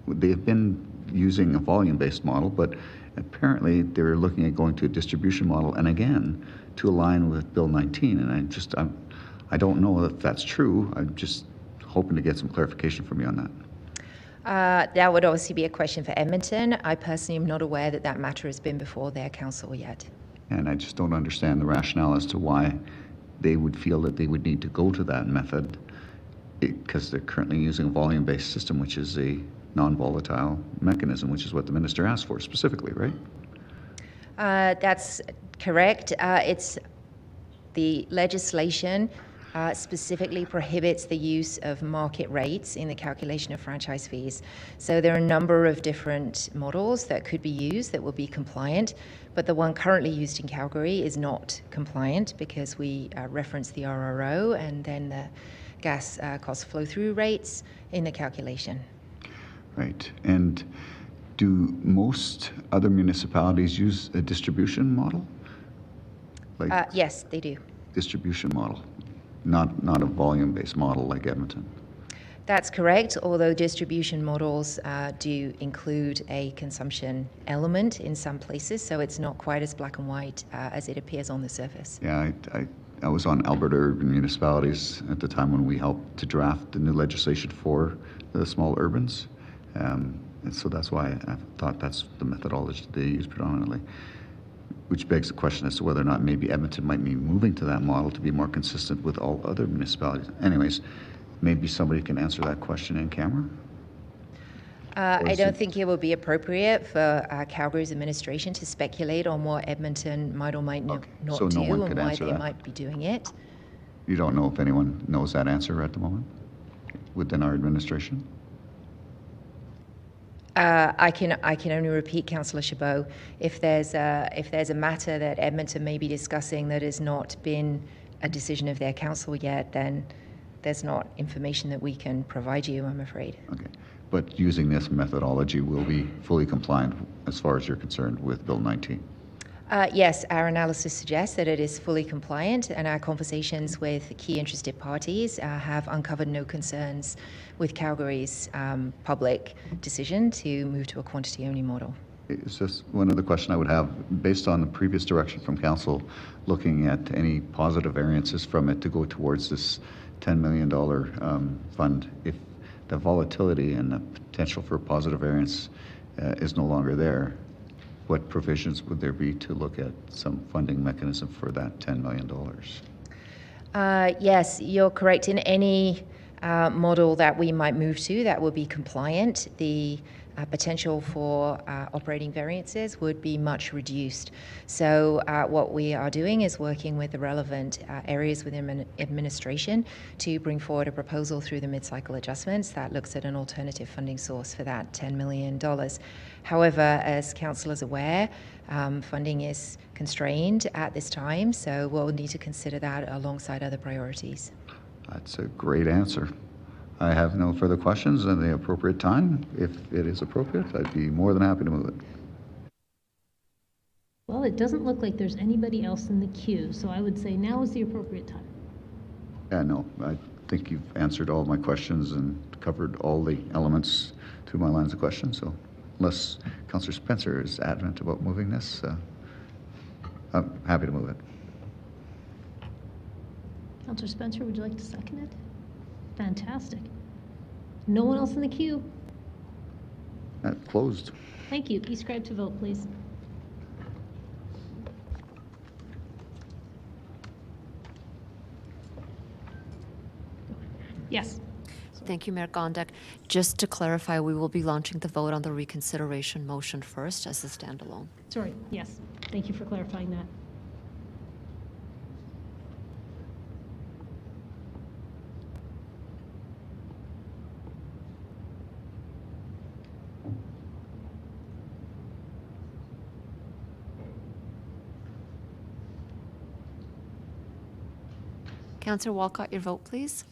They've been using a volume-based model, but apparently they're looking at going to a distribution model, and again, to align with Bill 19. And I don't know if that's true. I'm just hoping to get some clarification from you on that. That would obviously be a question for Edmonton. I personally am not aware that that matter has been before their council yet. And I just don't understand the rationale as to why they would feel that they would need to go to that method, because they're currently using a volume-based system, which is a non-volatile mechanism, which is what the minister asked for specifically, right? That's correct. It's the legislation specifically prohibits the use of market rates in the calculation of franchise fees. So there are a number of different models that could be used that will be compliant, but the one currently used in Calgary is not compliant because we reference the RRO and then the gas cost flow-through rates in the calculation. Right. And do most other municipalities use a distribution model? Like Yes, they do. distribution model, not a volume-based model like Edmonton. That's correct, although distribution models do include a consumption element in some places, so it's not quite as black and white as it appears on the surface. Yeah, I was on Alberta urban municipalities at the time when we helped to draft the new legislation for the small urbans. And so that's why I thought that's the methodology they use predominantly, which begs the question as to whether or not maybe Edmonton might be moving to that model to be more consistent with all other municipalities. Anyways, maybe somebody can answer that question in camera? I don't think it would be appropriate for Calgary's administration to speculate on what Edmonton might or might not So do no one and could why answer they that? might be doing it. You don't know if anyone knows that answer at the moment within our administration? I can only repeat, Councillor Chabot, if there's a matter that Edmonton may be discussing that has not been a decision of their council yet, then there's not information that we can provide you, I'm afraid. Okay. But using this methodology will be fully compliant as far as you're concerned with Bill 19? Yes, our analysis suggests that it is fully compliant, and our conversations with key interested parties have uncovered no concerns with Calgary's public decision to move to a quantity-only model. It's just one other question I would have, based on the previous direction from council, looking at any positive variances from it to go towards this $10 million fund. If the volatility and the potential for positive variance is no longer there, what provisions would there be to look at some funding mechanism for that $10 million? Yes, you're correct. In any model that we might move to that will be compliant, the potential for operating variances would be much reduced. So what we are doing is working with the relevant areas within administration to bring forward a proposal through the mid-cycle adjustments that looks at an alternative funding source for that $10 million. However, as council is aware, funding is constrained at this time, so we'll need to consider that alongside other priorities. That's a great answer. I have no further questions at the appropriate time. If it is appropriate, I'd be more than happy to move it. Well, it doesn't look like there's anybody else in the queue, so I would say now is the appropriate time. Yeah, no, I think you've answered all my questions and covered all the elements to my lines of question. So unless Councillor Spencer is adamant about moving this, I'm happy to move it. Councillor Spencer, would you like to second it? Fantastic. No one else in the queue? That closed. Thank you. Be scribed to vote, please. Yes. Thank you, Mayor Gondek. Just to clarify, we will be launching the vote on the reconsideration motion first as a standalone. Sorry, yes. Thank you for clarifying that. Councillor Walcott, your vote, please.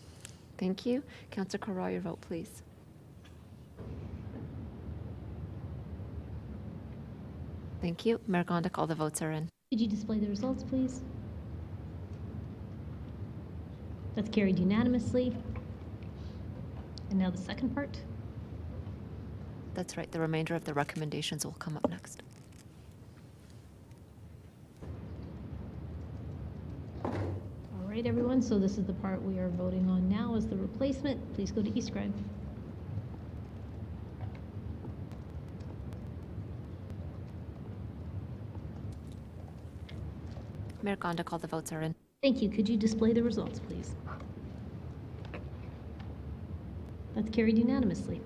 Thank you. Councillor Carraw, your vote, please. Thank you. Mayor Gondek, all the votes are in. Could you display the results, please? That's carried unanimously. And now the second part. That's right. The remainder of the recommendations will come up next. All right, everyone, so this is the part we are voting on now as the replacement. Please go to eScribe. Mayor Gonda, all the votes are in. Thank you. Could you display the results, please? That's carried unanimously.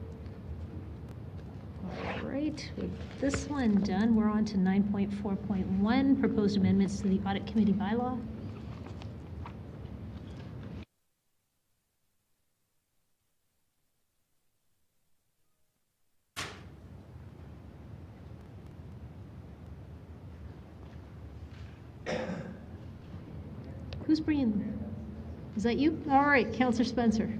All right, with this one done, we're on to 9.4.1, proposed amendments to the Audit Committee bylaw. Who's bringing them? Is that you? All right, Councillor Spencer.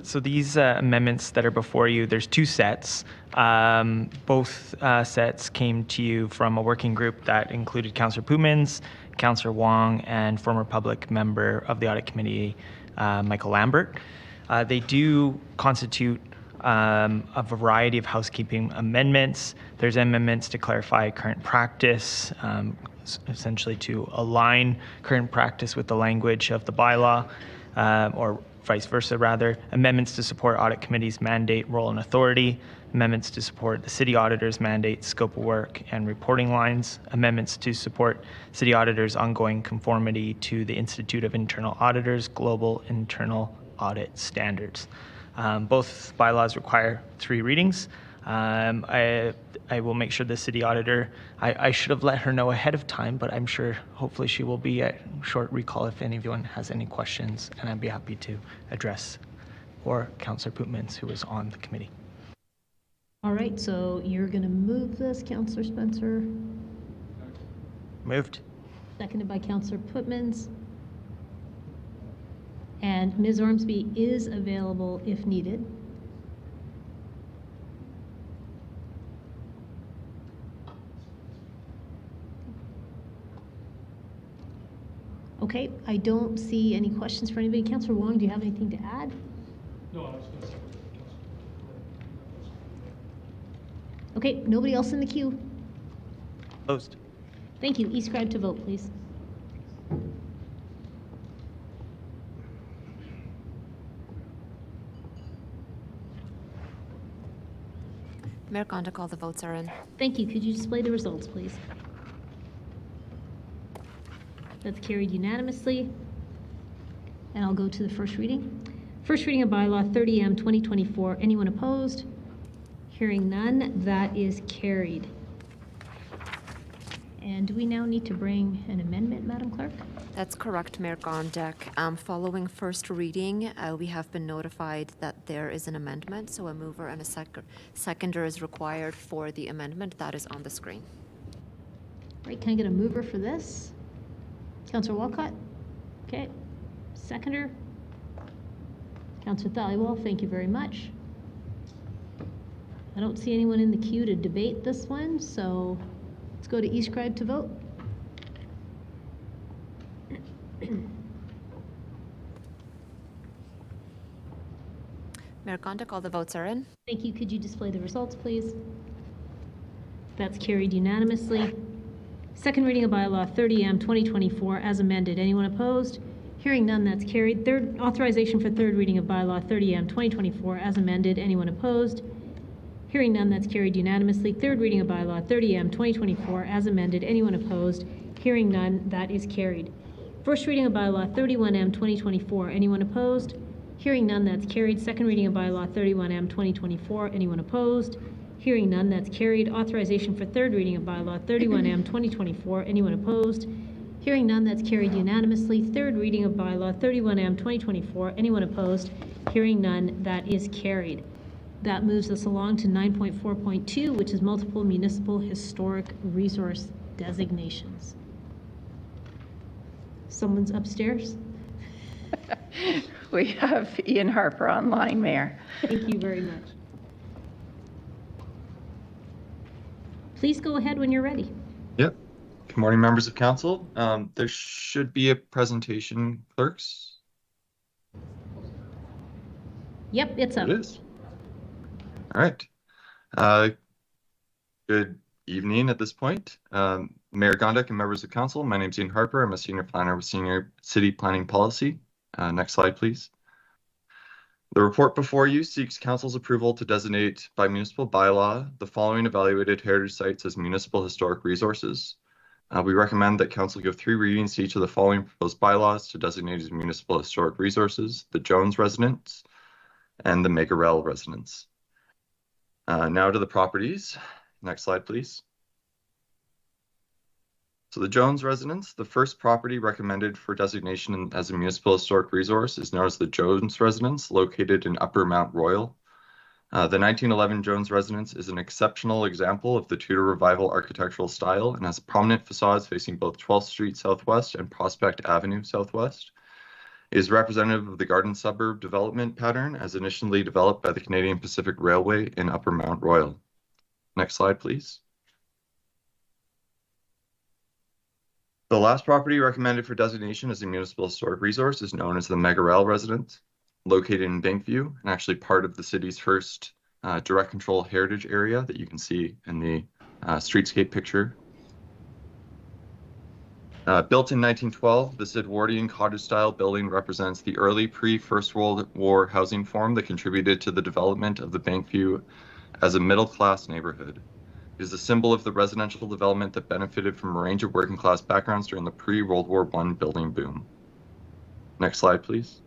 So these amendments that are before you, there's two sets. Both sets came to you from a working group that included Councillor Pootmans, Councillor Wong, and former public member of the Audit Committee, Michael Lambert. They do constitute a variety of housekeeping amendments. There's amendments to clarify current practice, essentially to align current practice with the language of the bylaw, or vice versa rather, amendments to support Audit Committee's mandate, role, and authority, amendments to support the City Auditor's mandate, scope of work, and reporting lines, amendments to support City Auditor's ongoing conformity to the Institute of Internal Auditors Global Internal Audit Standards. Both bylaws require 3 readings. I will make sure the City Auditor, I should have let her know ahead of time, but I'm sure hopefully she will be at short recall if anyone has any questions, and I'd be happy to address, or Councillor Pootmans, who is on the committee. All right, so you're going to move this, Councillor Spencer. Moved. Seconded by Councillor Pootmans. And Ms. Ormsby is available if needed. Okay, I don't see any questions for anybody. Councillor Wong, do you have anything to add? No, I was going to say. Okay, nobody else in the queue? Closed. Thank you. E-scribe to vote, please. Mayor Gonda, all the votes are in. Thank you. Could you display the results, please? That's carried unanimously. And I'll go to the first reading. First reading of bylaw 30M 2024. Anyone opposed? Hearing none, that is carried. And do we now need to bring an amendment, Madam Clerk? That's correct, Mayor Gondek. Following first reading, we have been notified that there is an amendment, so a mover and a seconder is required for the amendment that is on the screen. Right, can I get a mover for this? Councillor Walcott? Okay. Seconder? Councillor Thaliwal, thank you very much. I don't see anyone in the queue to debate this one, so let's go to e-scribe to vote. Mayor Gondek, all the votes are in. Thank you. Could you display the results, please? That's carried unanimously. Second reading of bylaw 30M 2024 as amended. Anyone opposed? Hearing none, that's carried. Third authorization for third reading of bylaw 30M 2024 as amended. Anyone opposed? Hearing none, that's carried unanimously. Third reading of bylaw 30M 2024 as amended. Anyone opposed? Hearing none, that is carried. First reading of bylaw 31M 2024. Anyone opposed? Hearing none, that's carried. Second reading of bylaw 31M 2024. Anyone opposed? Hearing none, that's carried. Authorization for third reading of bylaw 31M 2024. Anyone opposed? Hearing none, that's carried unanimously. Third reading of bylaw 31M 2024. Anyone opposed? Hearing none, that is carried. That moves us along to 9.4.2, which is multiple municipal historic resource designations. Someone's upstairs? We have Ian Harper online, Mayor. Thank you very much. Please go ahead when you're ready. Yep. Good morning, members of council. There should be a presentation, clerks. Yep, it's up. It is. All right. Good evening at this point. Mayor Gondek and members of council, my name is Ian Harper. I'm a senior planner with Senior City Planning Policy. Next slide, please. The report before you seeks Council's approval to designate by municipal bylaw the following evaluated heritage sites as municipal historic resources. We recommend that Council give 3 readings to each of the following proposed bylaws to designate as municipal historic resources: the Jones residence and the Megarel residence. Now to the properties. Next slide, please. So the Jones residence, the first property recommended for designation as a municipal historic resource is known as the Jones residence, located in Upper Mount Royal. The 1911 Jones residence is an exceptional example of the Tudor Revival architectural style and has prominent facades facing both 12th Street Southwest and Prospect Avenue Southwest. It is representative of the garden suburb development pattern as initially developed by the Canadian Pacific Railway in Upper Mount Royal. Next slide, please. The last property recommended for designation as a municipal historic resource is known as the Megarel residence, located in Bankview and actually part of the city's first direct control heritage area that you can see in the streetscape picture. Built in 1912, this Edwardian cottage-style building represents the early pre-First World War housing form that contributed to the development of the Bankview as a middle-class neighborhood. It is a symbol of the residential development that benefited from a range of working-class backgrounds during the pre-World War I building boom. Next slide, please.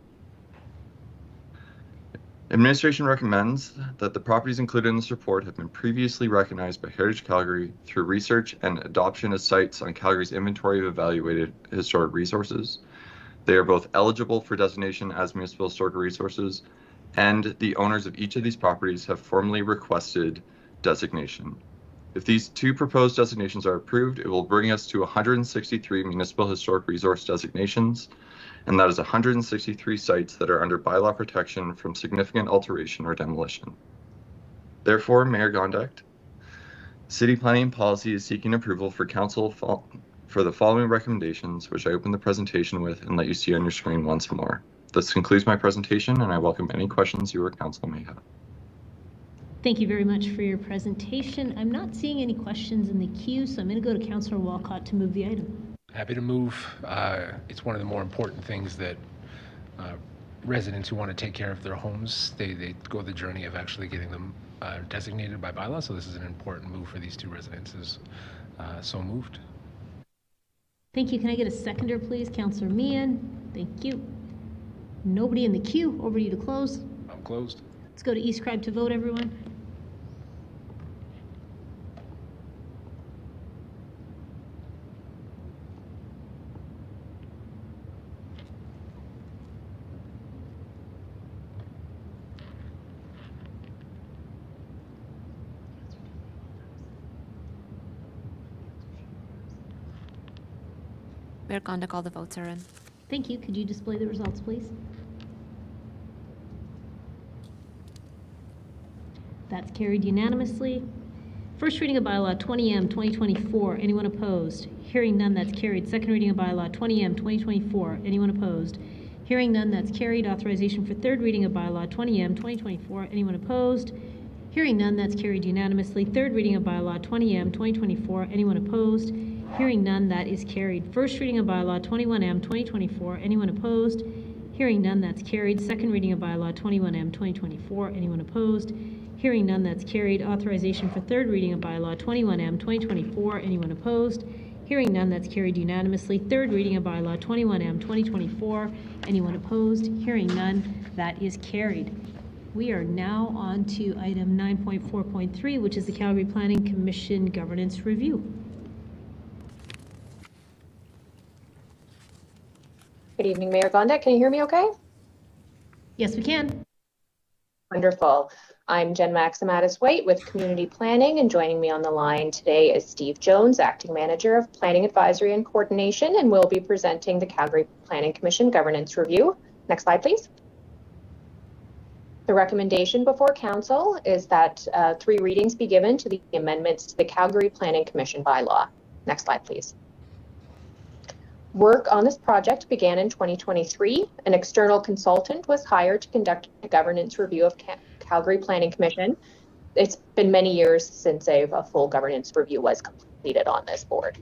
Administration recommends that the properties included in this report have been previously recognized by Heritage Calgary through research and adoption as sites on Calgary's inventory of evaluated historic resources. They are both eligible for designation as municipal historic resources, and the owners of each of these properties have formally requested designation. If these 2 proposed designations are approved, it will bring us to 163 municipal historic resource designations, and that is 163 sites that are under bylaw protection from significant alteration or demolition. Therefore, Mayor Gondek, City Planning and Policy is seeking approval for Council for the following recommendations, which I open the presentation with and let you see on your screen once more. This concludes my presentation, and I welcome any questions you or Council may have. Thank you very much for your presentation. I'm not seeing any questions in the queue, so I'm going to go to Councillor Walcott to move the item. Happy to move. It's one of the more important things that residents who want to take care of their homes, they go the journey of actually getting them designated by bylaw. So this is an important move for these 2 residences. So moved. Thank you. Can I get a seconder, please? Councillor Meehan. Thank you. Nobody in the queue. Over to you to close. I'm closed. Let's go to eScribe to vote, everyone. Mayor Gondek, all the votes are in. Thank you. Could you display the results, please? That's carried unanimously. First reading of bylaw 20M 2024. Anyone opposed? Hearing none, that's carried. Second reading of bylaw 20M 2024. Anyone opposed? Hearing none, that's carried. Authorization for third reading of bylaw 20M 2024. Anyone opposed? Hearing none, that's carried unanimously. Third reading of bylaw 20M 2024. Anyone opposed? Hearing none, that is carried. First reading of bylaw 21M 2024. Anyone opposed? Hearing none, that's carried. Second reading of bylaw 21M 2024. Anyone opposed? Hearing none, that's carried. Authorization for third reading of bylaw 21M 2024. Anyone opposed? Hearing none, that's carried unanimously. Third reading of bylaw 21M 2024. Anyone opposed? Hearing none, that is carried. We are now on to item 9.4.3, which is the Calgary Planning Commission Governance Review. Good evening, Mayor Gondek. Can you hear me okay? Yes, we can. Wonderful. I'm Jen Maximatis-White with Community Planning, and joining me on the line today is Steve Jones, Acting Manager of Planning Advisory and Coordination, and we'll be presenting the Calgary Planning Commission Governance Review. Next slide, please. The recommendation before Council is that 3 readings be given to the amendments to the Calgary Planning Commission bylaw. Next slide, please. Work on this project began in 2023. An external consultant was hired to conduct a governance review of Calgary Planning Commission. It's been many years since a full governance review was completed on this board.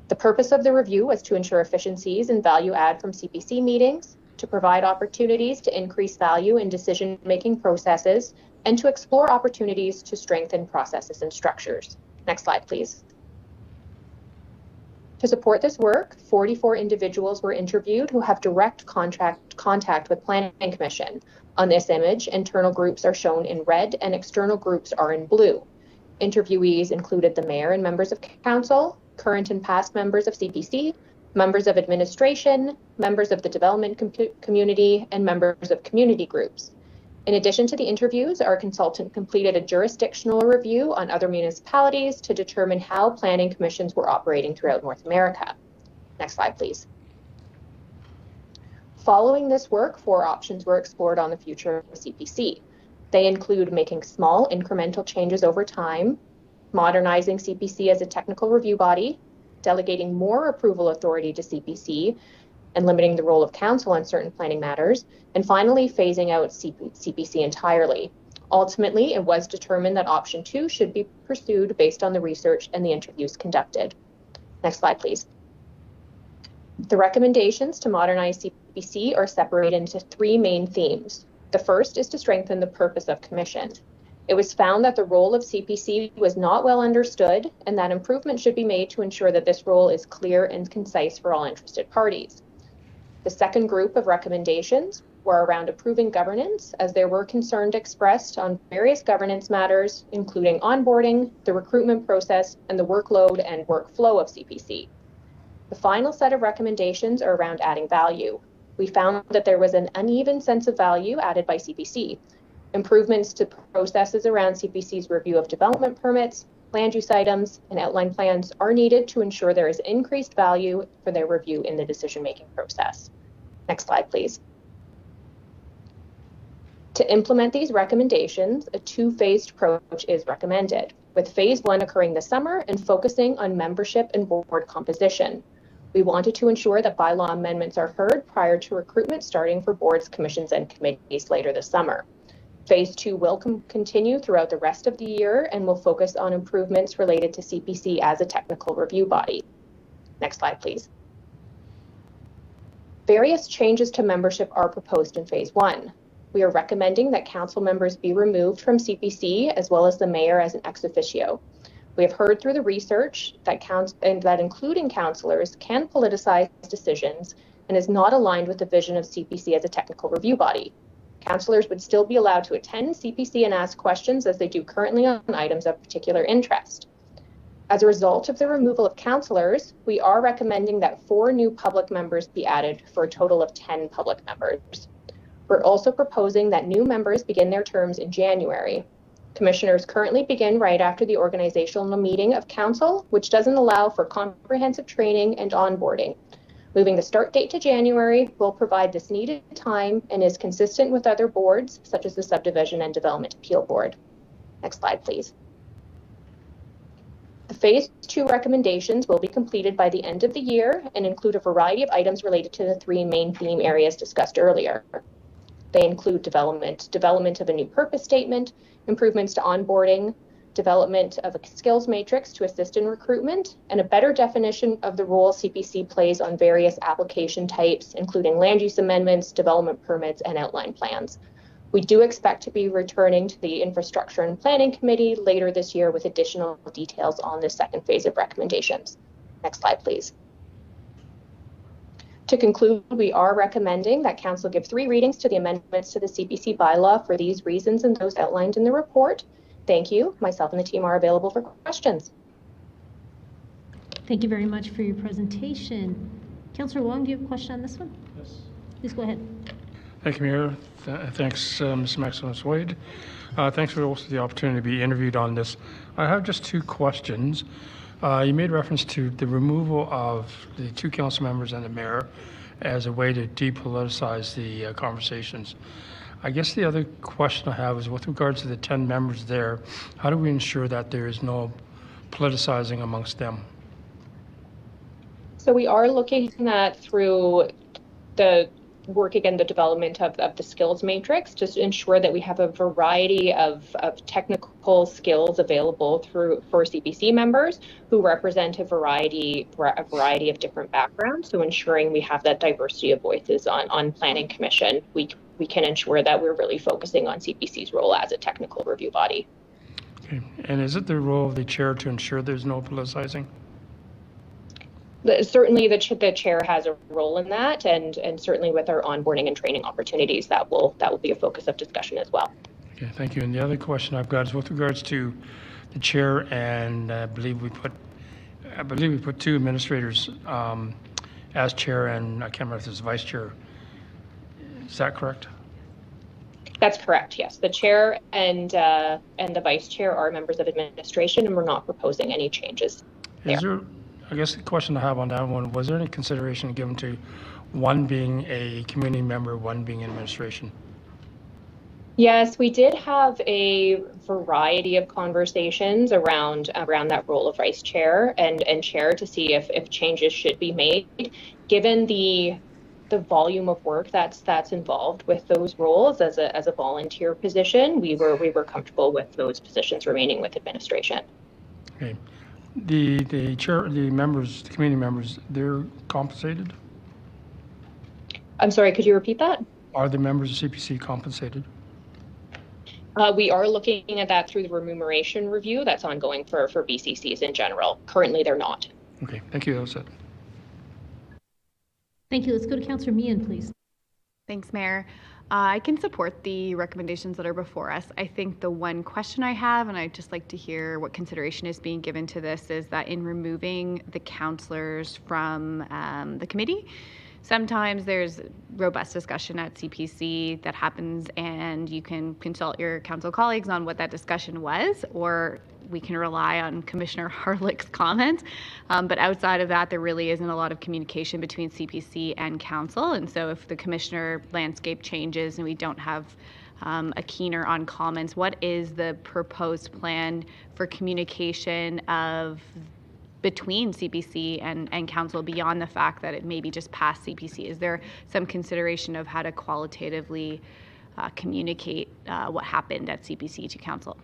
The purpose of the review was to ensure efficiencies and value add from CPC meetings, to provide opportunities to increase value in decision-making processes, and to explore opportunities to strengthen processes and structures. Next slide, please. To support this work, 44 individuals were interviewed who have direct contact with Planning Commission. On this image, internal groups are shown in red and external groups are in blue. Interviewees included the mayor and members of council, current and past members of CPC, members of administration, members of the development community, and members of community groups. In addition to the interviews, our consultant completed a jurisdictional review on other municipalities to determine how planning commissions were operating throughout North America. Next slide, please. Following this work, 4 options were explored on the future of CPC. They include making small incremental changes over time, modernizing CPC as a technical review body, delegating more approval authority to CPC, and limiting the role of council on certain planning matters, and finally phasing out CPC entirely. Ultimately, it was determined that option 2 should be pursued based on the research and the interviews conducted. Next slide, please. The recommendations to modernize CPC are separated into 3 main themes. The first is to strengthen the purpose of commission. It was found that the role of CPC was not well understood and that improvement should be made to ensure that this role is clear and concise for all interested parties. The second group of recommendations were around improving governance, as there were concerns expressed on various governance matters, including onboarding, the recruitment process, and the workload and workflow of CPC. The final set of recommendations are around adding value. We found that there was an uneven sense of value added by CPC. Improvements to processes around CPC's review of development permits, land use items, and outline plans are needed to ensure there is increased value for their review in the decision-making process. Next slide, please. To implement these recommendations, a 2-phased approach is recommended, with phase 1 occurring this summer and focusing on membership and board composition. We wanted to ensure that bylaw amendments are heard prior to recruitment starting for boards, commissions, and committees later this summer. Phase 2 will continue throughout the rest of the year and will focus on improvements related to CPC as a technical review body. Next slide, please. Various changes to membership are proposed in Phase 1. We are recommending that council members be removed from CPC as well as the mayor as an ex officio. We have heard through the research that including councillors can politicize decisions and is not aligned with the vision of CPC as a technical review body. Councillors would still be allowed to attend CPC and ask questions as they do currently on items of particular interest. As a result of the removal of councillors, we are recommending that 4 new public members be added for a total of 10 public members. We're also proposing that new members begin their terms in January. Commissioners currently begin right after the organizational meeting of council, which doesn't allow for comprehensive training and onboarding. Moving the start date to January will provide this needed time and is consistent with other boards, such as the Subdivision and Development Appeal Board. Next slide, please. The Phase 2 recommendations will be completed by the end of the year and include a variety of items related to the 3 main theme areas discussed earlier. They include development of a new purpose statement, improvements to onboarding, development of a skills matrix to assist in recruitment, and a better definition of the role CPC plays on various application types, including land use amendments, development permits, and outline plans. We do expect to be returning to the Infrastructure and Planning Committee later this year with additional details on the second phase of recommendations. Next slide, please. To conclude, we are recommending that Council give 3 readings to the amendments to the CPC bylaw for these reasons and those outlined in the report. Thank you. Myself and the team are available for questions. Thank you very much for your presentation. Councillor Wong, do you have a question on this one? Yes. Please go ahead. Thank you, Mayor. Thanks, Ms. Maximus Wade. Thanks for also the opportunity to be interviewed on this. I have just 2 questions. You made reference to the removal of the 2 council members and the mayor as a way to depoliticize the conversations. I guess the other question I have is with regards to the 10 members there, how do we ensure that there is no politicizing amongst them? So we are looking at through the working in the development of the skills matrix to ensure that we have a variety of technical skills available for CPC members who represent a variety of different backgrounds. So ensuring we have that diversity of voices on Planning Commission, we can ensure that we're really focusing on CPC's role as a technical review body. Okay. And is it the role of the chair to ensure there's no politicizing? Certainly the chair has a role in that, and certainly with our onboarding and training opportunities, that will be a focus of discussion as well. Okay, thank you. And the other question I've got is with regards to the chair, and I believe we put two administrators as chair, and I can't remember if there's vice chair. Is that correct? That's correct. Yes, the chair and the vice chair are members of administration, and we're not proposing any changes there. I guess the question I have on that one, was there any consideration given to one being a community member, one being administration? Yes, we did have a variety of conversations around that role of vice chair and chair to see if changes should be made. Given the volume of work that's involved with those roles as a volunteer position, we were comfortable with those positions remaining with administration. Okay. The chair, the members, the community members, they're compensated? I'm sorry, could you repeat that? Are the members of CPC compensated? We are looking at that through the remuneration review that's ongoing for BCCs in general. Currently, they're not. Okay, thank you. That was it. Thank you. Let's go to Councillor Meehan, please. Thanks, Mayor. I can support the recommendations that are before us. I think the one question I have, and I'd just like to hear what consideration is being given to this, is that in removing the councillors from the committee, sometimes there's robust discussion at CPC that happens, and you can consult your council colleagues on what that discussion was, or we can rely on Commissioner Harlick's comments. But outside of that, there really isn't a lot of communication between CPC and council. And so if the commissioner landscape changes and we don't have a keener on comments, what is the proposed plan for communication between CPC and council beyond the fact that it may be just past CPC? Is there some consideration of how to qualitatively communicate what happened at CPC to council?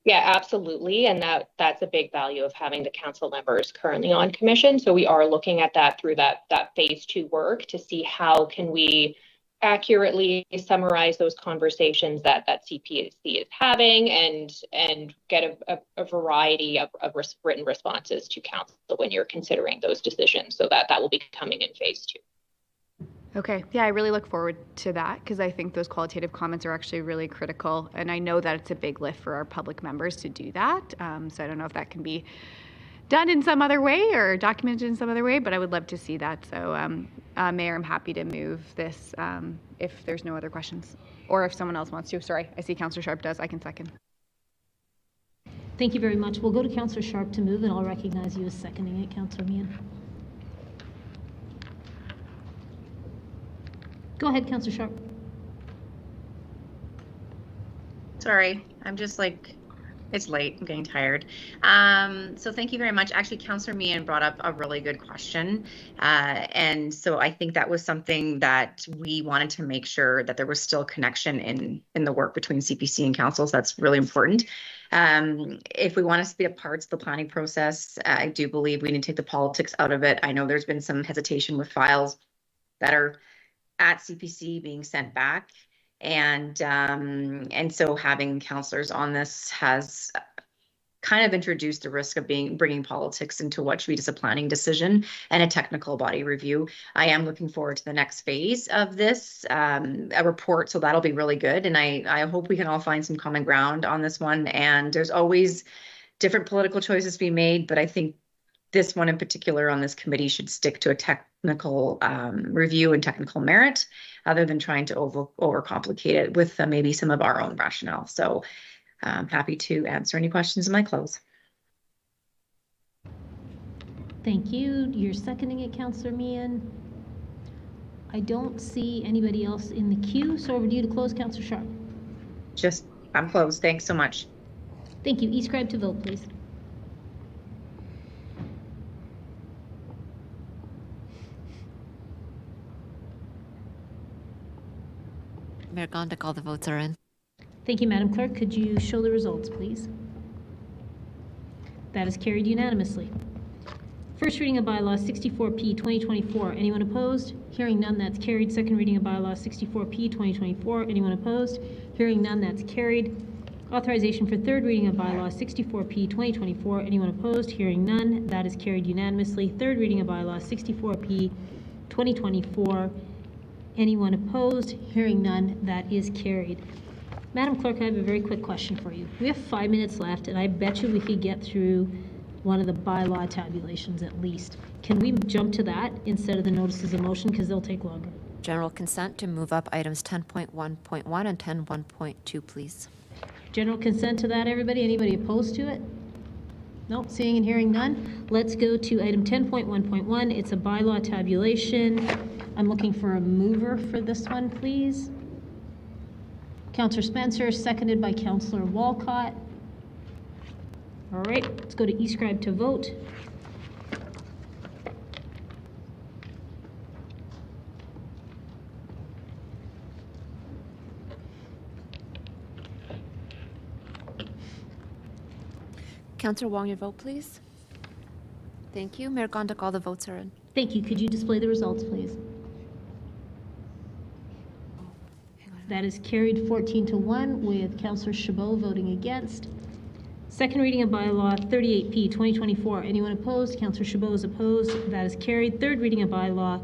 Yeah, absolutely. And that's a big value of having the council members currently on commission. So we are looking at that through that phase 2 work to see how can we accurately summarize those conversations that CPC is having and get a variety of written responses to council when you're considering those decisions. So that will be coming in phase 2. Okay, yeah, I really look forward to that because I think those qualitative comments are actually really critical. And I know that it's a big lift for our public members to do that. So I don't know if that can be done in some other way or documented in some other way, but I would love to see that. So Mayor, I'm happy to move this if there's no other questions or if someone else wants to. Sorry, I see Councillor Sharp does. I can second. Thank you very much. We'll go to Councillor Sharp to move, and I'll recognize you as seconding it, Councillor Meehan. Go ahead, Councillor Sharp. Sorry, I'm just like, it's late, I'm getting tired. So thank you very much. Actually, Councillor Meehan brought up a really good question. And so I think that was something that we wanted to make sure that there was still connection in the work between CPC and councils. That's really important. If we want to speed up parts of the planning process, I do believe we need to take the politics out of it. I know there's been some hesitation with files that are at CPC being sent back. And so having councillors on this has kind of introduced the risk of bringing politics into what should be just a planning decision and a technical body review. I am looking forward to the next phase of this, a report, so that'll be really good. And I hope we can all find some common ground on this one. And there's always different political choices being made, but I think this one in particular on this committee should stick to a technical review and technical merit, other than trying to overcomplicate it with maybe some of our own rationale. So I'm happy to answer any questions in my close. Thank you. You're seconding it, Councillor Meehan. I don't see anybody else in the queue, so over to you to close, Councillor Sharp. I'm closed. Thanks so much. Thank you. E-scribe to vote, please. Mayor Gondik, all the votes are in. Thank you, Madam Clerk. Could you show the results, please? That is carried unanimously. First reading of bylaw 64P 2024. Anyone opposed? Hearing none, that's carried. Second reading of bylaw 64P 2024. Anyone opposed? Hearing none, that's carried. Authorization for third reading of bylaw 64P 2024. Anyone opposed? Hearing none, that is carried unanimously. Third reading of bylaw 64P 2024. Anyone opposed? Hearing none, that is carried. Madam Clerk, I have a very quick question for you. We have 5 minutes left, and I bet you we could get through one of the bylaw tabulations at least. Can we jump to that instead of the notices of motion, because they'll take longer? General consent to move up items 10.1.1 and 10.1.2, please. General consent to that, everybody? Anybody opposed to it? Nope, seeing and hearing none. Let's go to item 10.1.1. It's a bylaw tabulation. I'm looking for a mover for this one, please. Councillor Spencer, seconded by Councillor Walcott. All right, let's go to e-scribe to vote. Councillor Wong, your vote, please. Thank you. Mayor Gondik, all the votes are in. Thank you. Could you display the results, please? That is carried 14-1 with Councillor Chabot voting against. Second reading of bylaw 38P 2024. Anyone opposed? Councillor Chabot is opposed. That is carried. Third reading of bylaw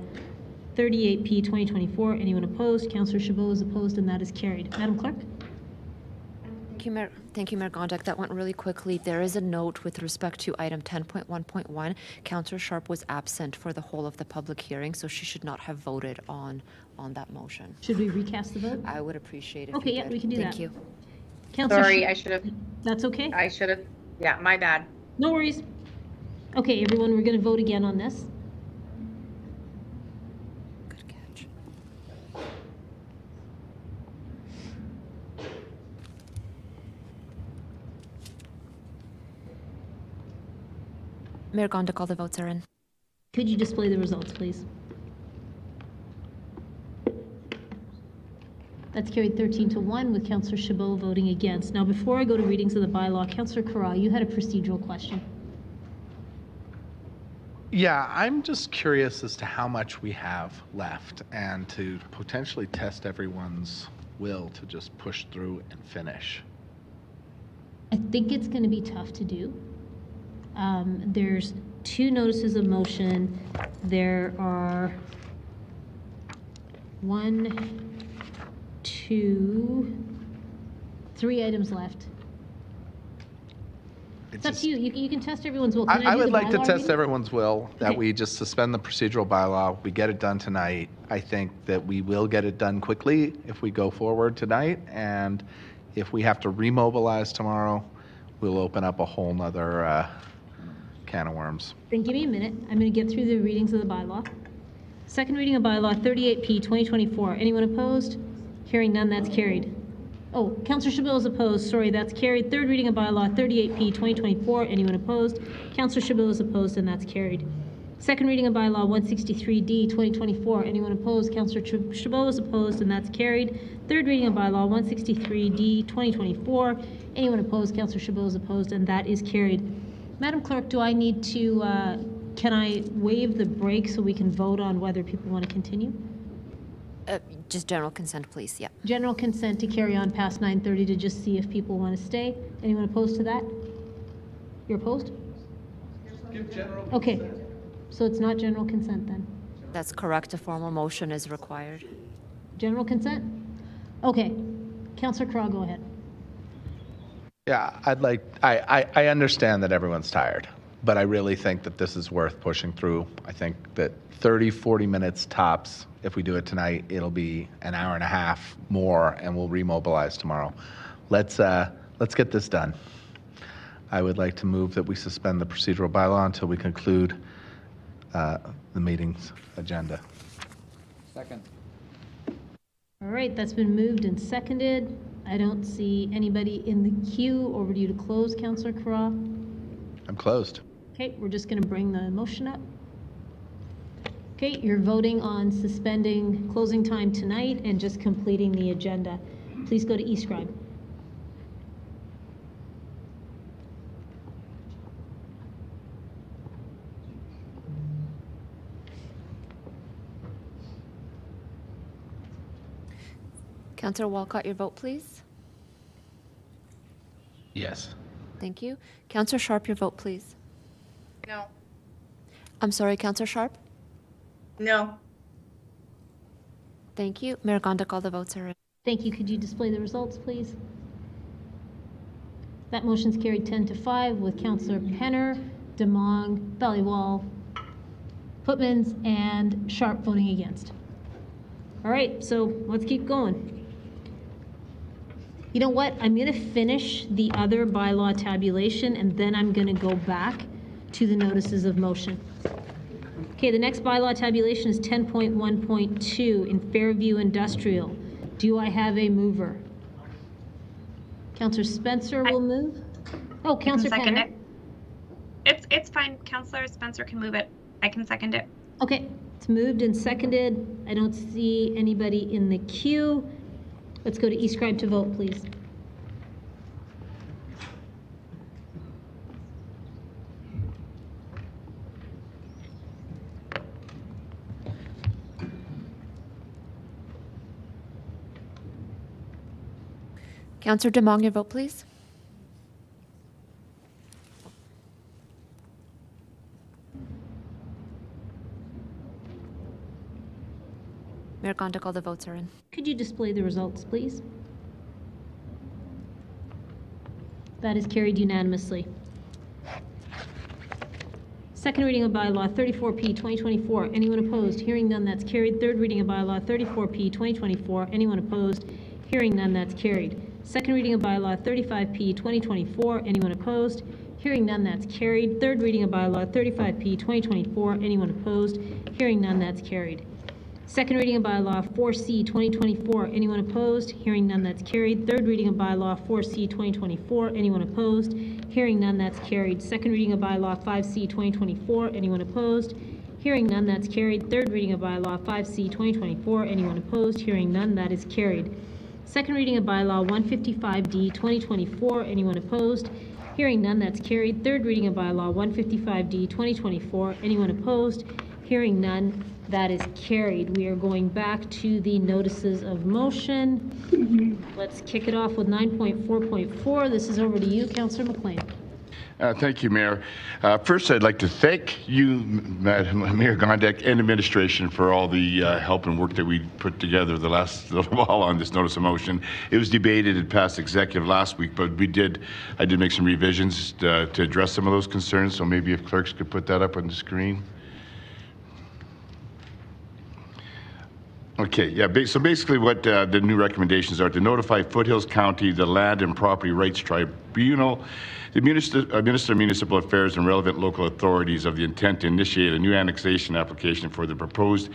38P 2024. Anyone opposed? Councillor Chabot is opposed, and that is carried. Madam Clerk? Thank you, Mayor Gondik. That went really quickly. There is a note with respect to item 10.1.1. Councillor Sharp was absent for the whole of the public hearing, so she should not have voted on that motion. Should we recast the vote? I would appreciate it. Okay, yeah, we can do that. Thank you. Councillor Sorry, I should have. That's okay? I should have. Yeah, my bad. No worries. Okay, everyone, we're going to vote again on this. Good catch. Mayor Gondik, all the votes are in. Could you display the results, please? That's carried 13-1 with Councillor Chabot voting against. Now, before I go to readings of the bylaw, Councillor Carra, you had a procedural question. Yeah, I'm just curious as to how much we have left and to potentially test everyone's will to just push through and finish. I think it's going to be tough to do. There's 2 notices of motion. There are 1, 2, 3 items left. It's up to you. You can test everyone's will. I would like to test reading? everyone's will that we just suspend the procedural bylaw. We get it done tonight. I think that we will get it done quickly if we go forward tonight. And if we have to remobilize tomorrow, we'll open up a whole nother can of worms. Then give me a minute. I'm going to get through the readings of the bylaw. Second reading of bylaw 38P 2024. Anyone opposed? Hearing none, that's carried. Oh, Councillor Chabot is opposed. Sorry, that's carried. Third reading of bylaw 38P 2024. Anyone opposed? Councillor Chabot is opposed, and that's carried. Second reading of bylaw 163D 2024. Anyone opposed? Councillor Chabot is opposed, and that's carried. Third reading of bylaw 163D 2024. Anyone opposed? Councillor Chabot is opposed, and that is carried. Madam Clerk, do I need to, can I waive the break so we can vote on whether people want to continue? Just general consent, please. Yeah. General consent to carry on past 9:30 to just see if people want to stay. Anyone opposed to that? You're opposed? Give general Okay. So it's not general consent then? That's correct. A formal motion is required. General consent? Okay. Councillor Carra, go ahead. Yeah, I understand that everyone's tired, but I really think that this is worth pushing through. I think that 30, 40 minutes tops. If we do it tonight, it'll be an hour and a half more, and we'll remobilize tomorrow. Let's get this done. I would like to move that we suspend the procedural bylaw until we conclude the meeting's agenda. Second. All right, that's been moved and seconded. I don't see anybody in the queue. Over to you to close, Councillor Carra. I'm closed. Okay, we're just going to bring the motion up. Okay, you're voting on suspending closing time tonight and just completing the agenda. Please go to eScribe. Councillor Walcott, your vote, please. Yes. Thank you. Councillor Sharp, your vote, please. No. I'm sorry, Councillor Sharp? No. Thank you. Mayor Gondik, all the votes are in. Thank you. Could you display the results, please? That motion's carried 10-5 with Councillor Penner, Demong, Ballywall, Putmans, and Sharp voting against. All right, so let's keep going. You know what? I'm going to finish the other bylaw tabulation, and then I'm going to go back to the notices of motion. Okay, the next bylaw tabulation is 10.1.2 in Fairview Industrial. Do I have a mover? Councillor Spencer will move. Oh, Councillor Second Penner. it. It's fine. Councillor Spencer can move it. I can second it. Okay, it's moved and seconded. I don't see anybody in the queue. Let's go to eScribe to vote, please. Councillor Demong, your vote, please. Mayor Gondik, all the votes are in. Could you display the results, please? That is carried unanimously. Second reading of bylaw 34P 2024. Anyone opposed? Hearing none, that's carried. Third reading of bylaw 34P 2024. Anyone opposed? Hearing none, that's carried. Second reading of bylaw 35P 2024. Anyone opposed? Hearing none, that's carried. Third reading of bylaw 35P 2024. Anyone opposed? Hearing none, that's carried. Second reading of bylaw 4C 2024. Anyone opposed? Hearing none, that's carried. Third reading of bylaw 4C 2024. Anyone opposed? Hearing none, that's carried. Second reading of bylaw 5C 2024. Anyone opposed? Hearing none, that's carried. Third reading of bylaw 5C 2024. Anyone opposed? Hearing none, that is carried. Second reading of bylaw 155D 2024. Anyone opposed? Hearing none, that's carried. Third reading of bylaw 155D 2024. Anyone opposed? Hearing none, that is carried. We are going back to the notices of motion. Let's kick it off with 9.4.4. This is over to you, Councillor McLean. Thank you, Mayor. First, I'd like to thank you, Mayor Gondik, and administration for all the help and work that we put together the last little while on this notice of motion. It was debated and passed executive last week, but I did make some revisions to address some of those concerns, so maybe if clerks could put that up on the screen. Okay, yeah, so basically what the new recommendations are: to notify Foothills County, the Land and Property Rights Tribunal, the Minister of Municipal Affairs and relevant local authorities of the intent to initiate a new annexation application for the proposed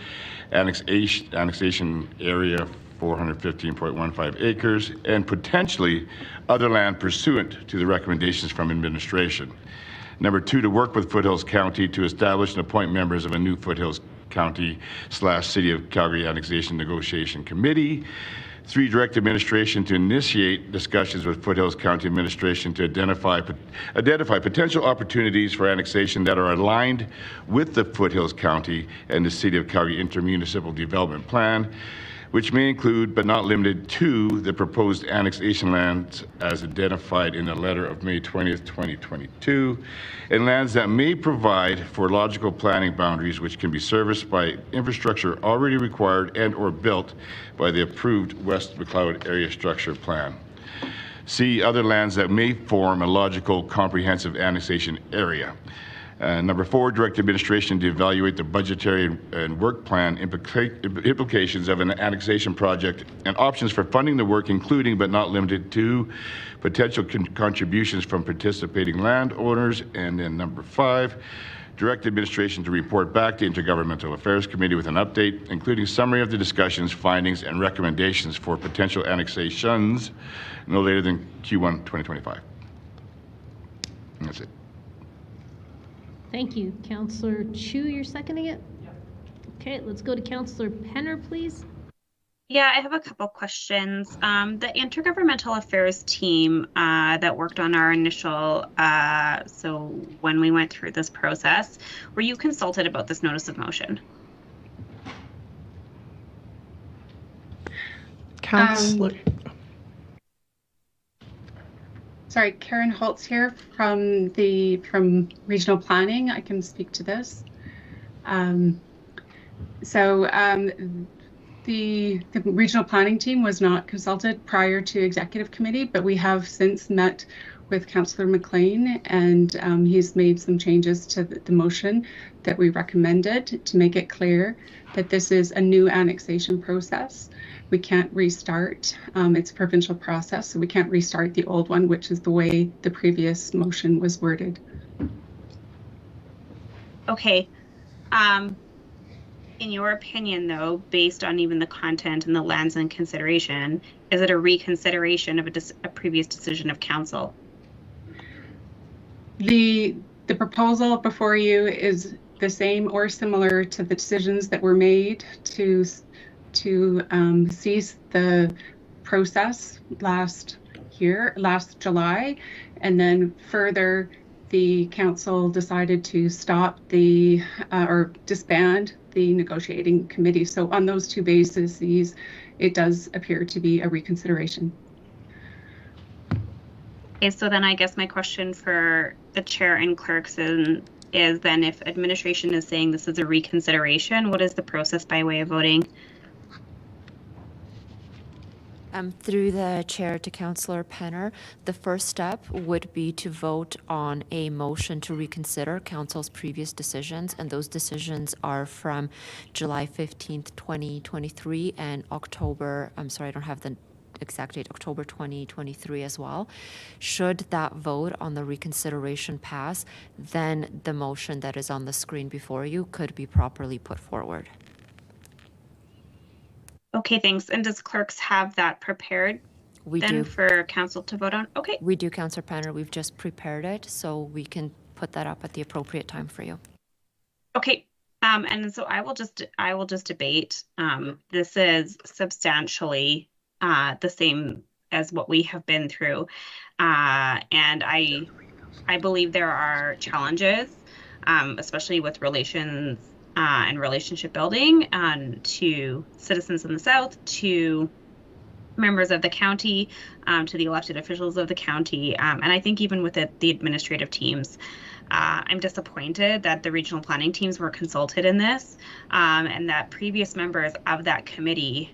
annexation area 415.15 acres and potentially other land pursuant to the recommendations from administration. Number two, to work with Foothills County to establish and appoint members of a new Foothills County/City of Calgary Annexation Negotiation Committee. Three, direct administration to initiate discussions with Foothills County administration to identify potential opportunities for annexation that are aligned with the Foothills County and the City of Calgary Intermunicipal Development Plan, which may include but not limited to the proposed annexation lands as identified in the letter of May 20th, 2022, and lands that may provide for logical planning boundaries which can be serviced by infrastructure already required and or built by the approved West McLeod Area Structure Plan. C, other lands that may form a logical comprehensive annexation area. Number four, direct administration to evaluate the budgetary and work plan implications of an annexation project and options for funding the work, including but not limited to potential contributions from participating landowners. And then number five, direct administration to report back to Intergovernmental Affairs Committee with an update, including summary of the discussions, findings, and recommendations for potential annexations no later than Q1 2025. And that's it. Thank you. Councillor Chu, you're seconding it? Okay, let's go to Councillor Penner, please. Yeah, I have a couple questions. The intergovernmental affairs team that worked on our initial, so when we went through this process, were you consulted about this notice of motion? Councillor. Sorry, Karen Holtz here from Regional Planning. I can speak to this. The regional planning team was not consulted prior to executive committee, but we have since met with Councillor McLean, and he's made some changes to the motion that we recommended to make it clear that this is a new annexation process. We can't restart. It's a provincial process, so we can't restart the old one, which is the way the previous motion was worded. Okay. In your opinion, though, based on even the content and the lens and consideration, is it a reconsideration of a previous decision of council? The proposal before you is the same or similar to the decisions that were made to cease the process last July, and then further the council decided to stop or disband the negotiating committee. So on those two bases, it does appear to be a reconsideration. Okay, so then I guess my question for the chair and clerks is then, if administration is saying this is a reconsideration, what is the process by way of voting? Through the chair to Councillor Penner, the first step would be to vote on a motion to reconsider council's previous decisions, and those decisions are from July 15th, 2023 and October, I'm sorry, I don't have the exact date, October 2023 as well. Should that vote on the reconsideration pass, then the motion that is on the screen before you could be properly put forward. Okay, thanks. And does clerks have that prepared for council to vote on? Okay. We do, Councillor Penner. We've just prepared it, so we can put that up at the appropriate time for you. Okay. And so I will just debate. This is substantially the same as what we have been through. And I believe there are challenges, especially with relations and relationship building to citizens in the South, to members of the county, to the elected officials of the county, and I think even with the administrative teams. I'm disappointed that the regional planning teams were consulted in this, and that previous members of that committee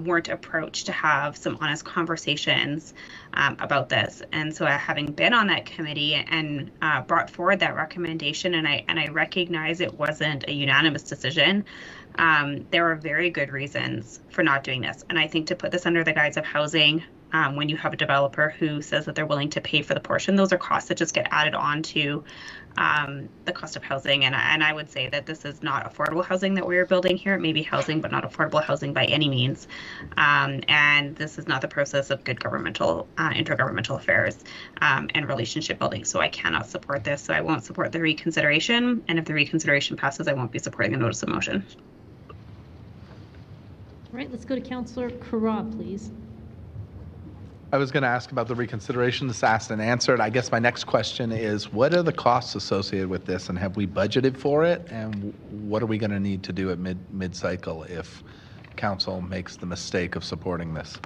weren't approached to have some honest conversations about this. And so having been on that committee and brought forward that recommendation, and I recognize it wasn't a unanimous decision, there were very good reasons for not doing this. And I think to put this under the guise of housing, when you have a developer who says that they're willing to pay for the portion, those are costs that just get added on to the cost of housing. And I would say that this is not affordable housing that we're building here. It may be housing, but not affordable housing by any means. And this is not the process of good governmental, intergovernmental affairs and relationship building. So I cannot support this. So I won't support the reconsideration. And if the reconsideration passes, I won't be supporting the notice of motion. All right, let's go to Councillor Carra, please. I was going to ask about the reconsideration. This asked and answered. I guess my next question is, what are the costs associated with this, and have we budgeted for it? And what are we going to need to do at mid-cycle if council makes the mistake of supporting this?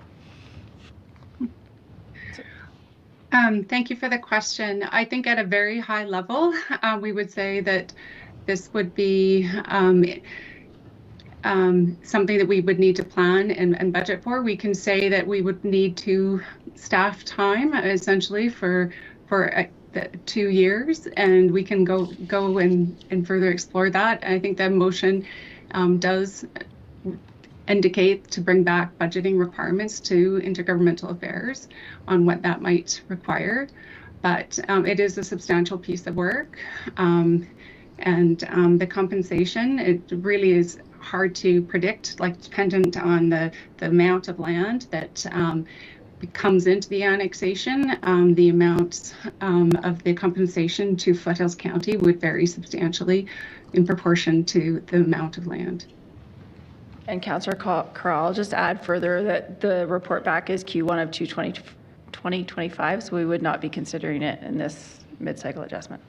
Thank you for the question. I think at a very high level, we would say that this would be something that we would need to plan and budget for. We can say that we would need to staff time essentially for 2 years, and we can go and further explore that. I think that motion does indicate to bring back budgeting requirements to intergovernmental affairs on what that might require, but it is a substantial piece of work, and the compensation, it really is hard to predict, like dependent on the amount of land that comes into the annexation. The amount of the compensation to Foothills County would vary substantially in proportion to the amount of land. And Councillor Carl, I'll just add further that the report back is Q1 of 2025, so we would not be considering it in this mid-cycle adjustment.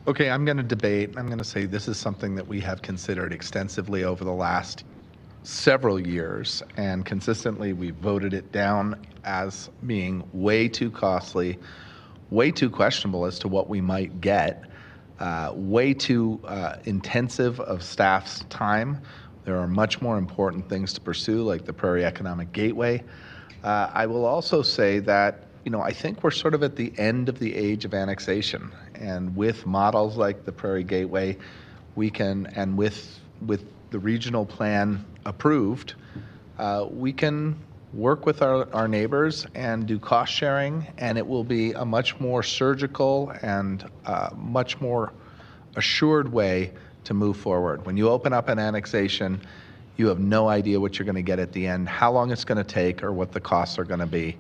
Okay, I'm going to debate. I'm going to say this is something that we have considered extensively over the last several years, and consistently we voted it down as being way too costly, way too questionable as to what we might get, way too intensive of staff's time. There are much more important things to pursue, like the Prairie Economic Gateway. I will also say that, I think we're sort of at the end of the age of annexation, and with models like the Prairie Gateway, we can, and with the regional plan approved, we can work with our neighbors and do cost sharing, and it will be a much more surgical and much more assured way to move forward. When you open up an annexation, you have no idea what you're going to get at the end, how long it's going to take, or what the costs are going to be.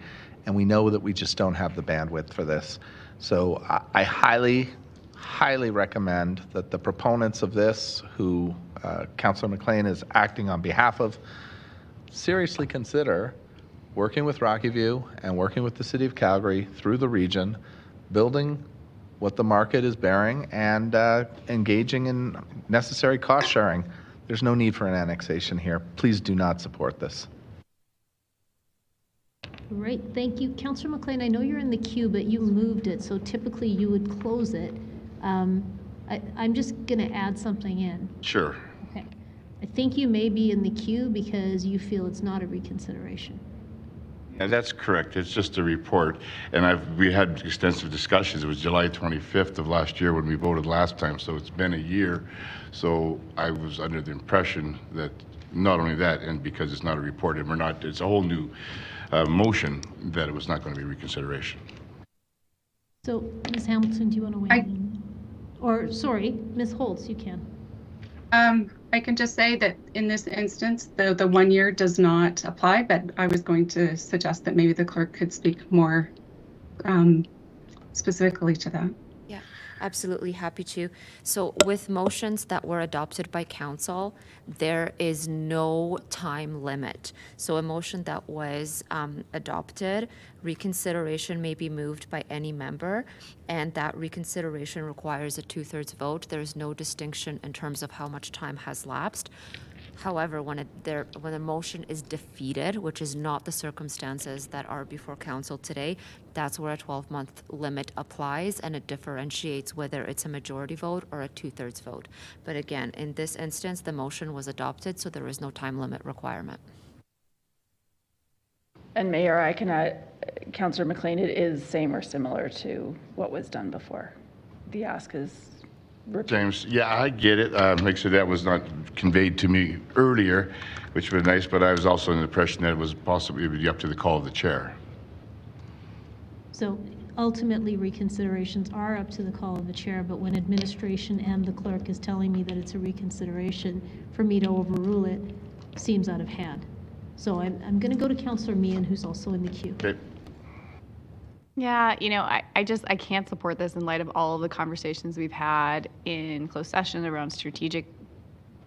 And we know that we just don't have the bandwidth for this. So I highly, highly recommend that the proponents of this, who Councillor McLean is acting on behalf of, seriously consider working with Rocky View and working with the City of Calgary through the region, building what the market is bearing, and engaging in necessary cost sharing. There's no need for an annexation here. Please do not support this. Right, thank you. Councillor McLean, I know you're in the queue, but you moved it, so typically you would close it. I'm just going to add something in. Sure. Okay. I think you may be in the queue because you feel it's not a reconsideration. Yeah, that's correct. It's just a report. And we had extensive discussions. It was July 25th of last year when we voted last time, so it's been a year. So I was under the impression that not only that, and because it's not a report, and it's a whole new motion, that it was not going to be reconsideration. So, Ms. Hamilton, do you want to weigh in? Or, sorry, Ms. Holtz, you can. I can just say that in this instance, the 1 year does not apply, but I was going to suggest that maybe the clerk could speak more specifically to that. Yeah, absolutely happy to. So with motions that were adopted by council, there is no time limit. So a motion that was adopted, reconsideration may be moved by any member, and that reconsideration requires a 2/3 vote. There's no distinction in terms of how much time has lapsed. However, when a motion is defeated, which is not the circumstances that are before council today, that's where a 12-month limit applies, and it differentiates whether it's a majority vote or a 2/3 vote. But again, in this instance, the motion was adopted, so there is no time limit requirement. And Mayor, I can add, Councillor McLean, it is same or similar to what was done before. The ask is James, yeah, I get it. Like I said, that was not conveyed to me earlier, which was nice, but I was also in the impression that it was possibly be up to the call of the chair. So ultimately, reconsiderations are up to the call of the chair, but when administration and the clerk is telling me that it's a reconsideration, for me to overrule it seems out of hand. So I'm going to go to Councillor Meehan, who's also in the queue. Okay. Yeah, I can't support this in light of all of the conversations we've had in closed session around strategic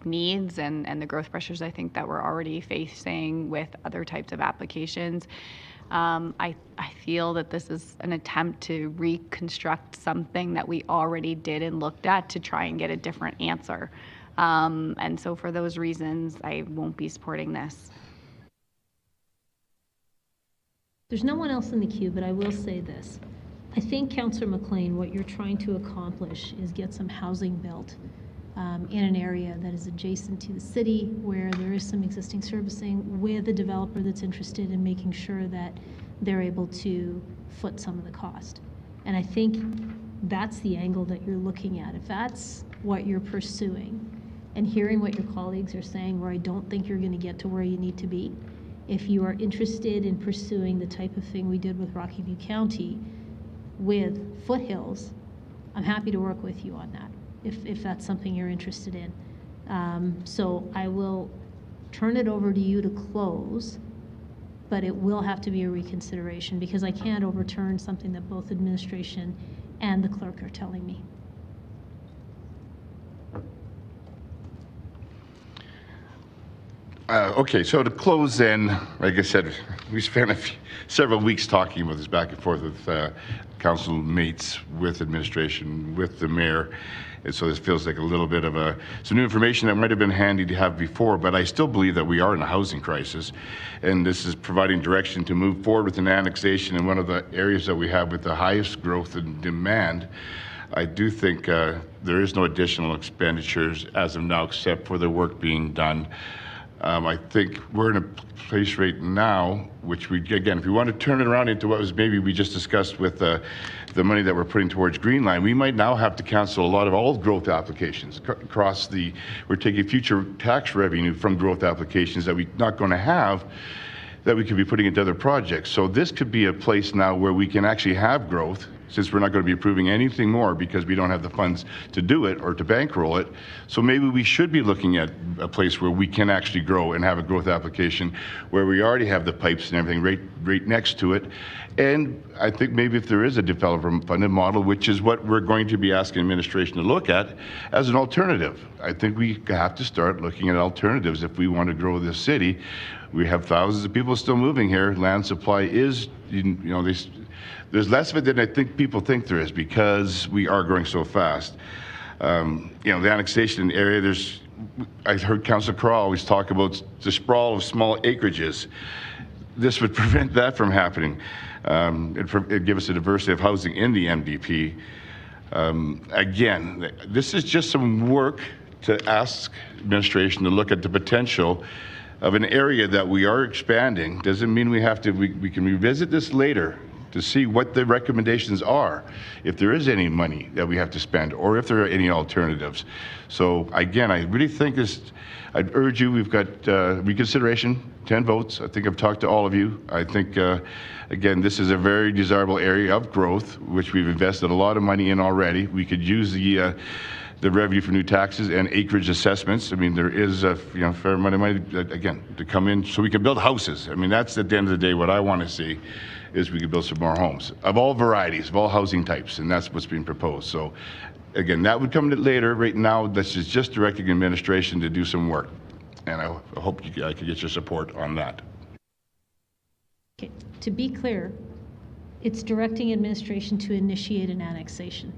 needs and the growth pressures I think that we're already facing with other types of applications. I feel that this is an attempt to reconstruct something that we already did and looked at to try and get a different answer. And so for those reasons, I won't be supporting this. There's no one else in the queue, but I will say this. I think, Councillor McLean, what you're trying to accomplish is get some housing built in an area that is adjacent to the city, where there is some existing servicing, with a developer that's interested in making sure that they're able to foot some of the cost. And I think that's the angle that you're looking at. If that's what you're pursuing, and hearing what your colleagues are saying, where I don't think you're going to get to where you need to be, if you are interested in pursuing the type of thing we did with Rocky View County with foothills, I'm happy to work with you on that, if that's something you're interested in. So I will turn it over to you to close, but it will have to be a reconsideration, because I can't overturn something that both administration and the clerk are telling me. Okay, so to close then, like I said, we spent several weeks talking about this back and forth with council mates, with administration, with the mayor. And so this feels like a little bit of some new information that might have been handy to have before, but I still believe that we are in a housing crisis. And this is providing direction to move forward with an annexation in one of the areas that we have with the highest growth and demand. I do think there is no additional expenditures as of now except for the work being done. I think we're in a place right now, which we, again, if we want to turn it around into what was maybe we just discussed with the money that we're putting towards Green Line, we might now have to cancel a lot of all growth applications across we're taking future tax revenue from growth applications that we're not going to have, that we could be putting into other projects. So this could be a place now where we can actually have growth, since we're not going to be approving anything more because we don't have the funds to do it or to bankroll it. So maybe we should be looking at a place where we can actually grow and have a growth application where we already have the pipes and everything right next to it. And I think maybe if there is a developer-funded model, which is what we're going to be asking administration to look at as an alternative. I think we have to start looking at alternatives if we want to grow this city. We have thousands of people still moving here. Land supply is, there's less of it than I think people think there is because we are growing so fast. The annexation area, I heard Councillor Craw always talk about the sprawl of small acreages. This would prevent that from happening. It'd give us a diversity of housing in the MDP. Again, this is just some work to ask administration to look at the potential of an area that we are expanding. Doesn't mean we have to, we can revisit this later to see what the recommendations are, if there is any money that we have to spend, or if there are any alternatives. So again, I really think I'd urge you, we've got reconsideration, 10 votes. I think I've talked to all of you. I think, again, this is a very desirable area of growth, which we've invested a lot of money in already. We could use the revenue for new taxes and acreage assessments. I mean, there is a fair amount of money, again, to come in so we can build houses. I mean, that's at the end of the day what I want to see is we could build some more homes of all varieties, of all housing types, and that's what's being proposed. So again, that would come later. Right now, this is just directing administration to do some work, and I hope I could get your support on that. Okay. To be clear, it's directing administration to initiate an annexation,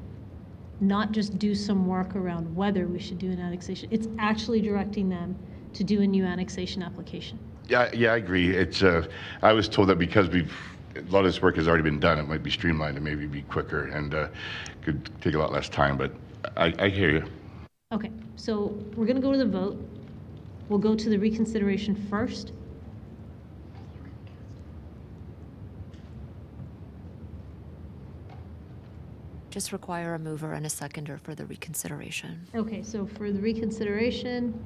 not just do some work around whether we should do an annexation. It's actually directing them to do a new annexation application. Yeah, I agree. It's I was told that because a lot of this work has already been done, it might be streamlined and maybe be quicker and could take a lot less time, but I hear you. Okay, so we're going to go to the vote. We'll go to the reconsideration first. Just require a mover and a seconder for the reconsideration. Okay, so for the reconsideration,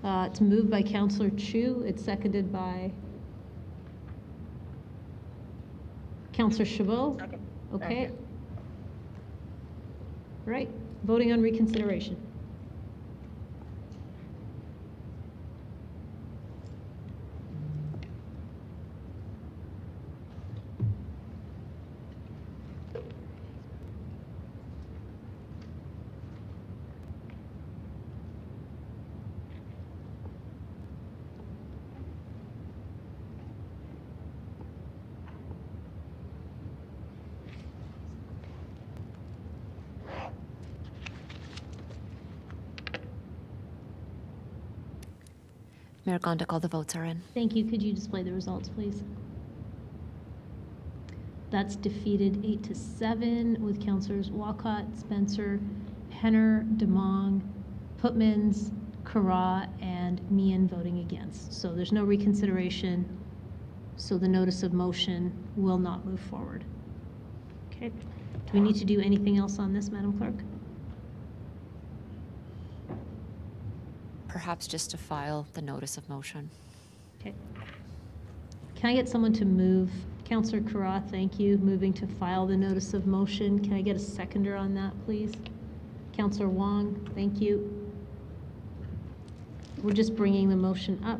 it's moved by Councillor Chu. It's seconded by Councillor Chabot. Okay. Right. Voting on reconsideration. Mayor Gondik, all the votes are in. Thank you. Could you display the results, please? That's defeated 8-7 with Councillors Walcott, Spencer, Henner, DeMong, Putmans, Carra, and Meehan voting against. So there's no reconsideration. So the notice of motion will not move forward. Okay. Do we need to do anything else on this, Madam Clerk? Perhaps just to file the notice of motion. Okay. Can I get someone to move? Councillor Carra, thank you. Moving to file the notice of motion. Can I get a seconder on that, please? Councillor Wong, thank you. We're just bringing the motion up.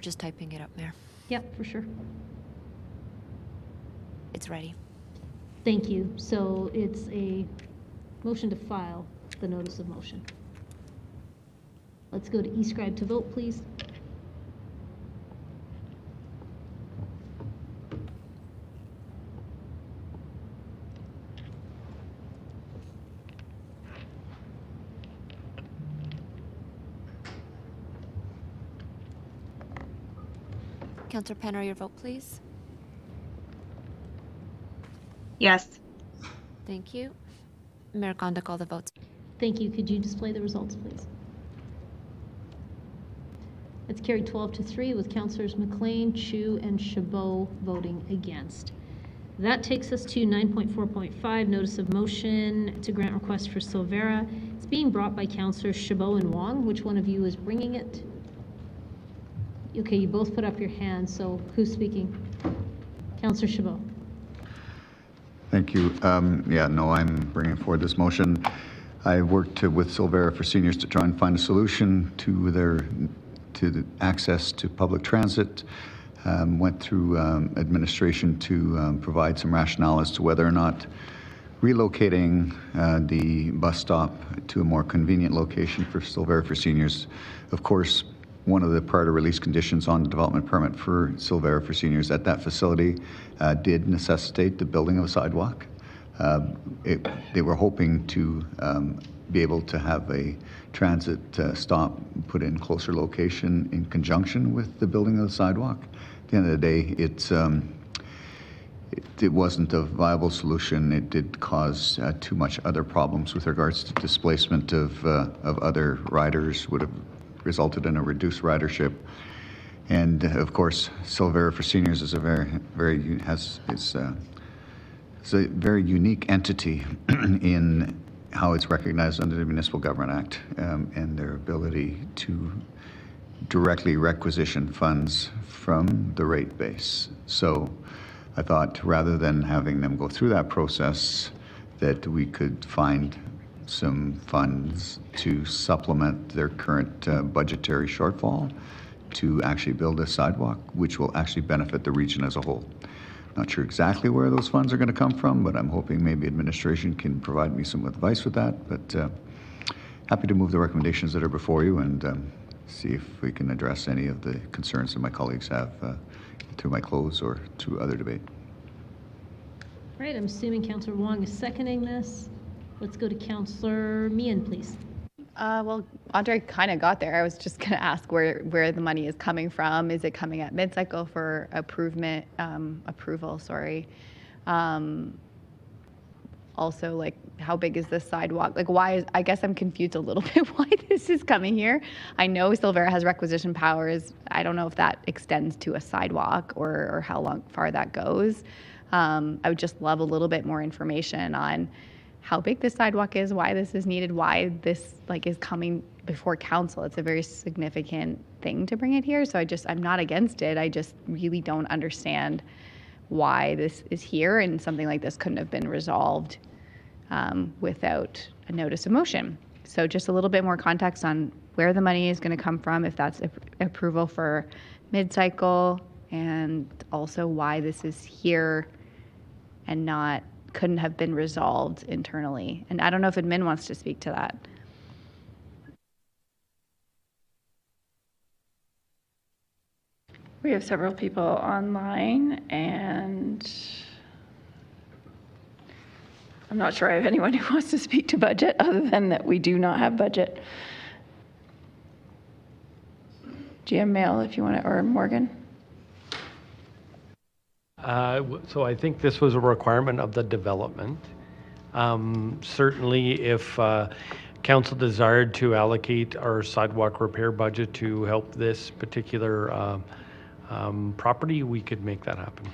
We're just typing it up, Mayor. Yep, for sure. It's ready. Thank you. So it's a motion to file the notice of motion. Let's go to e-scribe to vote, please. Councillor Penner, your vote, please. Yes. Thank you. Mayor Gonda, call the votes. Thank you. Could you display the results, please? It's carried 12-3 with Councillors McLean, Chu, and Chabot voting against. That takes us to 9.4.5, notice of motion. It's a grant request for Silvera. It's being brought by Councillors Chabot and Wong. Which one of you is bringing it? Okay, you both put up your hands, so who's speaking? Councillor Chabot. Thank you. I'm bringing forward this motion. I worked with Silvera for Seniors to try and find a solution to the access to public transit. Went through administration to provide some rationale as to whether or not relocating the bus stop to a more convenient location for Silvera for Seniors. Of course, one of the prior release conditions on the development permit for Silvera for Seniors at that facility did necessitate the building of a sidewalk. They were hoping to be able to have a transit stop put in closer location in conjunction with the building of the sidewalk. At the end of the day, it wasn't a viable solution. It did cause too much other problems with regards to displacement of other riders, would have resulted in a reduced ridership. And of course, Silvera for Seniors is a very unique entity in how it's recognized under the Municipal Government Act and their ability to directly requisition funds from the rate base. So I thought rather than having them go through that process, that we could find some funds to supplement their current budgetary shortfall to actually build a sidewalk, which will actually benefit the region as a whole. Not sure exactly where those funds are going to come from, but I'm hoping maybe administration can provide me some advice with that. But happy to move the recommendations that are before you and see if we can address any of the concerns that my colleagues have through my close or through other debate. All right, I'm assuming Councillor Wong is seconding this. Let's go to Councillor Meehan, please. Well, Andre kind of got there. I was just going to ask where the money is coming from. Is it coming at mid-cycle for approval? Sorry. Also, like, how big is this sidewalk? Like, I guess I'm confused a little bit why this is coming here. I know Silvera has requisition powers. I don't know if that extends to a sidewalk or how far that goes. I would just love a little bit more information on how big this sidewalk is, why this is needed, why this is coming before council. It's a very significant thing to bring it here. So I'm not against it. I just really don't understand why this is here, and something like this couldn't have been resolved without a notice of motion. So just a little bit more context on where the money is going to come from, if that's approval for mid-cycle, and also why this is here and couldn't have been resolved internally. And I don't know if admin wants to speak to that. We have several people online, and I'm not sure I have anyone who wants to speak to budget other than that we do not have budget. GM Mail, if you want to, or Morgan. So I think this was a requirement of the development. Certainly, if council desired to allocate our sidewalk repair budget to help this particular property, we could make that happen.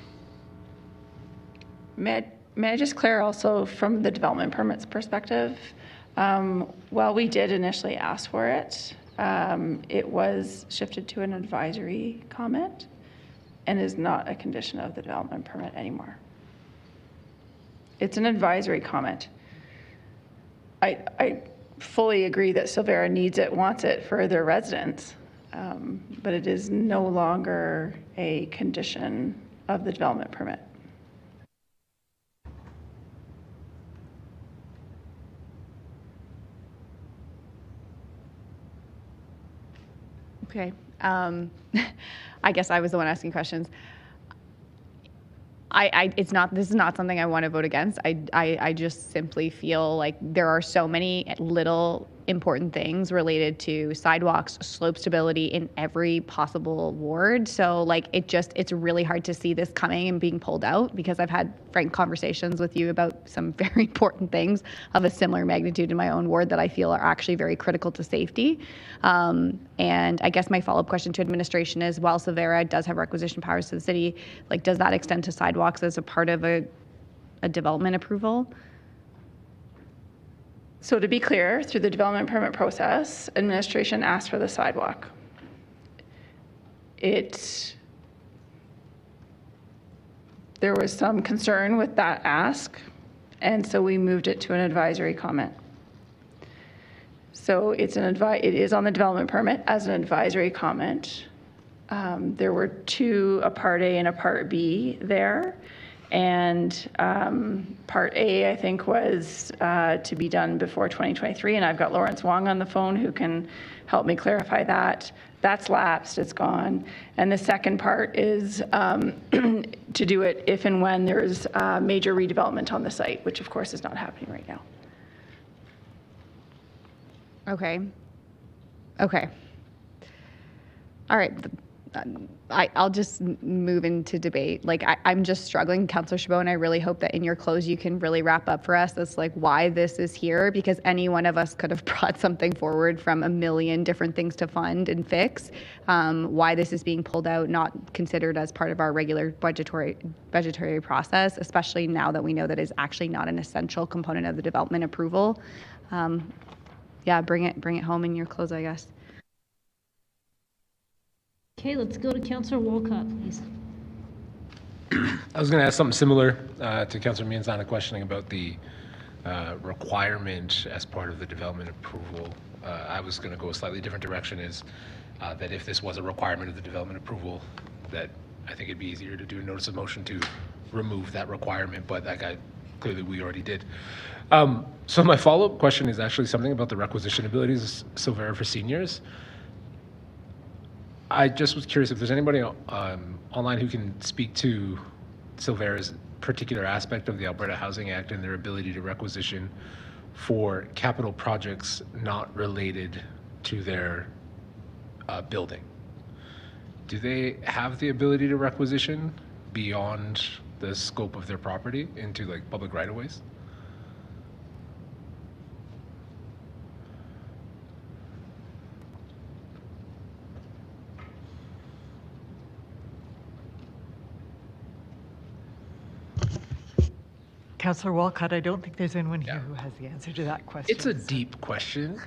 May I just clear also from the development permits perspective, while we did initially ask for it, it was shifted to an advisory comment and is not a condition of the development permit anymore. It's an advisory comment. I fully agree that Silvera needs it, wants it for their residents, but it is no longer a condition of the development permit. Okay. I guess I was the one asking questions. This is not something I want to vote against. I just simply feel like there are so many little important things related to sidewalks, slope stability in every possible ward. So like it's really hard to see this coming and being pulled out, because I've had frank conversations with you about some very important things of a similar magnitude in my own ward that I feel are actually very critical to safety. And I guess my follow-up question to administration is, while Silvera does have requisition powers to the city, like does that extend to sidewalks as a part of a development approval? So to be clear, through the development permit process, administration asked for the sidewalk. There was some concern with that ask, and so we moved it to an advisory comment. So it is on the development permit as an advisory comment. There were two, a Part A and a Part B there. And Part A, I think, was to be done before 2023. And I've got Lawrence Wong on the phone who can help me clarify that. That's lapsed, it's gone. And the second part is to do it if and when there's major redevelopment on the site, which of course is not happening right now. Okay. Okay. All right. I'll just move into debate. Like I'm just struggling, Councillor Chabot, and I really hope that in your close you can really wrap up for us as like why this is here, because any one of us could have brought something forward from a million different things to fund and fix. Why this is being pulled out, not considered as part of our regular budgetary process, especially now that we know that is actually not an essential component of the development approval. Yeah, bring it home in your close, I guess. Okay, let's go to Councillor Wolcott, please. I was going to ask something similar to Councillor Mianzana, questioning about the requirement as part of the development approval. I was going to go a slightly different direction, is that if this was a requirement of the development approval, that I think it'd be easier to do a notice of motion to remove that requirement, but clearly we already did. So my follow-up question is actually something about the requisition abilities of Silvera for seniors. I just was curious if there's anybody online who can speak to Silvera's particular aspect of the Alberta Housing Act and their ability to requisition for capital projects not related to their building. Do they have the ability to requisition beyond the scope of their property into like public right-of-ways? Councillor Wolcott, I don't think there's anyone here who has the answer to that question. It's a deep question,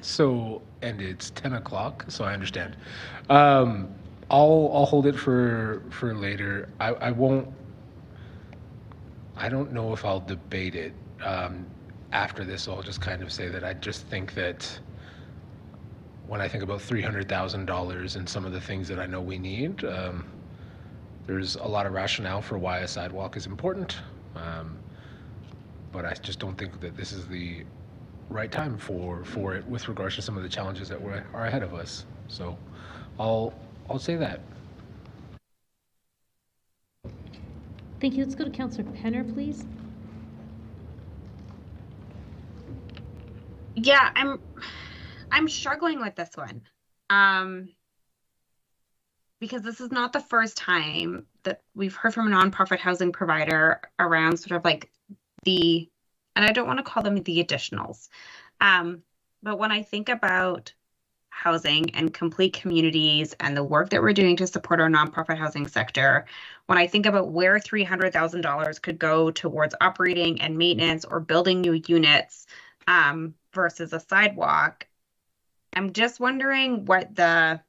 and it's 10 o'clock, so I understand. I'll hold it for later. I don't know if I'll debate it after this, so I'll just kind of say that I just think that when I think about $300,000 and some of the things that I know we need, there's a lot of rationale for why a sidewalk is important. But I just don't think that this is the right time for it with regards to some of the challenges that are ahead of us. So I'll say that. Thank you. Let's go to Councillor Penner, please. Yeah, I'm struggling with this one. Because this is not the first time that we've heard from a nonprofit housing provider around sort of like and I don't want to call them the additionals, but when I think about housing and complete communities and the work that we're doing to support our nonprofit housing sector, when I think about where $300,000 could go towards operating and maintenance or building new units versus a sidewalk, I'm just wondering what the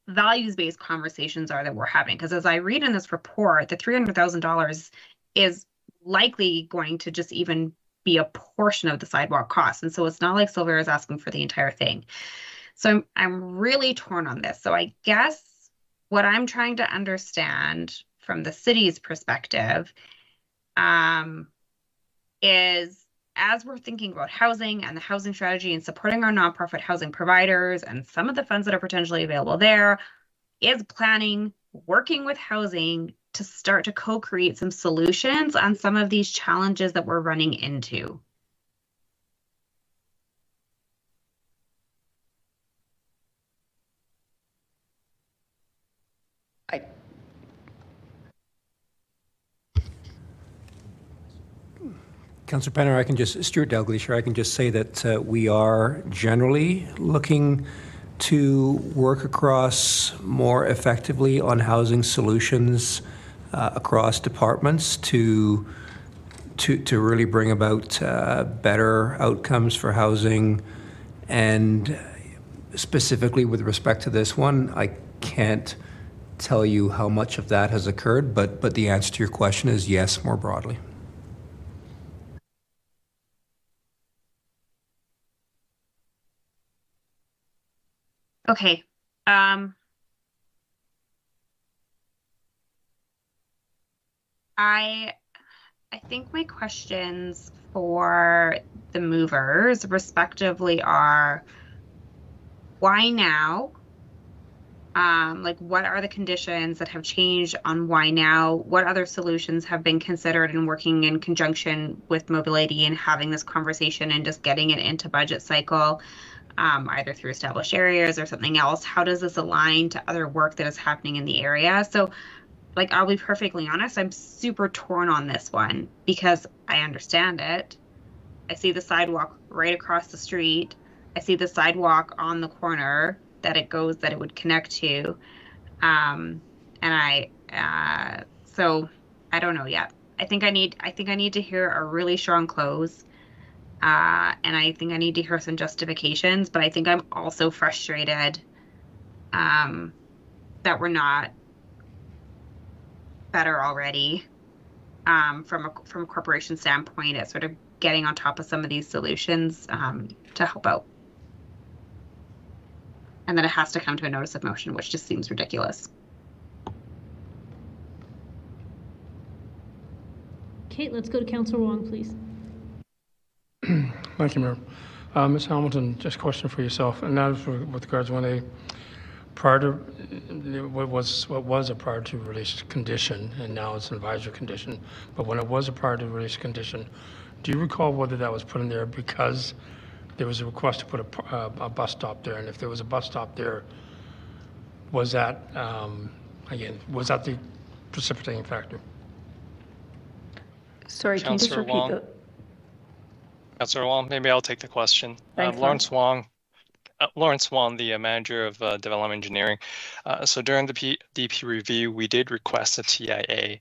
values-based conversations are that we're having. Because as I read in this report, the $300,000 is likely going to just even be a portion of the sidewalk cost. And so it's not like Silvera is asking for the entire thing. So I'm really torn on this. So I guess what I'm trying to understand from the city's perspective is, as we're thinking about housing and the housing strategy and supporting our nonprofit housing providers and some of the funds that are potentially available there, is planning, working with housing to start to co-create some solutions on some of these challenges that we're running into. Councillor Penner, Stuart Dalglish here, I can just say that we are generally looking to work across more effectively on housing solutions across departments to really bring about better outcomes for housing. And specifically with respect to this one, I can't tell you how much of that has occurred, but the answer to your question is yes, more broadly. Okay. I think my questions for the movers respectively are, why now? Like, what are the conditions that have changed on why now? What other solutions have been considered in working in conjunction with mobility and having this conversation and just getting it into budget cycle, either through established areas or something else? How does this align to other work that is happening in the area? So, like, I'll be perfectly honest, I'm super torn on this one because I understand it. I see the sidewalk right across the street. I see the sidewalk on the corner that it would connect to. So I don't know yet. I think I need to hear a really strong close. And I think I need to hear some justifications, but I think I'm also frustrated that we're not better already from a corporation standpoint at sort of getting on top of some of these solutions to help out. And then it has to come to a notice of motion, which just seems ridiculous. Okay, let's go to Councillor Wong, please. Thank you, Mayor. Ms. Hamilton, just a question for yourself, and that is with regards to when a prior to what was a prior to release condition, and now it's an advisory condition. But when it was a prior to release condition, do you recall whether that was put in there because there was a request to put a bus stop there? And if there was a bus stop there, was that was that the precipitating factor? Sorry, can you just repeat that? Councillor Wong, maybe I'll take the question. Thanks, Lawrence Wong, the manager of development engineering. So during the DP review, we did request a TIA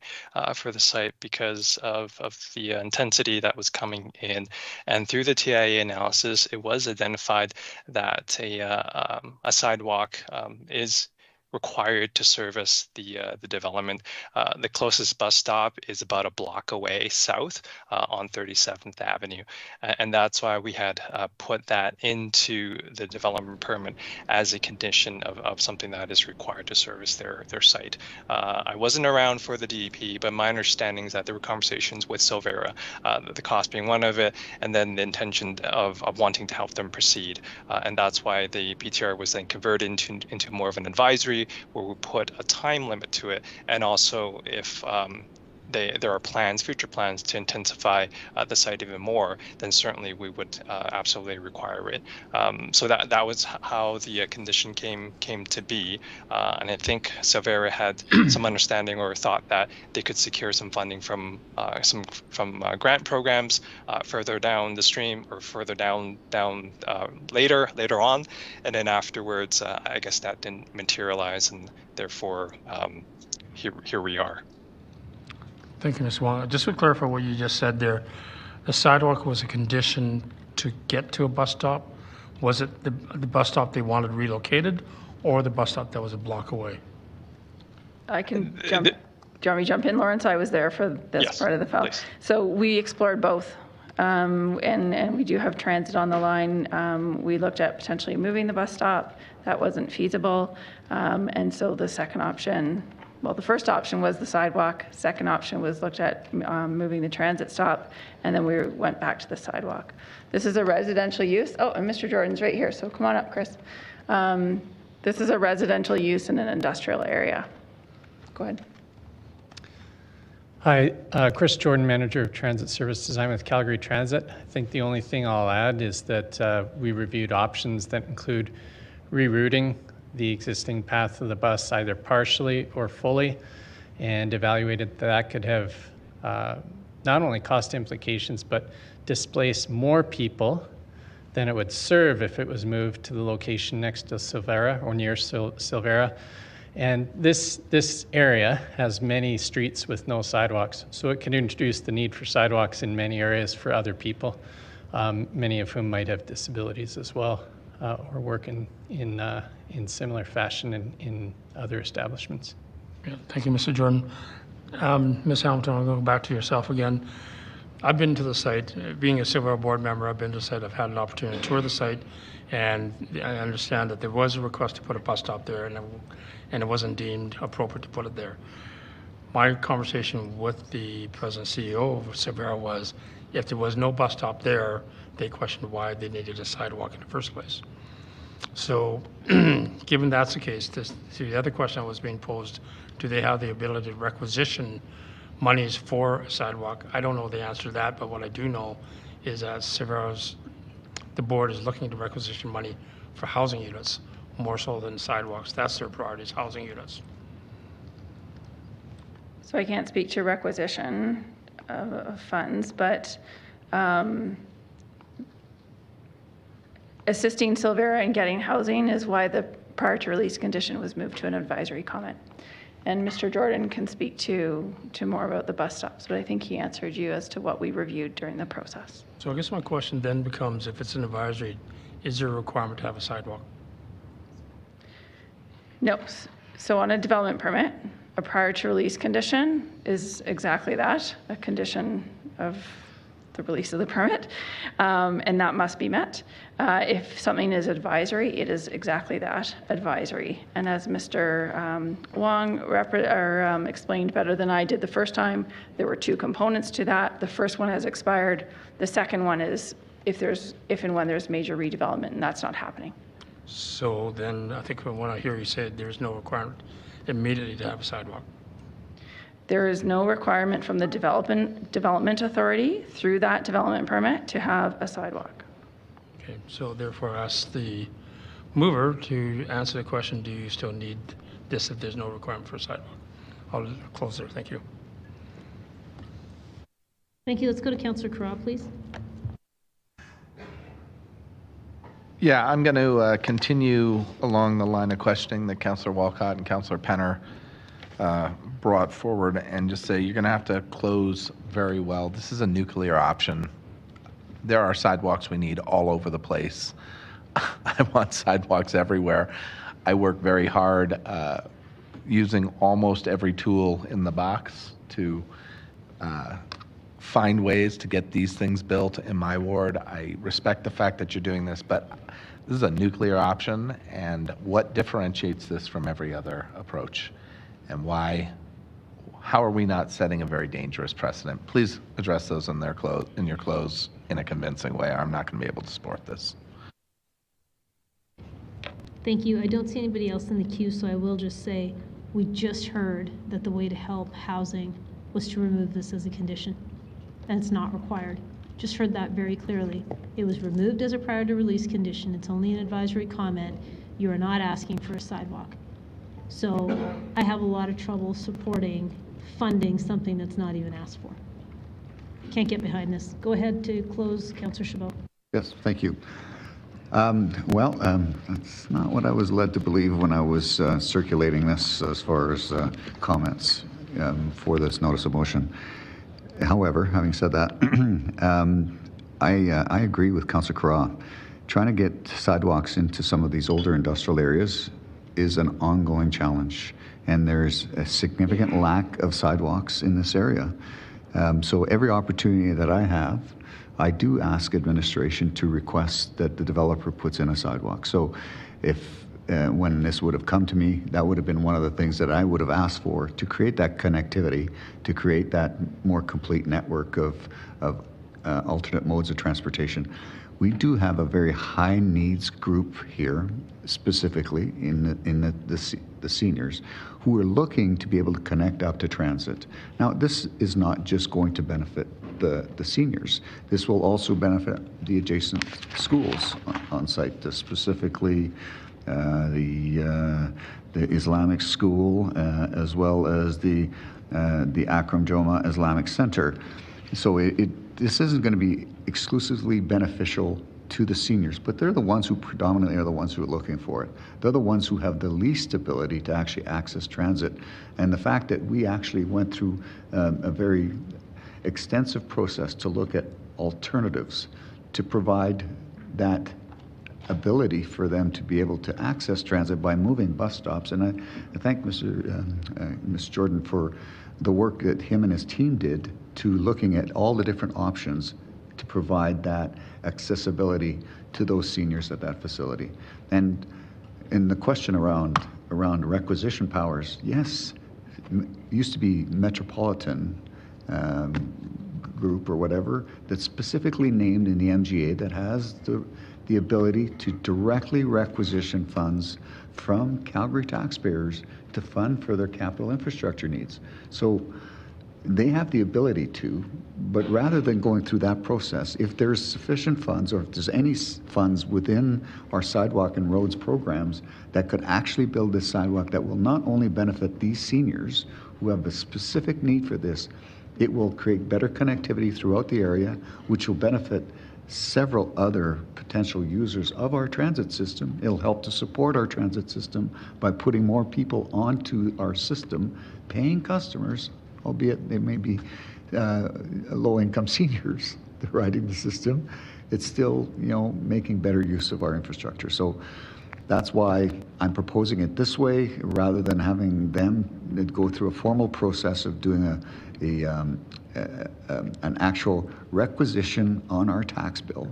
for the site because of the intensity that was coming in. And through the TIA analysis, it was identified that a sidewalk is required to service the development. The closest bus stop is about a block away south on 37th Avenue. And that's why we had put that into the development permit as a condition of something that is required to service their site. I wasn't around for the DEP, but my understanding is that there were conversations with Silvera, the cost being one of it, and then the intention of wanting to help them proceed. And that's why the PTR was then converted into more of an advisory, where we put a time limit to it, and also if there are future plans to intensify the site even more, then certainly we would absolutely require it. So that was how the condition came to be, and I think Silvera had some understanding or thought that they could secure some funding from grant programs further down the stream or further down later on, and then afterwards I guess that didn't materialize, and therefore here we are. Thank you, Ms. Wong. Just to clarify what you just said there, the sidewalk was a condition to get to a bus stop. Was it the bus stop they wanted relocated, or the bus stop that was a block away? I can jump. Do you want me to jump in, Lawrence? I was there for this part of the file. Please. So we explored both. and we do have transit on the line. We looked at potentially moving the bus stop. That wasn't feasible. And so the second option, well, the first option was the sidewalk. Second option was looked at moving the transit stop, and then we went back to the sidewalk. This is a residential use. Oh, and Mr. Jordan's right here, so come on up, Chris. This is a residential use in an industrial area. Go ahead. Hi, Chris Jordan, Manager of Transit Service Design with Calgary Transit. I think the only thing I'll add is that we reviewed options that include rerouting the existing path of the bus either partially or fully, and evaluated that could have not only cost implications, but displace more people than it would serve if it was moved to the location next to Silvera or near Silvera. And this area has many streets with no sidewalks, so it can introduce the need for sidewalks in many areas for other people, many of whom might have disabilities as well, or work in similar fashion in other establishments. Yeah, thank you, Mr. Jordan. Ms. Hamilton, I'll go back to yourself again. I've been to the site. Being a Silvera board member, I've been to the site. I've had an opportunity to tour the site, and I understand that there was a request to put a bus stop there, and it wasn't deemed appropriate to put it there. My conversation with the president CEO of Silvera was, if there was no bus stop there, they questioned why they needed a sidewalk in the first place. So given that's the case, the other question that was being posed, do they have the ability to requisition monies for a sidewalk? I don't know the answer to that, but what I do know is that the board is looking to requisition money for housing units more so than sidewalks. That's their priority, is housing units. So I can't speak to requisition of funds, but assisting Silvera in getting housing is why the prior to release condition was moved to an advisory comment. And Mr. Jordan can speak to more about the bus stops, but I think he answered you as to what we reviewed during the process. So I guess my question then becomes, if it's an advisory, is there a requirement to have a sidewalk? No. So on a development permit, a prior to release condition is exactly that, a condition of the release of the permit, and that must be met. If something is advisory, it is exactly that, advisory. And as Mr. Wong explained better than I did the first time, there were two components to that. The first one has expired. The second one is if and when there's major redevelopment, and that's not happening. So then I think when I hear you say there's no requirement immediately to have a sidewalk. There is no requirement from the development authority through that development permit to have a sidewalk. Okay, so therefore ask the mover to answer the question, do you still need this if there's no requirement for a sidewalk? I'll close there, thank you. Thank you. Let's go to Councillor Carra, please. Yeah, I'm going to continue along the line of questioning that Councillor Walcott and Councillor Penner brought forward, and just say you're going to have to close very well. This is a nuclear option. There are sidewalks we need all over the place. I want sidewalks everywhere. I work very hard using almost every tool in the box to find ways to get these things built in my ward. I respect the fact that you're doing this, but this is a nuclear option, and what differentiates this from every other approach? And how are we not setting a very dangerous precedent? Please address those in your close in a convincing way. I'm not going to be able to support this. Thank you. I don't see anybody else in the queue, so I will just say we just heard that the way to help housing was to remove this as a condition, and it's not required. Just heard that very clearly. It was removed as a prior to release condition. It's only an advisory comment. You are not asking for a sidewalk. So I have a lot of trouble supporting funding something that's not even asked for. Can't get behind this. Go ahead to close, Councillor Chabot. Yes, thank you. That's not what I was led to believe when I was circulating this as far as comments for this notice of motion. However, having said that, I agree with Councillor Carra. Trying to get sidewalks into some of these older industrial areas is an ongoing challenge, and there's a significant lack of sidewalks in this area. So every opportunity that I have, I do ask administration to request that the developer puts in a sidewalk. So if when this would have come to me, that would have been one of the things that I would have asked for, to create that connectivity, to create that more complete network of alternate modes of transportation. We do have a very high needs group here, specifically in the seniors, who are looking to be able to connect up to transit. Now, this is not just going to benefit the seniors. This will also benefit the adjacent schools on site, specifically the Islamic school, as well as the Akram Joma Islamic Center. So this isn't going to be exclusively beneficial to the seniors, but they're the ones who predominantly are the ones who are looking for it. They're the ones who have the least ability to actually access transit. And the fact that we actually went through a very extensive process to look at alternatives to provide that ability for them to be able to access transit by moving bus stops. And I thank Mr. Jordan for the work that him and his team did to looking at all the different options to provide that accessibility to those seniors at that facility. And in the question around requisition powers, yes, it used to be Metropolitan Group or whatever that's specifically named in the MGA that has the ability to directly requisition funds from Calgary taxpayers to fund for their capital infrastructure needs. So they have the ability to, but rather than going through that process, if there's sufficient funds or if there's any funds within our sidewalk and roads programs that could actually build this sidewalk that will not only benefit these seniors who have a specific need for this, it will create better connectivity throughout the area, which will benefit several other potential users of our transit system. It'll help to support our transit system by putting more people onto our system, paying customers, albeit they may be low-income seniors that are riding the system. It's still, making better use of our infrastructure. So that's why I'm proposing it this way, rather than having them go through a formal process of doing an actual requisition on our tax bill,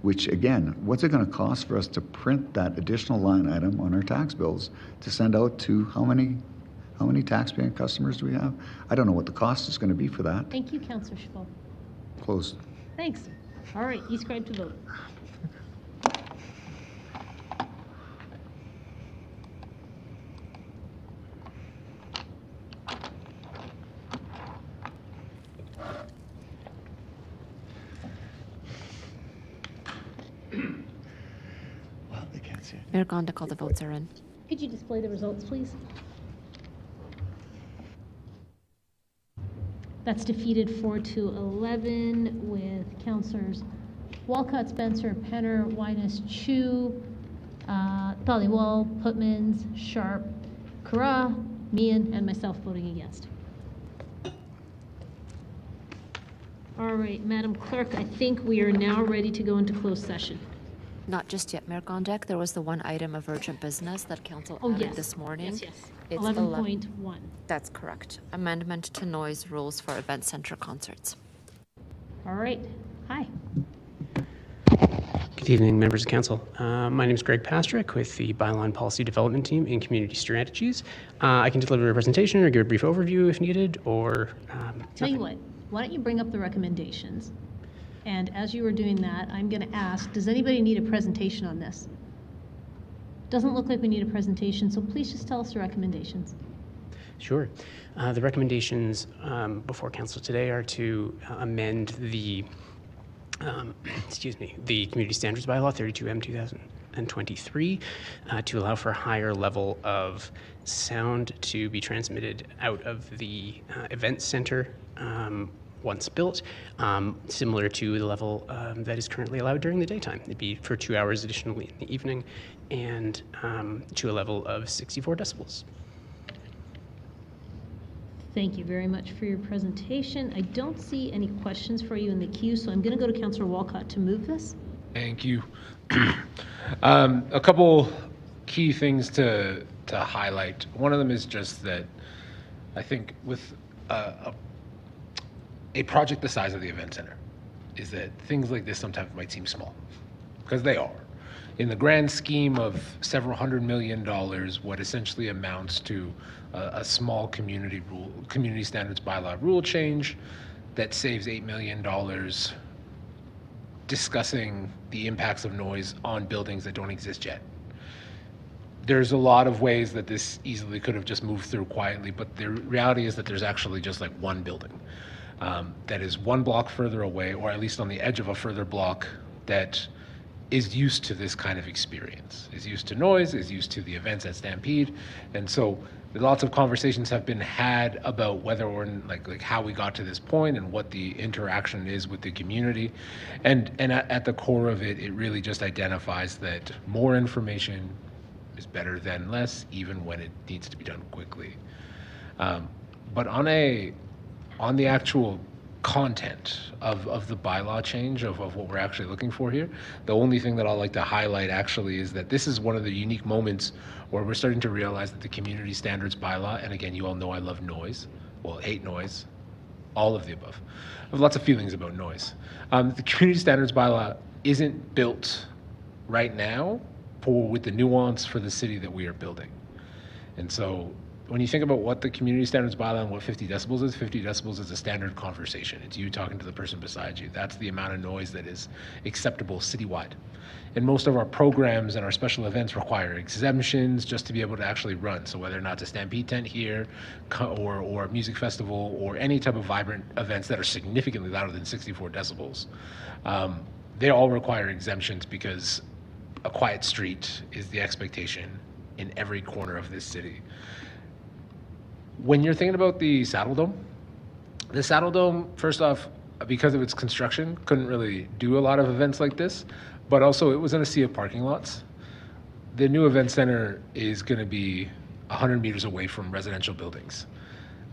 which again, what's it going to cost for us to print that additional line item on our tax bills to send out to how many taxpaying customers do we have? I don't know what the cost is going to be for that. Thank you, Councillor Chabot. Closed. Thanks. All right, you scribe to vote. Well, they can't see it. Mayor Gondik, all the votes are in. Could you display the results, please? That's defeated 4-11 with Councillors Walcott, Spencer, Penner, Winus, Chu, Dhaliwal, Putmans, Sharp, Kara, Meehan, and myself voting against. All right, Madam Clerk, I think we are now ready to go into closed session. Not just yet, Mayor Gondik. There was the one item of urgent business that Council added this morning. Yes, yes. It's 11.1. That's correct. Amendment to noise rules for event center concerts. All right. Hi. Good evening, members of council. My name is Greg Pastrick with the Bylaw and Policy Development Team in Community Strategies. I can deliver a presentation or give a brief overview if needed, or Tell you what, why don't you bring up the recommendations? And as you were doing that, I'm going to ask, does anybody need a presentation on this? Doesn't look like we need a presentation, so please just tell us the recommendations. Sure. The recommendations before council today are to amend the the Community Standards Bylaw 32M 2023 to allow for a higher level of sound to be transmitted out of the event center once built, similar to the level that is currently allowed during the daytime. It'd be for 2 hours additionally in the evening, and to a level of 64 decibels. Thank you very much for your presentation. I don't see any questions for you in the queue, so I'm going to go to Councillor Walcott to move this. Thank you. A couple key things to highlight. One of them is just that I think with a project the size of the event center, is that things like this sometimes might seem small, because they are. In the grand scheme of several $100 million, what essentially amounts to a small community standards bylaw rule change that saves $8 million discussing the impacts of noise on buildings that don't exist yet. There's a lot of ways that this easily could have just moved through quietly, but the reality is that there's actually just like one building that is one block further away, or at least on the edge of a further block, that is used to this kind of experience, is used to noise, is used to the events at Stampede. And so lots of conversations have been had about whether or like how we got to this point and what the interaction is with the community. And at the core of it, it really just identifies that more information is better than less, even when it needs to be done quickly. But on the actual content of the bylaw change, of what we're actually looking for here, the only thing that I'd like to highlight actually is that this is one of the unique moments where we're starting to realize that the community standards bylaw, and again, you all know I love noise, well, hate noise, all of the above. I have lots of feelings about noise. The community standards bylaw isn't built right now with the nuance for the city that we are building. And so when you think about what the community standards bylaw and what 50 decibels is, 50 decibels is a standard conversation. It's you talking to the person beside you. That's the amount of noise that is acceptable citywide. And most of our programs and our special events require exemptions just to be able to actually run. So whether or not it's a Stampede tent here, or a music festival, or any type of vibrant events that are significantly louder than 64 decibels, they all require exemptions because a quiet street is the expectation in every corner of this city. When you're thinking about the Saddle Dome, first off, because of its construction, couldn't really do a lot of events like this, but also it was in a sea of parking lots. The new event center is going to be 100 meters away from residential buildings.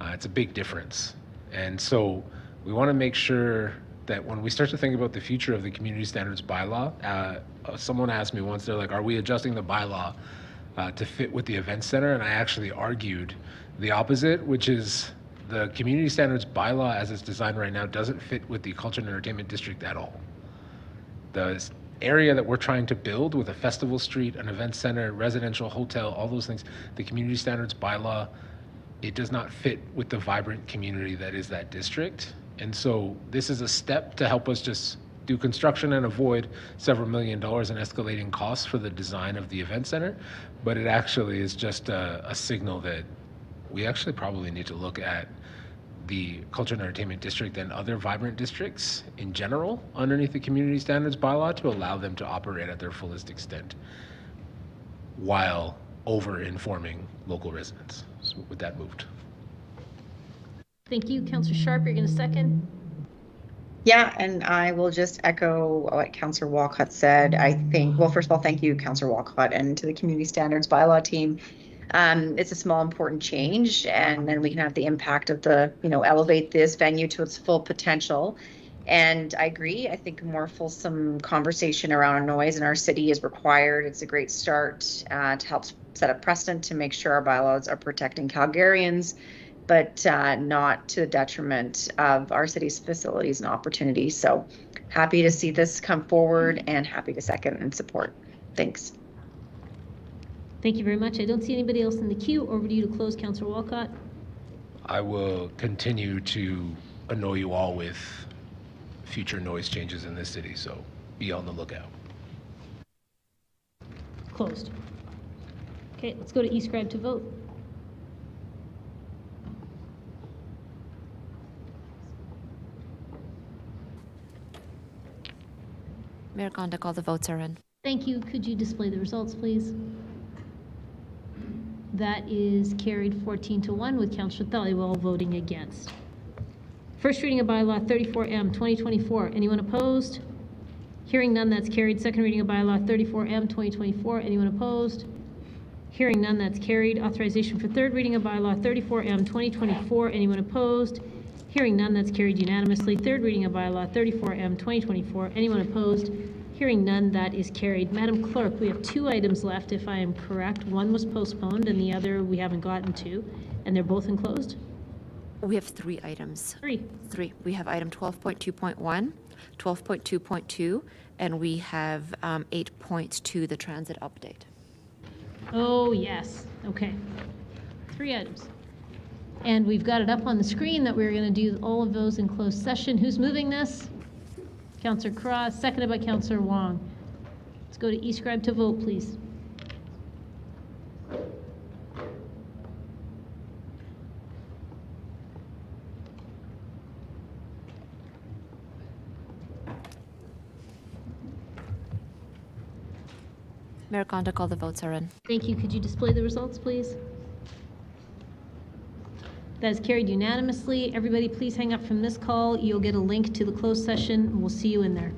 It's a big difference. And so we want to make sure that when we start to think about the future of the community standards bylaw, someone asked me once, they're like, are we adjusting the bylaw to fit with the event center? And I actually argued the opposite, which is the community standards bylaw as it's designed right now doesn't fit with the culture and entertainment district at all. The area that we're trying to build with a festival street, an event center, residential hotel, all those things, the community standards bylaw, it does not fit with the vibrant community that is that district. And so this is a step to help us just do construction and avoid several $1 million in escalating costs for the design of the event center. But it actually is just a signal that we actually probably need to look at the culture and entertainment district and other vibrant districts in general underneath the community standards bylaw to allow them to operate at their fullest extent while over-informing local residents. So with that moved. Thank you. Councillor Sharp, you're going to second? Yeah, and I will just echo what Councillor Walcott said. I think, well, first of all, thank you, Councillor Walcott, and to the community standards bylaw team. It's a small, important change, and then we can have the impact of elevate this venue to its full potential. And I agree. I think a more fulsome conversation around noise in our city is required. It's a great start to help set a precedent to make sure our bylaws are protecting Calgarians, but not to the detriment of our city's facilities and opportunities. So happy to see this come forward and happy to second and support. Thanks. Thank you very much. I don't see anybody else in the queue. Over to you to close, Councillor Walcott. I will continue to annoy you all with future noise changes in this city, so be on the lookout. Closed. Okay, let's go to eScribe to vote. Mayor Gondik, all the votes are in. Thank you. Could you display the results, please? That is carried 14-1 with Councillor Thaliwal voting against. First reading of bylaw 34M 2024. Anyone opposed? Hearing none, that's carried. Second reading of bylaw 34M 2024. Anyone opposed? Hearing none, that's carried. Authorization for third reading of bylaw 34M 2024. Anyone opposed? Hearing none, that's carried unanimously. Third reading of bylaw 34M 2024. Anyone opposed? Hearing none, that is carried. Madam Clerk, we have 2 items left, if I am correct. One was postponed and the other we haven't gotten to, and they're both enclosed? We have 3 items. Three. We have item 12.2.1, 12.2.2, and we have 8.2, the transit update. Oh, yes. Okay. 3 items. And we've got it up on the screen that we're going to do all of those in closed session. Who's moving this? Councillor Cross, seconded by Councillor Wong. Let's go to e-scribe to vote, please. Mayor Kondak, all the votes are in. Thank you. Could you display the results, please? That is carried unanimously. Everybody, please hang up from this call. You'll get a link to the closed session. We'll see you in there.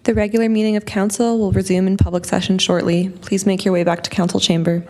The regular meeting of council will resume in public session shortly. Please make your way back to council chamber.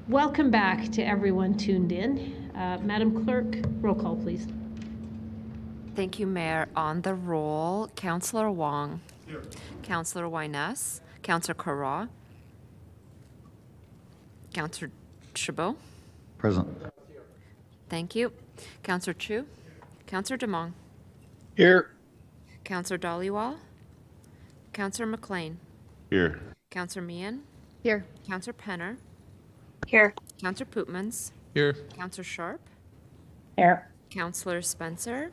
Welcome back to everyone tuned in. Madam Clerk, roll call, please. Thank you, Mayor. On the roll, Councillor Wong. Here. Councillor Wyness. Councillor Carra. Councillor Chabot. Present. Thank you. Councillor Chu. Councillor Demong. Here. Councillor Dhaliwal. Councillor McLean. Here. Councillor Meehan. Here. Councillor Penner. Here. Councillor Pootmans. Here. Councillor Sharp. Here. Councillor Spencer.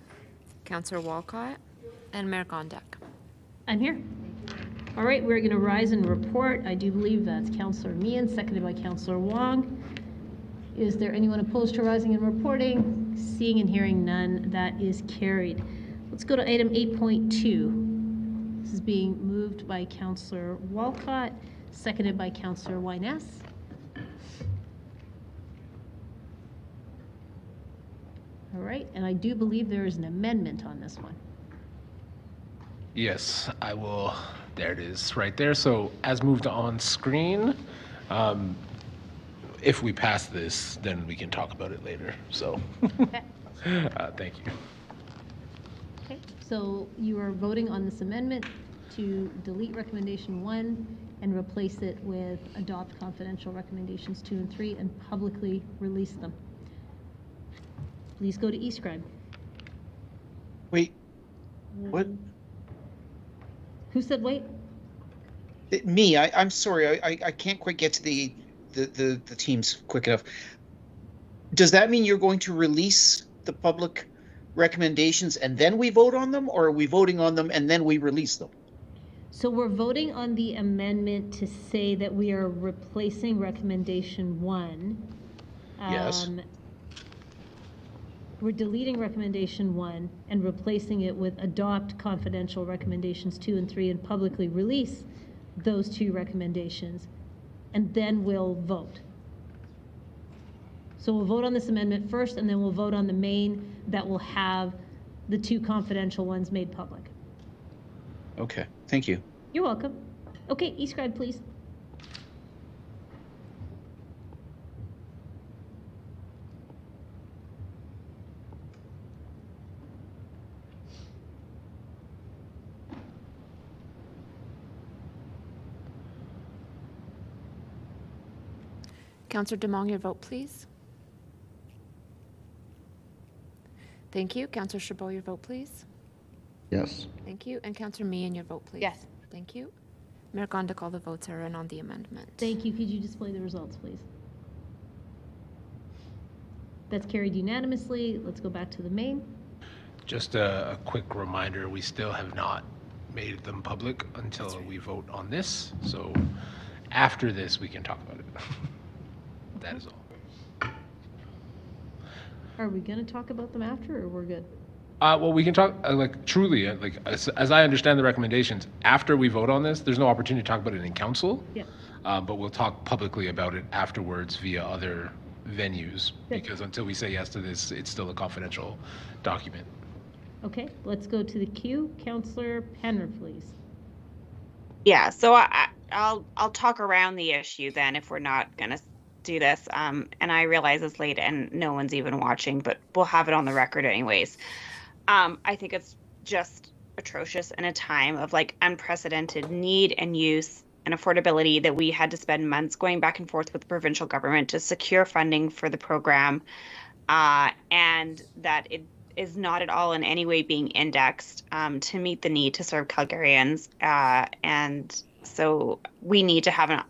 Councillor Walcott. And Mayor Gondek. I'm here. All right, we're going to rise and report. I do believe that's Councillor Meehan, seconded by Councillor Wong. Is there anyone opposed to rising and reporting? Seeing and hearing none, that is carried. Let's go to item 8.2. This is being moved by Councillor Walcott, seconded by Councillor Wyness. All right, and I do believe there is an amendment on this one. Yes, I will. There it is, right there. So as moved on screen, if we pass this, then we can talk about it later. So, thank you. Okay, so you are voting on this amendment to delete recommendation 1 and replace it with adopt confidential recommendations 2 and 3 and publicly release them. Please go to eScribe. Wait, what? Who said wait? Me, I'm sorry, I can't quite get to the teams quick enough. Does that mean you're going to release the public recommendations and then we vote on them, or are we voting on them and then we release them? So we're voting on the amendment to say that we are replacing recommendation 1. Yes. We're deleting recommendation 1 and replacing it with adopt confidential recommendations 2 and 3 and publicly release those 2 recommendations, and then we'll vote. So we'll vote on this amendment first, and then we'll vote on the main that will have the 2 confidential ones made public. Okay, thank you. You're welcome. Okay, eScribe, please. Councillor Demong, your vote, please. Thank you. Councillor Chabot, your vote, please. Yes. Thank you. And Councillor Meehan, your vote, please. Yes. Thank you. Mayor Gondek, all the votes are in on the amendment. Thank you. Could you display the results, please? That's carried unanimously. Let's go back to the main. Just a quick reminder, we still have not made them public until we vote on this. So after this, we can talk about it. That is all. Are we going to talk about them after, or we're good? Well, we can talk, like, truly, like, as I understand the recommendations, after we vote on this, there's no opportunity to talk about it in council. Yeah. But we'll talk publicly about it afterwards via other venues, Good. because until we say yes to this, it's still a confidential document. Okay, let's go to the queue. Councillor Penner, please. Yeah, so I'll talk around the issue then if we're not going to do this. And I realize it's late and no one's even watching, but we'll have it on the record anyways. I think it's just atrocious in a time of like unprecedented need and use and affordability that we had to spend months going back and forth with the provincial government to secure funding for the program, and that it is not at all in any way being indexed to meet the need to serve Calgarians. And so we need to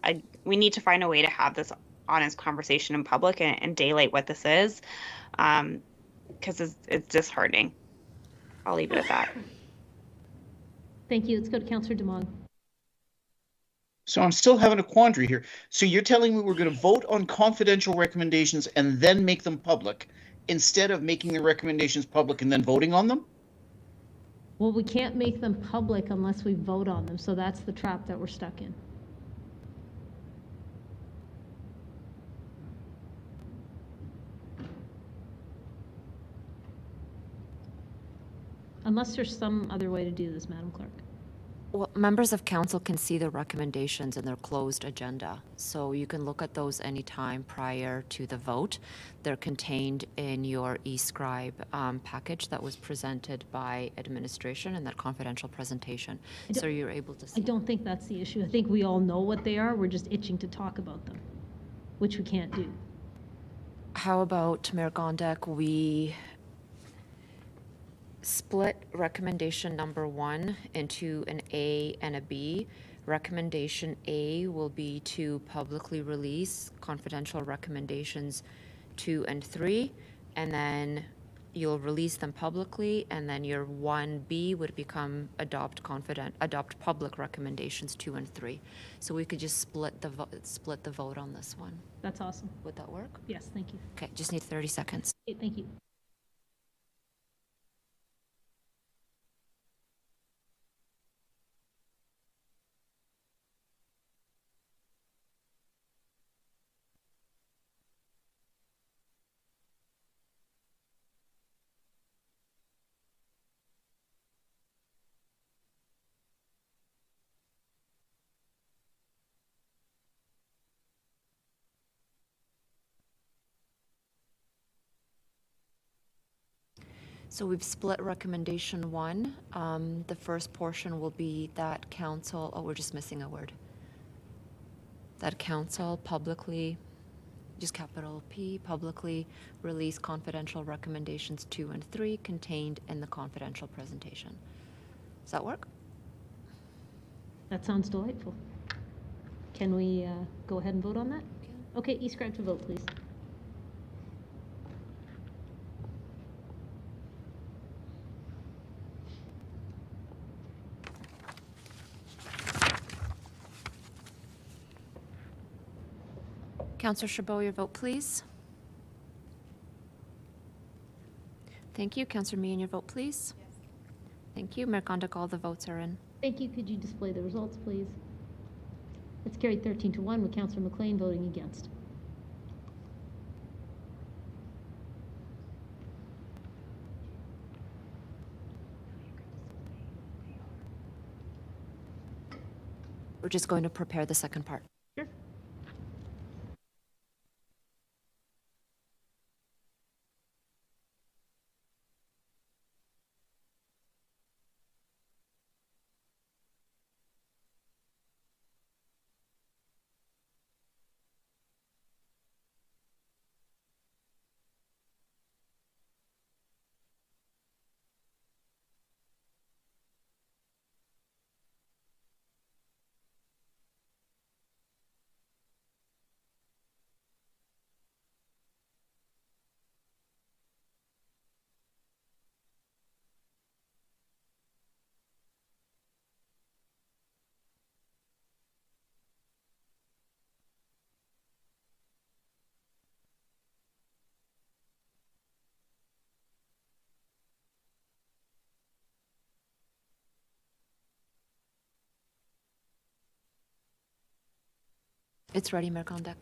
we need to find a way to have this honest conversation in public and daylight what this is, because it's disheartening. I'll leave it at that. Thank you. Let's go to Councillor Demong. So I'm still having a quandary here. So you're telling me we're going to vote on confidential recommendations and then make them public, instead of making the recommendations public and then voting on them? Well, we can't make them public unless we vote on them, so that's the trap that we're stuck in. Unless there's some other way to do this, Madam Clerk. Well, members of council can see the recommendations in their closed agenda, so you can look at those anytime prior to the vote. They're contained in your eScribe package that was presented by administration in that confidential presentation, so you're able to see. I don't think that's the issue. I think we all know what they are. We're just itching to talk about them, which we can't do. How about, Mayor Gondek, we split recommendation number 1 into an A and a B. Recommendation A will be to publicly release confidential recommendations 2 and 3, and then you'll release them publicly, and then your 1B would become adopt public recommendations 2 and 3. So we could just split the vote on this one. That's awesome. Would that work? Yes, thank you. Okay, just need 30 seconds. Okay, thank you. So we've split recommendation 1. The first portion will be that council, oh, we're just missing a word. That council publicly, just capital P, publicly release confidential recommendations 2 and 3 contained in the confidential presentation. Does that work? That sounds delightful. Can we go ahead and vote on that? Okay, eScribe to vote, please. Councillor Chabot, your vote, please. Thank you. Councillor Meehan, your vote, please. Yes. Thank you. Mayor Gondek, all the votes are in. Thank you. Could you display the results, please? It's carried 13-1 with Councillor McLean voting against. We're just going to prepare the second part. Sure. It's ready, Mayor Gondek.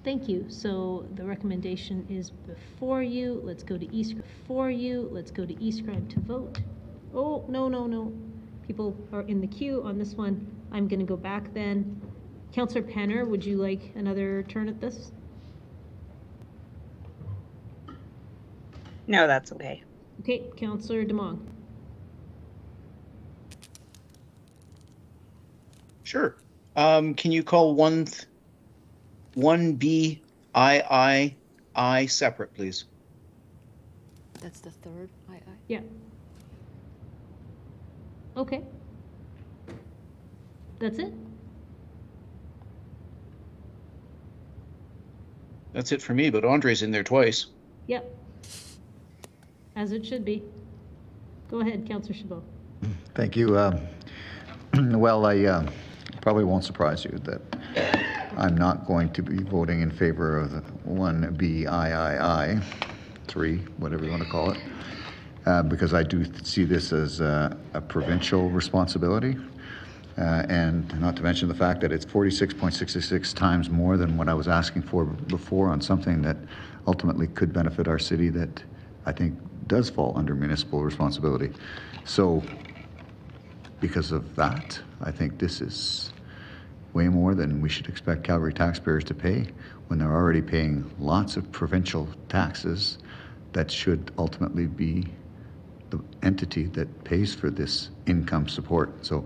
Thank you. So the recommendation is before you. Let's go to eScribe for you. Let's go to eScribe to vote. Oh, no. People are in the queue on this one. I'm going to go back then. Councillor Penner, would you like another turn at this? No, that's okay. Okay, Councillor DeMong. Sure. Can you call 1B I separate, please? That's the third II? Yeah. Okay. That's it? That's it for me, but Andre's in there twice. Yep. As it should be. Go ahead, Councillor Chabot. Thank you. Well, I probably won't surprise you that I'm not going to be voting in favor of the 1BIII, 3, whatever you want to call it, because I do see this as a provincial responsibility, and not to mention the fact that it's 46.66 times more than what I was asking for before on something that ultimately could benefit our city that I think does fall under municipal responsibility. So because of that. I think this is way more than we should expect Calgary taxpayers to pay when they're already paying lots of provincial taxes that should ultimately be the entity that pays for this income support. So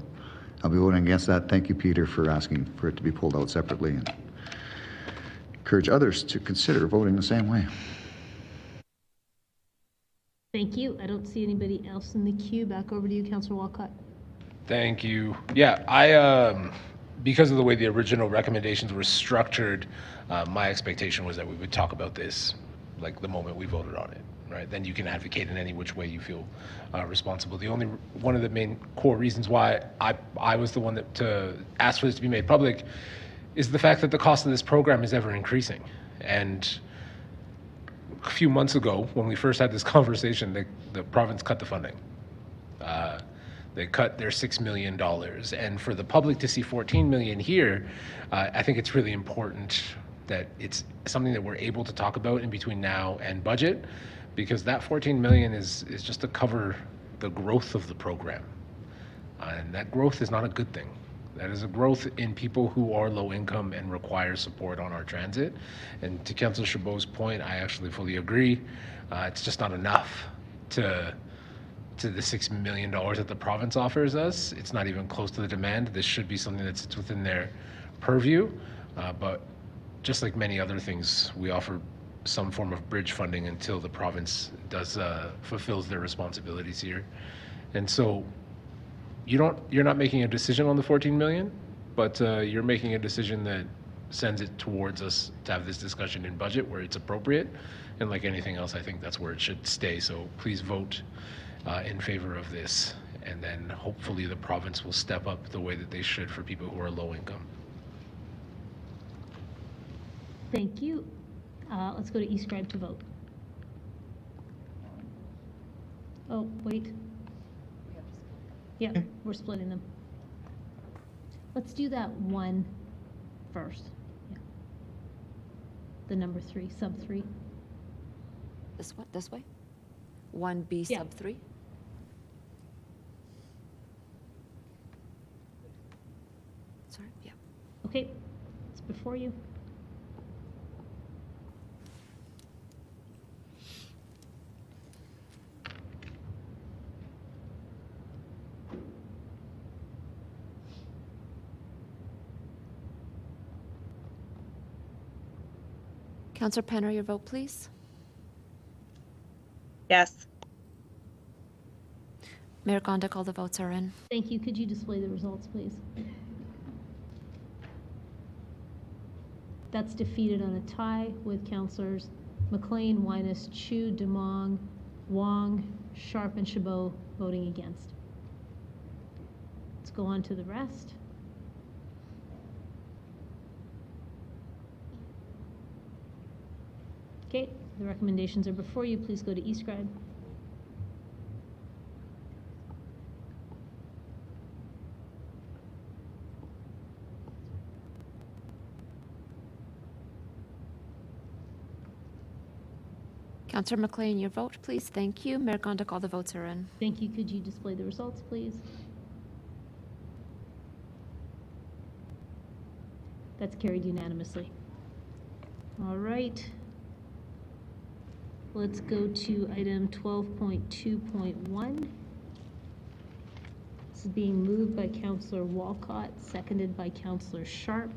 I'll be voting against that. Thank you, Peter, for asking for it to be pulled out separately, and encourage others to consider voting the same way. Thank you. I don't see anybody else in the queue. Back over to you, Councillor Walcott. Thank you. Yeah, I because of the way the original recommendations were structured, my expectation was that we would talk about this like the moment we voted on it, right? Then you can advocate in any which way you feel responsible. One of the main core reasons why I was the one that to ask for this to be made public is the fact that the cost of this program is ever increasing. And a few months ago, when we first had this conversation, the province cut the funding. They cut their $6 million. And for the public to see $14 million here, I think it's really important that it's something that we're able to talk about in between now and budget, because that $14 million is just to cover the growth of the program. And that growth is not a good thing. That is a growth in people who are low income and require support on our transit. And to Councillor Chabot's point, I actually fully agree. It's just not enough to the $6 million that the province offers us. It's not even close to the demand. This should be something that sits within their purview. But just like many other things, we offer some form of bridge funding until the province fulfills their responsibilities here. And so you're not making a decision on the 14 million, but you're making a decision that sends it towards us to have this discussion in budget where it's appropriate. And like anything else, I think that's where it should stay. So please vote in favor of this. And then hopefully the province will step up the way that they should for people who are low income. Thank you. Let's go to eScribe to vote. Oh, wait. Yeah, we're splitting them. Let's do that one first. Yeah. The number 3, sub 3. This what? This way? 1B sub 3? Sorry, yeah. Okay, it's before you. Councillor Penner, your vote, please. Yes. Mayor Gondik, all the votes are in. Thank you. Could you display the results, please? That's defeated on a tie with Councillors McLean, Winus, Chu, Demong, Wong, Sharp, and Chabot voting against. Let's go on to the rest. Okay, the recommendations are before you. Please go to eScribe. Councillor McLean, your vote, please. Thank you. Mayor Gondik, all the votes are in. Thank you. Could you display the results, please? That's carried unanimously. All right. Let's go to item 12.2.1. This is being moved by Councillor Walcott, seconded by Councillor Sharp.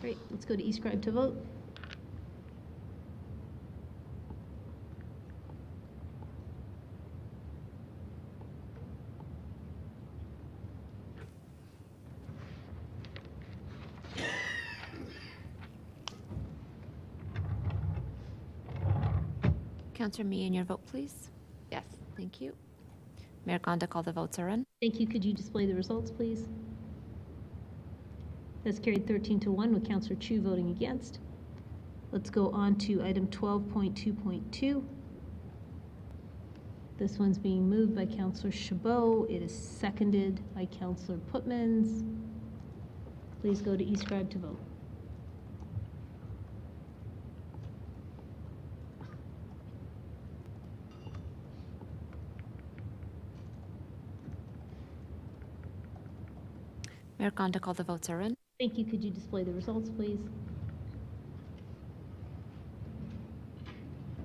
Great, let's go to eScribe to vote. Councillor Meehan, your vote, please. Yes. Thank you. Mayor Gondik, all the votes are in. Thank you. Could you display the results, please? That's carried 13-1 with Councillor Chu voting against. Let's go on to item 12.2.2. This one's being moved by Councillor Chabot. It is seconded by Councillor Putmans. Please go to eScribe to vote. Mayor Gondek, all the votes are in. Thank you. Could you display the results, please?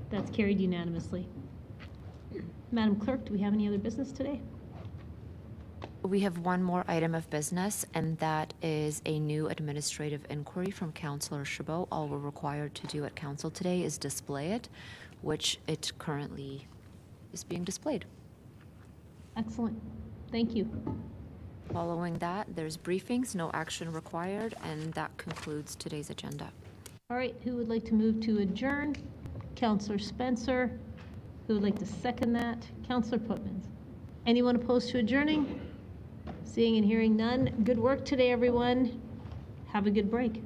That's carried unanimously. Madam Clerk, do we have any other business today? We have one more item of business, and that is a new administrative inquiry from Councillor Chabot. All we're required to do at council today is display it, which it currently is being displayed. Excellent. Thank you. Following that, there's briefings, no action required, and that concludes today's agenda. All right, who would like to move to adjourn? Councillor Spencer. Who would like to second that? Councillor Putmans. Anyone opposed to adjourning? Seeing and hearing none. Good work today, everyone. Have a good break.